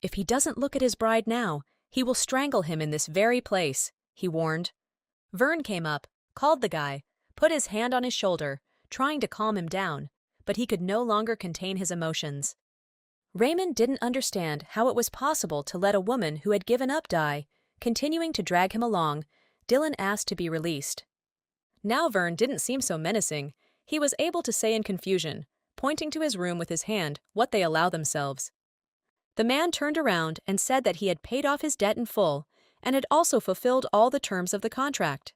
If he doesn't look at his bride now, he will strangle him in this very place, he warned. Vern came up, called the guy, put his hand on his shoulder, trying to calm him down, but he could no longer contain his emotions. Raymond didn't understand how it was possible to let a woman who had given up die. Continuing to drag him along, Dylan asked to be released. Now Vern didn't seem so menacing. He was able to say in confusion, pointing to his room with his hand, what they allow themselves. The man turned around and said that he had paid off his debt in full and had also fulfilled all the terms of the contract.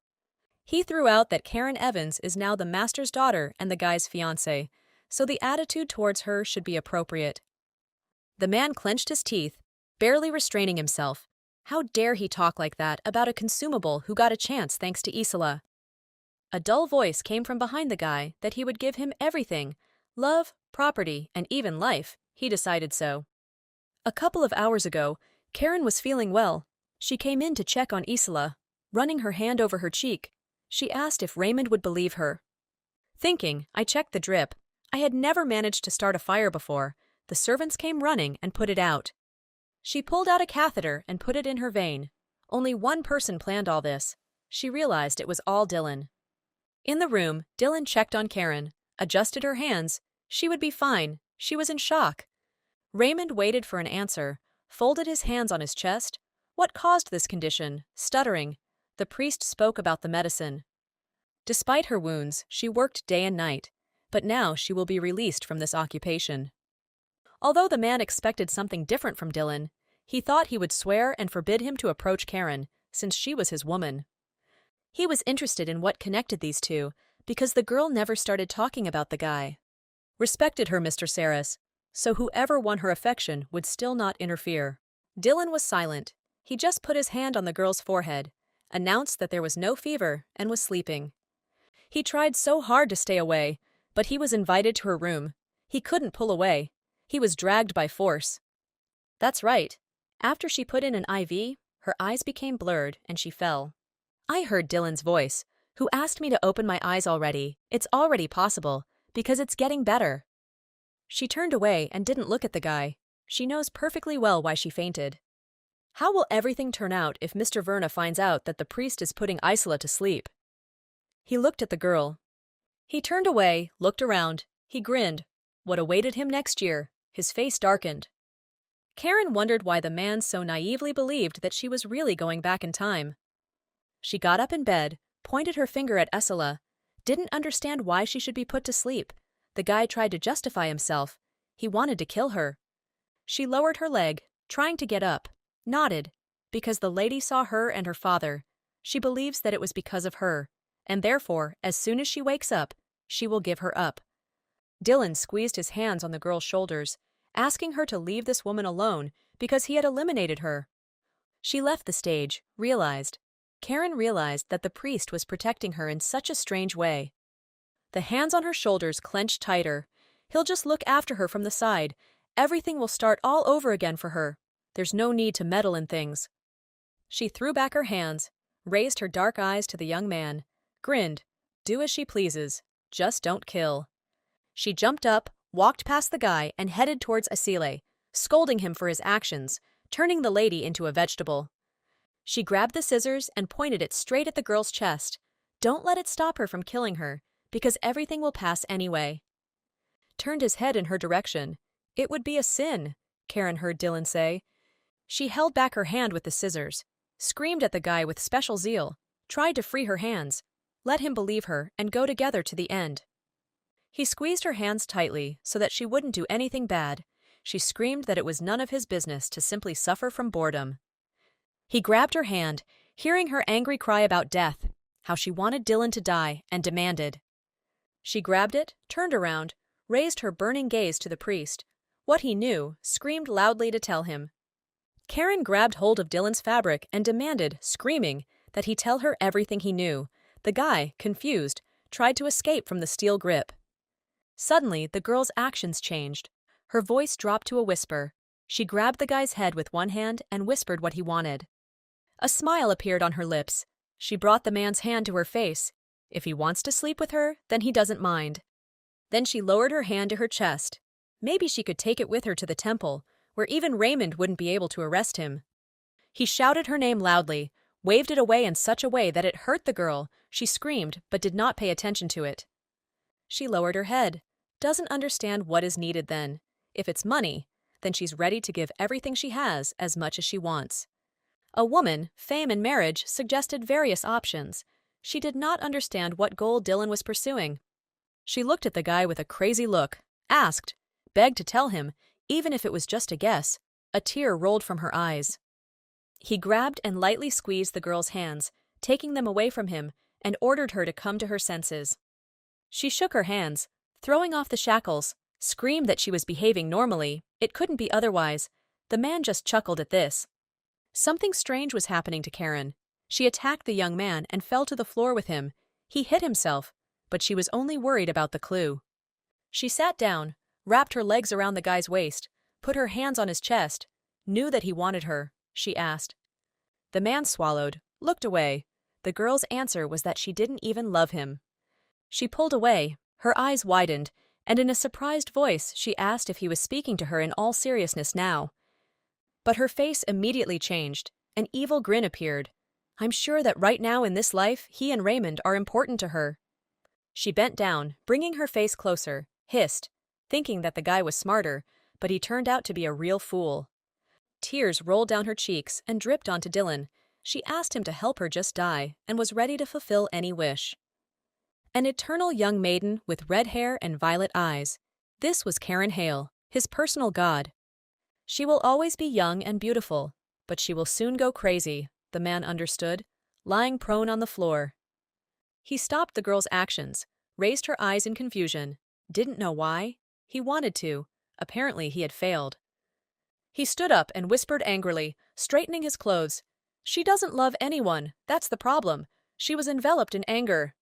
He threw out that Karen Evans is now the master's daughter and the guy's fiancée, so the attitude towards her should be appropriate. The man clenched his teeth, barely restraining himself. How dare he talk like that about a consumable who got a chance thanks to Isola? A dull voice came from behind the guy that he would give him everything: love, property, and even life. He decided so. A couple of hours ago, Karen was feeling well. She came in to check on Isola, running her hand over her cheek. She asked if Raymond would believe her. Thinking, I checked the drip. I had never managed to start a fire before. The servants came running and put it out. She pulled out a catheter and put it in her vein. Only one person planned all this. She realized it was all Dylan. In the room, Dylan checked on Karen, adjusted her hands. She would be fine. She was in shock. Raymond waited for an answer, folded his hands on his chest. What caused this condition? Stuttering. The priest spoke about the medicine. Despite her wounds, she worked day and night, but now she will be released from this occupation. Although the man expected something different from Dylan, he thought he would swear and forbid him to approach Karen, since she was his woman. He was interested in what connected these two, because the girl never started talking about the guy. Respected her, Mr. Sarris, so whoever won her affection would still not interfere. Dylan was silent. He just put his hand on the girl's forehead, announced that there was no fever, and was sleeping. He tried so hard to stay away, but he was invited to her room. He couldn't pull away. He was dragged by force. That's right. After she put in an IV, her eyes became blurred and she fell. I heard Dylan's voice, who asked me to open my eyes already. It's already possible, because it's getting better. She turned away and didn't look at the guy. She knows perfectly well why she fainted. How will everything turn out if Mr. Verna finds out that the priest is putting Isola to sleep? He looked at the girl. He turned away, looked around. He grinned. What awaited him next year? His face darkened. Karen wondered why the man so naively believed that she was really going back in time. She got up in bed, pointed her finger at Isola, didn't understand why she should be put to sleep. The guy tried to justify himself. He wanted to kill her. She lowered her leg, trying to get up, nodded, because the lady saw her and her father. She believes that it was because of her, and therefore, as soon as she wakes up, she will give her up. Dylan squeezed his hands on the girl's shoulders, asking her to leave this woman alone because he had eliminated her. She left the stage, Karen realized that the priest was protecting her in such a strange way. The hands on her shoulders clenched tighter. He'll just look after her from the side. Everything will start all over again for her. There's no need to meddle in things. She threw back her hands, raised her dark eyes to the young man, grinned. Do as she pleases, just don't kill. She jumped up, walked past the guy, and headed towards Asile, scolding him for his actions, turning the lady into a vegetable. She grabbed the scissors and pointed it straight at the girl's chest. Don't let it stop her from killing her, because everything will pass anyway. Turned his head in her direction. It would be a sin, Karen heard Dylan say. She held back her hand with the scissors, screamed at the guy with special zeal, tried to free her hands, let him believe her and go together to the end. He squeezed her hands tightly so that she wouldn't do anything bad. She screamed that it was none of his business to simply suffer from boredom. He grabbed her hand, hearing her angry cry about death, how she wanted Dylan to die, and demanded. She grabbed it, turned around, raised her burning gaze to the priest. What he knew, screamed loudly to tell him. Karen grabbed hold of Dylan's fabric and demanded, screaming, that he tell her everything he knew. The guy, confused, tried to escape from the steel grip. Suddenly, the girl's actions changed. Her voice dropped to a whisper. She grabbed the guy's head with one hand and whispered what he wanted. A smile appeared on her lips. She brought the man's hand to her face. If he wants to sleep with her, then he doesn't mind. Then she lowered her hand to her chest. Maybe she could take it with her to the temple, where even Raymond wouldn't be able to arrest him. He shouted her name loudly, waved it away in such a way that it hurt the girl. She screamed, but did not pay attention to it. She lowered her head. Doesn't understand what is needed then. If it's money, then she's ready to give everything she has as much as she wants. A woman, fame and marriage suggested various options. She did not understand what goal Dylan was pursuing. She looked at the guy with a crazy look, asked, begged to tell him, even if it was just a guess. A tear rolled from her eyes. He grabbed and lightly squeezed the girl's hands, taking them away from him, and ordered her to come to her senses. She shook her hands, throwing off the shackles, screamed that she was behaving normally. It couldn't be otherwise. The man just chuckled at this. Something strange was happening to Karen. She attacked the young man and fell to the floor with him. He hit himself, but she was only worried about the clue. She sat down, wrapped her legs around the guy's waist, put her hands on his chest, knew that he wanted her. She asked. The man swallowed, looked away. The girl's answer was that she didn't even love him. She pulled away, her eyes widened, and in a surprised voice she asked if he was speaking to her in all seriousness now. But her face immediately changed. An evil grin appeared. I'm sure that right now in this life, he and Raymond are important to her. She bent down, bringing her face closer, hissed, thinking that the guy was smarter, but he turned out to be a real fool. Tears rolled down her cheeks and dripped onto Dylan. She asked him to help her just die and was ready to fulfill any wish. An eternal young maiden with red hair and violet eyes. This was Karen Hale, his personal god. She will always be young and beautiful, but she will soon go crazy, the man understood, lying prone on the floor. He stopped the girl's actions, raised her eyes in confusion, didn't know why. He wanted to. Apparently he had failed. He stood up and whispered angrily, straightening his clothes. She doesn't love anyone, that's the problem. She was enveloped in anger.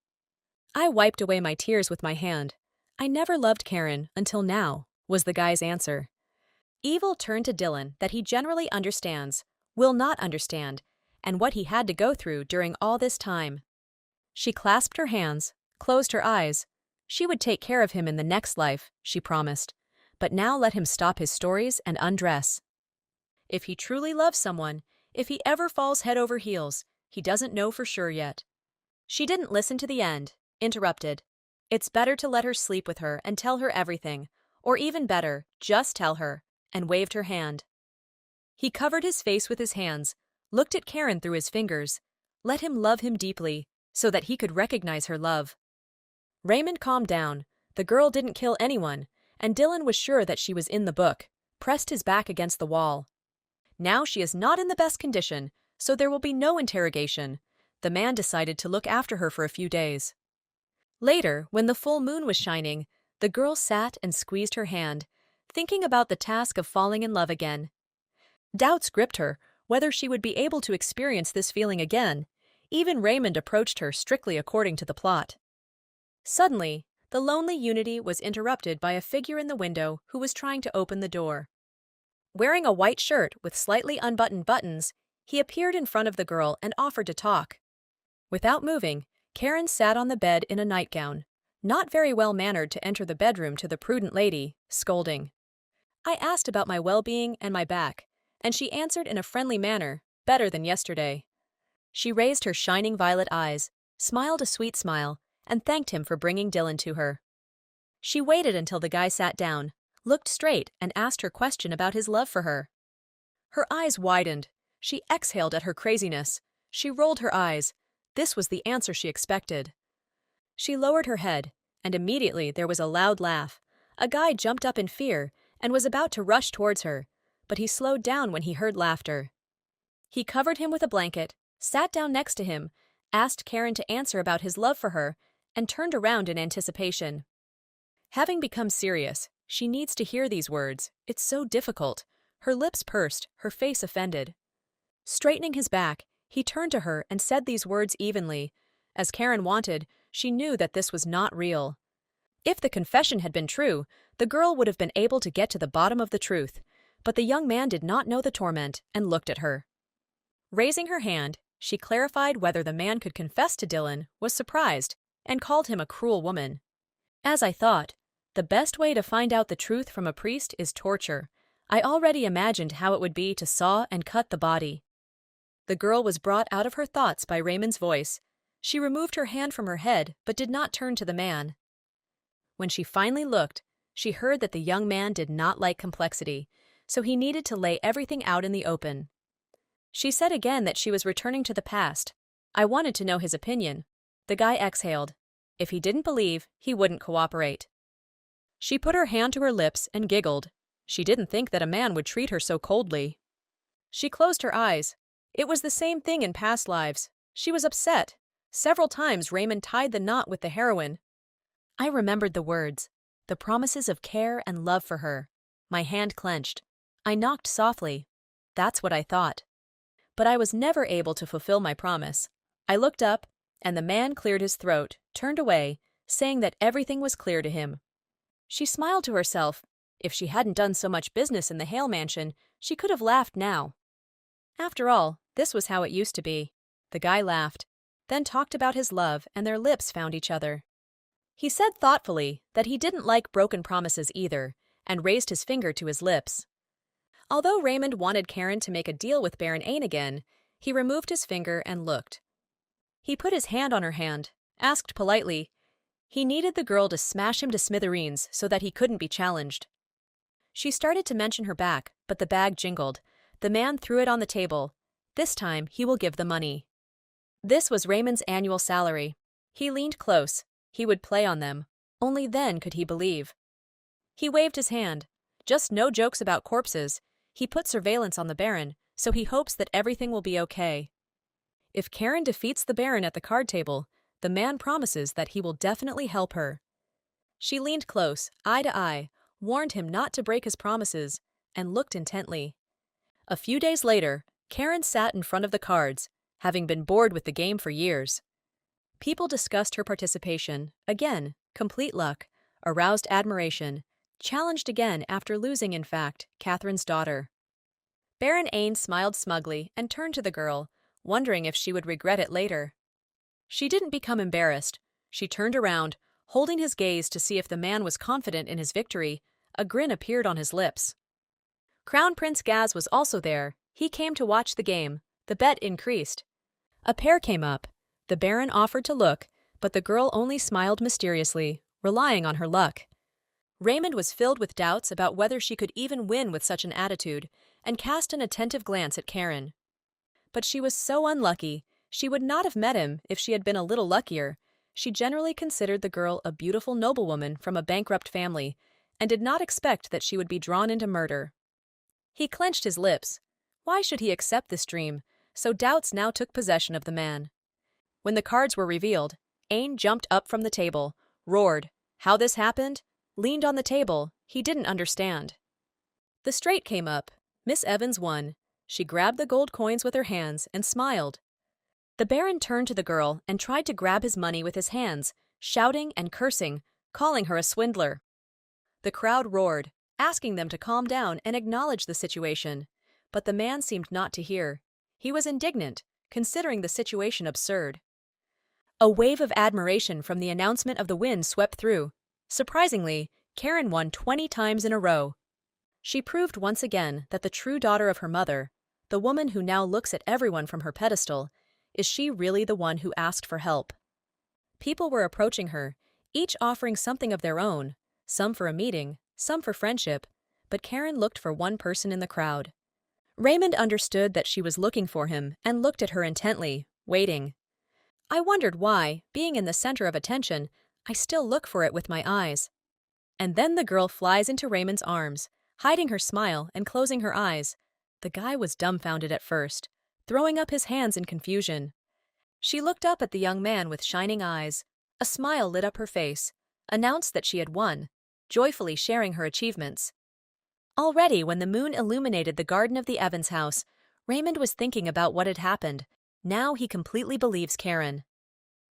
I wiped away my tears with my hand. I never loved Karen until now, was the guy's answer. Evil turned to Dylan that he generally understands, will not understand, and what he had to go through during all this time. She clasped her hands, closed her eyes. She would take care of him in the next life, she promised, but now let him stop his stories and undress. If he truly loves someone, if he ever falls head over heels, he doesn't know for sure yet. She didn't listen to the end, interrupted. It's better to let her sleep with her and tell her everything, or even better, just tell her, and waved her hand. He covered his face with his hands, looked at Karen through his fingers, let him love him deeply, so that he could recognize her love. Raymond calmed down. The girl didn't kill anyone, and Dylan was sure that she was in the book, pressed his back against the wall. Now she is not in the best condition, so there will be no interrogation. The man decided to look after her for a few days. Later, when the full moon was shining, the girl sat and squeezed her hand, thinking about the task of falling in love again. Doubts gripped her, whether she would be able to experience this feeling again. Even Raymond approached her strictly according to the plot. Suddenly, the lonely unity was interrupted by a figure in the window who was trying to open the door. Wearing a white shirt with slightly unbuttoned buttons, He appeared in front of the girl and offered to talk. Without moving, Karen sat on the bed in a nightgown, not very well-mannered to enter the bedroom to the prudent lady, scolding. I asked about my well-being and my back, and she answered in a friendly manner, better than yesterday. She raised her shining violet eyes, smiled a sweet smile, and thanked him for bringing Dylan to her. She waited until the guy sat down, looked straight, and asked her question about his love for her. Her eyes widened. She exhaled at her craziness. She rolled her eyes. This was the answer she expected. She lowered her head, and immediately there was a loud laugh. A guy jumped up in fear and was about to rush towards her, but he slowed down when he heard laughter. He covered him with a blanket, sat down next to him, asked Karen to answer about his love for her, and turned around in anticipation. Having become serious, she needs to hear these words. It's so difficult. Her lips pursed, her face offended. Straightening his back, he turned to her and said these words evenly. As Karen wanted, she knew that this was not real. If the confession had been true, the girl would have been able to get to the bottom of the truth, but the young man did not know the torment and looked at her. Raising her hand, she clarified whether the man could confess to Dylan, was surprised, and called him a cruel woman. As I thought, the best way to find out the truth from a priest is torture. I already imagined how it would be to saw and cut the body. The girl was brought out of her thoughts by Raymond's voice. She removed her hand from her head but did not turn to the man. When she finally looked, she heard that the young man did not like complexity, so he needed to lay everything out in the open. She said again that she was returning to the past. I wanted to know his opinion. The guy exhaled. If he didn't believe, he wouldn't cooperate. She put her hand to her lips and giggled. She didn't think that a man would treat her so coldly. She closed her eyes. It was the same thing in past lives. She was upset. Several times Raymond tied the knot with the heroine. I remembered the words, the promises of care and love for her. My hand clenched. I knocked softly. That's what I thought. But I was never able to fulfill my promise. I looked up, and the man cleared his throat, turned away, saying that everything was clear to him. She smiled to herself. If she hadn't done so much business in the Hale mansion, she could have laughed now. After all, this was how it used to be. The guy laughed, then talked about his love, and their lips found each other. He said thoughtfully that he didn't like broken promises either, and raised his finger to his lips. Although Raymond wanted Karen to make a deal with Baron Ain again, he removed his finger and looked. He put his hand on her hand, asked politely. He needed the girl to smash him to smithereens so that he couldn't be challenged. She started to mention her back, but the bag jingled. The man threw it on the table. This time, he will give the money. This was Raymond's annual salary. He leaned close. He would play on them. Only then could he believe. He waved his hand. Just no jokes about corpses. He put surveillance on the Baron, so he hopes that everything will be okay. If Karen defeats the Baron at the card table, the man promises that he will definitely help her. She leaned close, eye to eye, warned him not to break his promises, and looked intently. A few days later, Karen sat in front of the cards, having been bored with the game for years. People discussed her participation, again, complete luck, aroused admiration, challenged again after losing, in fact, Catherine's daughter. Baron Ain smiled smugly and turned to the girl, wondering if she would regret it later. She didn't become embarrassed. She turned around, holding his gaze to see if the man was confident in his victory. A grin appeared on his lips. Crown Prince Gaz was also there. He came to watch the game. The bet increased. A pair came up. The Baron offered to look, but the girl only smiled mysteriously, relying on her luck. Raymond was filled with doubts about whether she could even win with such an attitude, and cast an attentive glance at Karen. But she was so unlucky. She would not have met him if she had been a little luckier. She generally considered the girl a beautiful noblewoman from a bankrupt family, and did not expect that she would be drawn into murder. He clenched his lips. Why should he accept this dream? So doubts now took possession of the man. When the cards were revealed, Ain jumped up from the table, roared. How this happened? Leaned on the table. He didn't understand. The straight came up. Miss Evans won. She grabbed the gold coins with her hands and smiled. The Baron turned to the girl and tried to grab his money with his hands, shouting and cursing, calling her a swindler. The crowd roared, asking them to calm down and acknowledge the situation, but the man seemed not to hear. He was indignant, considering the situation absurd. A wave of admiration from the announcement of the win swept through. Surprisingly, Karen won 20 times in a row. She proved once again that the true daughter of her mother, the woman who now looks at everyone from her pedestal, is she really the one who asked for help? People were approaching her, each offering something of their own, some for a meeting, some for friendship, but Karen looked for one person in the crowd. Raymond understood that she was looking for him and looked at her intently, waiting. I wondered why, being in the center of attention, I still look for it with my eyes. And then the girl flies into Raymond's arms, hiding her smile and closing her eyes. The guy was dumbfounded at first, throwing up his hands in confusion. She looked up at the young man with shining eyes. A smile lit up her face, announced that she had won, joyfully sharing her achievements. Already, when the moon illuminated the garden of the Evans house, Raymond was thinking about what had happened. Now he completely believes Karen.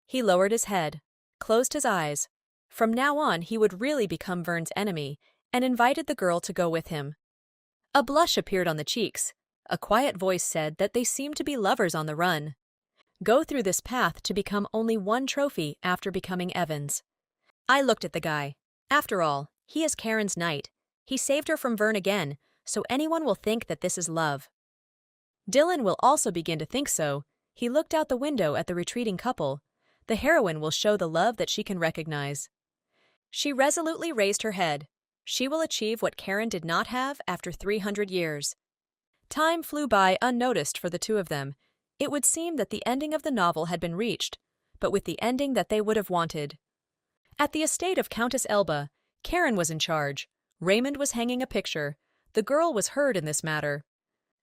He lowered his head, closed his eyes. From now on, he would really become Vern's enemy, and invited the girl to go with him. A blush appeared on the cheeks. A quiet voice said that they seemed to be lovers on the run. Go through this path to become only one trophy after becoming Evans. I looked at the guy. After all, he is Karen's knight. He saved her from Vern again, so anyone will think that this is love. Dylan will also begin to think so. He looked out the window at the retreating couple. The heroine will show the love that she can recognize. She resolutely raised her head. She will achieve what Karen did not have after 300 years. Time flew by unnoticed for the two of them. It would seem that the ending of the novel had been reached, but with the ending that they would have wanted. At the estate of Countess Elba, Karen was in charge. Raymond was hanging a picture. The girl was heard in this matter.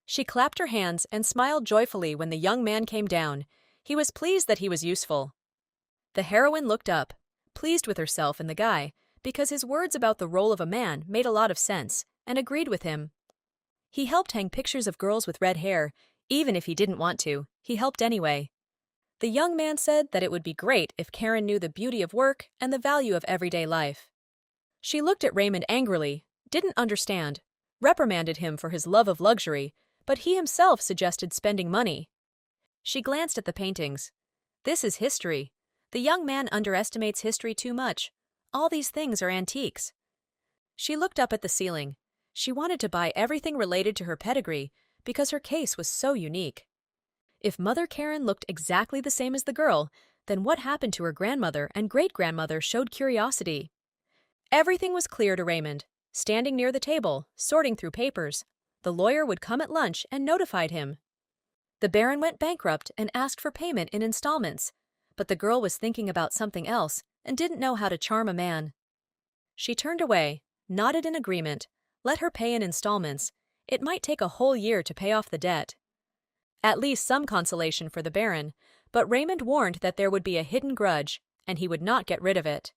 She clapped her hands and smiled joyfully when the young man came down. He was pleased that he was useful. The heroine looked up, pleased with herself and the guy, because his words about the role of a man made a lot of sense, and agreed with him. He helped hang pictures of girls with red hair. Even if he didn't want to, he helped anyway. The young man said that it would be great if Karen knew the beauty of work and the value of everyday life. She looked at Raymond angrily, didn't understand, reprimanded him for his love of luxury, but he himself suggested spending money. She glanced at the paintings. This is history. The young man underestimates history too much. All these things are antiques. She looked up at the ceiling. She wanted to buy everything related to her pedigree because her case was so unique. If Mother Karen looked exactly the same as the girl, then what happened to her grandmother and great-grandmother showed curiosity. Everything was clear to Raymond. Standing near the table, sorting through papers, the lawyer would come at lunch and notified him. The Baron went bankrupt and asked for payment in installments, but the girl was thinking about something else and didn't know how to charm a man. She turned away, nodded in agreement, let her pay in installments. It might take a whole year to pay off the debt. At least some consolation for the Baron, but Raymond warned that there would be a hidden grudge, and he would not get rid of it.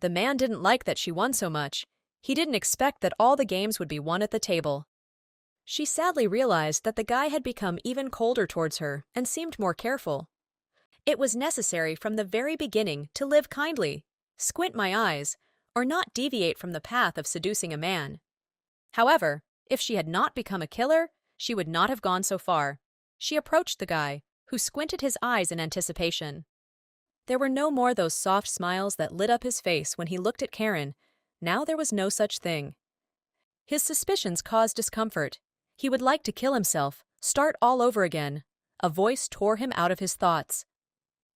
The man didn't like that she won so much. He didn't expect that all the games would be won at the table. She sadly realized that the guy had become even colder towards her and seemed more careful. It was necessary from the very beginning to live kindly, squint my eyes, or not deviate from the path of seducing a man. However, if she had not become a killer, she would not have gone so far. She approached the guy, who squinted his eyes in anticipation. There were no more those soft smiles that lit up his face when he looked at Karen. Now there was no such thing. His suspicions caused discomfort. He would like to kill himself, start all over again. A voice tore him out of his thoughts.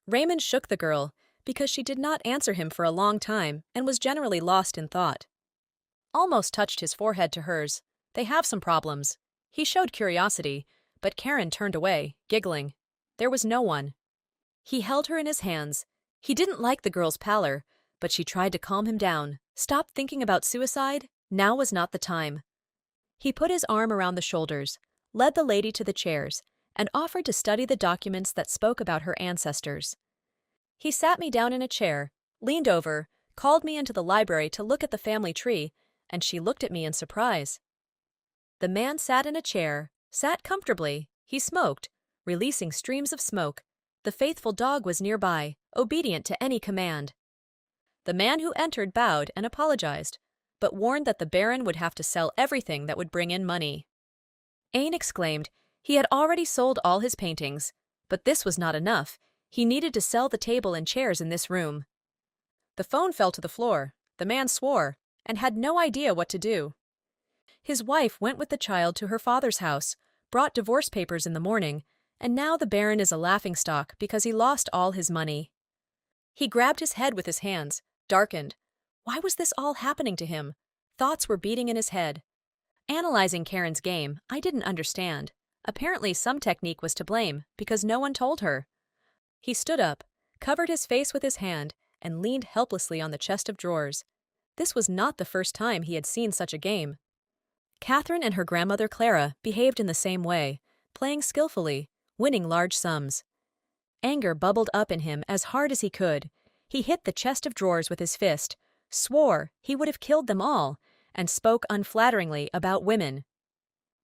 Raymond shook the girl, because she did not answer him for a long time and was generally lost in thought. Almost touched his forehead to hers. They have some problems. He showed curiosity, but Karen turned away, giggling. There was no one. He held her in his hands. He didn't like the girl's pallor, but she tried to calm him down. Stop thinking about suicide. Now was not the time. He put his arm around the shoulders, led the lady to the chairs, and offered to study the documents that spoke about her ancestors. He sat me down in a chair, leaned over, called me into the library to look at the family tree, and she looked at me in surprise. The man sat in a chair, sat comfortably. He smoked, releasing streams of smoke. The faithful dog was nearby, obedient to any command. The man who entered bowed and apologized, but warned that the Baron would have to sell everything that would bring in money. Aine exclaimed, He had already sold all his paintings, but this was not enough. He needed to sell the table and chairs in this room. The phone fell to the floor. The man swore and had no idea what to do. His wife went with the child to her father's house, brought divorce papers in the morning, and now the Baron is a laughingstock because he lost all his money. He grabbed his head with his hands, darkened. Why was this all happening to him? Thoughts were beating in his head. Analyzing Karen's game, I didn't understand. Apparently some technique was to blame because no one told her. He stood up, covered his face with his hand, and leaned helplessly on the chest of drawers. This was not the first time he had seen such a game. Catherine and her grandmother Clara behaved in the same way, playing skillfully, winning large sums. Anger bubbled up in him as hard as he could. He hit the chest of drawers with his fist, swore he would have killed them all, and spoke unflatteringly about women.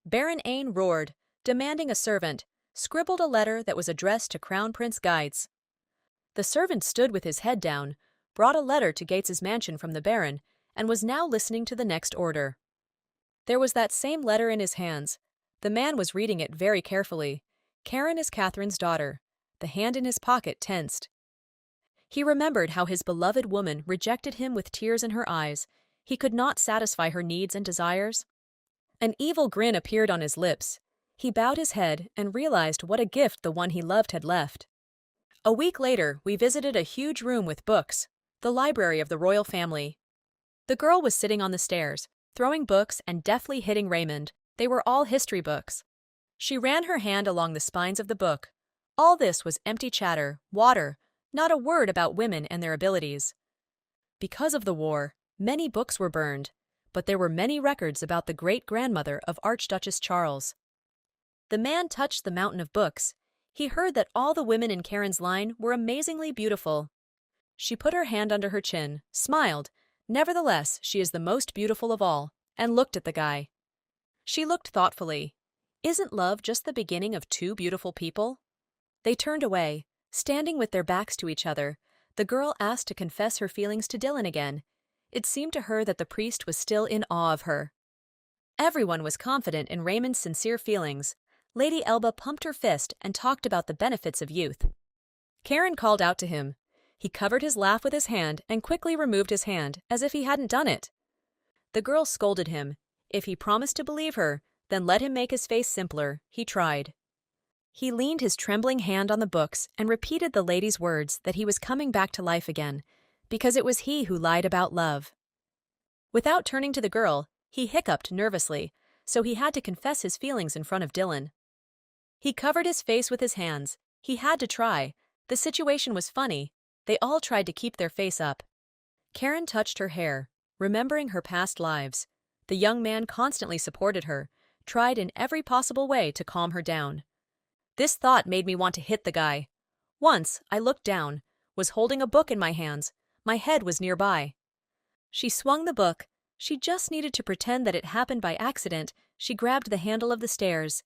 Baron Ain roared, demanding a servant, scribbled a letter that was addressed to Crown Prince Gates. The servant stood with his head down, brought a letter to Gates's mansion from the Baron, and was now listening to the next order. There was that same letter in his hands. The man was reading it very carefully. Karen is Catherine's daughter. The hand in his pocket tensed. He remembered how his beloved woman rejected him with tears in her eyes. He could not satisfy her needs and desires. An evil grin appeared on his lips. He bowed his head and realized what a gift the one he loved had left. A week later, we visited a huge room with books, the library of the royal family. The girl was sitting on the stairs, throwing books and deftly hitting Raymond. They were all history books. She ran her hand along the spines of the book. All this was empty chatter, water, not a word about women and their abilities. Because of the war, many books were burned, but there were many records about the great-grandmother of Archduchess Charles. The man touched the mountain of books. He heard that all the women in Karen's line were amazingly beautiful. She put her hand under her chin, smiled. Nevertheless, she is the most beautiful of all, and looked at the guy. She looked thoughtfully. Isn't love just the beginning of two beautiful people? They turned away, standing with their backs to each other. The girl asked to confess her feelings to Dylan again. It seemed to her that the priest was still in awe of her. Everyone was confident in Raymond's sincere feelings. Lady Elba pumped her fist and talked about the benefits of youth. Karen called out to him. He covered his laugh with his hand and quickly removed his hand, as if he hadn't done it. The girl scolded him. If he promised to believe her, then let him make his face simpler. He tried. He leaned his trembling hand on the books and repeated the lady's words that he was coming back to life again, because it was he who lied about love. Without turning to the girl, he hiccuped nervously, so he had to confess his feelings in front of Dylan. He covered his face with his hands. He had to try. The situation was funny. They all tried to keep their face up. Karen touched her hair, remembering her past lives. The young man constantly supported her, tried in every possible way to calm her down. This thought made me want to hit the guy. Once, I looked down, was holding a book in my hands. My head was nearby. She swung the book. She just needed to pretend that it happened by accident. She grabbed the handle of the stairs.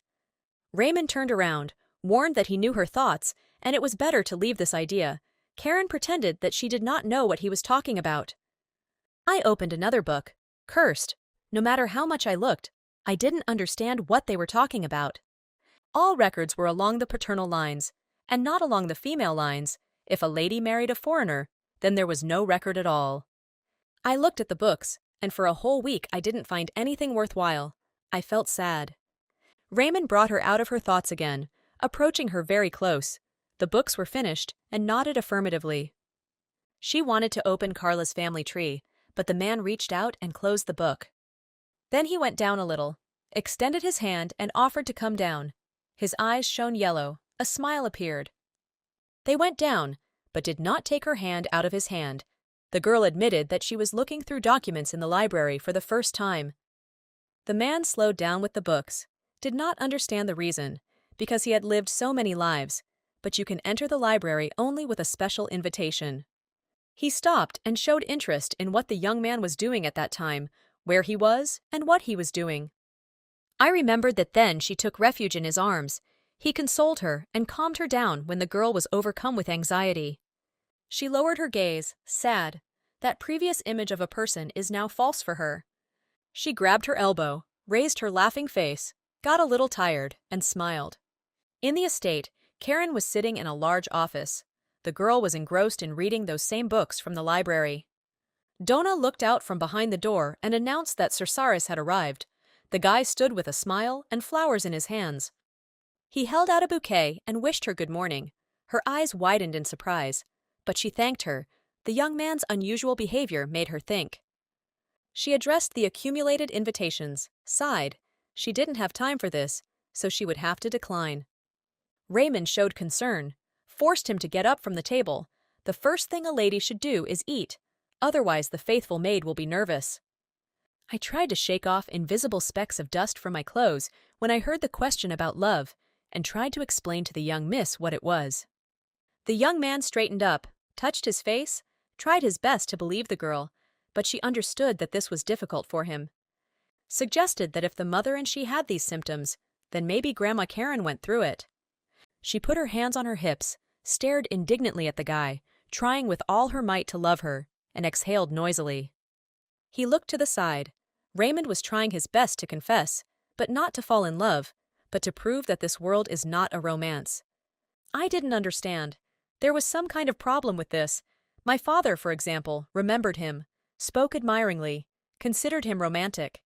Raymond turned around, warned that he knew her thoughts, and it was better to leave this idea. Karen pretended that she did not know what he was talking about. I opened another book, cursed. No matter how much I looked, I didn't understand what they were talking about. All records were along the paternal lines, and not along the female lines. If a lady married a foreigner, then there was no record at all. I looked at the books, and for a whole week I didn't find anything worthwhile. I felt sad. Raymond brought her out of her thoughts again, approaching her very close. The books were finished, and nodded affirmatively. She wanted to open Carla's family tree, but the man reached out and closed the book. Then he went down a little, extended his hand and offered to come down. His eyes shone yellow. A smile appeared. They went down, but did not take her hand out of his hand. The girl admitted that she was looking through documents in the library for the first time. The man slowed down with the books, did not understand the reason, because he had lived so many lives, but you can enter the library only with a special invitation. He stopped and showed interest in what the young man was doing at that time, where he was, and what he was doing. I remembered that then she took refuge in his arms. He consoled her and calmed her down when the girl was overcome with anxiety. She lowered her gaze, sad. That previous image of a person is now false for her. She grabbed her elbow, raised her laughing face. got a little tired, and smiled. In the estate, Karen was sitting in a large office. The girl was engrossed in reading those same books from the library. Donna looked out from behind the door and announced that Cersaris had arrived. The guy stood with a smile and flowers in his hands. He held out a bouquet and wished her good morning. Her eyes widened in surprise, but she thanked her. The young man's unusual behavior made her think. She addressed the accumulated invitations, sighed. She didn't have time for this, so she would have to decline. Raymond showed concern, forced him to get up from the table. The first thing a lady should do is eat, otherwise the faithful maid will be nervous. I tried to shake off invisible specks of dust from my clothes when I heard the question about love, and tried to explain to the young miss what it was. The young man straightened up, touched his face, tried his best to believe the girl, but she understood that this was difficult for him. Suggested that if the mother and she had these symptoms, then maybe Grandma Karen went through it. She put her hands on her hips, stared indignantly at the guy, trying with all her might to love her, and exhaled noisily. He looked to the side. Raymond was trying his best to confess, but not to fall in love, but to prove that this world is not a romance. I didn't understand. There was some kind of problem with this. My father, for example, remembered him, spoke admiringly, considered him romantic.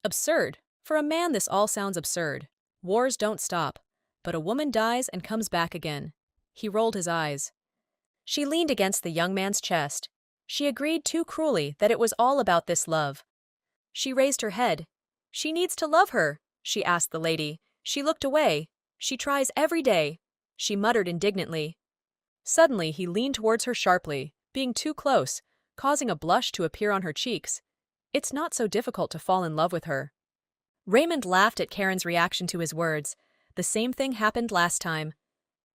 Absurd. For a man this all sounds absurd. Wars don't stop, but a woman dies and comes back again. He rolled his eyes. She leaned against the young man's chest. She agreed too cruelly that it was all about this love. She raised her head. She needs to love her, she asked the lady. She looked away. She tries every day, she muttered indignantly. Suddenly he leaned towards her sharply, being too close, causing a blush to appear on her cheeks. It's not so difficult to fall in love with her. Raymond laughed at Karen's reaction to his words. The same thing happened last time.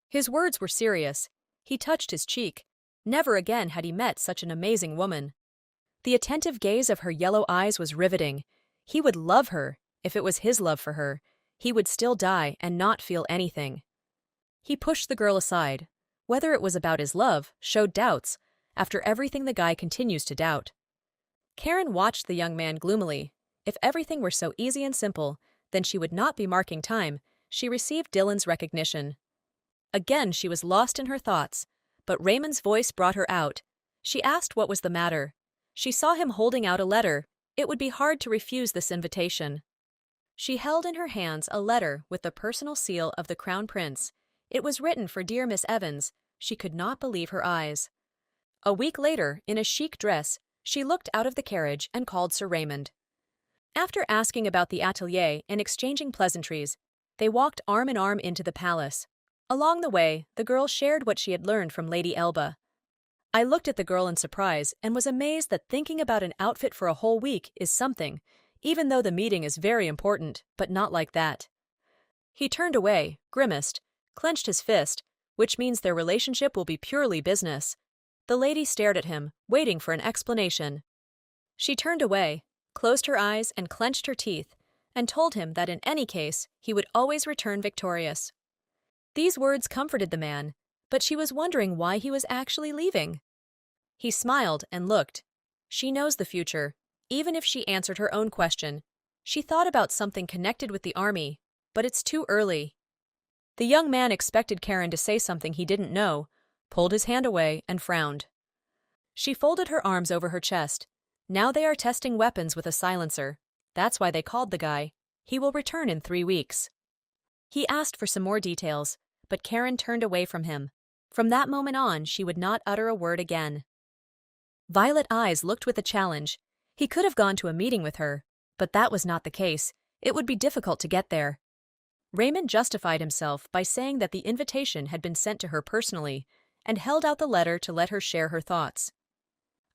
His words were serious. He touched his cheek. Never again had he met such an amazing woman. The attentive gaze of her yellow eyes was riveting. He would love her, if it was his love for her. He would still die and not feel anything. He pushed the girl aside. Whether it was about his love, showed doubts. After everything, the guy continues to doubt. Karen watched the young man gloomily. If everything were so easy and simple, then she would not be marking time. She received Dylan's recognition. Again she was lost in her thoughts, but Raymond's voice brought her out. She asked what was the matter. She saw him holding out a letter. It would be hard to refuse this invitation. She held in her hands a letter with the personal seal of the Crown Prince. It was written for dear Miss Evans. She could not believe her eyes. A week later, in a chic dress, she looked out of the carriage and called Sir Raymond. After asking about the atelier and exchanging pleasantries, they walked arm in arm into the palace. Along the way, the girl shared what she had learned from Lady Elba. I looked at the girl in surprise and was amazed that thinking about an outfit for a whole week is something, even though the meeting is very important, but not like that. He turned away, grimaced, clenched his fist, which means their relationship will be purely business. The lady stared at him, waiting for an explanation. She turned away, closed her eyes and clenched her teeth, and told him that in any case he would always return victorious. These words comforted the man, but she was wondering why he was actually leaving. He smiled and looked. She knows the future, even if she answered her own question. She thought about something connected with the army, but it's too early. The young man expected Karen to say something he didn't know, pulled his hand away and frowned. She folded her arms over her chest. Now they are testing weapons with a silencer. That's why they called the guy. He will return in 3 weeks. He asked for some more details, but Karen turned away from him. From that moment on, she would not utter a word again. Violet eyes looked with a challenge. He could have gone to a meeting with her, but that was not the case. It would be difficult to get there. Raymond justified himself by saying that the invitation had been sent to her personally, and held out the letter to let her share her thoughts.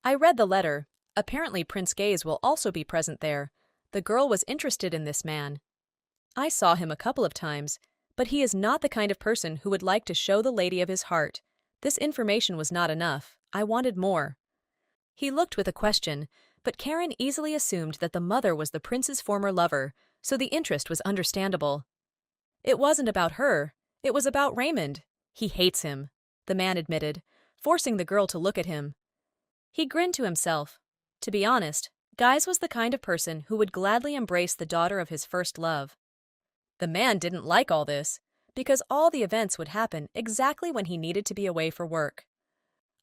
I read the letter. Apparently Prince Gaze will also be present there. The girl was interested in this man. I saw him a couple of times, but he is not the kind of person who would like to show the lady of his heart. This information was not enough. I wanted more. He looked with a question, but Karen easily assumed that the mother was the prince's former lover, so the interest was understandable. It wasn't about her. It was about Raymond. He hates him, the man admitted, forcing the girl to look at him. He grinned to himself. To be honest, Guise was the kind of person who would gladly embrace the daughter of his first love. The man didn't like all this, because all the events would happen exactly when he needed to be away for work.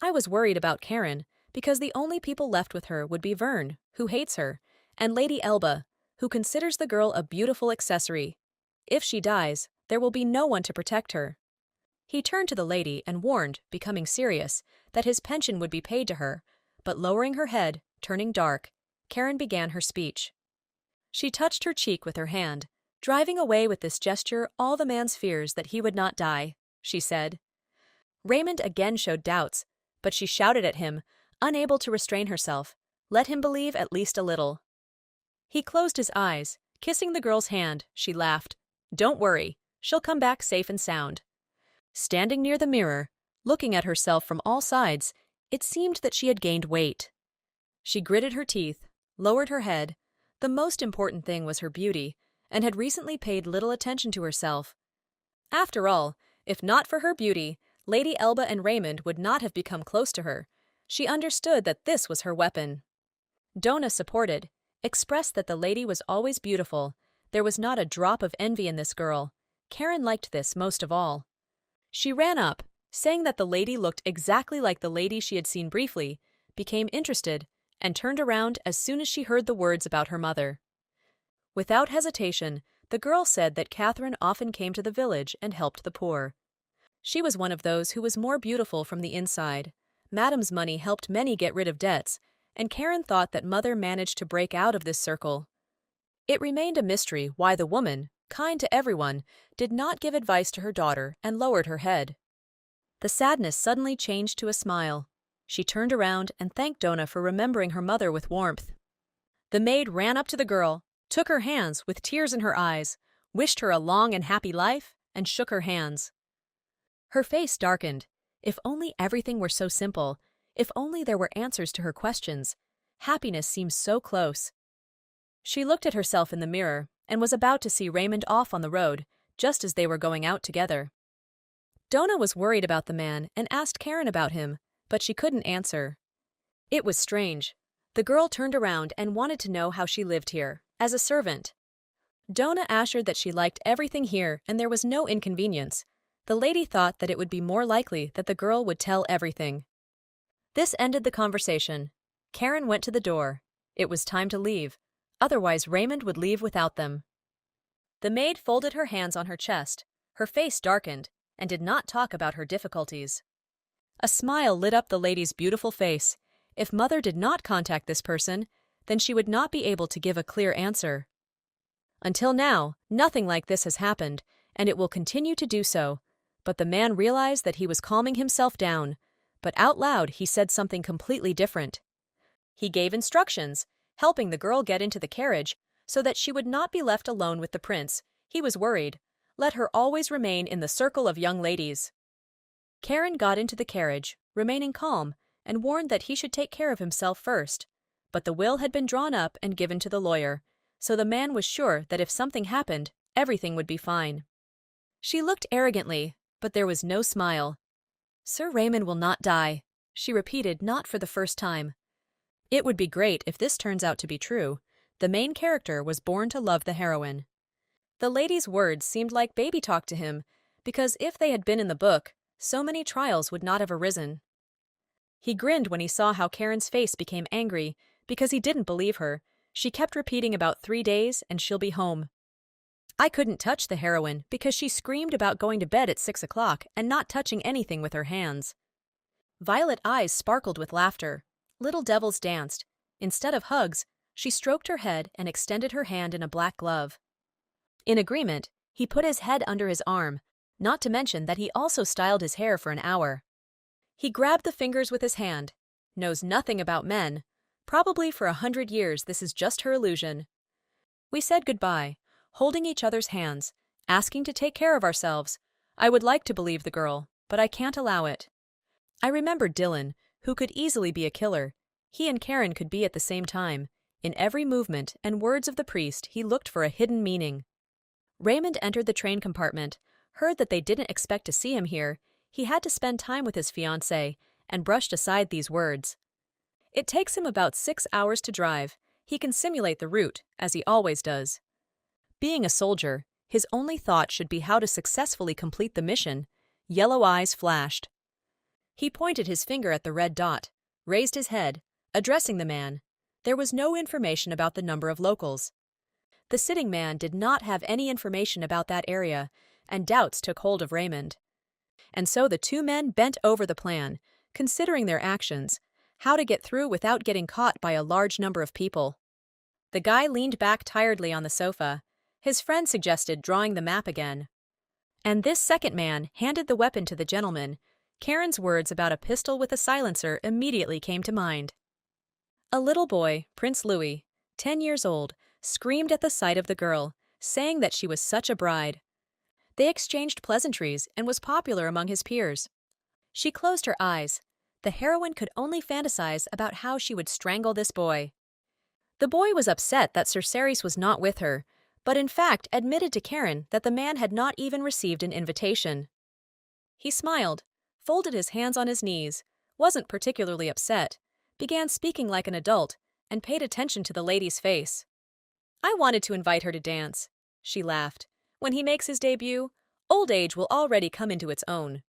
I was worried about Karen, because the only people left with her would be Vern, who hates her, and Lady Elba, who considers the girl a beautiful accessory. If she dies, there will be no one to protect her. He turned to the lady and warned, becoming serious, that his pension would be paid to her, but lowering her head, turning dark, Karen began her speech. She touched her cheek with her hand, driving away with this gesture all the man's fears that he would not die, she said. Raymond again showed doubts, but she shouted at him, unable to restrain herself, let him believe at least a little. He closed his eyes, kissing the girl's hand. She laughed. Don't worry, she'll come back safe and sound. Standing near the mirror, looking at herself from all sides, it seemed that she had gained weight. She gritted her teeth, lowered her head. The most important thing was her beauty, and had recently paid little attention to herself. After all, if not for her beauty, Lady Elba and Raymond would not have become close to her. She understood that this was her weapon. Donna supported, expressed that the lady was always beautiful. There was not a drop of envy in this girl. Karen liked this most of all. She ran up, saying that the lady looked exactly like the lady she had seen briefly, became interested, and turned around as soon as she heard the words about her mother. Without hesitation, the girl said that Catherine often came to the village and helped the poor. She was one of those who was more beautiful from the inside. Madame's money helped many get rid of debts, and Karen thought that Mother managed to break out of this circle. It remained a mystery why the woman, kind to everyone, did not give advice to her daughter and lowered her head. The sadness suddenly changed to a smile. She turned around and thanked Donna for remembering her mother with warmth. The maid ran up to the girl, took her hands with tears in her eyes, wished her a long and happy life, and shook her hands. Her face darkened. If only everything were so simple, if only there were answers to her questions. Happiness seemed so close. She looked at herself in the mirror and was about to see Raymond off on the road, just as they were going out together. Donna was worried about the man and asked Karen about him, but she couldn't answer. It was strange. The girl turned around and wanted to know how she lived here, as a servant. Donna assured that she liked everything here and there was no inconvenience. The lady thought that it would be more likely that the girl would tell everything. This ended the conversation. Karen went to the door. It was time to leave. Otherwise Raymond would leave without them. The maid folded her hands on her chest. Her face darkened, and did not talk about her difficulties. A smile lit up the lady's beautiful face. If Mother did not contact this person, then she would not be able to give a clear answer. Until now, nothing like this has happened, and it will continue to do so. But the man realized that he was calming himself down, but out loud he said something completely different. He gave instructions, helping the girl get into the carriage, so that she would not be left alone with the prince. He was worried. Let her always remain in the circle of young ladies. Karen got into the carriage, remaining calm, and warned that he should take care of himself first. But the will had been drawn up and given to the lawyer, so the man was sure that if something happened, everything would be fine. She looked arrogantly, but there was no smile. Sir Raymond will not die, she repeated, not for the first time. It would be great if this turns out to be true. The main character was born to love the heroine. The lady's words seemed like baby talk to him, because if they had been in the book, so many trials would not have arisen. He grinned when he saw how Karen's face became angry, because he didn't believe her. She kept repeating about 3 days and she'll be home. I couldn't touch the heroine because she screamed about going to bed at 6 o'clock and not touching anything with her hands. Violet eyes sparkled with laughter. Little devils danced. Instead of hugs, she stroked her head and extended her hand in a black glove. In agreement, he put his head under his arm, not to mention that he also styled his hair for an hour. He grabbed the fingers with his hand. Knows nothing about men. Probably for 100 years this is just her illusion. We said goodbye, holding each other's hands, asking to take care of ourselves. I would like to believe the girl, but I can't allow it. I remembered Dylan, who could easily be a killer. He and Karen could be at the same time. In every movement and words of the priest, he looked for a hidden meaning. Raymond entered the train compartment, heard that they didn't expect to see him here. He had to spend time with his fiancée, and brushed aside these words. It takes him about 6 hours to drive. He can simulate the route, as he always does. Being a soldier, His only thought should be how to successfully complete the mission. Yellow eyes flashed. He pointed his finger at the red dot, raised his head, addressing the man. There was no information about the number of locals. The sitting man did not have any information about that area, and doubts took hold of Raymond. And so the two men bent over the plan, considering their actions, how to get through without getting caught by a large number of people. The guy leaned back tiredly on the sofa. His friend suggested drawing the map again. And this second man handed the weapon to the gentleman. Karen's words about a pistol with a silencer immediately came to mind. A little boy, Prince Louis, 10 years old, screamed at the sight of the girl, saying that she was such a bride. They exchanged pleasantries and was popular among his peers. She closed her eyes. The heroine could only fantasize about how she would strangle this boy. The boy was upset that Sir Ceres was not with her, but in fact admitted to Karen that the man had not even received an invitation. He smiled, folded his hands on his knees, wasn't particularly upset, began speaking like an adult, and paid attention to the lady's face. I wanted to invite her to dance, she laughed. When he makes his debut, old age will already come into its own.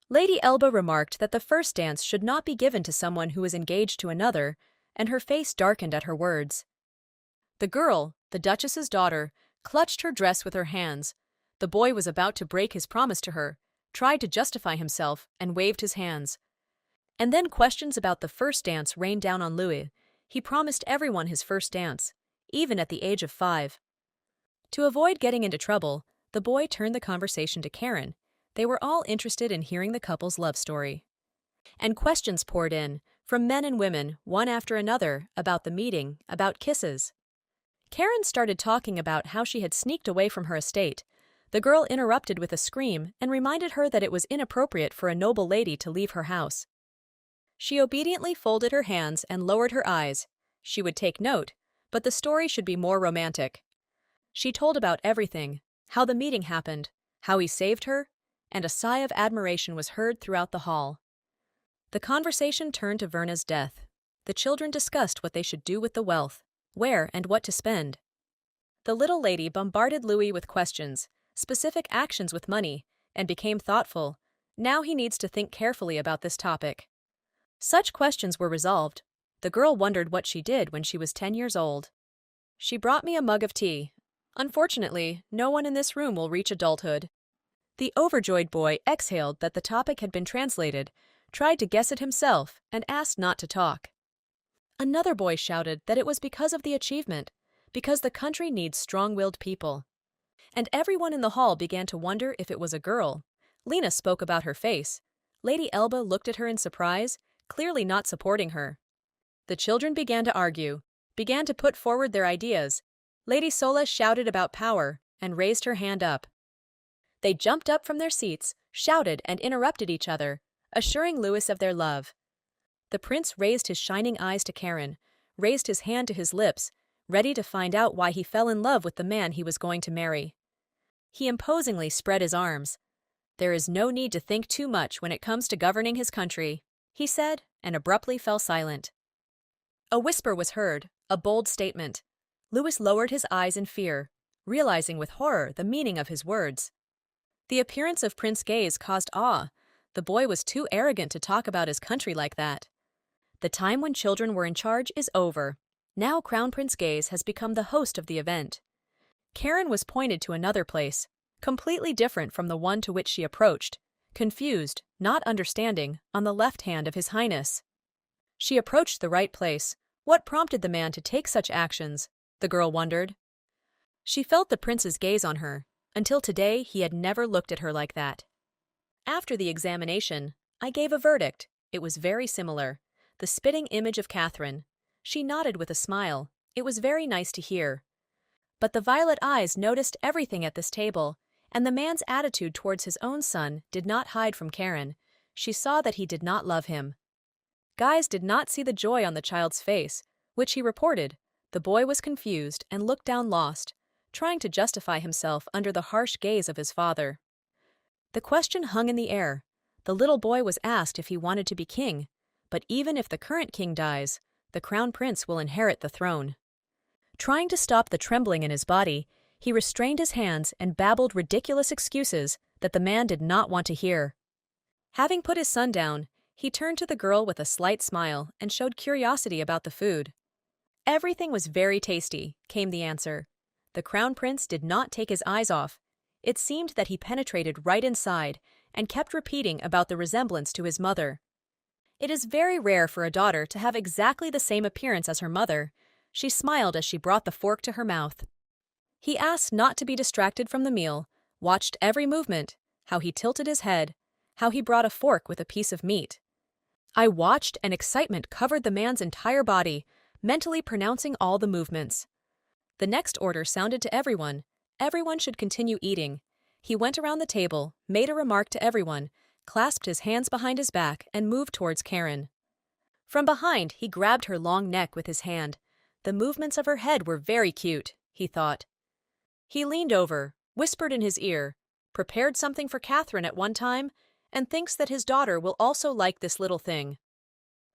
Lady Elba remarked that the first dance should not be given to someone who is engaged to another, and her face darkened at her words. The girl, the Duchess's daughter, clutched her dress with her hands. The boy was about to break his promise to her, tried to justify himself, and waved his hands. And then questions about the first dance rained down on Louis. He promised everyone his first dance, even at the age of 5. To avoid getting into trouble, the boy turned the conversation to Karen. They were all interested in hearing the couple's love story. And questions poured in, from men and women, one after another, about the meeting, about kisses. Karen started talking about how she had sneaked away from her estate. The girl interrupted with a scream and reminded her that it was inappropriate for a noble lady to leave her house. She obediently folded her hands and lowered her eyes. She would take note, but the story should be more romantic. She told about everything, how the meeting happened, how he saved her, and a sigh of admiration was heard throughout the hall. The conversation turned to Verna's death. The children discussed what they should do with the wealth, where and what to spend. The little lady bombarded Louis with questions, specific actions with money, and became thoughtful. Now he needs to think carefully about this topic. Such questions were resolved. The girl wondered what she did when she was 10 years old. She brought me a mug of tea. Unfortunately, no one in this room will reach adulthood. The overjoyed boy exhaled that the topic had been translated, tried to guess it himself, and asked not to talk. Another boy shouted that it was because of the achievement, because the country needs strong-willed people. And everyone in the hall began to wonder if it was a girl. Lena spoke about her face. Lady Elba looked at her in surprise, clearly not supporting her. The children began to argue, began to put forward their ideas. Lady Sola shouted about power and raised her hand up. They jumped up from their seats, shouted and interrupted each other, assuring Louis of their love. The prince raised his shining eyes to Karen, raised his hand to his lips, ready to find out why he fell in love with the man he was going to marry. He imposingly spread his arms. There is no need to think too much when it comes to governing his country, he said, and abruptly fell silent. A whisper was heard, a bold statement. Louis lowered his eyes in fear, realizing with horror the meaning of his words. The appearance of Prince Gaze caused awe. The boy was too arrogant to talk about his country like that. The time when children were in charge is over. Now Crown Prince Gaze has become the host of the event. Karen was pointed to another place, completely different from the one to which she approached, confused, not understanding, on the left hand of His Highness. She approached the right place. What prompted the man to take such actions? The girl wondered. She felt the prince's gaze on her. Until today, he had never looked at her like that. After the examination, I gave a verdict. It was very similar. The spitting image of Catherine. She nodded with a smile. It was very nice to hear. But the violet eyes noticed everything at this table, and the man's attitude towards his own son did not hide from Karen. She saw that he did not love him. Guys did not see the joy on the child's face, which he reported. The boy was confused and looked down lost, trying to justify himself under the harsh gaze of his father. The question hung in the air. The little boy was asked if he wanted to be king, but even if the current king dies, the crown prince will inherit the throne. Trying to stop the trembling in his body, He restrained his hands and babbled ridiculous excuses that the man did not want to hear. Having put his son down, he turned to the girl with a slight smile and showed curiosity about the food. "Everything was very tasty," came the answer. The crown prince did not take his eyes off. It seemed that he penetrated right inside and kept repeating about the resemblance to his mother. "It is very rare for a daughter to have exactly the same appearance as her mother." She smiled as she brought the fork to her mouth. He asked not to be distracted from the meal, watched every movement, how he tilted his head, how he brought a fork with a piece of meat. I watched, and excitement covered the man's entire body, mentally pronouncing all the movements. The next order sounded to everyone. Everyone should continue eating. He went around the table, made a remark to everyone, clasped his hands behind his back, and moved towards Karen. From behind, he grabbed her long neck with his hand. The movements of her head were very cute, he thought. He leaned over, whispered in his ear, prepared something for Catherine at one time, and thinks that his daughter will also like this little thing.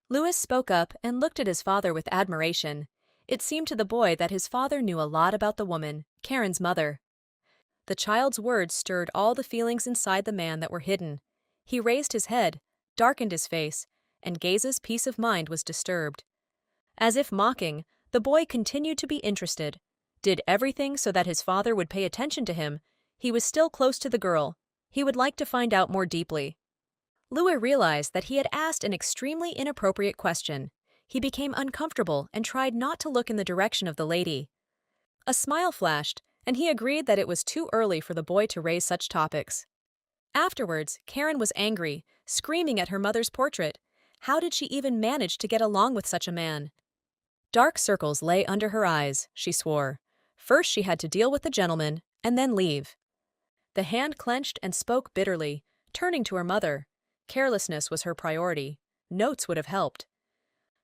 Louis spoke up and looked at his father with admiration. It seemed to the boy that his father knew a lot about the woman, Karen's mother. The child's words stirred all the feelings inside the man that were hidden. He raised his head, darkened his face, and Gaze's peace of mind was disturbed. As if mocking, the boy continued to be interested, did everything so that his father would pay attention to him. He was still close to the girl. He would like to find out more deeply. Louis realized that he had asked an extremely inappropriate question. He became uncomfortable and tried not to look in the direction of the lady. A smile flashed, and he agreed that it was too early for the boy to raise such topics. Afterwards, Karen was angry, screaming at her mother's portrait. How did she even manage to get along with such a man? Dark circles lay under her eyes, she swore. First she had to deal with the gentleman, and then leave. The hand clenched and spoke bitterly, turning to her mother. Carelessness was her priority. Notes would have helped.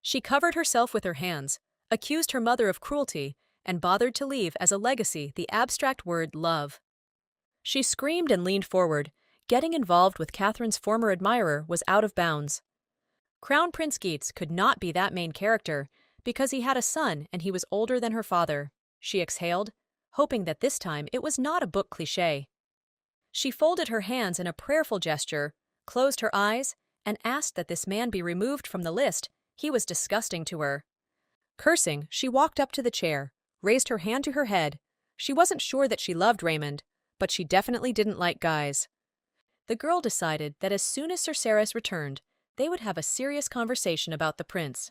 She covered herself with her hands, accused her mother of cruelty, and bothered to leave as a legacy the abstract word love. She screamed and leaned forward. Getting involved with Catherine's former admirer was out of bounds. Crown Prince Geats could not be that main character because he had a son and he was older than her father, she exhaled, hoping that this time it was not a book cliché. She folded her hands in a prayerful gesture, closed her eyes, and asked that this man be removed from the list. He was disgusting to her. Cursing, she walked up to the chair, raised her hand to her head. She wasn't sure that she loved Raymond, but she definitely didn't like guys. The girl decided that as soon as Cerceres returned, they would have a serious conversation about the prince.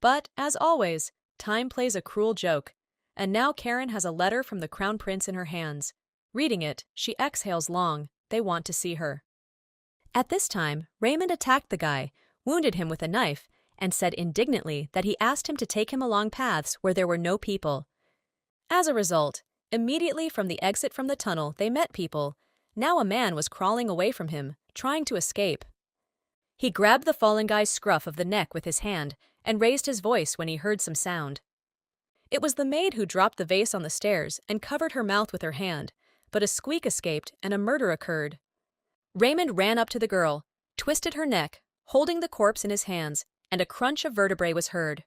But, as always, time plays a cruel joke, and now Karen has a letter from the crown prince in her hands. Reading it, she exhales long. They want to see her. At this time, Raymond attacked the guy, wounded him with a knife, and said indignantly that he asked him to take him along paths where there were no people. As a result, immediately from the exit from the tunnel they met people. Now a man was crawling away from him, trying to escape. He grabbed the fallen guy's scruff of the neck with his hand and raised his voice when he heard some sound. It was the maid who dropped the vase on the stairs and covered her mouth with her hand, but a squeak escaped and a murder occurred. Raymond ran up to the girl, twisted her neck, holding the corpse in his hands, and a crunch of vertebrae was heard.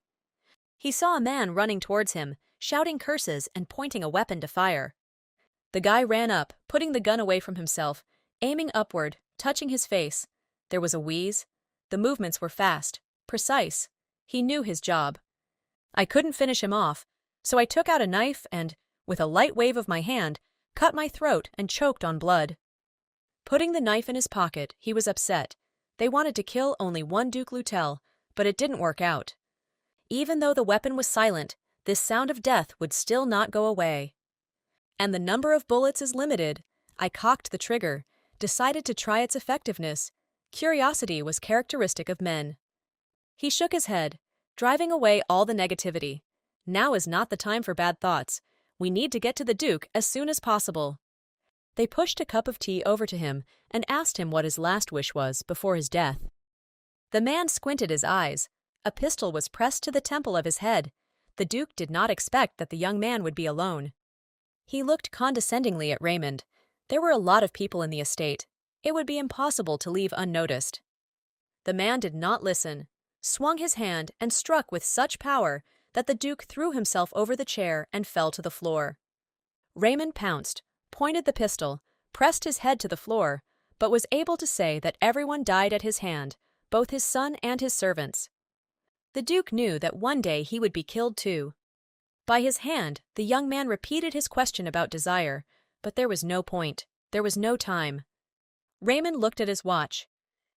He saw a man running towards him, shouting curses and pointing a weapon to fire. The guy ran up, putting the gun away from himself, aiming upward, touching his face. There was a wheeze. The movements were fast, precise. He knew his job. I couldn't finish him off, so I took out a knife and, with a light wave of my hand, cut my throat and choked on blood. Putting the knife in his pocket, he was upset. They wanted to kill only one Duke Lutel, but it didn't work out. Even though the weapon was silent, this sound of death would still not go away. And the number of bullets is limited. I cocked the trigger, decided to try its effectiveness. Curiosity was characteristic of men. He shook his head, driving away all the negativity. Now is not the time for bad thoughts. We need to get to the Duke as soon as possible. They pushed a cup of tea over to him and asked him what his last wish was before his death. The man squinted his eyes. A pistol was pressed to the temple of his head. The Duke did not expect that the young man would be alone. He looked condescendingly at Raymond. There were a lot of people in the estate. It would be impossible to leave unnoticed. The man did not listen, swung his hand and struck with such power that the Duke threw himself over the chair and fell to the floor. Raymond pounced, pointed the pistol, pressed his head to the floor, but was able to say that everyone died at his hand, both his son and his servants. The Duke knew that one day he would be killed too. By his hand, the young man repeated his question about desire, but there was no point. There was no time. Raymond looked at his watch.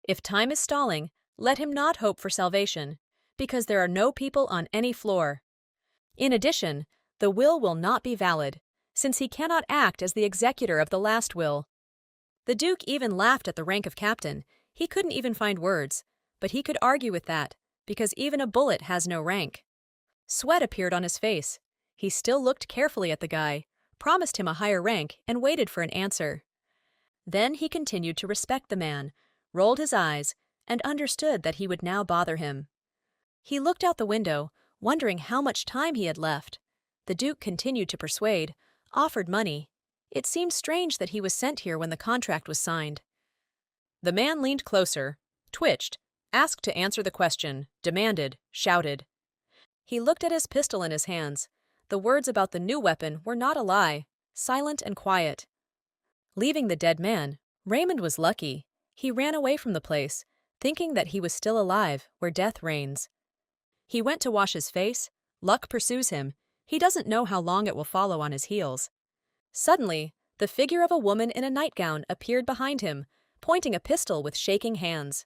If time is stalling, let him not hope for salvation, because there are no people on any floor. In addition, the will not be valid, since he cannot act as the executor of the last will. The Duke even laughed at the rank of captain. He couldn't even find words, but he could argue with that, because even a bullet has no rank. Sweat appeared on his face. He still looked carefully at the guy, promised him a higher rank, and waited for an answer. Then he continued to respect the man, rolled his eyes, and understood that he would now bother him. He looked out the window, wondering how much time he had left. The Duke continued to persuade, offered money. It seemed strange that he was sent here when the contract was signed. The man leaned closer, twitched, asked to answer the question, demanded, shouted. He looked at his pistol in his hands. The words about the new weapon were not a lie, silent and quiet. Leaving the dead man, Raymond was lucky. He ran away from the place, thinking that he was still alive, where death reigns. He went to wash his face. Luck pursues him. He doesn't know how long it will follow on his heels. Suddenly, the figure of a woman in a nightgown appeared behind him, pointing a pistol with shaking hands.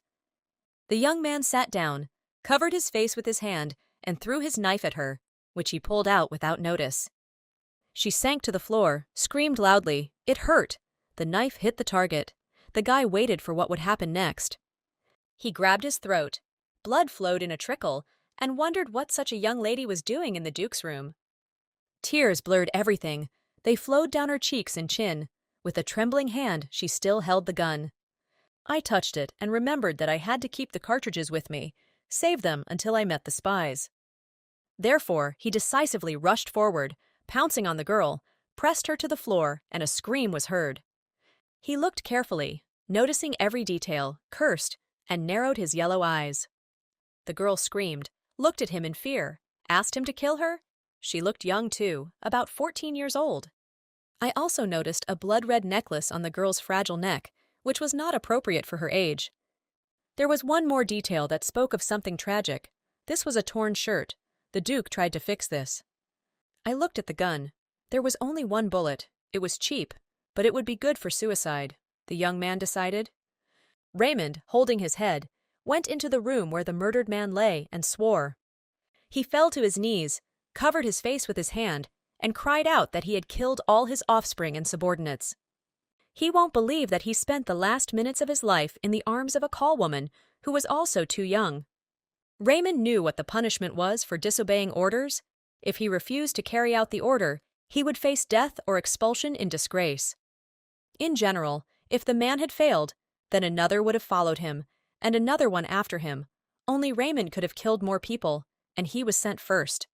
The young man sat down, covered his face with his hand, and threw his knife at her, which he pulled out without notice. She sank to the floor, screamed loudly. It hurt. The knife hit the target. The guy waited for what would happen next. He grabbed his throat. Blood flowed in a trickle, and wondered what such a young lady was doing in the Duke's room. Tears blurred everything. They flowed down her cheeks and chin. With a trembling hand, she still held the gun. I touched it and remembered that I had to keep the cartridges with me, save them until I met the spies. Therefore, he decisively rushed forward, pouncing on the girl, pressed her to the floor, and a scream was heard. He looked carefully, noticing every detail, cursed, and narrowed his yellow eyes. The girl screamed, looked at him in fear, asked him to kill her. She looked young too, about 14 years old. I also noticed a blood-red necklace on the girl's fragile neck, which was not appropriate for her age. There was one more detail that spoke of something tragic. This was a torn shirt. The Duke tried to fix this. I looked at the gun. There was only one bullet. It was cheap, but it would be good for suicide, the young man decided. Raymond, holding his head, went into the room where the murdered man lay and swore. He fell to his knees, covered his face with his hand, and cried out that he had killed all his offspring and subordinates. He won't believe that he spent the last minutes of his life in the arms of a call woman who was also too young. Raymond knew what the punishment was for disobeying orders. If he refused to carry out the order, he would face death or expulsion in disgrace. In general, if the man had failed, then another would have followed him, and another one after him. Only Raymond could have killed more people, and he was sent first.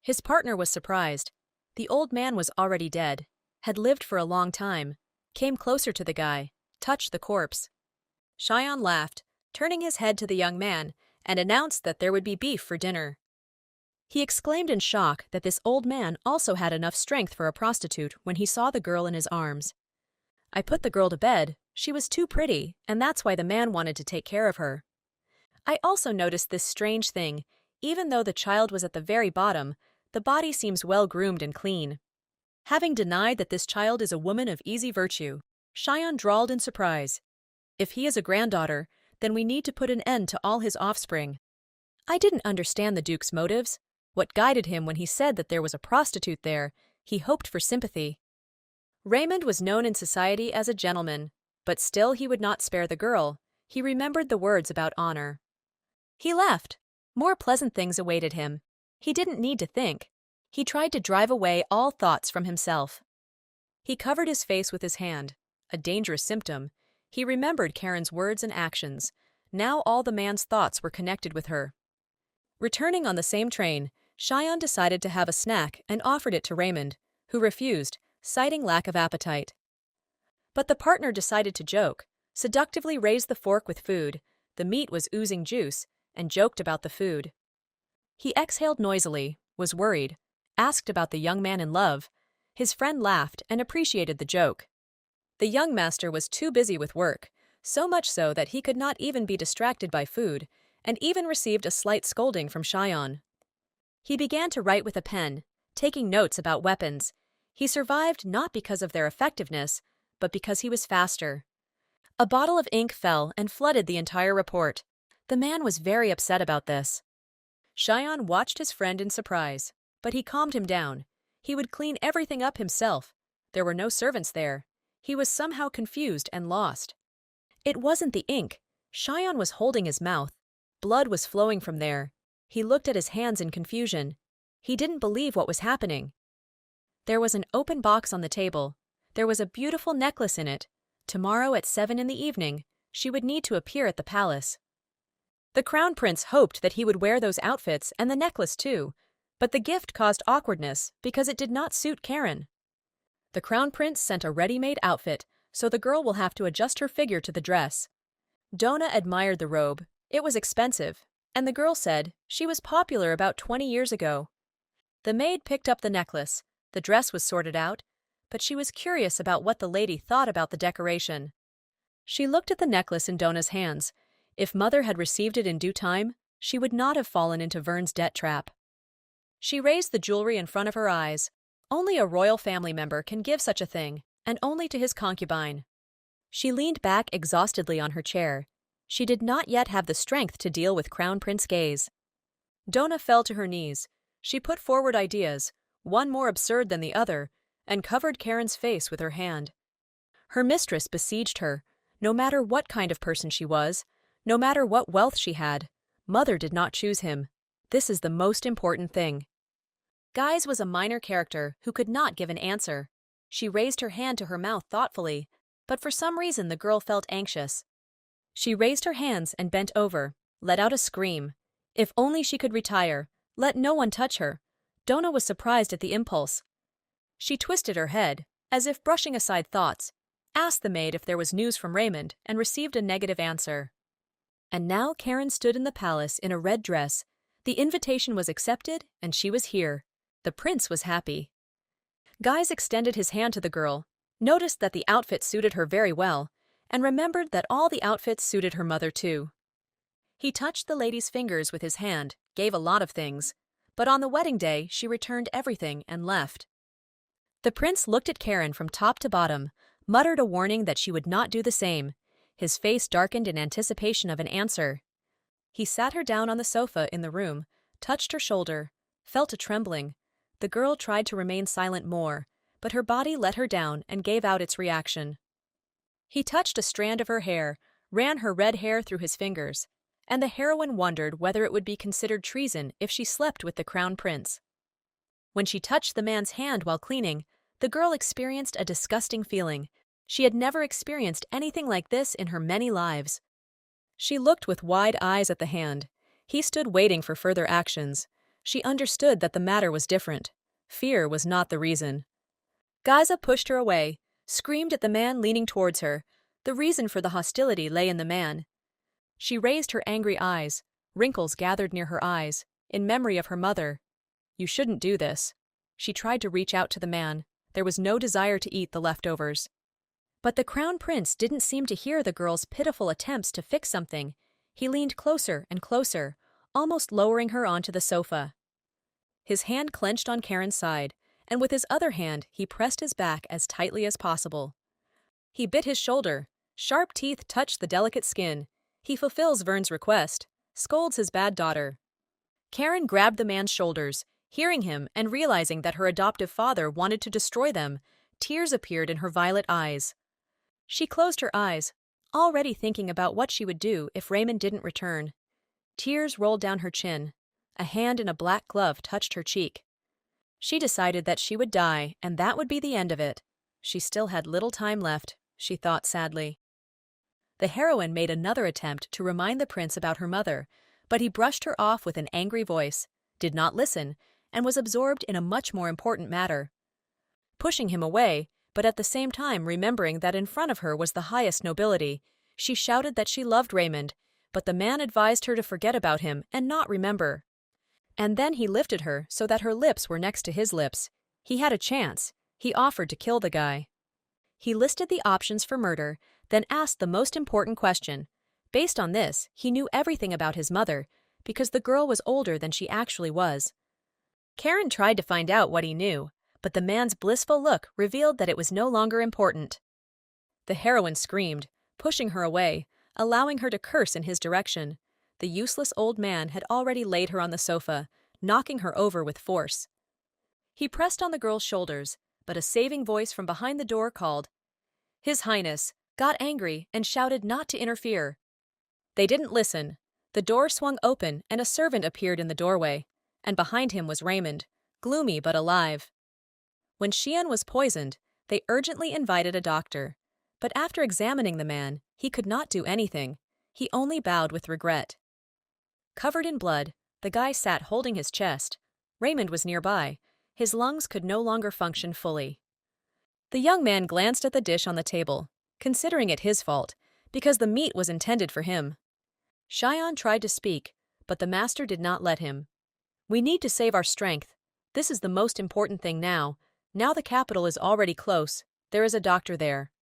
His partner was surprised. The old man was already dead, had lived for a long time, came closer to the guy, touched the corpse. Cheyenne laughed, turning his head to the young man, and announced that there would be beef for dinner. He exclaimed in shock that this old man also had enough strength for a prostitute when he saw the girl in his arms. I put the girl to bed. She was too pretty, and that's why the man wanted to take care of her. I also noticed this strange thing. Even though the child was at the very bottom, the body seems well-groomed and clean. Having denied that this child is a woman of easy virtue, Cheyenne drawled in surprise. If he is a granddaughter, then we need to put an end to all his offspring. I didn't understand the Duke's motives. What guided him when he said that there was a prostitute there? He hoped for sympathy. Raymond was known in society as a gentleman, but still he would not spare the girl. He remembered the words about honor. He left. More pleasant things awaited him. He didn't need to think. He tried to drive away all thoughts from himself. He covered his face with his hand, a dangerous symptom. He remembered Karen's words and actions. Now all the man's thoughts were connected with her. Returning on the same train, Cheyenne decided to have a snack and offered it to Raymond, who refused, citing lack of appetite. But the partner decided to joke, seductively raised the fork with food. The meat was oozing juice, and joked about the food. He exhaled noisily, was worried, asked about the young man in love. His friend laughed and appreciated the joke. The young master was too busy with work, so much so that he could not even be distracted by food, and even received a slight scolding from Shion. He began to write with a pen, taking notes about weapons. He survived not because of their effectiveness, but because he was faster. A bottle of ink fell and flooded the entire report. The man was very upset about this. Shion watched his friend in surprise, but he calmed him down. He would clean everything up himself. There were no servants there. He was somehow confused and lost. It wasn't the ink. Shion was holding his mouth. Blood was flowing from there. He looked at his hands in confusion. He didn't believe what was happening. There was an open box on the table. There was a beautiful necklace in it. Tomorrow at 7 in the evening, she would need to appear at the palace. The crown prince hoped that he would wear those outfits and the necklace too, but the gift caused awkwardness because it did not suit Karen. The crown prince sent a ready-made outfit, so the girl will have to adjust her figure to the dress. Donna admired the robe. It was expensive, and the girl said she was popular about 20 years ago. The maid picked up the necklace. The dress was sorted out, but she was curious about what the lady thought about the decoration. She looked at the necklace in Donna's hands. If Mother had received it in due time, she would not have fallen into Vern's debt trap. She raised the jewelry in front of her eyes. Only a royal family member can give such a thing, and only to his concubine. She leaned back exhaustedly on her chair. She did not yet have the strength to deal with Crown Prince gaze. Donna fell to her knees. She put forward ideas, one more absurd than the other, and covered Karen's face with her hand. Her mistress besieged her. No matter what kind of person she was, no matter what wealth she had, Mother did not choose him. This is the most important thing. Guise was a minor character who could not give an answer. She raised her hand to her mouth thoughtfully, but for some reason the girl felt anxious. She raised her hands and bent over, let out a scream. If only she could retire, let no one touch her. Donna was surprised at the impulse. She twisted her head, as if brushing aside thoughts, asked the maid if there was news from Raymond, and received a negative answer. And now Karen stood in the palace in a red dress. The invitation was accepted, and she was here. The prince was happy. Guise extended his hand to the girl, noticed that the outfit suited her very well, and remembered that all the outfits suited her mother too. He touched the lady's fingers with his hand, gave a lot of things, but on the wedding day she returned everything and left. The prince looked at Karen from top to bottom, muttered a warning that she would not do the same. His face darkened in anticipation of an answer. He sat her down on the sofa in the room, touched her shoulder, felt a trembling. The girl tried to remain silent more, but her body let her down and gave out its reaction. He touched a strand of her hair, ran her red hair through his fingers, and the heroine wondered whether it would be considered treason if she slept with the crown prince. When she touched the man's hand while cleaning, the girl experienced a disgusting feeling. She had never experienced anything like this in her many lives. She looked with wide eyes at the hand. He stood waiting for further actions. She understood that the matter was different. Fear was not the reason. Gaza pushed her away, screamed at the man leaning towards her. The reason for the hostility lay in the man. She raised her angry eyes. Wrinkles gathered near her eyes, in memory of her mother. You shouldn't do this. She tried to reach out to the man. There was no desire to eat the leftovers. But the crown prince didn't seem to hear the girl's pitiful attempts to fix something. He leaned closer and closer, almost lowering her onto the sofa. His hand clenched on Karen's side, and with his other hand he pressed his back as tightly as possible. He bit his shoulder. Sharp teeth touched the delicate skin. He fulfills Vern's request, scolds his bad daughter. Karen grabbed the man's shoulders. Hearing him and realizing that her adoptive father wanted to destroy them, tears appeared in her violet eyes. She closed her eyes, already thinking about what she would do if Raymond didn't return. Tears rolled down her chin. A hand in a black glove touched her cheek. She decided that she would die, and that would be the end of it. She still had little time left, she thought sadly. The heroine made another attempt to remind the prince about her mother, but he brushed her off with an angry voice, did not listen, and was absorbed in a much more important matter. Pushing him away, but at the same time remembering that in front of her was the highest nobility, she shouted that she loved Raymond, but the man advised her to forget about him and not remember. And then he lifted her so that her lips were next to his lips. He had a chance. He offered to kill the guy. He listed the options for murder, then asked the most important question. Based on this, he knew everything about his mother, because the girl was older than she actually was. Karen tried to find out what he knew, but the man's blissful look revealed that it was no longer important. The heroine screamed, pushing her away, allowing her to curse in his direction. The useless old man had already laid her on the sofa, knocking her over with force. He pressed on the girl's shoulders, but a saving voice from behind the door called. His Highness got angry and shouted not to interfere. They didn't listen. The door swung open and a servant appeared in the doorway, and behind him was Raymond, gloomy but alive. When Xian was poisoned, they urgently invited a doctor, but after examining the man, he could not do anything. He only bowed with regret. Covered in blood, the guy sat holding his chest. Raymond was nearby. His lungs could no longer function fully. The young man glanced at the dish on the table, considering it his fault, because the meat was intended for him. Xian tried to speak, but the master did not let him. We need to save our strength. This is the most important thing now. Now the capital is already close. There is a doctor there.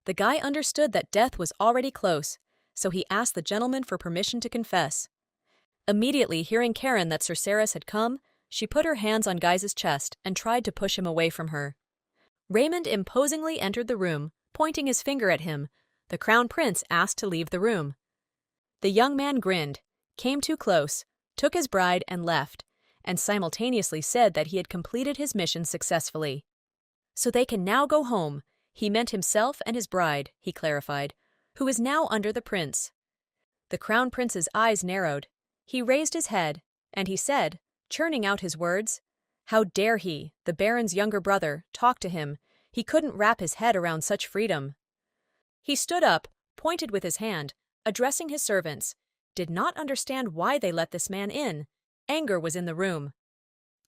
The guy understood that death was already close, so he asked the gentleman for permission to confess. Immediately hearing Karen that Cerceris had come, she put her hands on Guy's chest and tried to push him away from her. Raymond imposingly entered the room, pointing his finger at him. The crown prince asked to leave the room. The young man grinned, came too close, took his bride and left, and simultaneously said that he had completed his mission successfully. So they can now go home. He meant himself and his bride, he clarified, who is now under the prince. The crown prince's eyes narrowed. He raised his head, and he said, churning out his words, "How dare he, the baron's younger brother, talk to him? He couldn't wrap his head around such freedom." He stood up, pointed with his hand, addressing his servants, did not understand why they let this man in. Anger was in the room.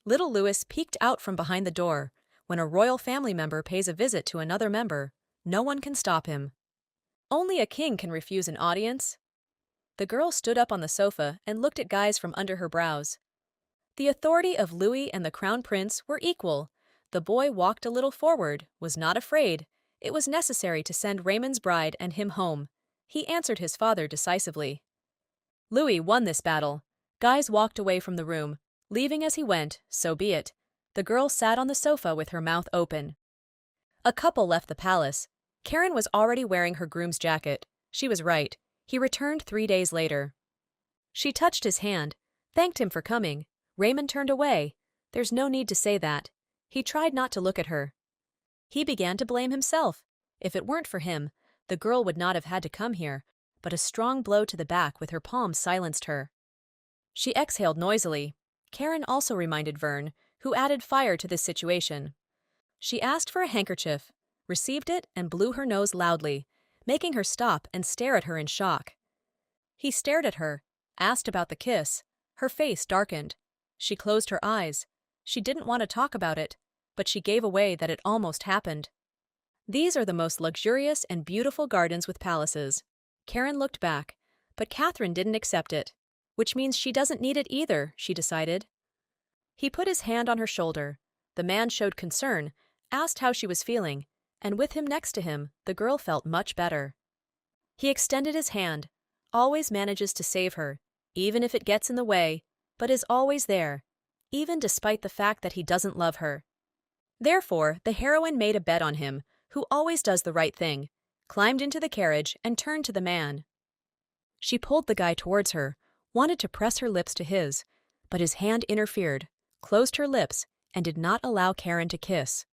Little Louis peeked out from behind the door. When a royal family member pays a visit to another member, no one can stop him. Only a king can refuse an audience. The girl stood up on the sofa and looked at Guys from under her brows. The authority of Louis and the crown prince were equal. The boy walked a little forward, was not afraid. It was necessary to send Raymond's bride and him home. He answered his father decisively. Louis won this battle. Guys walked away from the room, leaving as he went, so be it. The girl sat on the sofa with her mouth open. A couple left the palace. Karen was already wearing her groom's jacket. She was right. He returned 3 days later. She touched his hand, thanked him for coming. Raymond turned away. There's no need to say that. He tried not to look at her. He began to blame himself. If it weren't for him, the girl would not have had to come here, but a strong blow to the back with her palm silenced her. She exhaled noisily. Karen also reminded Vern, who added fire to this situation. She asked for a handkerchief, received it, and blew her nose loudly, making her stop and stare at her in shock. He stared at her, asked about the kiss. Her face darkened. She closed her eyes. She didn't want to talk about it, but she gave away that it almost happened. These are the most luxurious and beautiful gardens with palaces. Karen looked back, but Catherine didn't accept it, which means she doesn't need it either, she decided. He put his hand on her shoulder. The man showed concern, asked how she was feeling, and with him next to him, the girl felt much better. He extended his hand, always manages to save her, even if it gets in the way, but is always there, even despite the fact that he doesn't love her. Therefore, the heroine made a bet on him, who always does the right thing, climbed into the carriage and turned to the man. She pulled the guy towards her, wanted to press her lips to his, but his hand interfered, closed her lips, and did not allow Karen to kiss.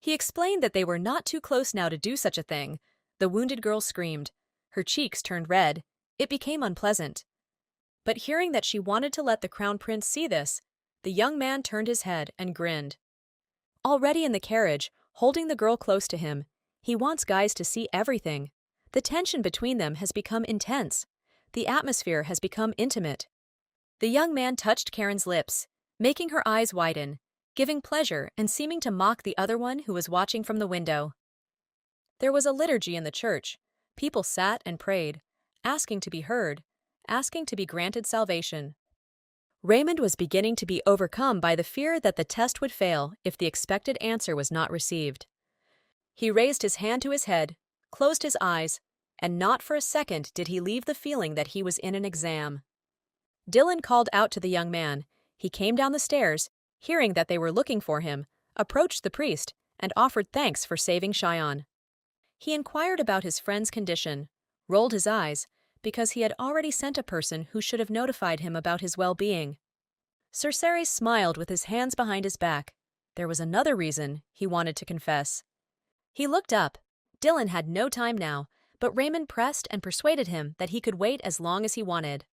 He explained that they were not too close now to do such a thing. The wounded girl screamed. Her cheeks turned red. It became unpleasant. But hearing that she wanted to let the crown prince see this, the young man turned his head and grinned. Already in the carriage, holding the girl close to him, he wants Guys to see everything. The tension between them has become intense. The atmosphere has become intimate. The young man touched Karen's lips, making her eyes widen, giving pleasure and seeming to mock the other one who was watching from the window. There was a liturgy in the church. People sat and prayed, asking to be heard, asking to be granted salvation. Raymond was beginning to be overcome by the fear that the test would fail if the expected answer was not received. He raised his hand to his head, closed his eyes, and not for a second did he leave the feeling that he was in an exam. Dylan called out to the young man. He came down the stairs, hearing that they were looking for him, approached the priest, and offered thanks for saving Cheyenne. He inquired about his friend's condition, rolled his eyes, because he had already sent a person who should have notified him about his well-being. Cerceres smiled with his hands behind his back. There was another reason he wanted to confess. He looked up. Dylan had no time now, but Raymond pressed and persuaded him that he could wait as long as he wanted.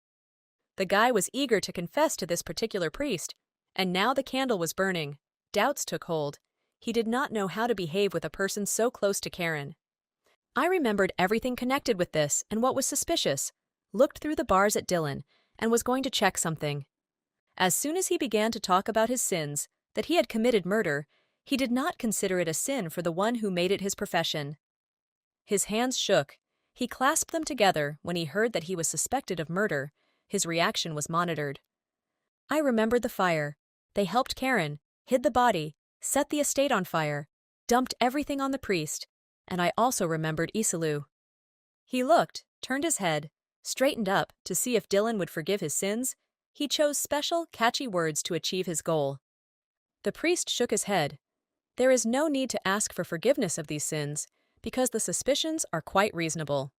The guy was eager to confess to this particular priest, and now the candle was burning. Doubts took hold. He did not know how to behave with a person so close to Karen. I remembered everything connected with this and what was suspicious, looked through the bars at Dylan, and was going to check something. As soon as he began to talk about his sins, that he had committed murder, he did not consider it a sin for the one who made it his profession. His hands shook. He clasped them together when he heard that he was suspected of murder. His reaction was monitored. I remembered the fire. They helped Karen, hid the body, set the estate on fire, dumped everything on the priest, and I also remembered Isalu. He looked, turned his head, straightened up to see if Dylan would forgive his sins. He chose special, catchy words to achieve his goal. The priest shook his head. There is no need to ask for forgiveness of these sins, because the suspicions are quite reasonable.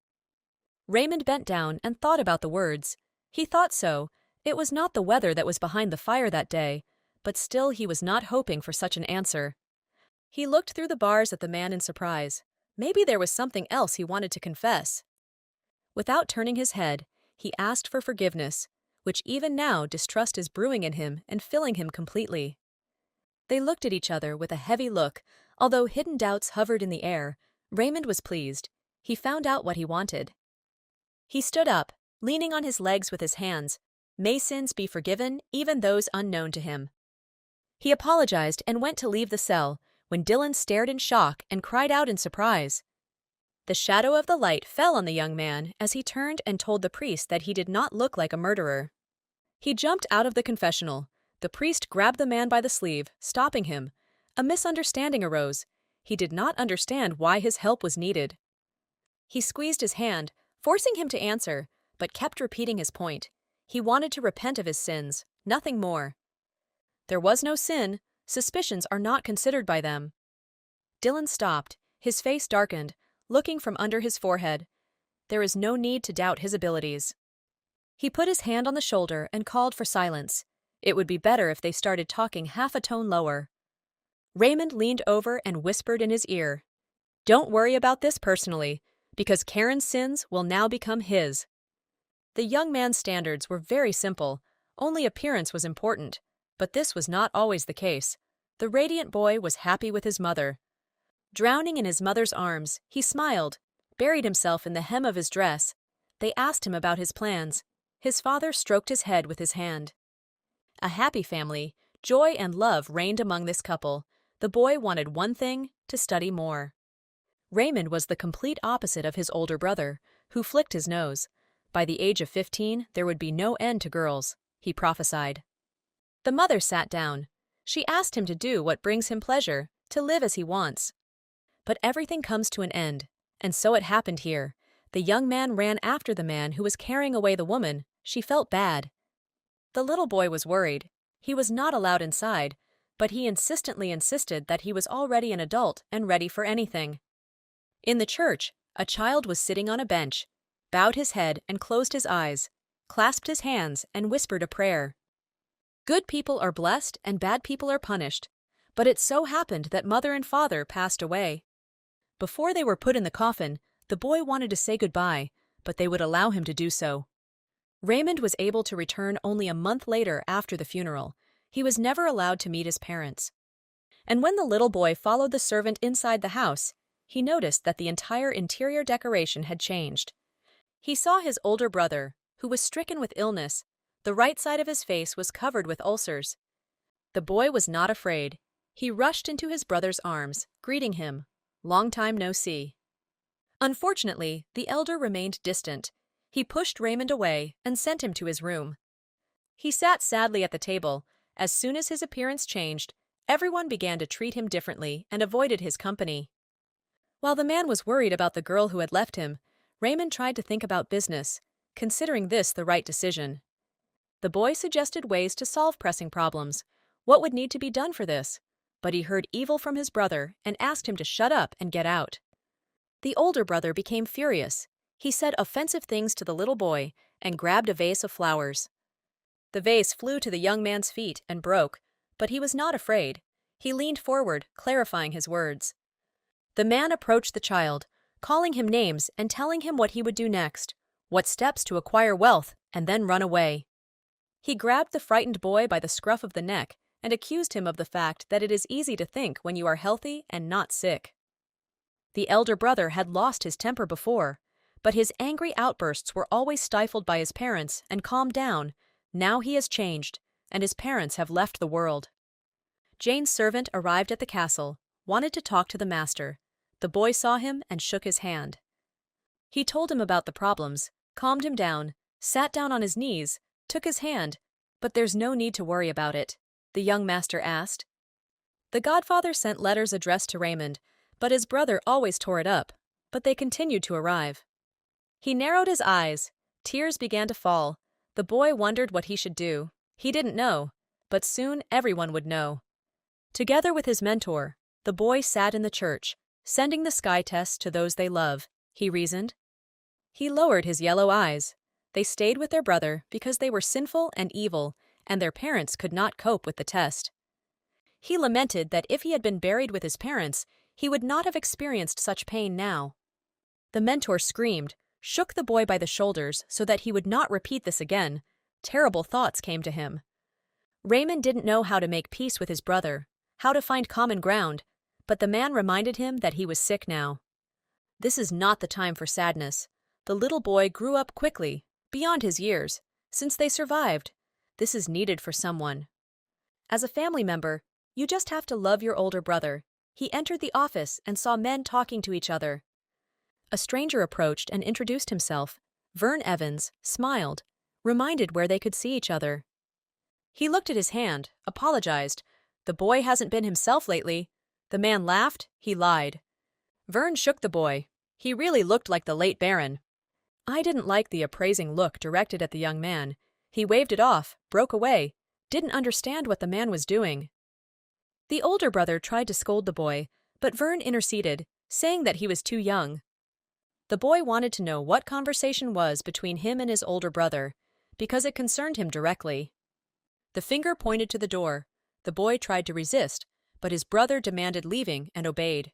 Raymond bent down and thought about the words. He thought so. It was not the weather that was behind the fire that day, but still he was not hoping for such an answer. He looked through the bars at the man in surprise. Maybe there was something else he wanted to confess. Without turning his head, he asked for forgiveness, which even now distrust is brewing in him and filling him completely. They looked at each other with a heavy look. Although hidden doubts hovered in the air, Raymond was pleased. He found out what he wanted. He stood up, leaning on his legs with his hands. May sins be forgiven, even those unknown to him. He apologized and went to leave the cell, when Dylan stared in shock and cried out in surprise. The shadow of the light fell on the young man as he turned and told the priest that he did not look like a murderer. He jumped out of the confessional. The priest grabbed the man by the sleeve, stopping him. A misunderstanding arose. He did not understand why his help was needed. He squeezed his hand, forcing him to answer, but kept repeating his point. He wanted to repent of his sins, nothing more. There was no sin. Suspicions are not considered by them. Dylan stopped, his face darkened, looking from under his forehead. There is no need to doubt his abilities. He put his hand on the shoulder and called for silence. It would be better if they started talking half a tone lower. Raymond leaned over and whispered in his ear, "Don't worry about this personally, because Karen's sins will now become his." The young man's standards were very simple. Only appearance was important, but this was not always the case. The radiant boy was happy with his mother. Drowning in his mother's arms, he smiled, buried himself in the hem of his dress. They asked him about his plans. His father stroked his head with his hand. A happy family, joy and love reigned among this couple. The boy wanted one thing, to study more. Raymond was the complete opposite of his older brother, who flicked his nose. By the age of 15, there would be no end to girls, he prophesied. The mother sat down. She asked him to do what brings him pleasure, to live as he wants. But everything comes to an end, and so it happened here. The young man ran after the man who was carrying away the woman. She felt bad. The little boy was worried. He was not allowed inside, but he insistently insisted that he was already an adult and ready for anything. In the church, a child was sitting on a bench, bowed his head and closed his eyes, clasped his hands and whispered a prayer. Good people are blessed and bad people are punished, but it so happened that mother and father passed away. Before they were put in the coffin, the boy wanted to say goodbye, but they would allow him to do so. Raymond was able to return only a month later after the funeral. He was never allowed to meet his parents. And when the little boy followed the servant inside the house, he noticed that the entire interior decoration had changed. He saw his older brother, who was stricken with illness. The right side of his face was covered with ulcers. The boy was not afraid. He rushed into his brother's arms, greeting him. Long time no see. Unfortunately, the elder remained distant. He pushed Raymond away and sent him to his room. He sat sadly at the table. As soon as his appearance changed, everyone began to treat him differently and avoided his company. While the man was worried about the girl who had left him, Raymond tried to think about business, considering this the right decision. The boy suggested ways to solve pressing problems. What would need to be done for this? But he heard evil from his brother and asked him to shut up and get out. The older brother became furious. He said offensive things to the little boy and grabbed a vase of flowers. The vase flew to the young man's feet and broke, but he was not afraid. He leaned forward, clarifying his words. The man approached the child, calling him names and telling him what he would do next, what steps to acquire wealth, and then run away. He grabbed the frightened boy by the scruff of the neck and accused him of the fact that it is easy to think when you are healthy and not sick. The elder brother had lost his temper before, but his angry outbursts were always stifled by his parents and calmed down. Now he has changed, and his parents have left the world. Jane's servant arrived at the castle, wanted to talk to the master. The boy saw him and shook his hand. He told him about the problems, calmed him down, sat down on his knees, took his hand. But there's no need to worry about it, the young master asked. The godfather sent letters addressed to Raymond, but his brother always tore it up, but they continued to arrive. He narrowed his eyes. Tears began to fall. The boy wondered what he should do. He didn't know, but soon everyone would know. Together with his mentor, the boy sat in the church, sending the sky tests to those they love, he reasoned. He lowered his yellow eyes. They stayed with their brother because they were sinful and evil, and their parents could not cope with the test. He lamented that if he had been buried with his parents, he would not have experienced such pain now. The mentor screamed, shook the boy by the shoulders so that he would not repeat this again. Terrible thoughts came to him. Raymond didn't know how to make peace with his brother, how to find common ground, but the man reminded him that he was sick now. This is not the time for sadness. The little boy grew up quickly, beyond his years, since they survived. This is needed for someone. As a family member, you just have to love your older brother. He entered the office and saw men talking to each other. A stranger approached and introduced himself. Vern Evans smiled, reminded where they could see each other. He looked at his hand, apologized. The boy hasn't been himself lately. The man laughed. He lied. Vern shook the boy. He really looked like the late Baron. I didn't like the appraising look directed at the young man. He waved it off, broke away, didn't understand what the man was doing. The older brother tried to scold the boy, but Vern interceded, saying that he was too young. The boy wanted to know what conversation was between him and his older brother, because it concerned him directly. The finger pointed to the door. The boy tried to resist, but his brother demanded leaving and obeyed.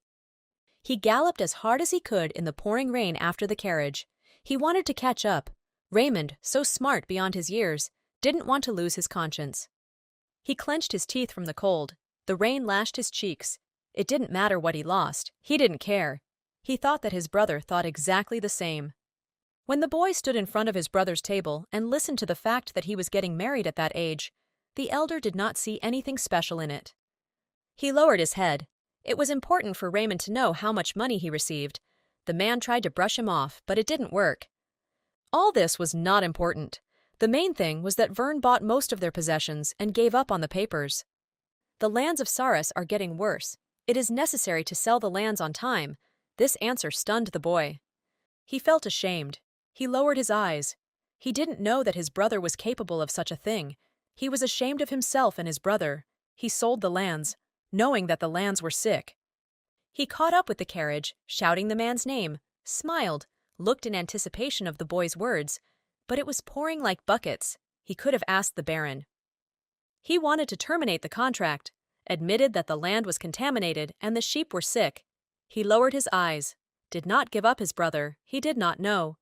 He galloped as hard as he could in the pouring rain after the carriage. He wanted to catch up. Raymond, so smart beyond his years, didn't want to lose his conscience. He clenched his teeth from the cold. The rain lashed his cheeks. It didn't matter what he lost. He didn't care. He thought that his brother thought exactly the same. When the boy stood in front of his brother's table and listened to the fact that he was getting married at that age, the elder did not see anything special in it. He lowered his head. It was important for Raymond to know how much money he received. The man tried to brush him off, but it didn't work. All this was not important. The main thing was that Vern bought most of their possessions and gave up on the papers. The lands of Saras are getting worse. It is necessary to sell the lands on time. This answer stunned the boy. He felt ashamed. He lowered his eyes. He didn't know that his brother was capable of such a thing. He was ashamed of himself and his brother. He sold the lands, knowing that the lands were sick. He caught up with the carriage, shouting the man's name, smiled, looked in anticipation of the boy's words, but it was pouring like buckets. He could have asked the Baron. He wanted to terminate the contract, admitted that the land was contaminated and the sheep were sick. He lowered his eyes, did not give up his brother. He did not know.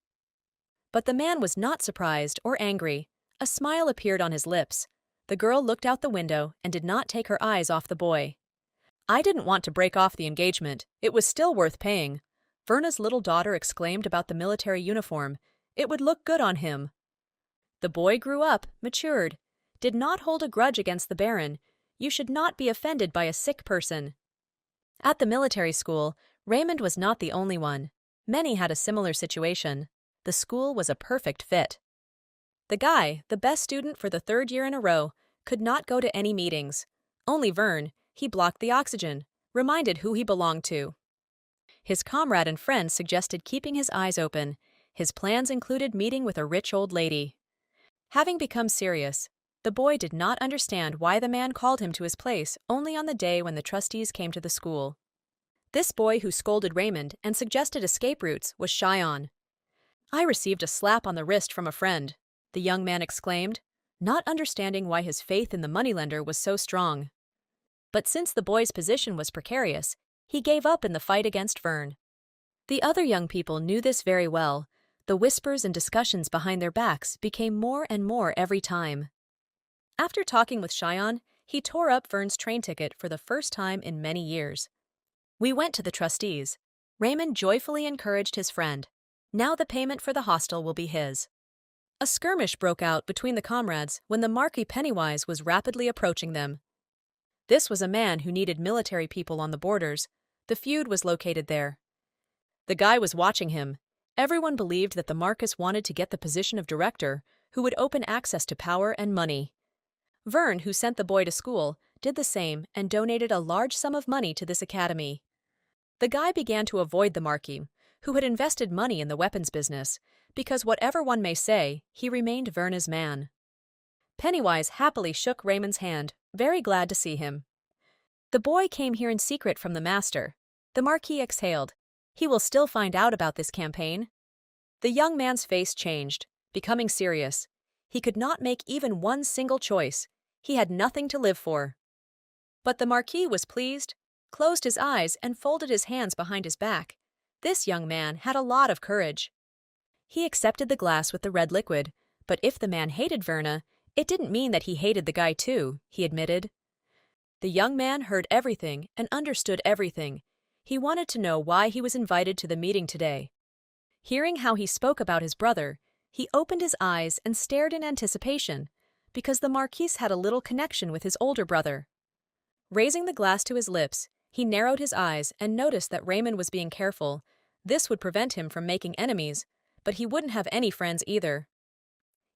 But the man was not surprised or angry. A smile appeared on his lips. The girl looked out the window and did not take her eyes off the boy. I didn't want to break off the engagement. It was still worth paying. Verna's little daughter exclaimed about the military uniform. It would look good on him. The boy grew up, matured, did not hold a grudge against the Baron. You should not be offended by a sick person. At the military school, Raymond was not the only one. Many had a similar situation. The school was a perfect fit. The guy, the best student for the third year in a row, could not go to any meetings. Only Vern, he blocked the oxygen, reminded who he belonged to. His comrade and friend suggested keeping his eyes open. His plans included meeting with a rich old lady. Having become serious, the boy did not understand why the man called him to his place only on the day when the trustees came to the school. This boy who scolded Raymond and suggested escape routes was Cheyenne. "I received a slap on the wrist from a friend," the young man exclaimed, not understanding why his faith in the moneylender was so strong. But since the boy's position was precarious, he gave up in the fight against Vern. The other young people knew this very well. The whispers and discussions behind their backs became more and more every time. After talking with Cheyenne, he tore up Vern's train ticket for the first time in many years. "We went to the trustees." Raymond joyfully encouraged his friend. "Now the payment for the hostel will be his." A skirmish broke out between the comrades when the Marquis Pennywise was rapidly approaching them. This was a man who needed military people on the borders. The feud was located there. The guy was watching him. Everyone believed that the Marquis wanted to get the position of director, who would open access to power and money. Vern, who sent the boy to school, did the same and donated a large sum of money to this academy. The guy began to avoid the Marquis, who had invested money in the weapons business, because whatever one may say, he remained Verna's man. Pennywise happily shook Raymond's hand, very glad to see him. "The boy came here in secret from the master." The Marquis exhaled. "He will still find out about this campaign." The young man's face changed, becoming serious. He could not make even one single choice. He had nothing to live for. But the Marquis was pleased, closed his eyes and folded his hands behind his back. This young man had a lot of courage. He accepted the glass with the red liquid, but if the man hated Verna, it didn't mean that he hated the guy too, he admitted. The young man heard everything and understood everything. He wanted to know why he was invited to the meeting today. Hearing how he spoke about his brother, he opened his eyes and stared in anticipation, because the Marquis had a little connection with his older brother. Raising the glass to his lips, he narrowed his eyes and noticed that Raymond was being careful. This would prevent him from making enemies, but he wouldn't have any friends either.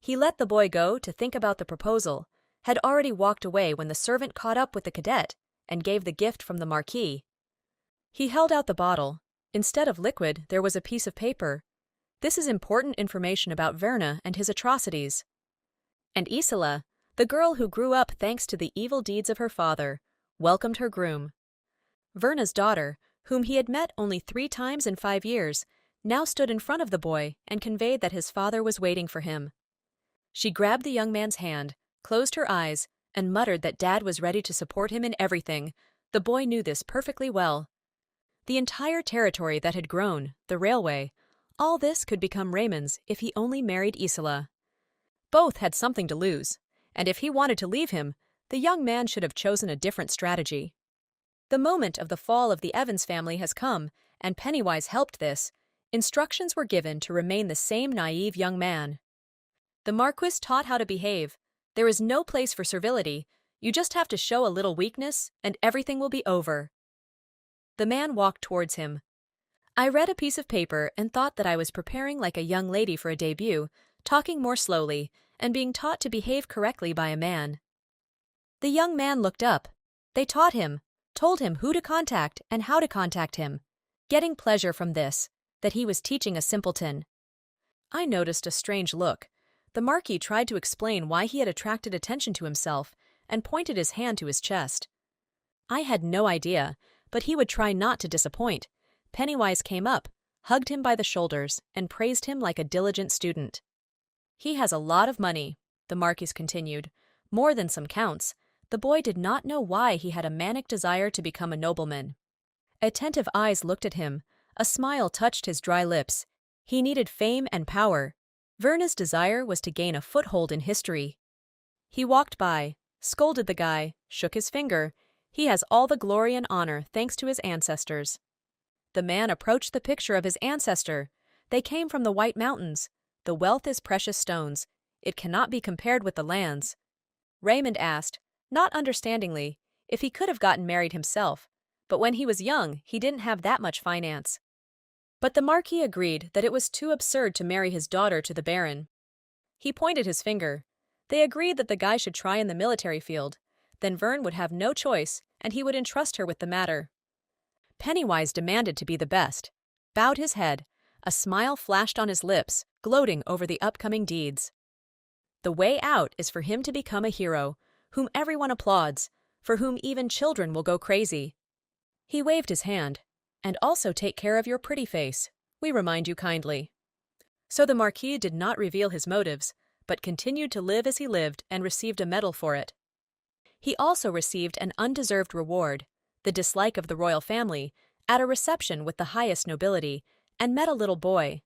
He let the boy go to think about the proposal, had already walked away when the servant caught up with the cadet and gave the gift from the Marquis. He held out the bottle. Instead of liquid, there was a piece of paper. "This is important information about Verna and his atrocities." And Isola, the girl who grew up thanks to the evil deeds of her father, welcomed her groom. Verna's daughter, whom he had met only 3 times in 5 years, now stood in front of the boy and conveyed that his father was waiting for him. She grabbed the young man's hand, closed her eyes, and muttered that Dad was ready to support him in everything. The boy knew this perfectly well. The entire territory that had grown, the railway, all this could become Raymond's if he only married Isola. Both had something to lose, and if he wanted to leave him, the young man should have chosen a different strategy. The moment of the fall of the Evans family has come, and Pennywise helped this. Instructions were given to remain the same naive young man. The Marquis taught how to behave. There is no place for servility. You just have to show a little weakness, and everything will be over. The man walked towards him. "I read a piece of paper and thought that I was preparing like a young lady for a debut, talking more slowly, and being taught to behave correctly by a man." The young man looked up. They taught him, told him who to contact and how to contact him, getting pleasure from this, that he was teaching a simpleton. I noticed a strange look. The Marquis tried to explain why he had attracted attention to himself and pointed his hand to his chest. I had no idea, but he would try not to disappoint. Pennywise came up, hugged him by the shoulders, and praised him like a diligent student. "He has a lot of money," the Marquis continued, "more than some counts." The boy did not know why he had a manic desire to become a nobleman. Attentive eyes looked at him. A smile touched his dry lips. He needed fame and power. Verna's desire was to gain a foothold in history. He walked by, scolded the guy, shook his finger. He has all the glory and honor thanks to his ancestors. The man approached the picture of his ancestor. They came from the White Mountains. The wealth is precious stones. It cannot be compared with the lands. Raymond asked, not understandingly, if he could have gotten married himself, but when he was young, he didn't have that much finance. But the Marquis agreed that it was too absurd to marry his daughter to the Baron. He pointed his finger. They agreed that the guy should try in the military field. Then Vern would have no choice, and he would entrust her with the matter. Pennywise demanded to be the best, bowed his head, a smile flashed on his lips, gloating over the upcoming deeds. The way out is for him to become a hero, whom everyone applauds, for whom even children will go crazy. He waved his hand. And also take care of your pretty face, we remind you kindly. So the Marquis did not reveal his motives, but continued to live as he lived and received a medal for it. He also received an undeserved reward, the dislike of the royal family, at a reception with the highest nobility, and met a little boy.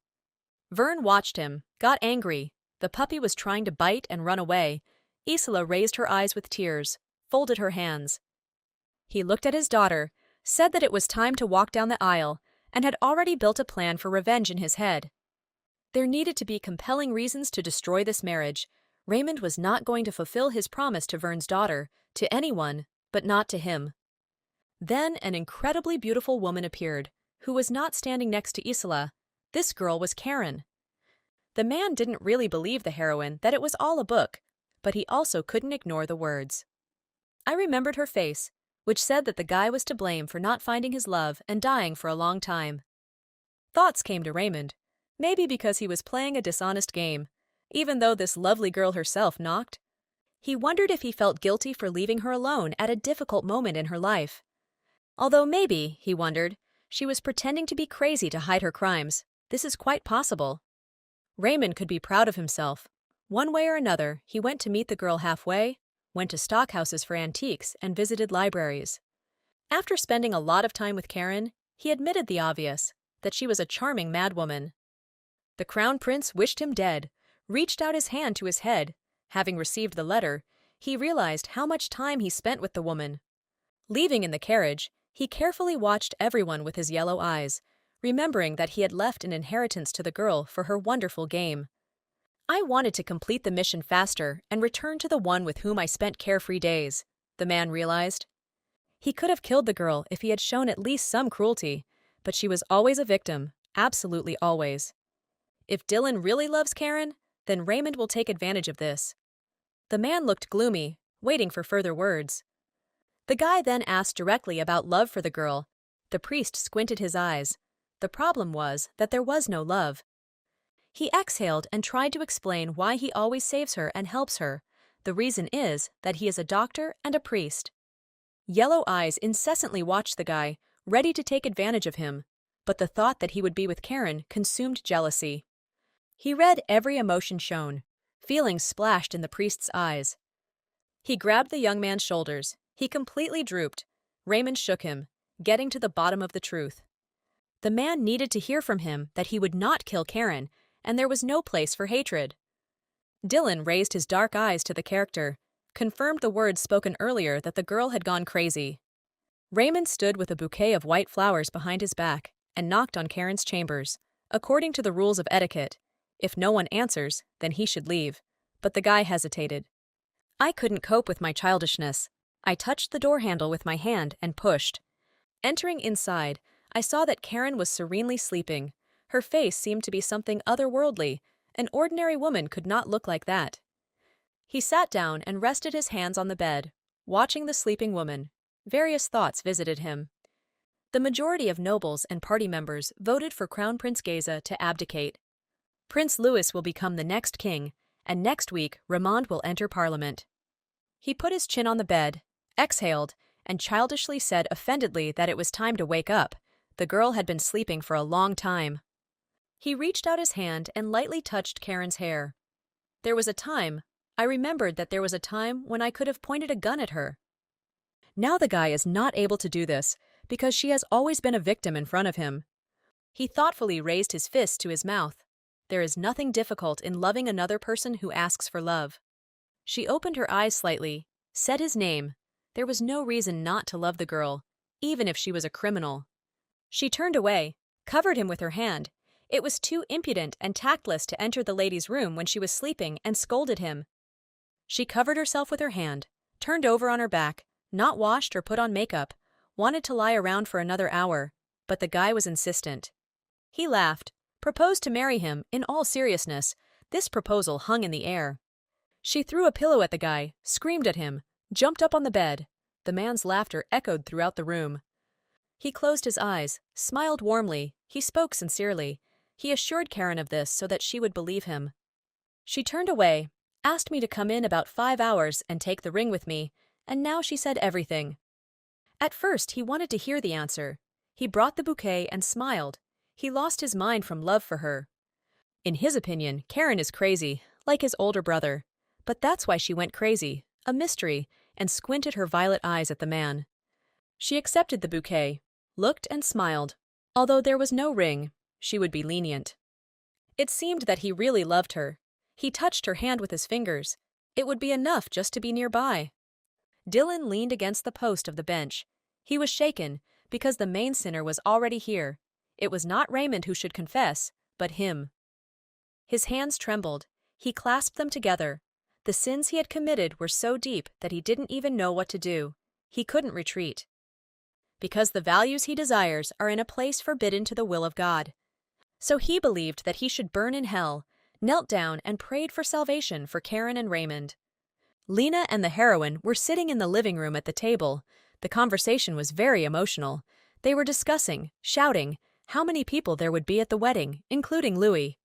Vern watched him, got angry. The puppy was trying to bite and run away. Isola raised her eyes with tears, folded her hands. He looked at his daughter, said that it was time to walk down the aisle, and had already built a plan for revenge in his head. There needed to be compelling reasons to destroy this marriage. Raymond was not going to fulfill his promise to Vern's daughter, to anyone, but not to him. Then an incredibly beautiful woman appeared, who was not standing next to Isola. This girl was Karen. The man didn't really believe the heroine that it was all a book, but he also couldn't ignore the words. I remembered her face, which said that the guy was to blame for not finding his love and dying for a long time. Thoughts came to Raymond, maybe because he was playing a dishonest game, even though this lovely girl herself knocked. He wondered if he felt guilty for leaving her alone at a difficult moment in her life. Although maybe, he wondered, she was pretending to be crazy to hide her crimes. This is quite possible. Raymond could be proud of himself. One way or another, he went to meet the girl halfway, went to stockhouses for antiques, and visited libraries. After spending a lot of time with Karen, he admitted the obvious, that she was a charming madwoman. The crown prince wished him dead, reached out his hand to his head. Having received the letter, he realized how much time he spent with the woman. Leaving in the carriage, he carefully watched everyone with his yellow eyes, remembering that he had left an inheritance to the girl for her wonderful game. I wanted to complete the mission faster and return to the one with whom I spent carefree days, the man realized. He could have killed the girl if he had shown at least some cruelty, but she was always a victim, absolutely always. If Dylan really loves Karen, then Raymond will take advantage of this. The man looked gloomy, waiting for further words. The guy then asked directly about love for the girl. The priest squinted his eyes. The problem was that there was no love. He exhaled and tried to explain why he always saves her and helps her. The reason is that he is a doctor and a priest. Yellow eyes incessantly watched the guy, ready to take advantage of him, but the thought that he would be with Karen consumed jealousy. He read every emotion shown. Feelings splashed in the priest's eyes. He grabbed the young man's shoulders. He completely drooped. Raymond shook him, getting to the bottom of the truth. The man needed to hear from him that he would not kill Karen, and there was no place for hatred. Dylan raised his dark eyes to the character, confirmed the words spoken earlier that the girl had gone crazy. Raymond stood with a bouquet of white flowers behind his back and knocked on Karen's chambers. According to the rules of etiquette, if no one answers, then he should leave. But the guy hesitated. I couldn't cope with my childishness. I touched the door handle with my hand and pushed. Entering inside, I saw that Karen was serenely sleeping. Her face seemed to be something otherworldly. An ordinary woman could not look like that. He sat down and rested his hands on the bed, watching the sleeping woman. Various thoughts visited him. The majority of nobles and party members voted for Crown Prince Geza to abdicate. Prince Louis will become the next king, and next week Raymond will enter parliament. He put his chin on the bed, exhaled, and childishly said offendedly that it was time to wake up. The girl had been sleeping for a long time. He reached out his hand and lightly touched Karen's hair. I remembered that there was a time when I could have pointed a gun at her. Now the guy is not able to do this because she has always been a victim in front of him. He thoughtfully raised his fist to his mouth. There is nothing difficult in loving another person who asks for love. She opened her eyes slightly, said his name. There was no reason not to love the girl, even if she was a criminal. She turned away, covered him with her hand. It was too impudent and tactless to enter the lady's room when she was sleeping and scolded him. She covered herself with her hand, turned over on her back, not washed or put on makeup, wanted to lie around for another hour, but the guy was insistent. He laughed, proposed to marry him in all seriousness. This proposal hung in the air. She threw a pillow at the guy, screamed at him, jumped up on the bed. The man's laughter echoed throughout the room. He closed his eyes, smiled warmly, he spoke sincerely. He assured Karen of this so that she would believe him. She turned away, asked me to come in about 5 hours and take the ring with me, and now she said everything. At first, he wanted to hear the answer. He brought the bouquet and smiled. He lost his mind from love for her. In his opinion, Karen is crazy, like his older brother. But that's why she went crazy, a mystery, and squinted her violet eyes at the man. She accepted the bouquet, looked and smiled. Although there was no ring, she would be lenient. It seemed that he really loved her. He touched her hand with his fingers. It would be enough just to be nearby. Dylan leaned against the post of the bench. He was shaken, because the main sinner was already here. It was not Raymond who should confess, but him. His hands trembled. He clasped them together. The sins he had committed were so deep that he didn't even know what to do. He couldn't retreat. Because the values he desires are in a place forbidden to the will of God. So he believed that he should burn in hell, knelt down and prayed for salvation for Karen and Raymond. Lena and the heroine were sitting in the living room at the table. The conversation was very emotional. They were discussing, shouting, how many people there would be at the wedding, including Louis.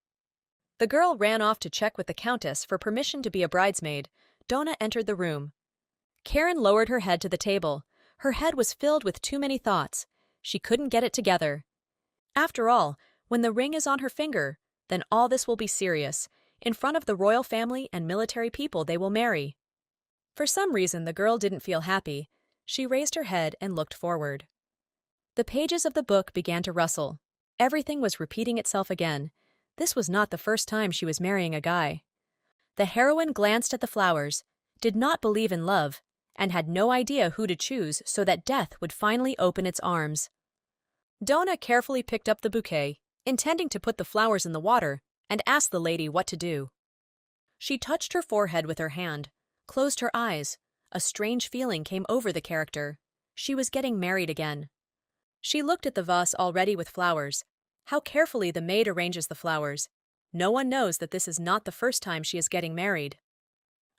The girl ran off to check with the Countess for permission to be a bridesmaid. Donna entered the room. Karen lowered her head to the table. Her head was filled with too many thoughts. She couldn't get it together. After all, when the ring is on her finger, then all this will be serious. In front of the royal family and military people they will marry. For some reason, the girl didn't feel happy. She raised her head and looked forward. The pages of the book began to rustle. Everything was repeating itself again. This was not the first time she was marrying a guy. The heroine glanced at the flowers, did not believe in love, and had no idea who to choose so that death would finally open its arms. Donna carefully picked up the bouquet, intending to put the flowers in the water, and asked the lady what to do. She touched her forehead with her hand, closed her eyes. A strange feeling came over the character. She was getting married again. She looked at the vase already with flowers. How carefully the maid arranges the flowers. No one knows that this is not the first time she is getting married.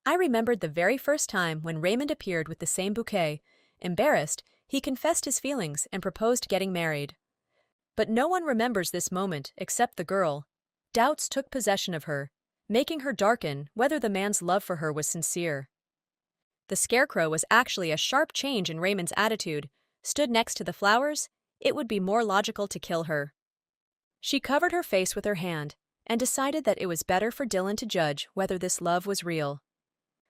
I remembered the very first time when Raymond appeared with the same bouquet. Embarrassed, he confessed his feelings and proposed getting married. But no one remembers this moment except the girl. Doubts took possession of her, making her darken whether the man's love for her was sincere. The scarecrow was actually a sharp change in Raymond's attitude. Stood next to the flowers, it would be more logical to kill her. She covered her face with her hand and decided that it was better for Dylan to judge whether this love was real.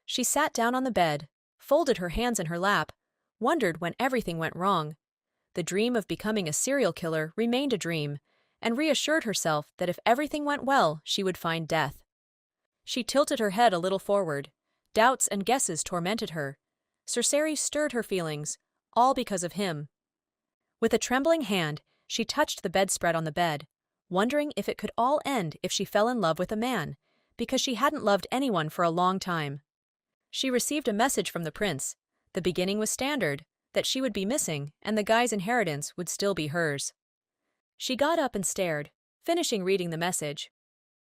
She sat down on the bed, folded her hands in her lap, wondered when everything went wrong. The dream of becoming a serial killer remained a dream, and reassured herself that if everything went well, she would find death. She tilted her head a little forward. Doubts and guesses tormented her. Cerceri stirred her feelings, all because of him. With a trembling hand, she touched the bedspread on the bed, wondering if it could all end if she fell in love with a man, because she hadn't loved anyone for a long time. She received a message from the prince. The beginning was standard, that she would be missing and the guy's inheritance would still be hers. She got up and stared, finishing reading the message.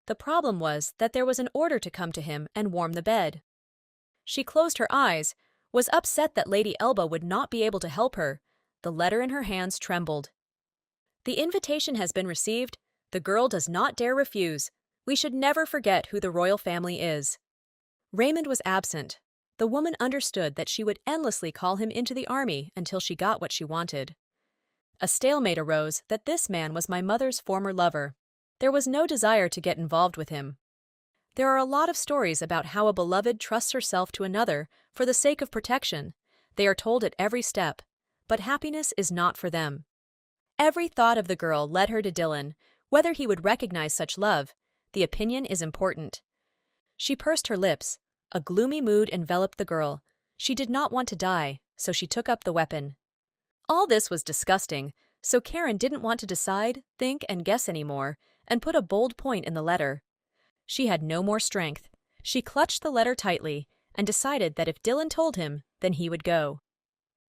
The problem was that there was an order to come to him and warm the bed. She closed her eyes, was upset that Lady Elba would not be able to help her. The letter in her hands trembled. The invitation has been received. The girl does not dare refuse. We should never forget who the royal family is. Raymond was absent. The woman understood that she would endlessly call him into the army until she got what she wanted. A stalemate arose that this man was my mother's former lover. There was no desire to get involved with him. There are a lot of stories about how a beloved trusts herself to another for the sake of protection. They are told at every step, but happiness is not for them. Every thought of the girl led her to Dylan. Whether he would recognize such love, the opinion is important. She pursed her lips. A gloomy mood enveloped the girl. She did not want to die, so she took up the weapon. All this was disgusting, so Karen didn't want to decide, think, and guess anymore, and put a bold point in the letter. She had no more strength. She clutched the letter tightly and decided that if Dylan told him, then he would go.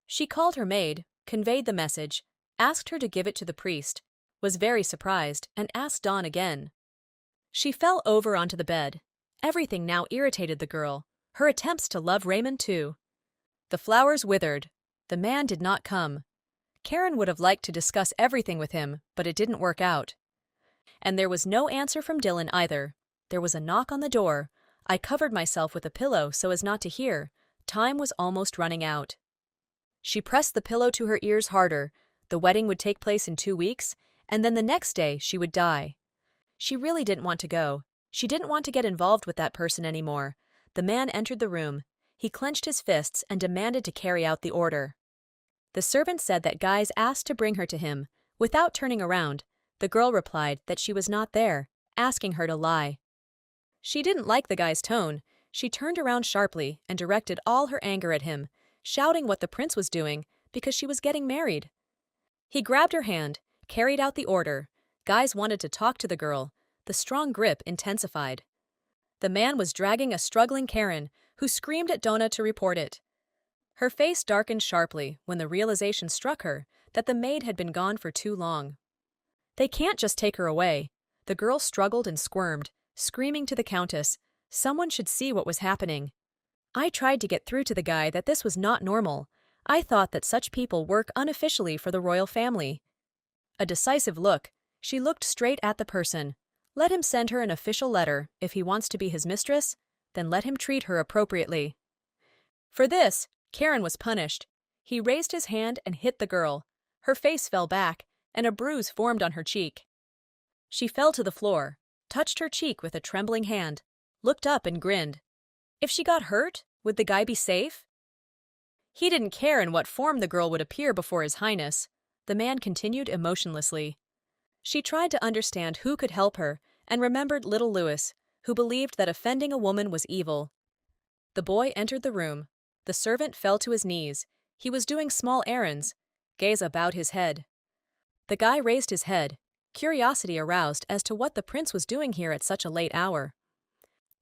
She called her maid, conveyed the message, asked her to give it to the priest, was very surprised, and asked Dawn again. She fell over onto the bed. Everything now irritated the girl, her attempts to love Raymond too. The flowers withered. The man did not come. Karen would have liked to discuss everything with him, but it didn't work out. And there was no answer from Dylan either. There was a knock on the door. I covered myself with a pillow so as not to hear. Time was almost running out. She pressed the pillow to her ears harder. The wedding would take place in 2 weeks, and then the next day she would die. She really didn't want to go. She didn't want to get involved with that person anymore. The man entered the room. He clenched his fists and demanded to carry out the order. The servant said that guys asked to bring her to him. Without turning around, the girl replied that she was not there, asking her to lie. She didn't like the guy's tone. She turned around sharply and directed all her anger at him, shouting what the prince was doing because she was getting married. He grabbed her hand, carried out the order. Guys wanted to talk to the girl. The strong grip intensified. The man was dragging a struggling Karen, who screamed at Donna to report it. Her face darkened sharply when the realization struck her that the maid had been gone for too long. They can't just take her away. The girl struggled and squirmed, screaming to the countess, someone should see what was happening. I tried to get through to the guy that this was not normal. I thought that such people work unofficially for the royal family. A decisive look. She looked straight at the person. Let him send her an official letter. If he wants to be his mistress, then let him treat her appropriately. For this, Karen was punished. He raised his hand and hit the girl. Her face fell back, and a bruise formed on her cheek. She fell to the floor, touched her cheek with a trembling hand, looked up and grinned. If she got hurt, would the guy be safe? He didn't care in what form the girl would appear before His Highness. The man continued emotionlessly. She tried to understand who could help her and remembered little Louis, who believed that offending a woman was evil. The boy entered the room. The servant fell to his knees. He was doing small errands. Geza bowed his head. The guy raised his head, curiosity aroused as to what the prince was doing here at such a late hour.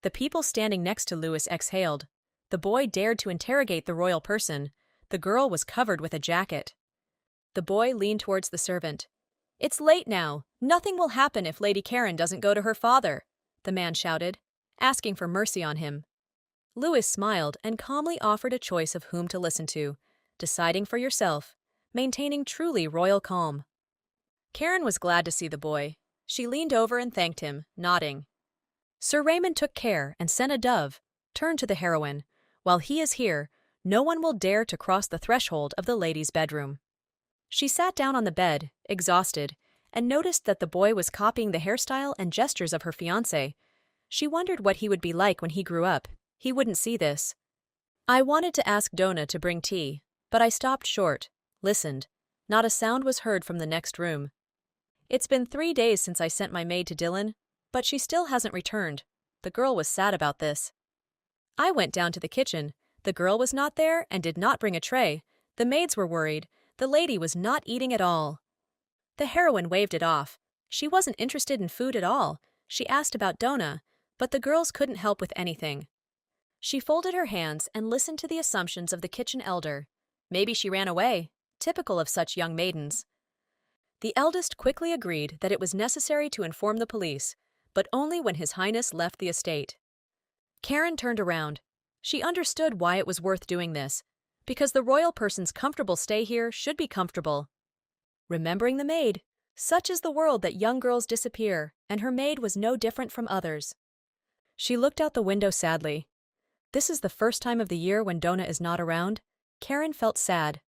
The people standing next to Louis exhaled. The boy dared to interrogate the royal person. The girl was covered with a jacket. The boy leaned towards the servant. "It's late now. Nothing will happen if Lady Karen doesn't go to her father," the man shouted, asking for mercy on him. Louis smiled and calmly offered a choice of whom to listen to, deciding for yourself, maintaining truly royal calm. Karen was glad to see the boy. She leaned over and thanked him, nodding. Sir Raymond took care and sent a dove, turned to the heroine. While he is here, no one will dare to cross the threshold of the lady's bedroom. She sat down on the bed, exhausted, and noticed that the boy was copying the hairstyle and gestures of her fiancé. She wondered what he would be like when he grew up. He wouldn't see this. I wanted to ask Donna to bring tea, but I stopped short, listened. Not a sound was heard from the next room. It's been 3 days since I sent my maid to Dylan, but she still hasn't returned. The girl was sad about this. I went down to the kitchen. The girl was not there and did not bring a tray. The maids were worried. The lady was not eating at all. The heroine waved it off. She wasn't interested in food at all. She asked about Donna, but the girls couldn't help with anything. She folded her hands and listened to the assumptions of the kitchen elder. Maybe she ran away, typical of such young maidens. The eldest quickly agreed that it was necessary to inform the police, but only when His Highness left the estate. Karen turned around. She understood why it was worth doing this, because the royal person's comfortable stay here should be comfortable. Remembering the maid, such is the world that young girls disappear, and her maid was no different from others. She looked out the window sadly. This is the first time of the year when Donna is not around. Karen felt sad.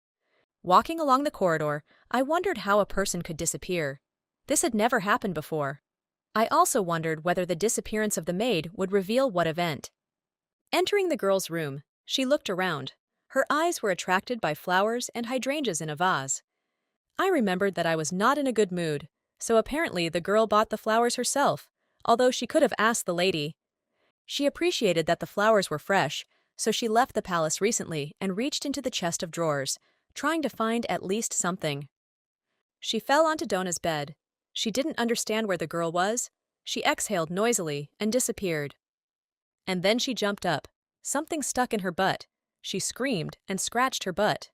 Walking along the corridor, I wondered how a person could disappear. This had never happened before. I also wondered whether the disappearance of the maid would reveal what event. Entering the girl's room, she looked around. Her eyes were attracted by flowers and hydrangeas in a vase. I remembered that I was not in a good mood, so apparently the girl bought the flowers herself, although she could have asked the lady. She appreciated that the flowers were fresh, so she left the palace recently and reached into the chest of drawers, trying to find at least something. She fell onto Donna's bed. She didn't understand where the girl was. She exhaled noisily and disappeared. And then she jumped up. Something stuck in her butt. She screamed and scratched her butt.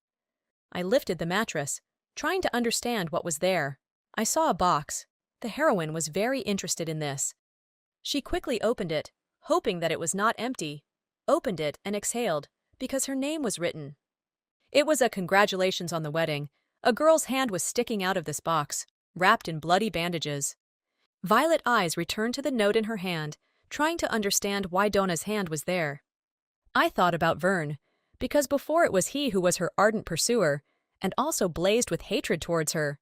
I lifted the mattress, trying to understand what was there. I saw a box. The heroine was very interested in this. She quickly opened it, hoping that it was not empty, opened it and exhaled, because her name was written. It was a congratulations on the wedding. A girl's hand was sticking out of this box, wrapped in bloody bandages. Violet eyes returned to the note in her hand, trying to understand why Dona's hand was there. I thought about Vern, because before it was he who was her ardent pursuer, and also blazed with hatred towards her.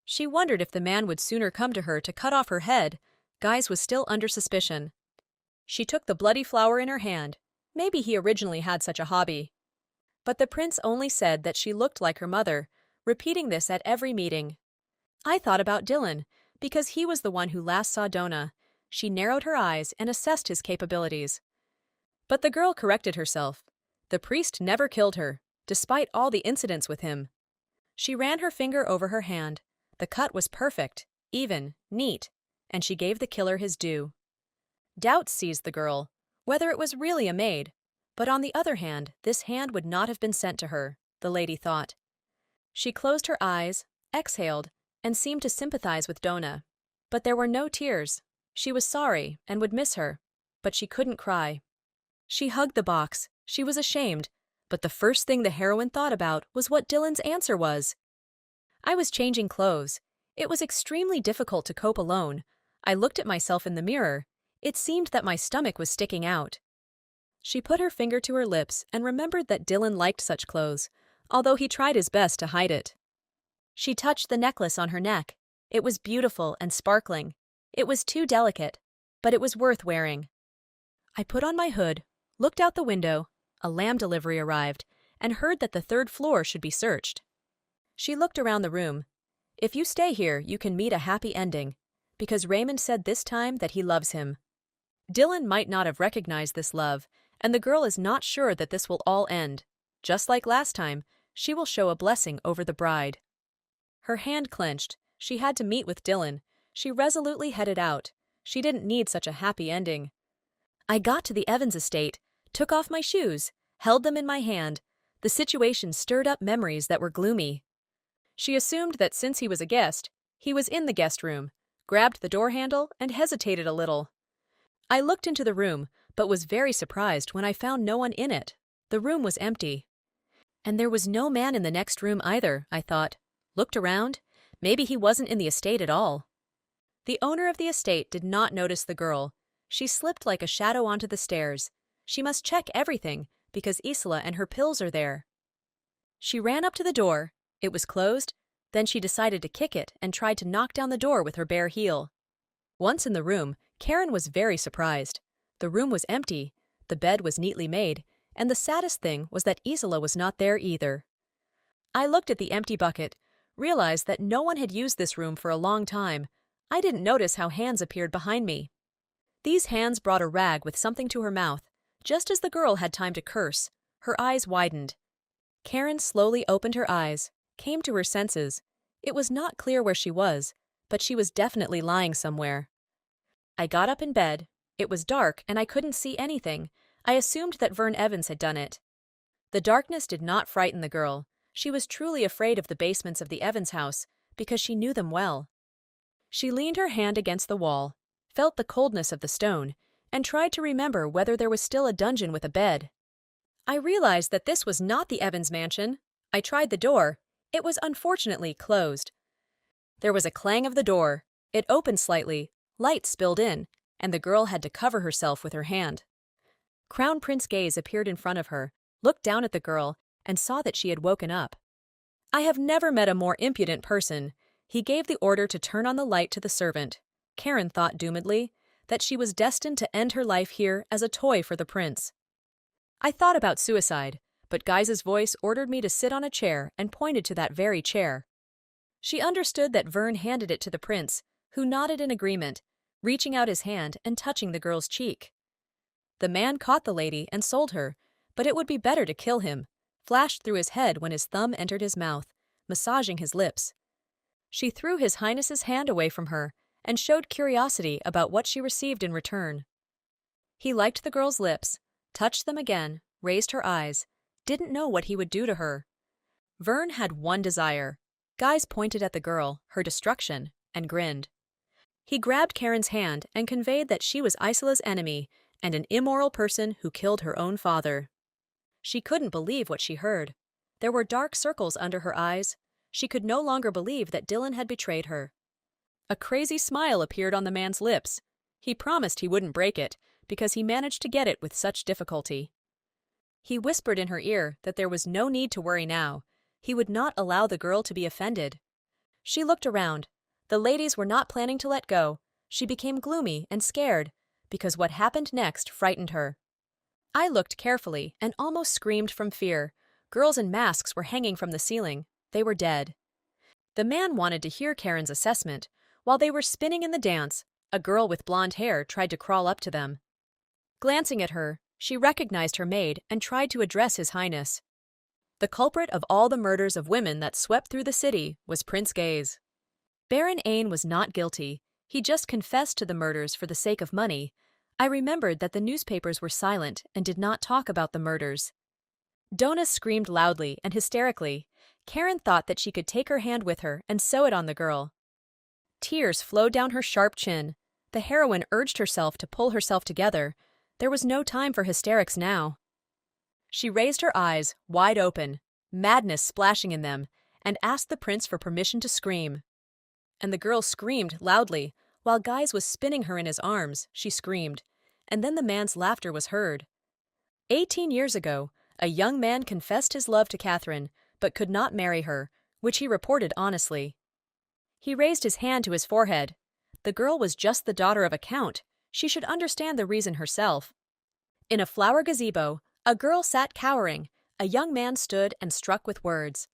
She wondered if the man would sooner come to her to cut off her head. Guys was still under suspicion. She took the bloody flower in her hand. Maybe he originally had such a hobby. But the prince only said that she looked like her mother, repeating this at every meeting. I thought about Dylan, because he was the one who last saw Dona. She narrowed her eyes and assessed his capabilities. But the girl corrected herself. The priest never killed her, despite all the incidents with him. She ran her finger over her hand. The cut was perfect, even, neat, and she gave the killer his due. Doubts seized the girl, whether it was really a maid. But on the other hand, this hand would not have been sent to her, the lady thought. She closed her eyes, exhaled, and seemed to sympathize with Dona. But there were no tears. She was sorry and would miss her, but she couldn't cry. She hugged the box. She was ashamed, but the first thing the heroine thought about was what Dylan's answer was. I was changing clothes. It was extremely difficult to cope alone. I looked at myself in the mirror. It seemed that my stomach was sticking out. She put her finger to her lips and remembered that Dylan liked such clothes, although he tried his best to hide it. She touched the necklace on her neck. It was beautiful and sparkling. It was too delicate, but it was worth wearing. I put on my hood, looked out the window. A lamb delivery arrived, and heard that the third floor should be searched. She looked around the room. If you stay here, you can meet a happy ending, because Raymond said this time that he loves him. Dylan might not have recognized this love, and the girl is not sure that this will all end. Just like last time, she will show a blessing over the bride. Her hand clenched. She had to meet with Dylan. She resolutely headed out. She didn't need such a happy ending. I got to the Evans estate, took off my shoes, held them in my hand. The situation stirred up memories that were gloomy. She assumed that since he was a guest, he was in the guest room, grabbed the door handle, and hesitated a little. I looked into the room, but was very surprised when I found no one in it. The room was empty. And there was no man in the next room either, I thought. Looked around. Maybe he wasn't in the estate at all. The owner of the estate did not notice the girl. She slipped like a shadow onto the stairs. She must check everything, because Isla and her pills are there. She ran up to the door. It was closed. Then she decided to kick it and tried to knock down the door with her bare heel. Once in the room, Karen was very surprised. The room was empty, the bed was neatly made, and the saddest thing was that Isla was not there either. I looked at the empty bucket, realized that no one had used this room for a long time. I didn't notice how hands appeared behind me. These hands brought a rag with something to her mouth. Just as the girl had time to curse, her eyes widened. Karen slowly opened her eyes, came to her senses. It was not clear where she was, but she was definitely lying somewhere. I got up in bed. It was dark and I couldn't see anything. I assumed that Vern Evans had done it. The darkness did not frighten the girl. She was truly afraid of the basements of the Evans house because she knew them well. She leaned her hand against the wall, felt the coldness of the stone, and tried to remember whether there was still a dungeon with a bed. I realized that this was not the Evans mansion. I tried the door. It was unfortunately closed. There was a clang of the door. It opened slightly, light spilled in, and the girl had to cover herself with her hand. Crown Prince Gaze appeared in front of her, looked down at the girl, and saw that she had woken up. I have never met a more impudent person. He gave the order to turn on the light to the servant. Karen thought doomedly that she was destined to end her life here as a toy for the prince. I thought about suicide, but Guy's voice ordered me to sit on a chair and pointed to that very chair. She understood that Vern handed it to the prince, who nodded in agreement, reaching out his hand and touching the girl's cheek. The man caught the lady and sold her, but it would be better to kill him, flashed through his head when his thumb entered his mouth, massaging his lips. She threw His Highness's hand away from her and showed curiosity about what she received in return. He liked the girl's lips, touched them again, raised her eyes, didn't know what he would do to her. Vern had one desire. Guys pointed at the girl, her destruction, and grinned. He grabbed Karen's hand and conveyed that she was Isola's enemy and an immoral person who killed her own father. She couldn't believe what she heard. There were dark circles under her eyes. She could no longer believe that Dylan had betrayed her. A crazy smile appeared on the man's lips. He promised he wouldn't break it, because he managed to get it with such difficulty. He whispered in her ear that there was no need to worry now. He would not allow the girl to be offended. She looked around. The ladies were not planning to let go. She became gloomy and scared, because what happened next frightened her. I looked carefully and almost screamed from fear. Girls in masks were hanging from the ceiling. They were dead. The man wanted to hear Karen's assessment. While they were spinning in the dance, a girl with blonde hair tried to crawl up to them. Glancing at her, she recognized her maid and tried to address His Highness. The culprit of all the murders of women that swept through the city was Prince Gaze. Baron Ain was not guilty. He just confessed to the murders for the sake of money. I remembered that the newspapers were silent and did not talk about the murders. Donna screamed loudly and hysterically. Karen thought that she could take her hand with her and sew it on the girl. Tears flowed down her sharp chin. The heroine urged herself to pull herself together. There was no time for hysterics now. She raised her eyes, wide open, madness splashing in them, and asked the prince for permission to scream. And the girl screamed loudly. While Guise was spinning her in his arms, she screamed, and then the man's laughter was heard. 18 years ago, a young man confessed his love to Catherine, but could not marry her, which he reported honestly. He raised his hand to his forehead. The girl was just the daughter of a count. She should understand the reason herself. In a flower gazebo, a girl sat cowering. A young man stood and struck with words.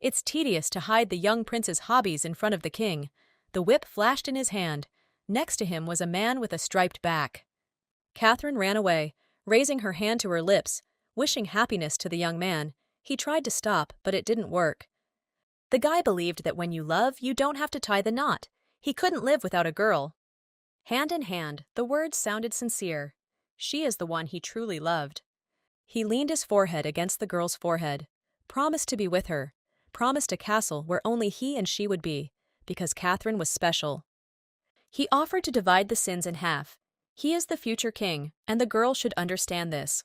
It's tedious to hide the young prince's hobbies in front of the king. The whip flashed in his hand. Next to him was a man with a striped back. Catherine ran away, raising her hand to her lips, wishing happiness to the young man. He tried to stop, but it didn't work. The guy believed that when you love, you don't have to tie the knot. He couldn't live without a girl. Hand in hand, the words sounded sincere. She is the one he truly loved. He leaned his forehead against the girl's forehead, promised to be with her, promised a castle where only he and she would be, because Catherine was special. He offered to divide the sins in half. He is the future king, and the girl should understand this.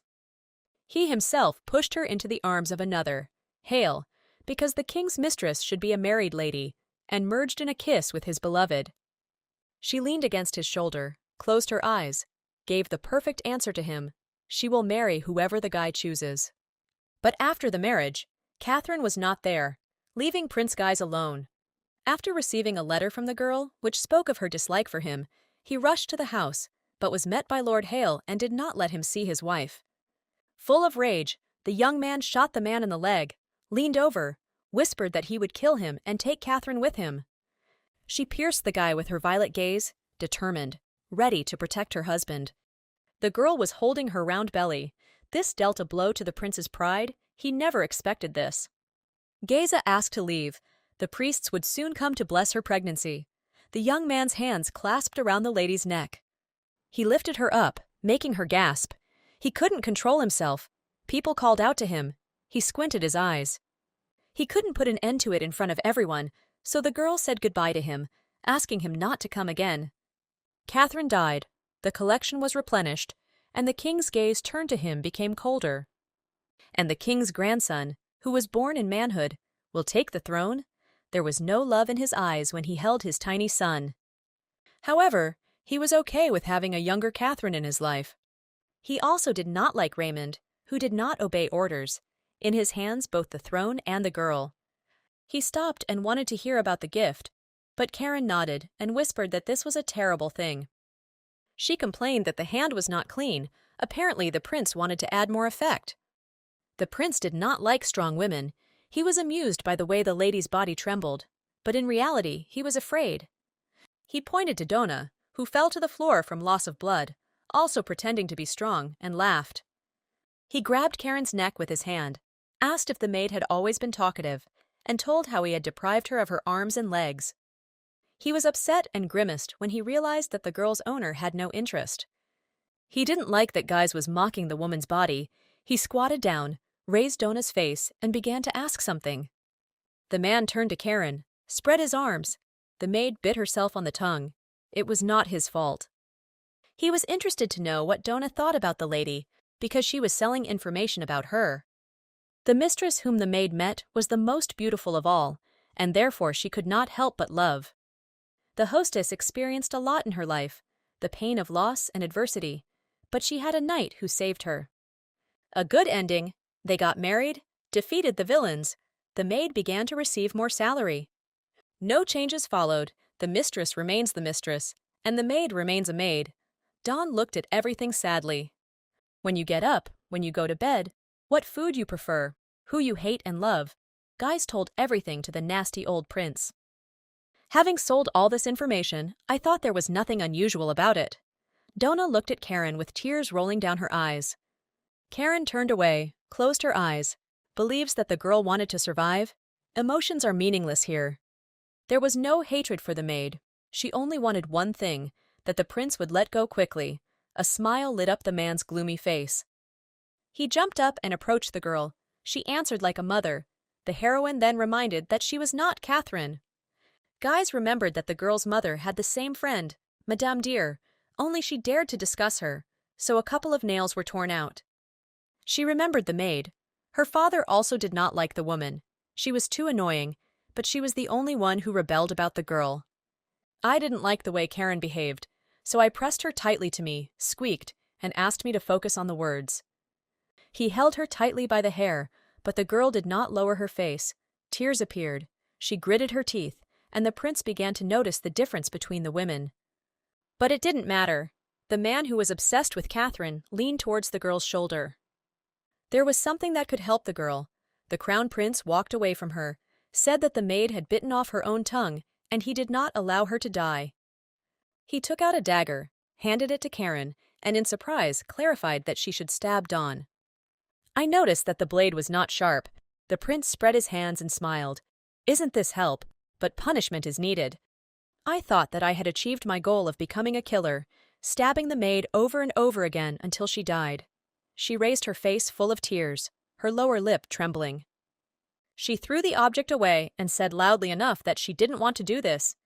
He himself pushed her into the arms of another, Hale, because the king's mistress should be a married lady, and merged in a kiss with his beloved. She leaned against his shoulder, closed her eyes, gave the perfect answer to him. She will marry whoever the guy chooses. But after the marriage, Catherine was not there, leaving Prince Guise alone. After receiving a letter from the girl, which spoke of her dislike for him, he rushed to the house, but was met by Lord Hale and did not let him see his wife. Full of rage, the young man shot the man in the leg, leaned over, whispered that he would kill him and take Catherine with him. She pierced the guy with her violet gaze, determined, ready to protect her husband. The girl was holding her round belly. This dealt a blow to the prince's pride. He never expected this. Geza asked to leave. The priests would soon come to bless her pregnancy. The young man's hands clasped around the lady's neck. He lifted her up, making her gasp. He couldn't control himself. People called out to him. He squinted his eyes. He couldn't put an end to it in front of everyone, so the girl said goodbye to him, asking him not to come again. Catherine died. The collection was replenished, and the king's gaze turned to him became colder. And the king's grandson, who was born in manhood, will take the throne? There was no love in his eyes when he held his tiny son. However, he was okay with having a younger Catherine in his life. He also did not like Raymond, who did not obey orders. In his hands both the throne and the girl. He stopped and wanted to hear about the gift, but Karen nodded and whispered that this was a terrible thing. She complained that the hand was not clean. Apparently the prince wanted to add more effect. The prince did not like strong women. He was amused by the way the lady's body trembled, but in reality he was afraid. He pointed to Donna, who fell to the floor from loss of blood, also pretending to be strong, and laughed. He grabbed Karen's neck with his hand, asked if the maid had always been talkative, and told how he had deprived her of her arms and legs. He was upset and grimaced when he realized that the girl's owner had no interest. He didn't like that Guise was mocking the woman's body. He squatted down, raised Donna's face, and began to ask something. The man turned to Karen, spread his arms. The maid bit herself on the tongue. It was not his fault. He was interested to know what Dona thought about the lady, because she was selling information about her. The mistress whom the maid met was the most beautiful of all, and therefore she could not help but love. The hostess experienced a lot in her life, the pain of loss and adversity, but she had a knight who saved her. A good ending. They got married, defeated the villains. The maid began to receive more salary. No changes followed. The mistress remains the mistress, and the maid remains a maid. Dawn looked at everything sadly. When you get up, when you go to bed, what food you prefer, who you hate and love, Guys told everything to the nasty old prince. Having sold all this information, I thought there was nothing unusual about it. Dona looked at Karen with tears rolling down her eyes. Karen turned away, closed her eyes, believes that the girl wanted to survive. Emotions are meaningless here. There was no hatred for the maid. She only wanted one thing, that the prince would let go quickly. A smile lit up the man's gloomy face. He jumped up and approached the girl. She answered like a mother. The heroine then reminded that she was not Catherine. Guys remembered that the girl's mother had the same friend, Madame Dear, only she dared to discuss her, so a couple of nails were torn out. She remembered the maid. Her father also did not like the woman. She was too annoying, but she was the only one who rebelled about the girl. I didn't like the way Karen behaved, so I pressed her tightly to me, squeaked, and asked me to focus on the words. He held her tightly by the hair, but the girl did not lower her face. Tears appeared. She gritted her teeth, and the prince began to notice the difference between the women. But it didn't matter. The man who was obsessed with Catherine leaned towards the girl's shoulder. There was something that could help the girl. The crown prince walked away from her, said that the maid had bitten off her own tongue, and he did not allow her to die. He took out a dagger, handed it to Karen, and in surprise clarified that she should stab Dawn. I noticed that the blade was not sharp. The prince spread his hands and smiled. Isn't this help? But punishment is needed. I thought that I had achieved my goal of becoming a killer, stabbing the maid over and over again until she died. She raised her face full of tears, her lower lip trembling. She threw the object away and said loudly enough that she didn't want to do this.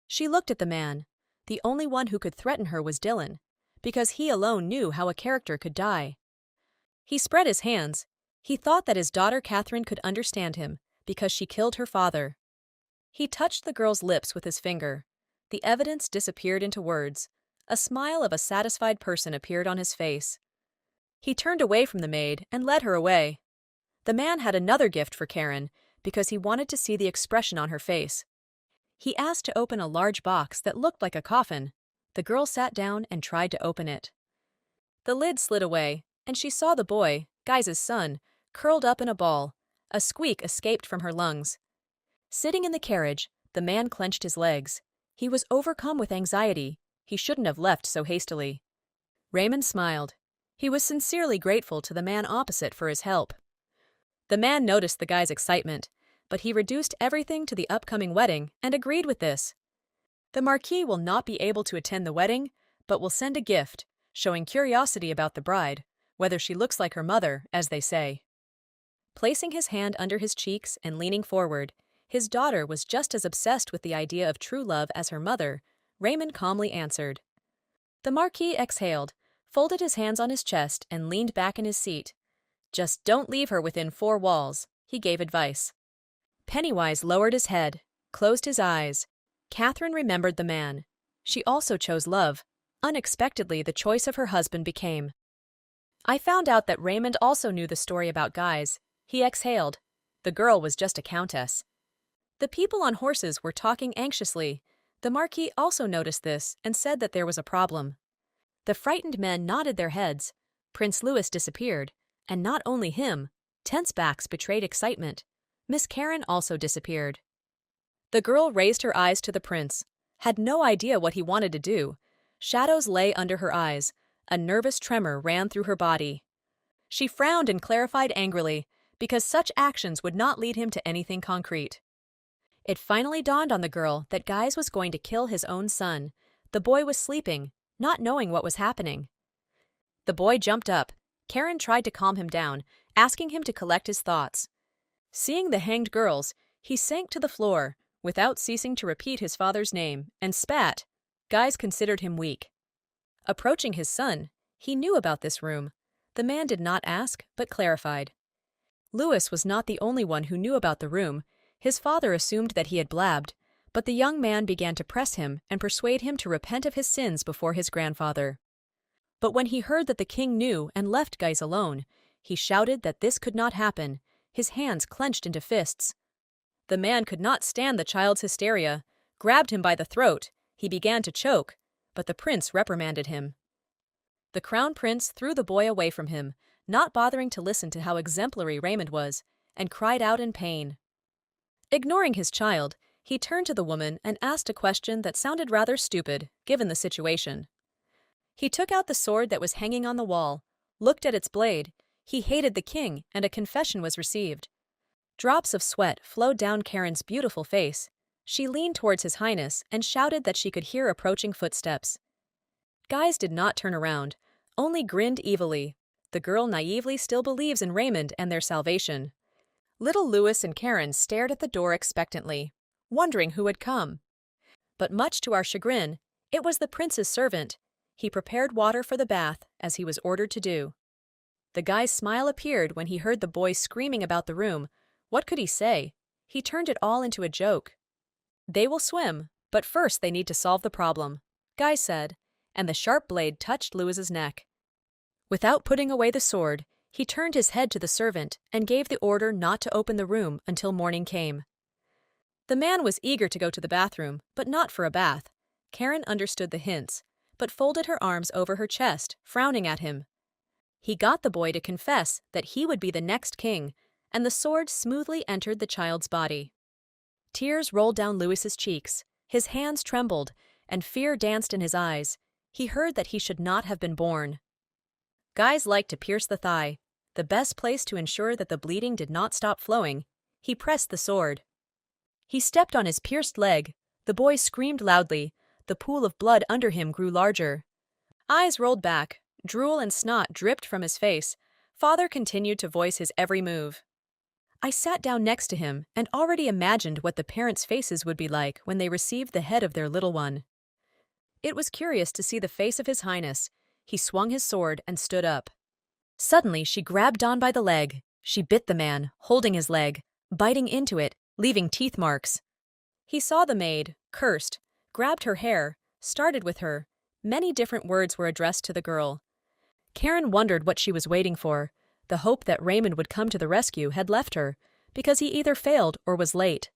She looked at the man. The only one who could threaten her was Dylan, because he alone knew how a character could die. He spread his hands. He thought that his daughter Catherine could understand him, because she killed her father. He touched the girl's lips with his finger. The evidence disappeared into words. A smile of a satisfied person appeared on his face. He turned away from the maid and led her away. The man had another gift for Karen, because he wanted to see the expression on her face. He asked to open a large box that looked like a coffin. The girl sat down and tried to open it. The lid slid away, and she saw the boy, Guy's son, curled up in a ball. A squeak escaped from her lungs. Sitting in the carriage, the man clenched his legs. He was overcome with anxiety. He shouldn't have left so hastily. Raymond smiled. He was sincerely grateful to the man opposite for his help. The man noticed the guy's excitement, but he reduced everything to the upcoming wedding and agreed with this. The Marquis will not be able to attend the wedding, but will send a gift, showing curiosity about the bride, whether she looks like her mother, as they say. Placing his hand under his cheeks and leaning forward, his daughter was just as obsessed with the idea of true love as her mother. Raymond calmly answered. The Marquis exhaled, folded his hands on his chest, and leaned back in his seat. Just don't leave her within 4 walls, he gave advice. Pennywise lowered his head, closed his eyes. Catherine remembered the man. She also chose love. Unexpectedly, the choice of her husband became. I found out that Raymond also knew the story about Guys. He exhaled. The girl was just a countess. The people on horses were talking anxiously. The Marquis also noticed this and said that there was a problem. The frightened men nodded their heads. Prince Louis disappeared, and not only him. Tense backs betrayed excitement. Miss Karen also disappeared. The girl raised her eyes to the prince, had no idea what he wanted to do. Shadows lay under her eyes. A nervous tremor ran through her body. She frowned and clarified angrily, because such actions would not lead him to anything concrete. It finally dawned on the girl that Guys was going to kill his own son. The boy was sleeping, not knowing what was happening. The boy jumped up. Karen tried to calm him down, asking him to collect his thoughts. Seeing the hanged girls, he sank to the floor, without ceasing to repeat his father's name, and spat. Guys considered him weak. Approaching his son, he knew about this room. The man did not ask, but clarified. Lewis was not the only one who knew about the room. His father assumed that he had blabbed, but the young man began to press him and persuade him to repent of his sins before his grandfather. But when he heard that the king knew and left Guys alone, he shouted that this could not happen, his hands clenched into fists. The man could not stand the child's hysteria, grabbed him by the throat. He began to choke, but the prince reprimanded him. The crown prince threw the boy away from him, not bothering to listen to how exemplary Raymond was, and cried out in pain. Ignoring his child, he turned to the woman and asked a question that sounded rather stupid, given the situation. He took out the sword that was hanging on the wall, looked at its blade. He hated the king, and a confession was received. Drops of sweat flowed down Karen's beautiful face. She leaned towards His Highness and shouted that she could hear approaching footsteps. Guys did not turn around, only grinned evilly. The girl naively still believes in Raymond and their salvation. Little Lewis and Karen stared at the door expectantly, wondering who had come. But much to our chagrin, it was the prince's servant. He prepared water for the bath, as he was ordered to do. The guy's smile appeared when he heard the boys screaming about the room. What could he say? He turned it all into a joke. They will swim, but first they need to solve the problem, Guy said, and the sharp blade touched Lewis's neck. Without putting away the sword, he turned his head to the servant and gave the order not to open the room until morning came. The man was eager to go to the bathroom, but not for a bath. Karen understood the hints, but folded her arms over her chest, frowning at him. He got the boy to confess that he would be the next king, and the sword smoothly entered the child's body. Tears rolled down Lewis's cheeks, his hands trembled, and fear danced in his eyes. He heard that he should not have been born. Guys liked to pierce the thigh, the best place to ensure that the bleeding did not stop flowing. He pressed the sword. He stepped on his pierced leg. The boy screamed loudly. The pool of blood under him grew larger. Eyes rolled back, drool and snot dripped from his face. Father continued to voice his every move. I sat down next to him and already imagined what the parents' faces would be like when they received the head of their little one. It was curious to see the face of His Highness. He swung his sword and stood up. Suddenly, she grabbed Don by the leg. She bit the man, holding his leg, biting into it, leaving teeth marks. He saw the maid, cursed, grabbed her hair, started with her. Many different words were addressed to the girl. Karen wondered what she was waiting for. The hope that Raymond would come to the rescue had left her, because he either failed or was late.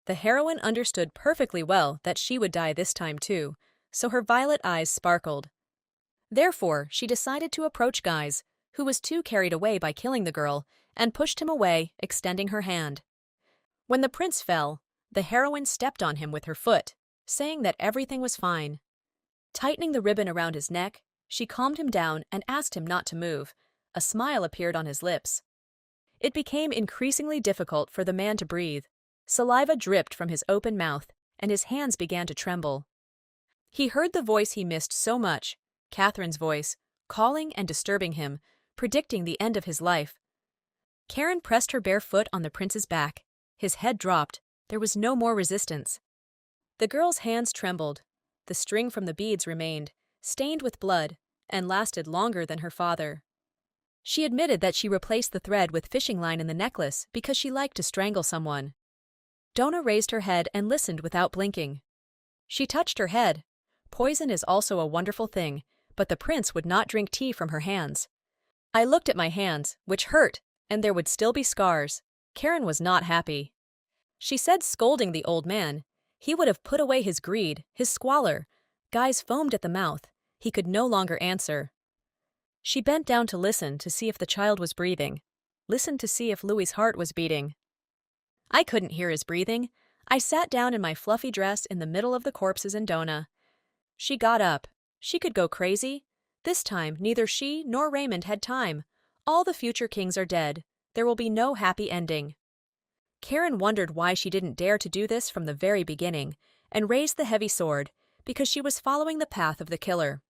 The heroine understood perfectly well that she would die this time too, so her violet eyes sparkled. Therefore, she decided to approach Guys, who was too carried away by killing the girl, and pushed him away, extending her hand. When the prince fell, the heroine stepped on him with her foot, saying that everything was fine. Tightening the ribbon around his neck, she calmed him down and asked him not to move. A smile appeared on his lips. It became increasingly difficult for the man to breathe. Saliva dripped from his open mouth, and his hands began to tremble. He heard the voice he missed so much, Catherine's voice, calling and disturbing him, predicting the end of his life. Karen pressed her bare foot on the prince's back. His head dropped. There was no more resistance. The girl's hands trembled. The string from the beads remained, stained with blood, and lasted longer than her father. She admitted that she replaced the thread with fishing line in the necklace because she liked to strangle someone. Donna raised her head and listened without blinking. She touched her head. Poison is also a wonderful thing, but the prince would not drink tea from her hands. I looked at my hands, which hurt, and there would still be scars. Karen was not happy. She said, scolding the old man. He would have put away his greed, his squalor. Guys foamed at the mouth. He could no longer answer. She bent down to listen to see if the child was breathing. Listened to see if Louis's heart was beating. I couldn't hear his breathing. I sat down in my fluffy dress in the middle of the corpses and Donna. She got up. She could go crazy. This time, neither she nor Raymond had time. All the future kings are dead. There will be no happy ending. Karen wondered why she didn't dare to do this from the very beginning, and raised the heavy sword, because she was following the path of the killer.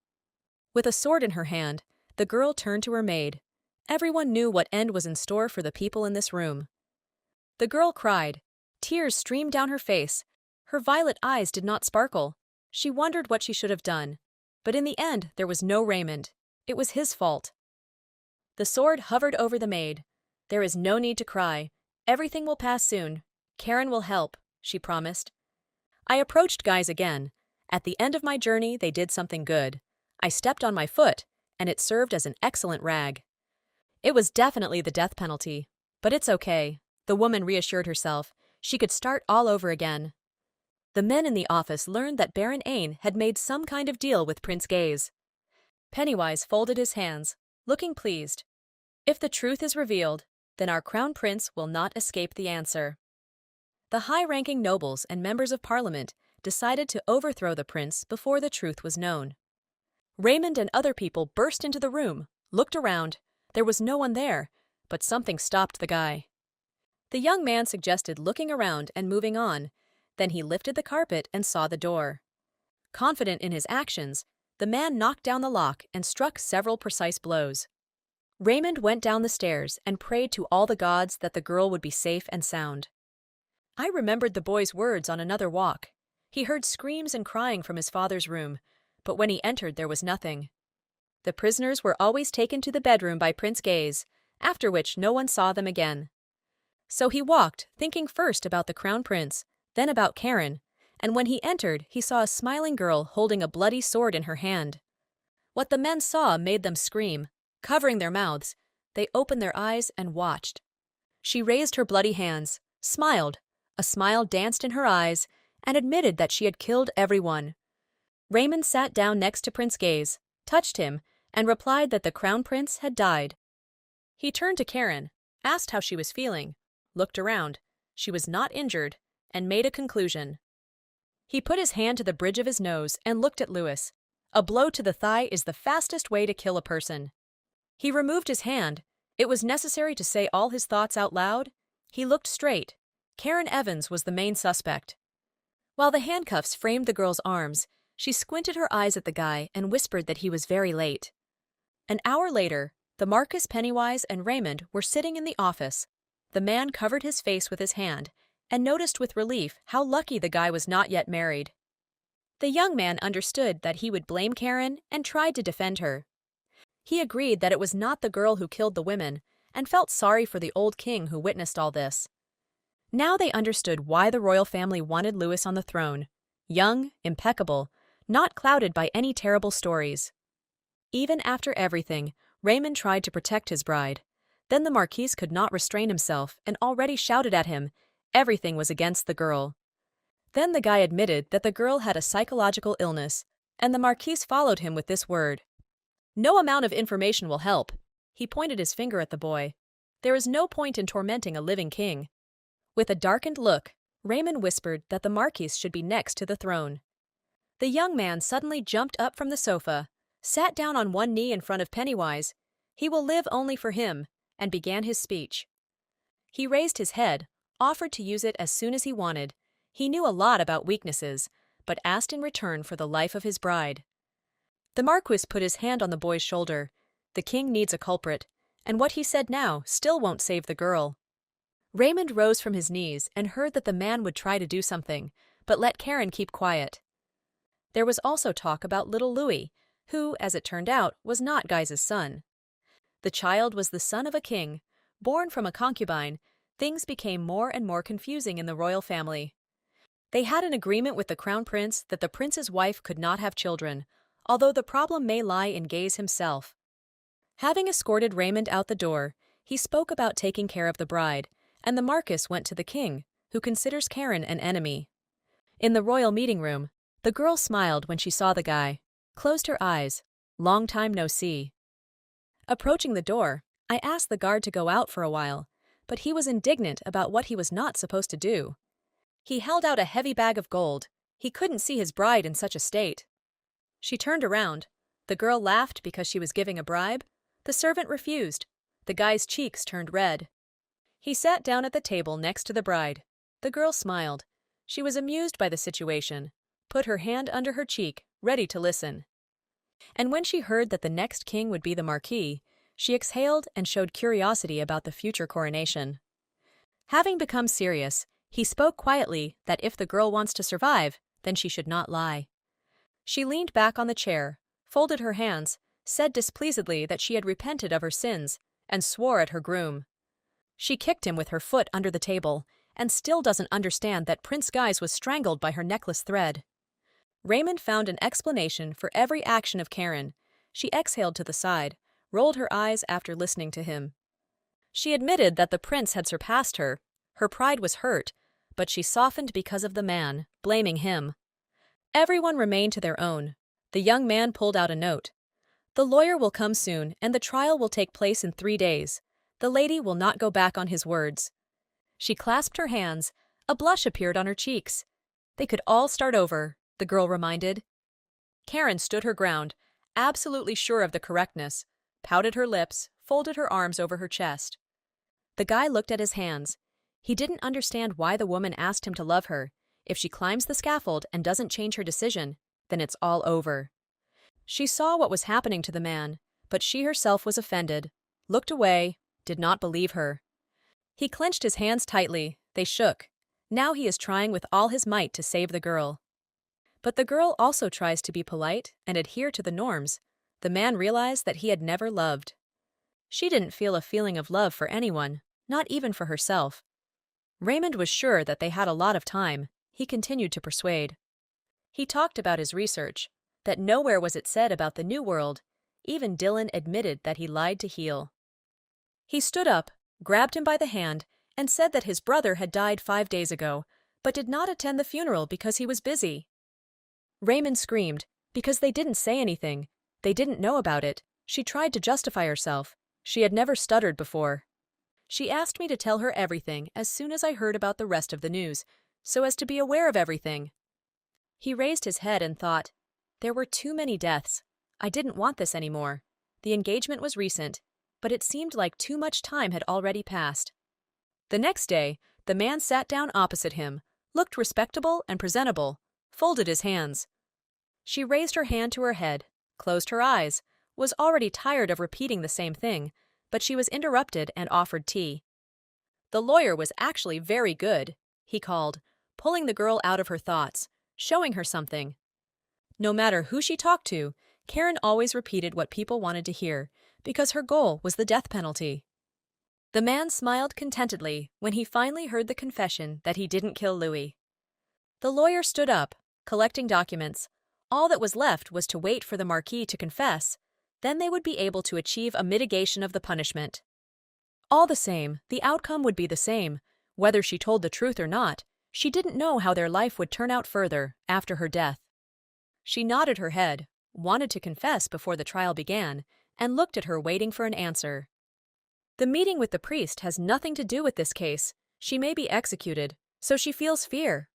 With a sword in her hand, the girl turned to her maid. Everyone knew what end was in store for the people in this room. The girl cried. Tears streamed down her face. Her violet eyes did not sparkle. She wondered what she should have done. But in the end, there was no Raymond. It was his fault. The sword hovered over the maid. "There is no need to cry. Everything will pass soon. Karen will help," she promised. I approached guys again. At the end of my journey, they did something good. I stepped on my foot, and it served as an excellent rag. It was definitely the death penalty. But it's okay, the woman reassured herself. She could start all over again. The men in the office learned that Baron Ain had made some kind of deal with Prince Gaze. Pennywise folded his hands, looking pleased. If the truth is revealed, then our crown prince will not escape the answer. The high-ranking nobles and members of parliament decided to overthrow the prince before the truth was known. Raymond and other people burst into the room, looked around. There was no one there, but something stopped the guy. The young man suggested looking around and moving on. Then he lifted the carpet and saw the door. Confident in his actions, the man knocked down the lock and struck several precise blows. Raymond went down the stairs and prayed to all the gods that the girl would be safe and sound. I remembered the boy's words on another walk. He heard screams and crying from his father's room, but when he entered there was nothing. The prisoners were always taken to the bedroom by Prince Gaze, after which no one saw them again. So he walked, thinking first about the crown prince, then about Karen, and when he entered he saw a smiling girl holding a bloody sword in her hand. What the men saw made them scream. Covering their mouths, they opened their eyes and watched. She raised her bloody hands, smiled. A smile danced in her eyes, and admitted that she had killed everyone. Raymond sat down next to Prince Gaze, touched him, and replied that the crown prince had died. He turned to Karen, asked how she was feeling, looked around. She was not injured, and made a conclusion. He put his hand to the bridge of his nose and looked at Louis. A blow to the thigh is the fastest way to kill a person. He removed his hand. It was necessary to say all his thoughts out loud. He looked straight. Karen Evans was the main suspect. While the handcuffs framed the girl's arms, she squinted her eyes at the guy and whispered that he was very late. An hour later, the Marquis, Pennywise, and Raymond were sitting in the office. The man covered his face with his hand and noticed with relief how lucky the guy was not yet married. The young man understood that he would blame Karen and tried to defend her. He agreed that it was not the girl who killed the women and felt sorry for the old king who witnessed all this. Now they understood why the royal family wanted Louis on the throne. Young, impeccable, not clouded by any terrible stories. Even after everything, Raymond tried to protect his bride. Then the Marquis could not restrain himself and already shouted at him. Everything was against the girl. Then the guy admitted that the girl had a psychological illness, and the Marquis followed him with this word. "No amount of information will help." He pointed his finger at the boy. "There is no point in tormenting a living king." With a darkened look, Raymond whispered that the Marquis should be next to the throne. The young man suddenly jumped up from the sofa, sat down on one knee in front of Pennywise. "He will live only for him," and began his speech. He raised his head, offered to use it as soon as he wanted. He knew a lot about weaknesses, but asked in return for the life of his bride. The Marquis put his hand on the boy's shoulder. The king needs a culprit, and what he said now still won't save the girl. Raymond rose from his knees and heard that the man would try to do something, but let Karen keep quiet. There was also talk about little Louis, who, as it turned out, was not Guy's son. The child was the son of a king. Born from a concubine, things became more and more confusing in the royal family. They had an agreement with the crown prince that the prince's wife could not have children, although the problem may lie in Gaze himself. Having escorted Raymond out the door, he spoke about taking care of the bride, and the Marquis went to the king, who considers Karen an enemy. In the royal meeting room, the girl smiled when she saw the guy, closed her eyes. Long time no see. Approaching the door, I asked the guard to go out for a while, but he was indignant about what he was not supposed to do. He held out a heavy bag of gold. He couldn't see his bride in such a state. She turned around. The girl laughed because she was giving a bribe. The servant refused. The guy's cheeks turned red. He sat down at the table next to the bride. The girl smiled. She was amused by the situation, put her hand under her cheek, ready to listen. And when she heard that the next king would be the Marquis, she exhaled and showed curiosity about the future coronation. Having become serious, he spoke quietly that if the girl wants to survive, then she should not lie. She leaned back on the chair, folded her hands, said displeasedly that she had repented of her sins, and swore at her groom. She kicked him with her foot under the table, and still doesn't understand that Prince Guise was strangled by her necklace thread. Raymond found an explanation for every action of Karen. She exhaled to the side, rolled her eyes after listening to him. She admitted that the prince had surpassed her. Her pride was hurt, but she softened because of the man, blaming him. Everyone remained to their own. The young man pulled out a note. The lawyer will come soon, and the trial will take place in 3 days. The lady will not go back on his words. She clasped her hands. A blush appeared on her cheeks. They could all start over, the girl reminded. Karen stood her ground, absolutely sure of the correctness, pouted her lips, folded her arms over her chest. The guy looked at his hands. He didn't understand why the woman asked him to love her. If she climbs the scaffold and doesn't change her decision, then it's all over. She saw what was happening to the man, but she herself was offended, looked away, did not believe her. He clenched his hands tightly. They shook. Now he is trying with all his might to save the girl. But the girl also tries to be polite and adhere to the norms. The man realized that he had never loved. She didn't feel a feeling of love for anyone, not even for herself. Raymond was sure that they had a lot of time. He continued to persuade. He talked about his research, that nowhere was it said about the New World. Even Dylan admitted that he lied to heal. He stood up, grabbed him by the hand, and said that his brother had died 5 days ago, but did not attend the funeral because he was busy. Raymond screamed, because they didn't say anything. They didn't know about it. She tried to justify herself. She had never stuttered before. She asked me to tell her everything as soon as I heard about the rest of the news, so as to be aware of everything. He raised his head and thought, there were too many deaths. I didn't want this anymore. The engagement was recent, but it seemed like too much time had already passed. The next day, the man sat down opposite him, looked respectable and presentable, folded his hands. She raised her hand to her head, closed her eyes, was already tired of repeating the same thing, but she was interrupted and offered tea. The lawyer was actually very good, he called, pulling the girl out of her thoughts, showing her something. No matter who she talked to, Karen always repeated what people wanted to hear, because her goal was the death penalty. The man smiled contentedly when he finally heard the confession that he didn't kill Louis. The lawyer stood up, collecting documents. All that was left was to wait for the Marquis to confess. Then they would be able to achieve a mitigation of the punishment. All the same, the outcome would be the same. Whether she told the truth or not, she didn't know how their life would turn out further after her death. She nodded her head, wanted to confess before the trial began, and looked at her waiting for an answer. The meeting with the priest has nothing to do with this case. She may be executed, so she feels fear.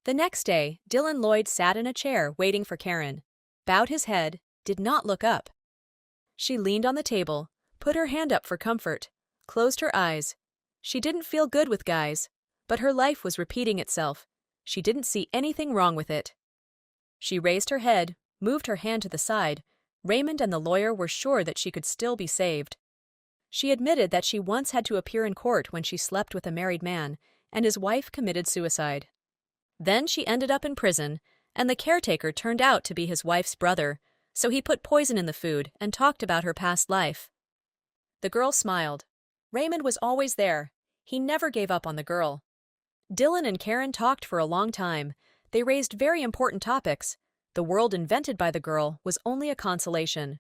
The next day, Dylan Lloyd sat in a chair waiting for Karen, bowed his head, did not look up. She leaned on the table, put her hand up for comfort, closed her eyes. She didn't feel good with guys, but her life was repeating itself. She didn't see anything wrong with it. She raised her head, moved her hand to the side. Raymond and the lawyer were sure that she could still be saved. She admitted that she once had to appear in court when she slept with a married man, and his wife committed suicide. Then she ended up in prison, and the caretaker turned out to be his wife's brother, so he put poison in the food and talked about her past life. The girl smiled. Raymond was always there. He never gave up on the girl. Dylan and Karen talked for a long time. They raised very important topics. The world invented by the girl was only a consolation.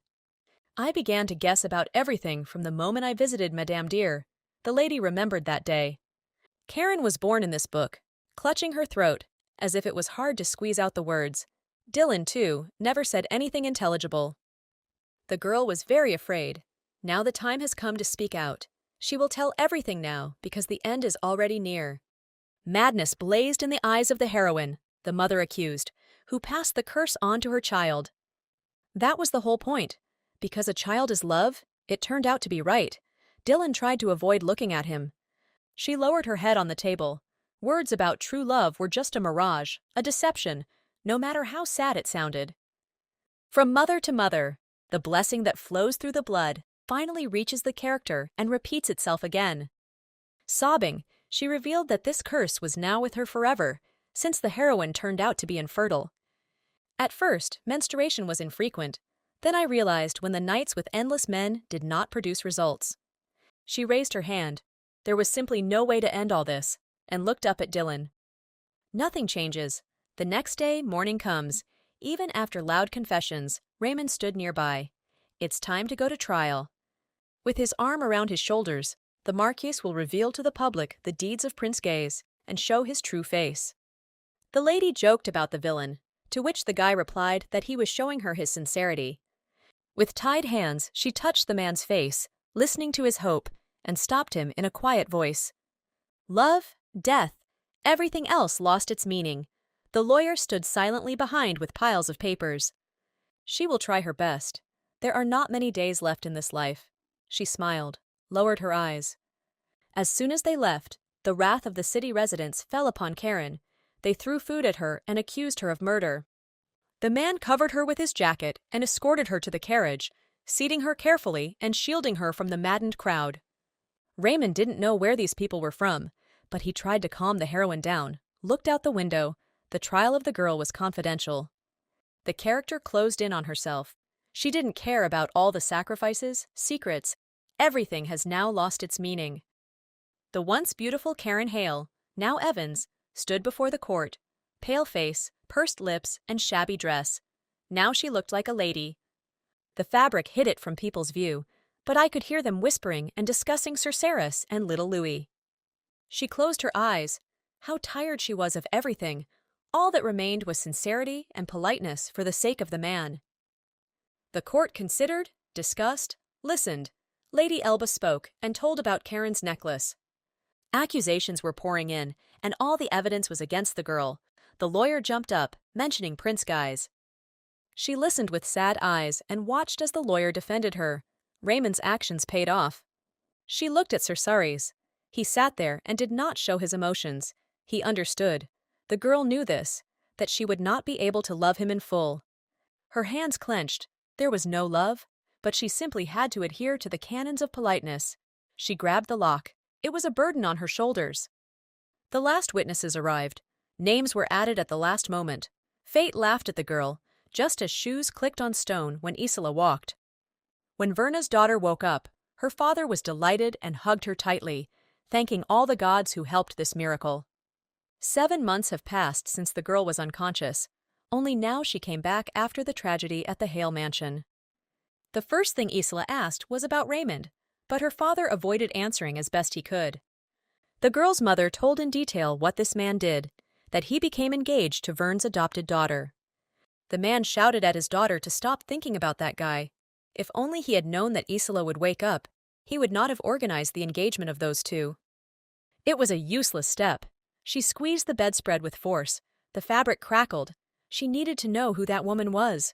I began to guess about everything from the moment I visited Madame Dear. The lady remembered that day. Karen was born in this book, clutching her throat, as if it was hard to squeeze out the words. Dylan, too, never said anything intelligible. The girl was very afraid. Now the time has come to speak out. She will tell everything now, because the end is already near. Madness blazed in the eyes of the heroine, the mother accused, who passed the curse on to her child. That was the whole point. Because a child is love, it turned out to be right. Dylan tried to avoid looking at him. She lowered her head on the table. Words about true love were just a mirage, a deception, no matter how sad it sounded. From mother to mother, the blessing that flows through the blood finally reaches the character and repeats itself again. Sobbing, she revealed that this curse was now with her forever, since the heroine turned out to be infertile. At first, menstruation was infrequent. Then I realized when the nights with endless men did not produce results. She raised her hand. There was simply no way to end all this, and looked up at Dylan. Nothing changes. The next day, morning comes. Even after loud confessions, Raymond stood nearby. It's time to go to trial. With his arm around his shoulders, the Marquis will reveal to the public the deeds of Prince Gaze and show his true face. The lady joked about the villain, to which the guy replied that he was showing her his sincerity. With tied hands, she touched the man's face, listening to his hope, and stopped him in a quiet voice. Love, death, everything else lost its meaning. The lawyer stood silently behind with piles of papers. She will try her best. There are not many days left in this life. She smiled, lowered her eyes. As soon as they left, the wrath of the city residents fell upon Karen. They threw food at her and accused her of murder. The man covered her with his jacket and escorted her to the carriage, seating her carefully and shielding her from the maddened crowd. Raymond didn't know where these people were from, but he tried to calm the heroine down, looked out the window. The trial of the girl was confidential. The character closed in on herself. She didn't care about all the sacrifices, secrets. Everything has now lost its meaning. The once beautiful Karen Hale, now Evans, stood before the court, pale face, pursed lips, and shabby dress. Now she looked like a lady. The fabric hid it from people's view, but I could hear them whispering and discussing Cerceris and little Louis. She closed her eyes. How tired she was of everything. All that remained was sincerity and politeness for the sake of the man. The court considered, discussed, listened. Lady Elba spoke and told about Karen's necklace. Accusations were pouring in, and all the evidence was against the girl. The lawyer jumped up, mentioning Prince Guise. She listened with sad eyes and watched as the lawyer defended her. Raymond's actions paid off. She looked at Cerceris. He sat there and did not show his emotions. He understood. The girl knew this, that she would not be able to love him in full. Her hands clenched. There was no love, but she simply had to adhere to the canons of politeness. She grabbed the lock. It was a burden on her shoulders. The last witnesses arrived. Names were added at the last moment. Fate laughed at the girl, just as shoes clicked on stone when Isola walked. When Verna's daughter woke up, her father was delighted and hugged her tightly, thanking all the gods who helped this miracle. 7 months have passed since the girl was unconscious. Only now she came back after the tragedy at the Hale mansion. The first thing Isola asked was about Raymond, but her father avoided answering as best he could. The girl's mother told in detail what this man did, that he became engaged to Vern's adopted daughter. The man shouted at his daughter to stop thinking about that guy. If only he had known that Isola would wake up, he would not have organized the engagement of those two. It was a useless step. She squeezed the bedspread with force. The fabric crackled. She needed to know who that woman was.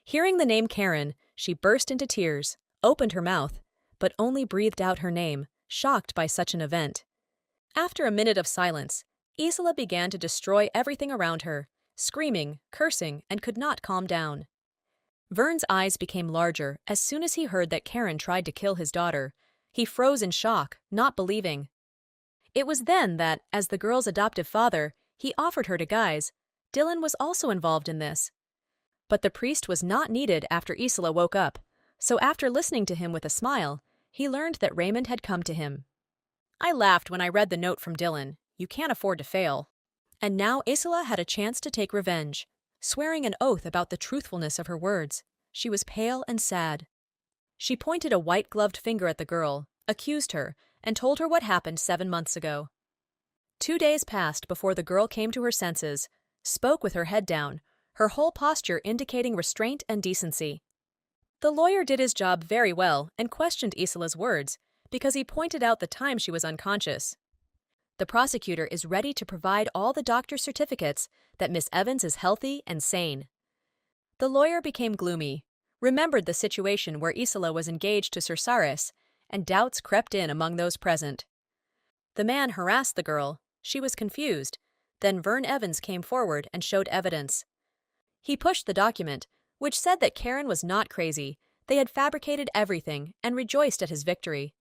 Hearing the name Karen, she burst into tears, opened her mouth, but only breathed out her name, shocked by such an event. After a minute of silence, Isola began to destroy everything around her, screaming, cursing, and could not calm down. Vern's eyes became larger as soon as he heard that Karen tried to kill his daughter. He froze in shock, not believing. It was then that, as the girl's adoptive father, he offered her to Guise. Dylan was also involved in this. But the priest was not needed after Isola woke up, so after listening to him with a smile, he learned that Raymond had come to him. I laughed when I read the note from Dylan. You can't afford to fail. And now Isola had a chance to take revenge. Swearing an oath about the truthfulness of her words, she was pale and sad. She pointed a white-gloved finger at the girl, accused her, and told her what happened 7 months ago. 2 days passed before the girl came to her senses, spoke with her head down, her whole posture indicating restraint and decency. The lawyer did his job very well and questioned Isola's words because he pointed out the time she was unconscious. The prosecutor is ready to provide all the doctor's certificates that Miss Evans is healthy and sane. The lawyer became gloomy, remembered the situation where Isola was engaged to Cerceris, and doubts crept in among those present. The man harassed the girl. She was confused. Then Vern Evans came forward and showed evidence. He pushed the document, which said that Karen was not crazy. They had fabricated everything and rejoiced at his victory.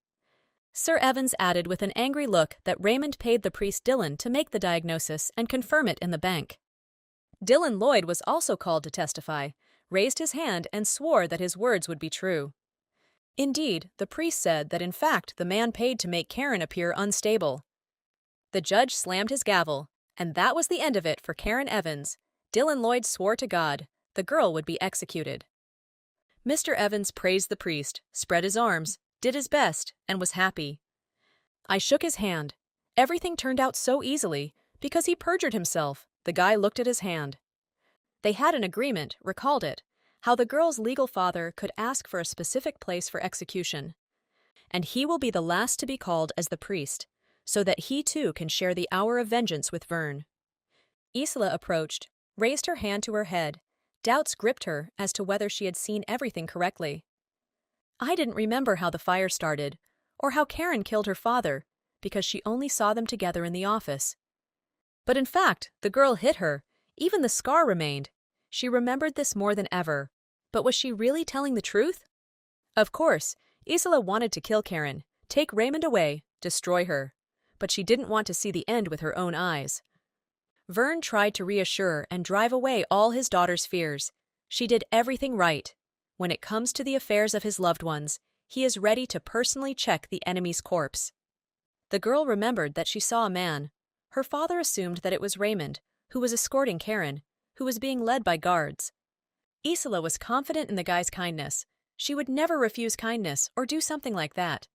Sir Evans added with an angry look that Raymond paid the priest Dylan to make the diagnosis and confirm it in the bank. Dylan Lloyd was also called to testify, raised his hand, and swore that his words would be true. Indeed, the priest said that in fact the man paid to make Karen appear unstable. The judge slammed his gavel, and that was the end of it for Karen Evans. Dylan Lloyd swore to God the girl would be executed. Mr. Evans praised the priest, spread his arms, did his best, and was happy. I shook his hand. Everything turned out so easily, because he perjured himself. The guy looked at his hand. They had an agreement, recalled it, how the girl's legal father could ask for a specific place for execution. And he will be the last to be called as the priest, so that he too can share the hour of vengeance with Vern. Isla approached, raised her hand to her head. Doubts gripped her as to whether she had seen everything correctly. I didn't remember how the fire started, or how Karen killed her father, because she only saw them together in the office. But in fact, the girl hit her. Even the scar remained. She remembered this more than ever. But was she really telling the truth? Of course, Isla wanted to kill Karen, take Raymond away, destroy her. But she didn't want to see the end with her own eyes. Vern tried to reassure and drive away all his daughter's fears. She did everything right. When it comes to the affairs of his loved ones, he is ready to personally check the enemy's corpse. The girl remembered that she saw a man. Her father assumed that it was Raymond, who was escorting Karen, who was being led by guards. Isla was confident in the guy's kindness. She would never refuse kindness or do something like that.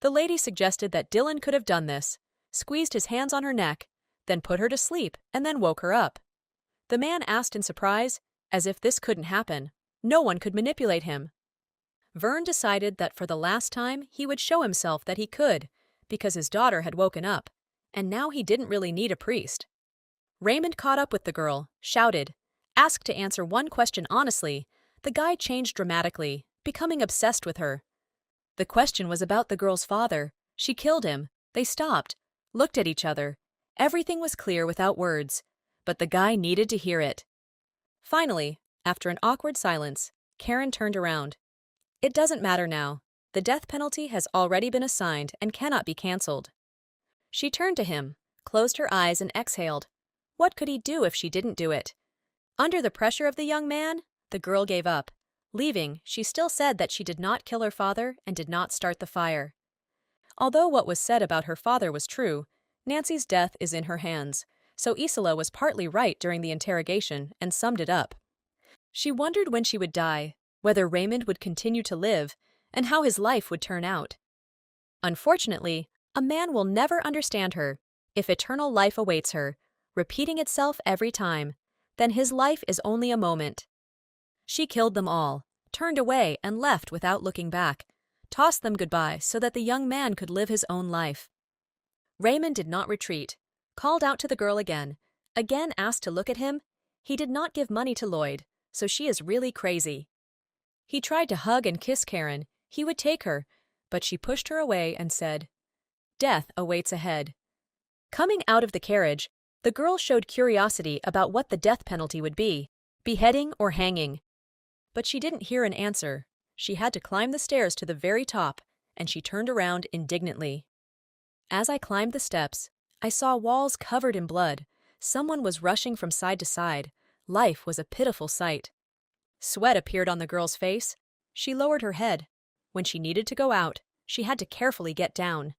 The lady suggested that Dylan could have done this, squeezed his hands on her neck, then put her to sleep and then woke her up. The man asked in surprise, as if this couldn't happen. No one could manipulate him. Vern decided that for the last time he would show himself that he could, because his daughter had woken up, and now he didn't really need a priest. Raymond caught up with the girl, shouted, asked to answer one question honestly. The guy changed dramatically, becoming obsessed with her. The question was about the girl's father. She killed him. They stopped, looked at each other. Everything was clear without words, but the guy needed to hear it. Finally, after an awkward silence, Karen turned around. It doesn't matter now. The death penalty has already been assigned and cannot be cancelled. She turned to him, closed her eyes and exhaled. What could he do if she didn't do it? Under the pressure of the young man, the girl gave up. Leaving, she still said that she did not kill her father and did not start the fire. Although what was said about her father was true, Nancy's death is in her hands, so Isla was partly right during the interrogation and summed it up. She wondered when she would die, whether Raymond would continue to live, and how his life would turn out. Unfortunately, a man will never understand her. If eternal life awaits her, repeating itself every time, then his life is only a moment. She killed them all, turned away and left without looking back, tossed them goodbye so that the young man could live his own life. Raymond did not retreat, called out to the girl again asked to look at him. He did not give money to Lloyd, so she is really crazy. He tried to hug and kiss Karen. He would take her, but she pushed her away and said, "Death awaits ahead." Coming out of the carriage, the girl showed curiosity about what the death penalty would be, beheading or hanging. But she didn't hear an answer. She had to climb the stairs to the very top, and she turned around indignantly. As I climbed the steps, I saw walls covered in blood. Someone was rushing from side to side. Life was a pitiful sight. Sweat appeared on the girl's face. She lowered her head. When she needed to go out, she had to carefully get down.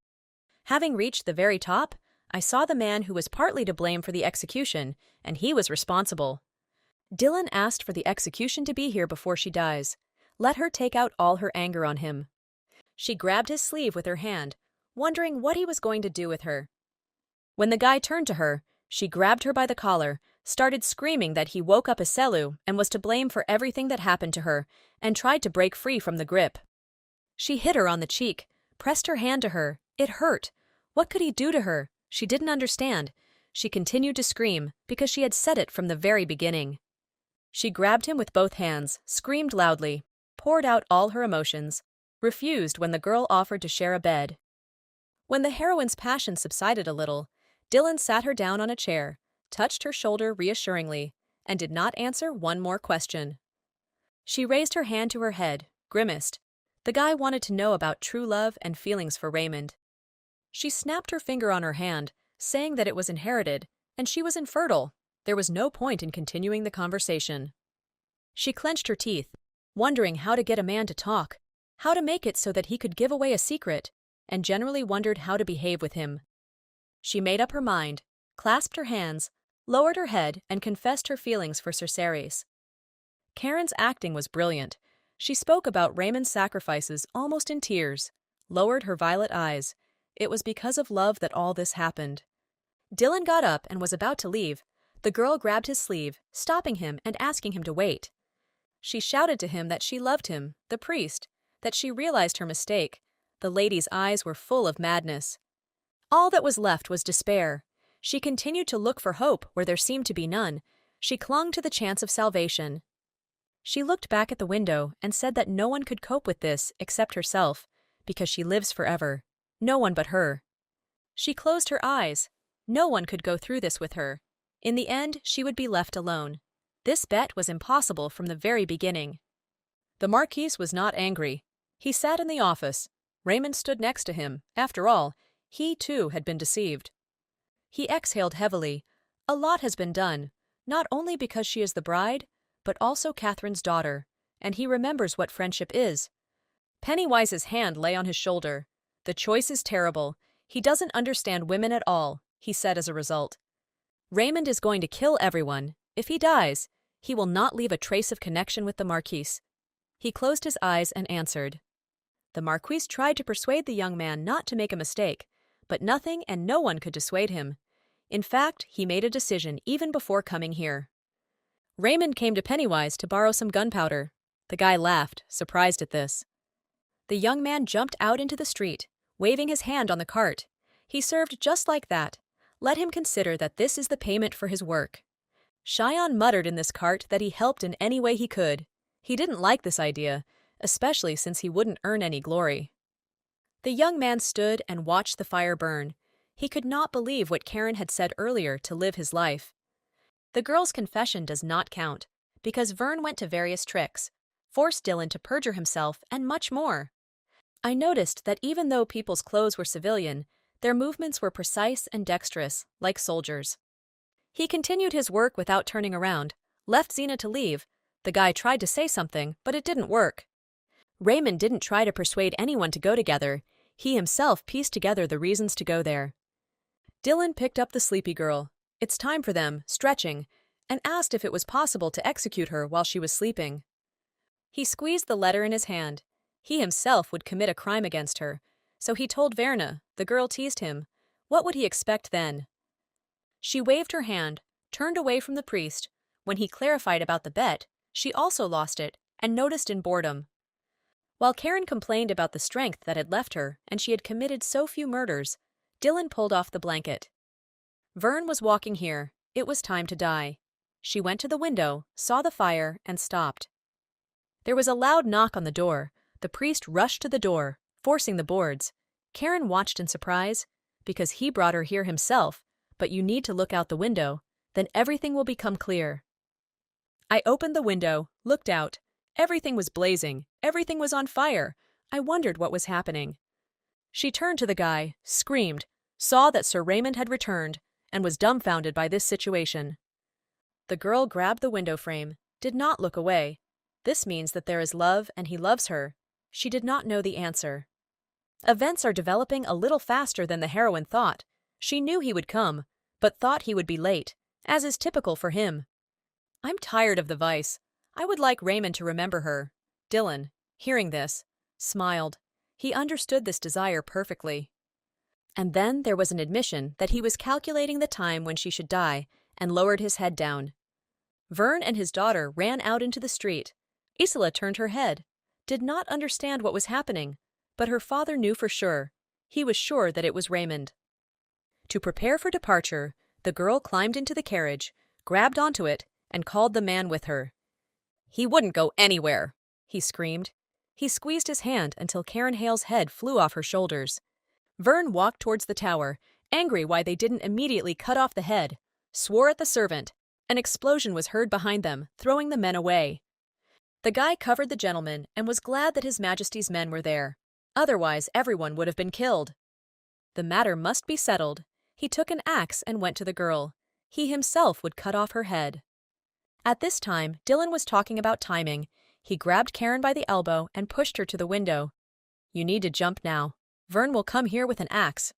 Having reached the very top, I saw the man who was partly to blame for the execution, and he was responsible. Dylan asked for the execution to be here before she dies. Let her take out all her anger on him. She grabbed his sleeve with her hand, wondering what he was going to do with her. When the guy turned to her, she grabbed her by the collar, started screaming that he woke up Iselu and was to blame for everything that happened to her, and tried to break free from the grip. She hit her on the cheek, pressed her hand to her. It hurt. What could he do to her? She didn't understand. She continued to scream because she had said it from the very beginning. She grabbed him with both hands, screamed loudly, poured out all her emotions, refused when the girl offered to share a bed. When the heroine's passion subsided a little, Dylan sat her down on a chair, touched her shoulder reassuringly, and did not answer one more question. She raised her hand to her head, grimaced. The guy wanted to know about true love and feelings for Raymond. She snapped her finger on her hand, saying that it was inherited, and she was infertile. There was no point in continuing the conversation. She clenched her teeth, wondering how to get a man to talk, how to make it so that he could give away a secret, and generally wondered how to behave with him. She made up her mind, clasped her hands, lowered her head, and confessed her feelings for Cerceres. Karen's acting was brilliant. She spoke about Raymond's sacrifices almost in tears, lowered her violet eyes. It was because of love that all this happened. Dylan got up and was about to leave. The girl grabbed his sleeve, stopping him and asking him to wait. She shouted to him that she loved him, the priest, that she realized her mistake. The lady's eyes were full of madness. All that was left was despair. She continued to look for hope where there seemed to be none. She clung to the chance of salvation. She looked back at the window and said that no one could cope with this except herself, because she lives forever. No one but her. She closed her eyes. No one could go through this with her. In the end, she would be left alone. This bet was impossible from the very beginning. The Marquis was not angry. He sat in the office. Raymond stood next to him. After all, he too had been deceived. He exhaled heavily. A lot has been done, not only because she is the bride, but also Catherine's daughter, and he remembers what friendship is. Pennywise's hand lay on his shoulder. The choice is terrible. He doesn't understand women at all, he said as a result. Raymond is going to kill everyone. If he dies, he will not leave a trace of connection with the Marquis. He closed his eyes and answered. The Marquis tried to persuade the young man not to make a mistake, but nothing and no one could dissuade him. In fact, he made a decision even before coming here. Raymond came to Pennywise to borrow some gunpowder. The guy laughed, surprised at this. The young man jumped out into the street, waving his hand on the cart. He served just like that. Let him consider that this is the payment for his work. Cheyenne muttered in this cart that he helped in any way he could. He didn't like this idea, especially since he wouldn't earn any glory. The young man stood and watched the fire burn. He could not believe what Karen had said earlier to live his life. The girl's confession does not count, because Vern went to various tricks, forced Dylan to perjure himself, and much more. I noticed that even though people's clothes were civilian, their movements were precise and dexterous, like soldiers. He continued his work without turning around, left Xena to leave. The guy tried to say something, but it didn't work. Raymond didn't try to persuade anyone to go together. He himself pieced together the reasons to go there. Dylan picked up the sleepy girl. It's time for them, stretching, and asked if it was possible to execute her while she was sleeping. He squeezed the letter in his hand. He himself would commit a crime against her, so he told Verna. The girl teased him. What would he expect then? She waved her hand, turned away from the priest. When he clarified about the bet, she also lost it and noticed in boredom. While Karen complained about the strength that had left her and she had committed so few murders, Dylan pulled off the blanket. Vern was walking here. It was time to die. She went to the window, saw the fire, and stopped. There was a loud knock on the door. The priest rushed to the door, forcing the boards. Karen watched in surprise, because he brought her here himself, but you need to look out the window, then everything will become clear. I opened the window, looked out. Everything was blazing. Everything was on fire. I wondered what was happening. She turned to the guy, screamed, saw that Sir Raymond had returned, and was dumbfounded by this situation. The girl grabbed the window frame, did not look away. This means that there is love and he loves her. She did not know the answer. Events are developing a little faster than the heroine thought. She knew he would come, but thought he would be late, as is typical for him. I'm tired of the vice. I would like Raymond to remember her. Dylan, hearing this, smiled. He understood this desire perfectly. And then there was an admission that he was calculating the time when she should die, and lowered his head down. Vern and his daughter ran out into the street. Isola turned her head, did not understand what was happening, but her father knew for sure. He was sure that it was Raymond. To prepare for departure, the girl climbed into the carriage, grabbed onto it, and called the man with her. He wouldn't go anywhere, he screamed. He squeezed his hand until Karen Hale's head flew off her shoulders. Vern walked towards the tower, angry why they didn't immediately cut off the head, swore at the servant. An explosion was heard behind them, throwing the men away. The guy covered the gentleman and was glad that His Majesty's men were there. Otherwise, everyone would have been killed. The matter must be settled. He took an axe and went to the girl. he himself would cut off her head. At this time, Dylan was talking about timing. He grabbed Karen by the elbow and pushed her to the window. "You need to jump now. Vern will come here with an axe."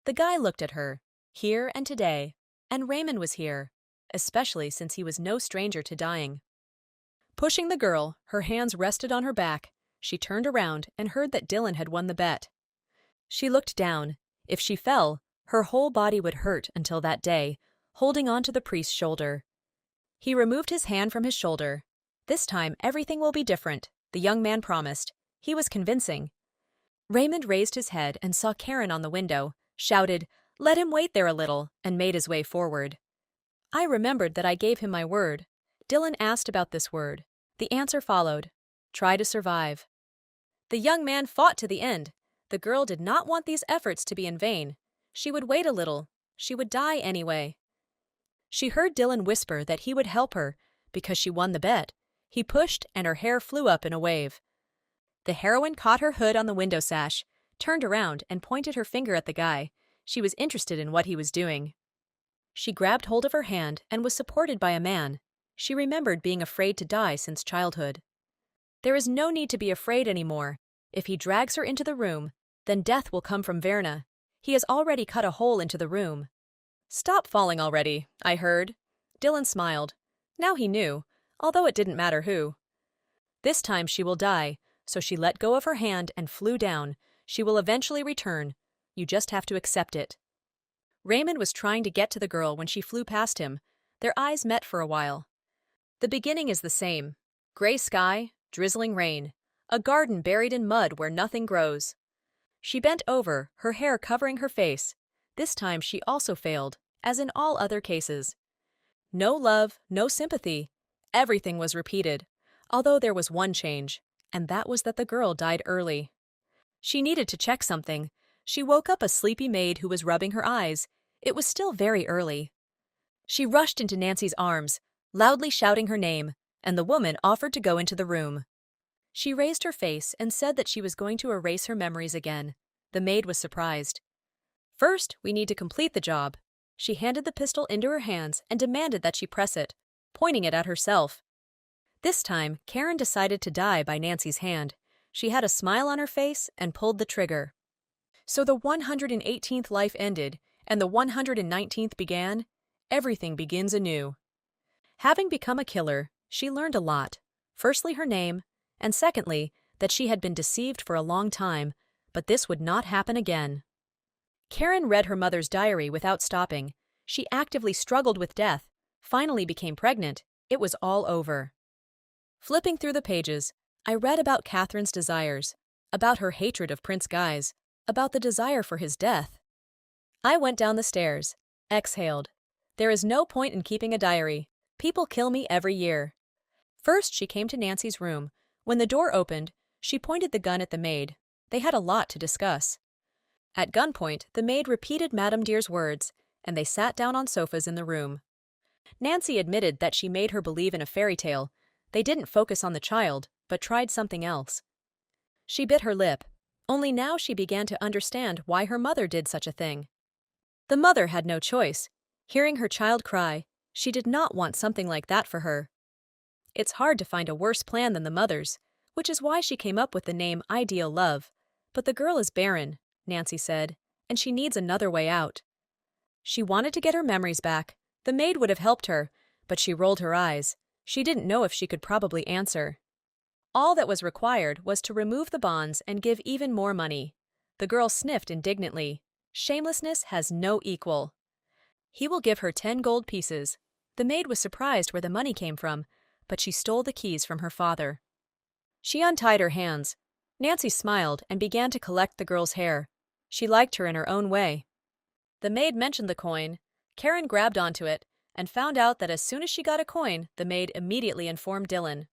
The guy looked at her, here and today, and Raymond was here, especially since he was no stranger to dying. Pushing the girl, her hands rested on her back, she turned around and heard that Dylan had won the bet. She looked down. If she fell, her whole body would hurt until that day, holding on to the priest's shoulder. He removed his hand from his shoulder. "This time everything will be different," the young man promised. He was convincing. Raymond raised his head and saw Karen on the window, shouted, "Let him wait there a little," and made his way forward. I remembered that I gave him my word. Dylan asked about this word. The answer followed. "Try to survive." The young man fought to the end. The girl did not want these efforts to be in vain. She would wait a little. She would die anyway. She heard Dylan whisper that he would help her because she won the bet. He pushed and her hair flew up in a wave. The heroine caught her hood on the window sash, turned around and pointed her finger at the guy. She was interested in what he was doing. She grabbed hold of her hand and was supported by a man. She remembered being afraid to die since childhood. There is no need to be afraid anymore. If he drags her into the room, then death will come from Verna. He has already cut a hole into the room. "Stop falling already," I heard. Dylan smiled. Now he knew, although it didn't matter who. "This time she will die," so she let go of her hand and flew down. "She will eventually return. You just have to accept it." Raymond was trying to get to the girl when she flew past him. Their eyes met for a while. The beginning is the same. Gray sky, drizzling rain. A garden buried in mud where nothing grows. She bent over, her hair covering her face. This time she also failed, as in all other cases. No love, no sympathy. Everything was repeated, although there was one change, and that was that the girl died early. She needed to check something. She woke up a sleepy maid who was rubbing her eyes. It was still very early. She rushed into Nancy's arms, loudly shouting her name, and the woman offered to go into the room. She raised her face and said that she was going to erase her memories again. The maid was surprised. "First, we need to complete the job." She handed the pistol into her hands and demanded that she press it, pointing it at herself. This time, Karen decided to die by Nancy's hand. She had a smile on her face and pulled the trigger. So the 118th life ended, and the 119th began. Everything begins anew. Having become a killer, she learned a lot. Firstly, her name, and secondly, that she had been deceived for a long time, but this would not happen again. Karen read her mother's diary without stopping. She actively struggled with death, finally became pregnant. It was all over. Flipping through the pages, I read about Catherine's desires, about her hatred of Prince Guise, about the desire for his death. I went down the stairs, exhaled. There is no point in keeping a diary. People kill me every year. First, she came to Nancy's room. When the door opened, she pointed the gun at the maid. They had a lot to discuss. At gunpoint, the maid repeated Madame Dear's words, and they sat down on sofas in the room. Nancy admitted that she made her believe in a fairy tale. They didn't focus on the child, but tried something else. She bit her lip. Only now she began to understand why her mother did such a thing. The mother had no choice. Hearing her child cry, she did not want something like that for her. It's hard to find a worse plan than the mother's, which is why she came up with the name Ideal Love. But the girl is barren, Nancy said, and she needs another way out. She wanted to get her memories back. The maid would have helped her, but she rolled her eyes. She didn't know if she could probably answer. All that was required was to remove the bonds and give even more money. The girl sniffed indignantly. Shamelessness has no equal. He will give her 10 gold pieces. The maid was surprised where the money came from, but she stole the keys from her father. She untied her hands. Nancy smiled and began to collect the girl's hair. She liked her in her own way. The maid mentioned the coin. Karen grabbed onto it and found out that as soon as she got a coin, the maid immediately informed Dylan.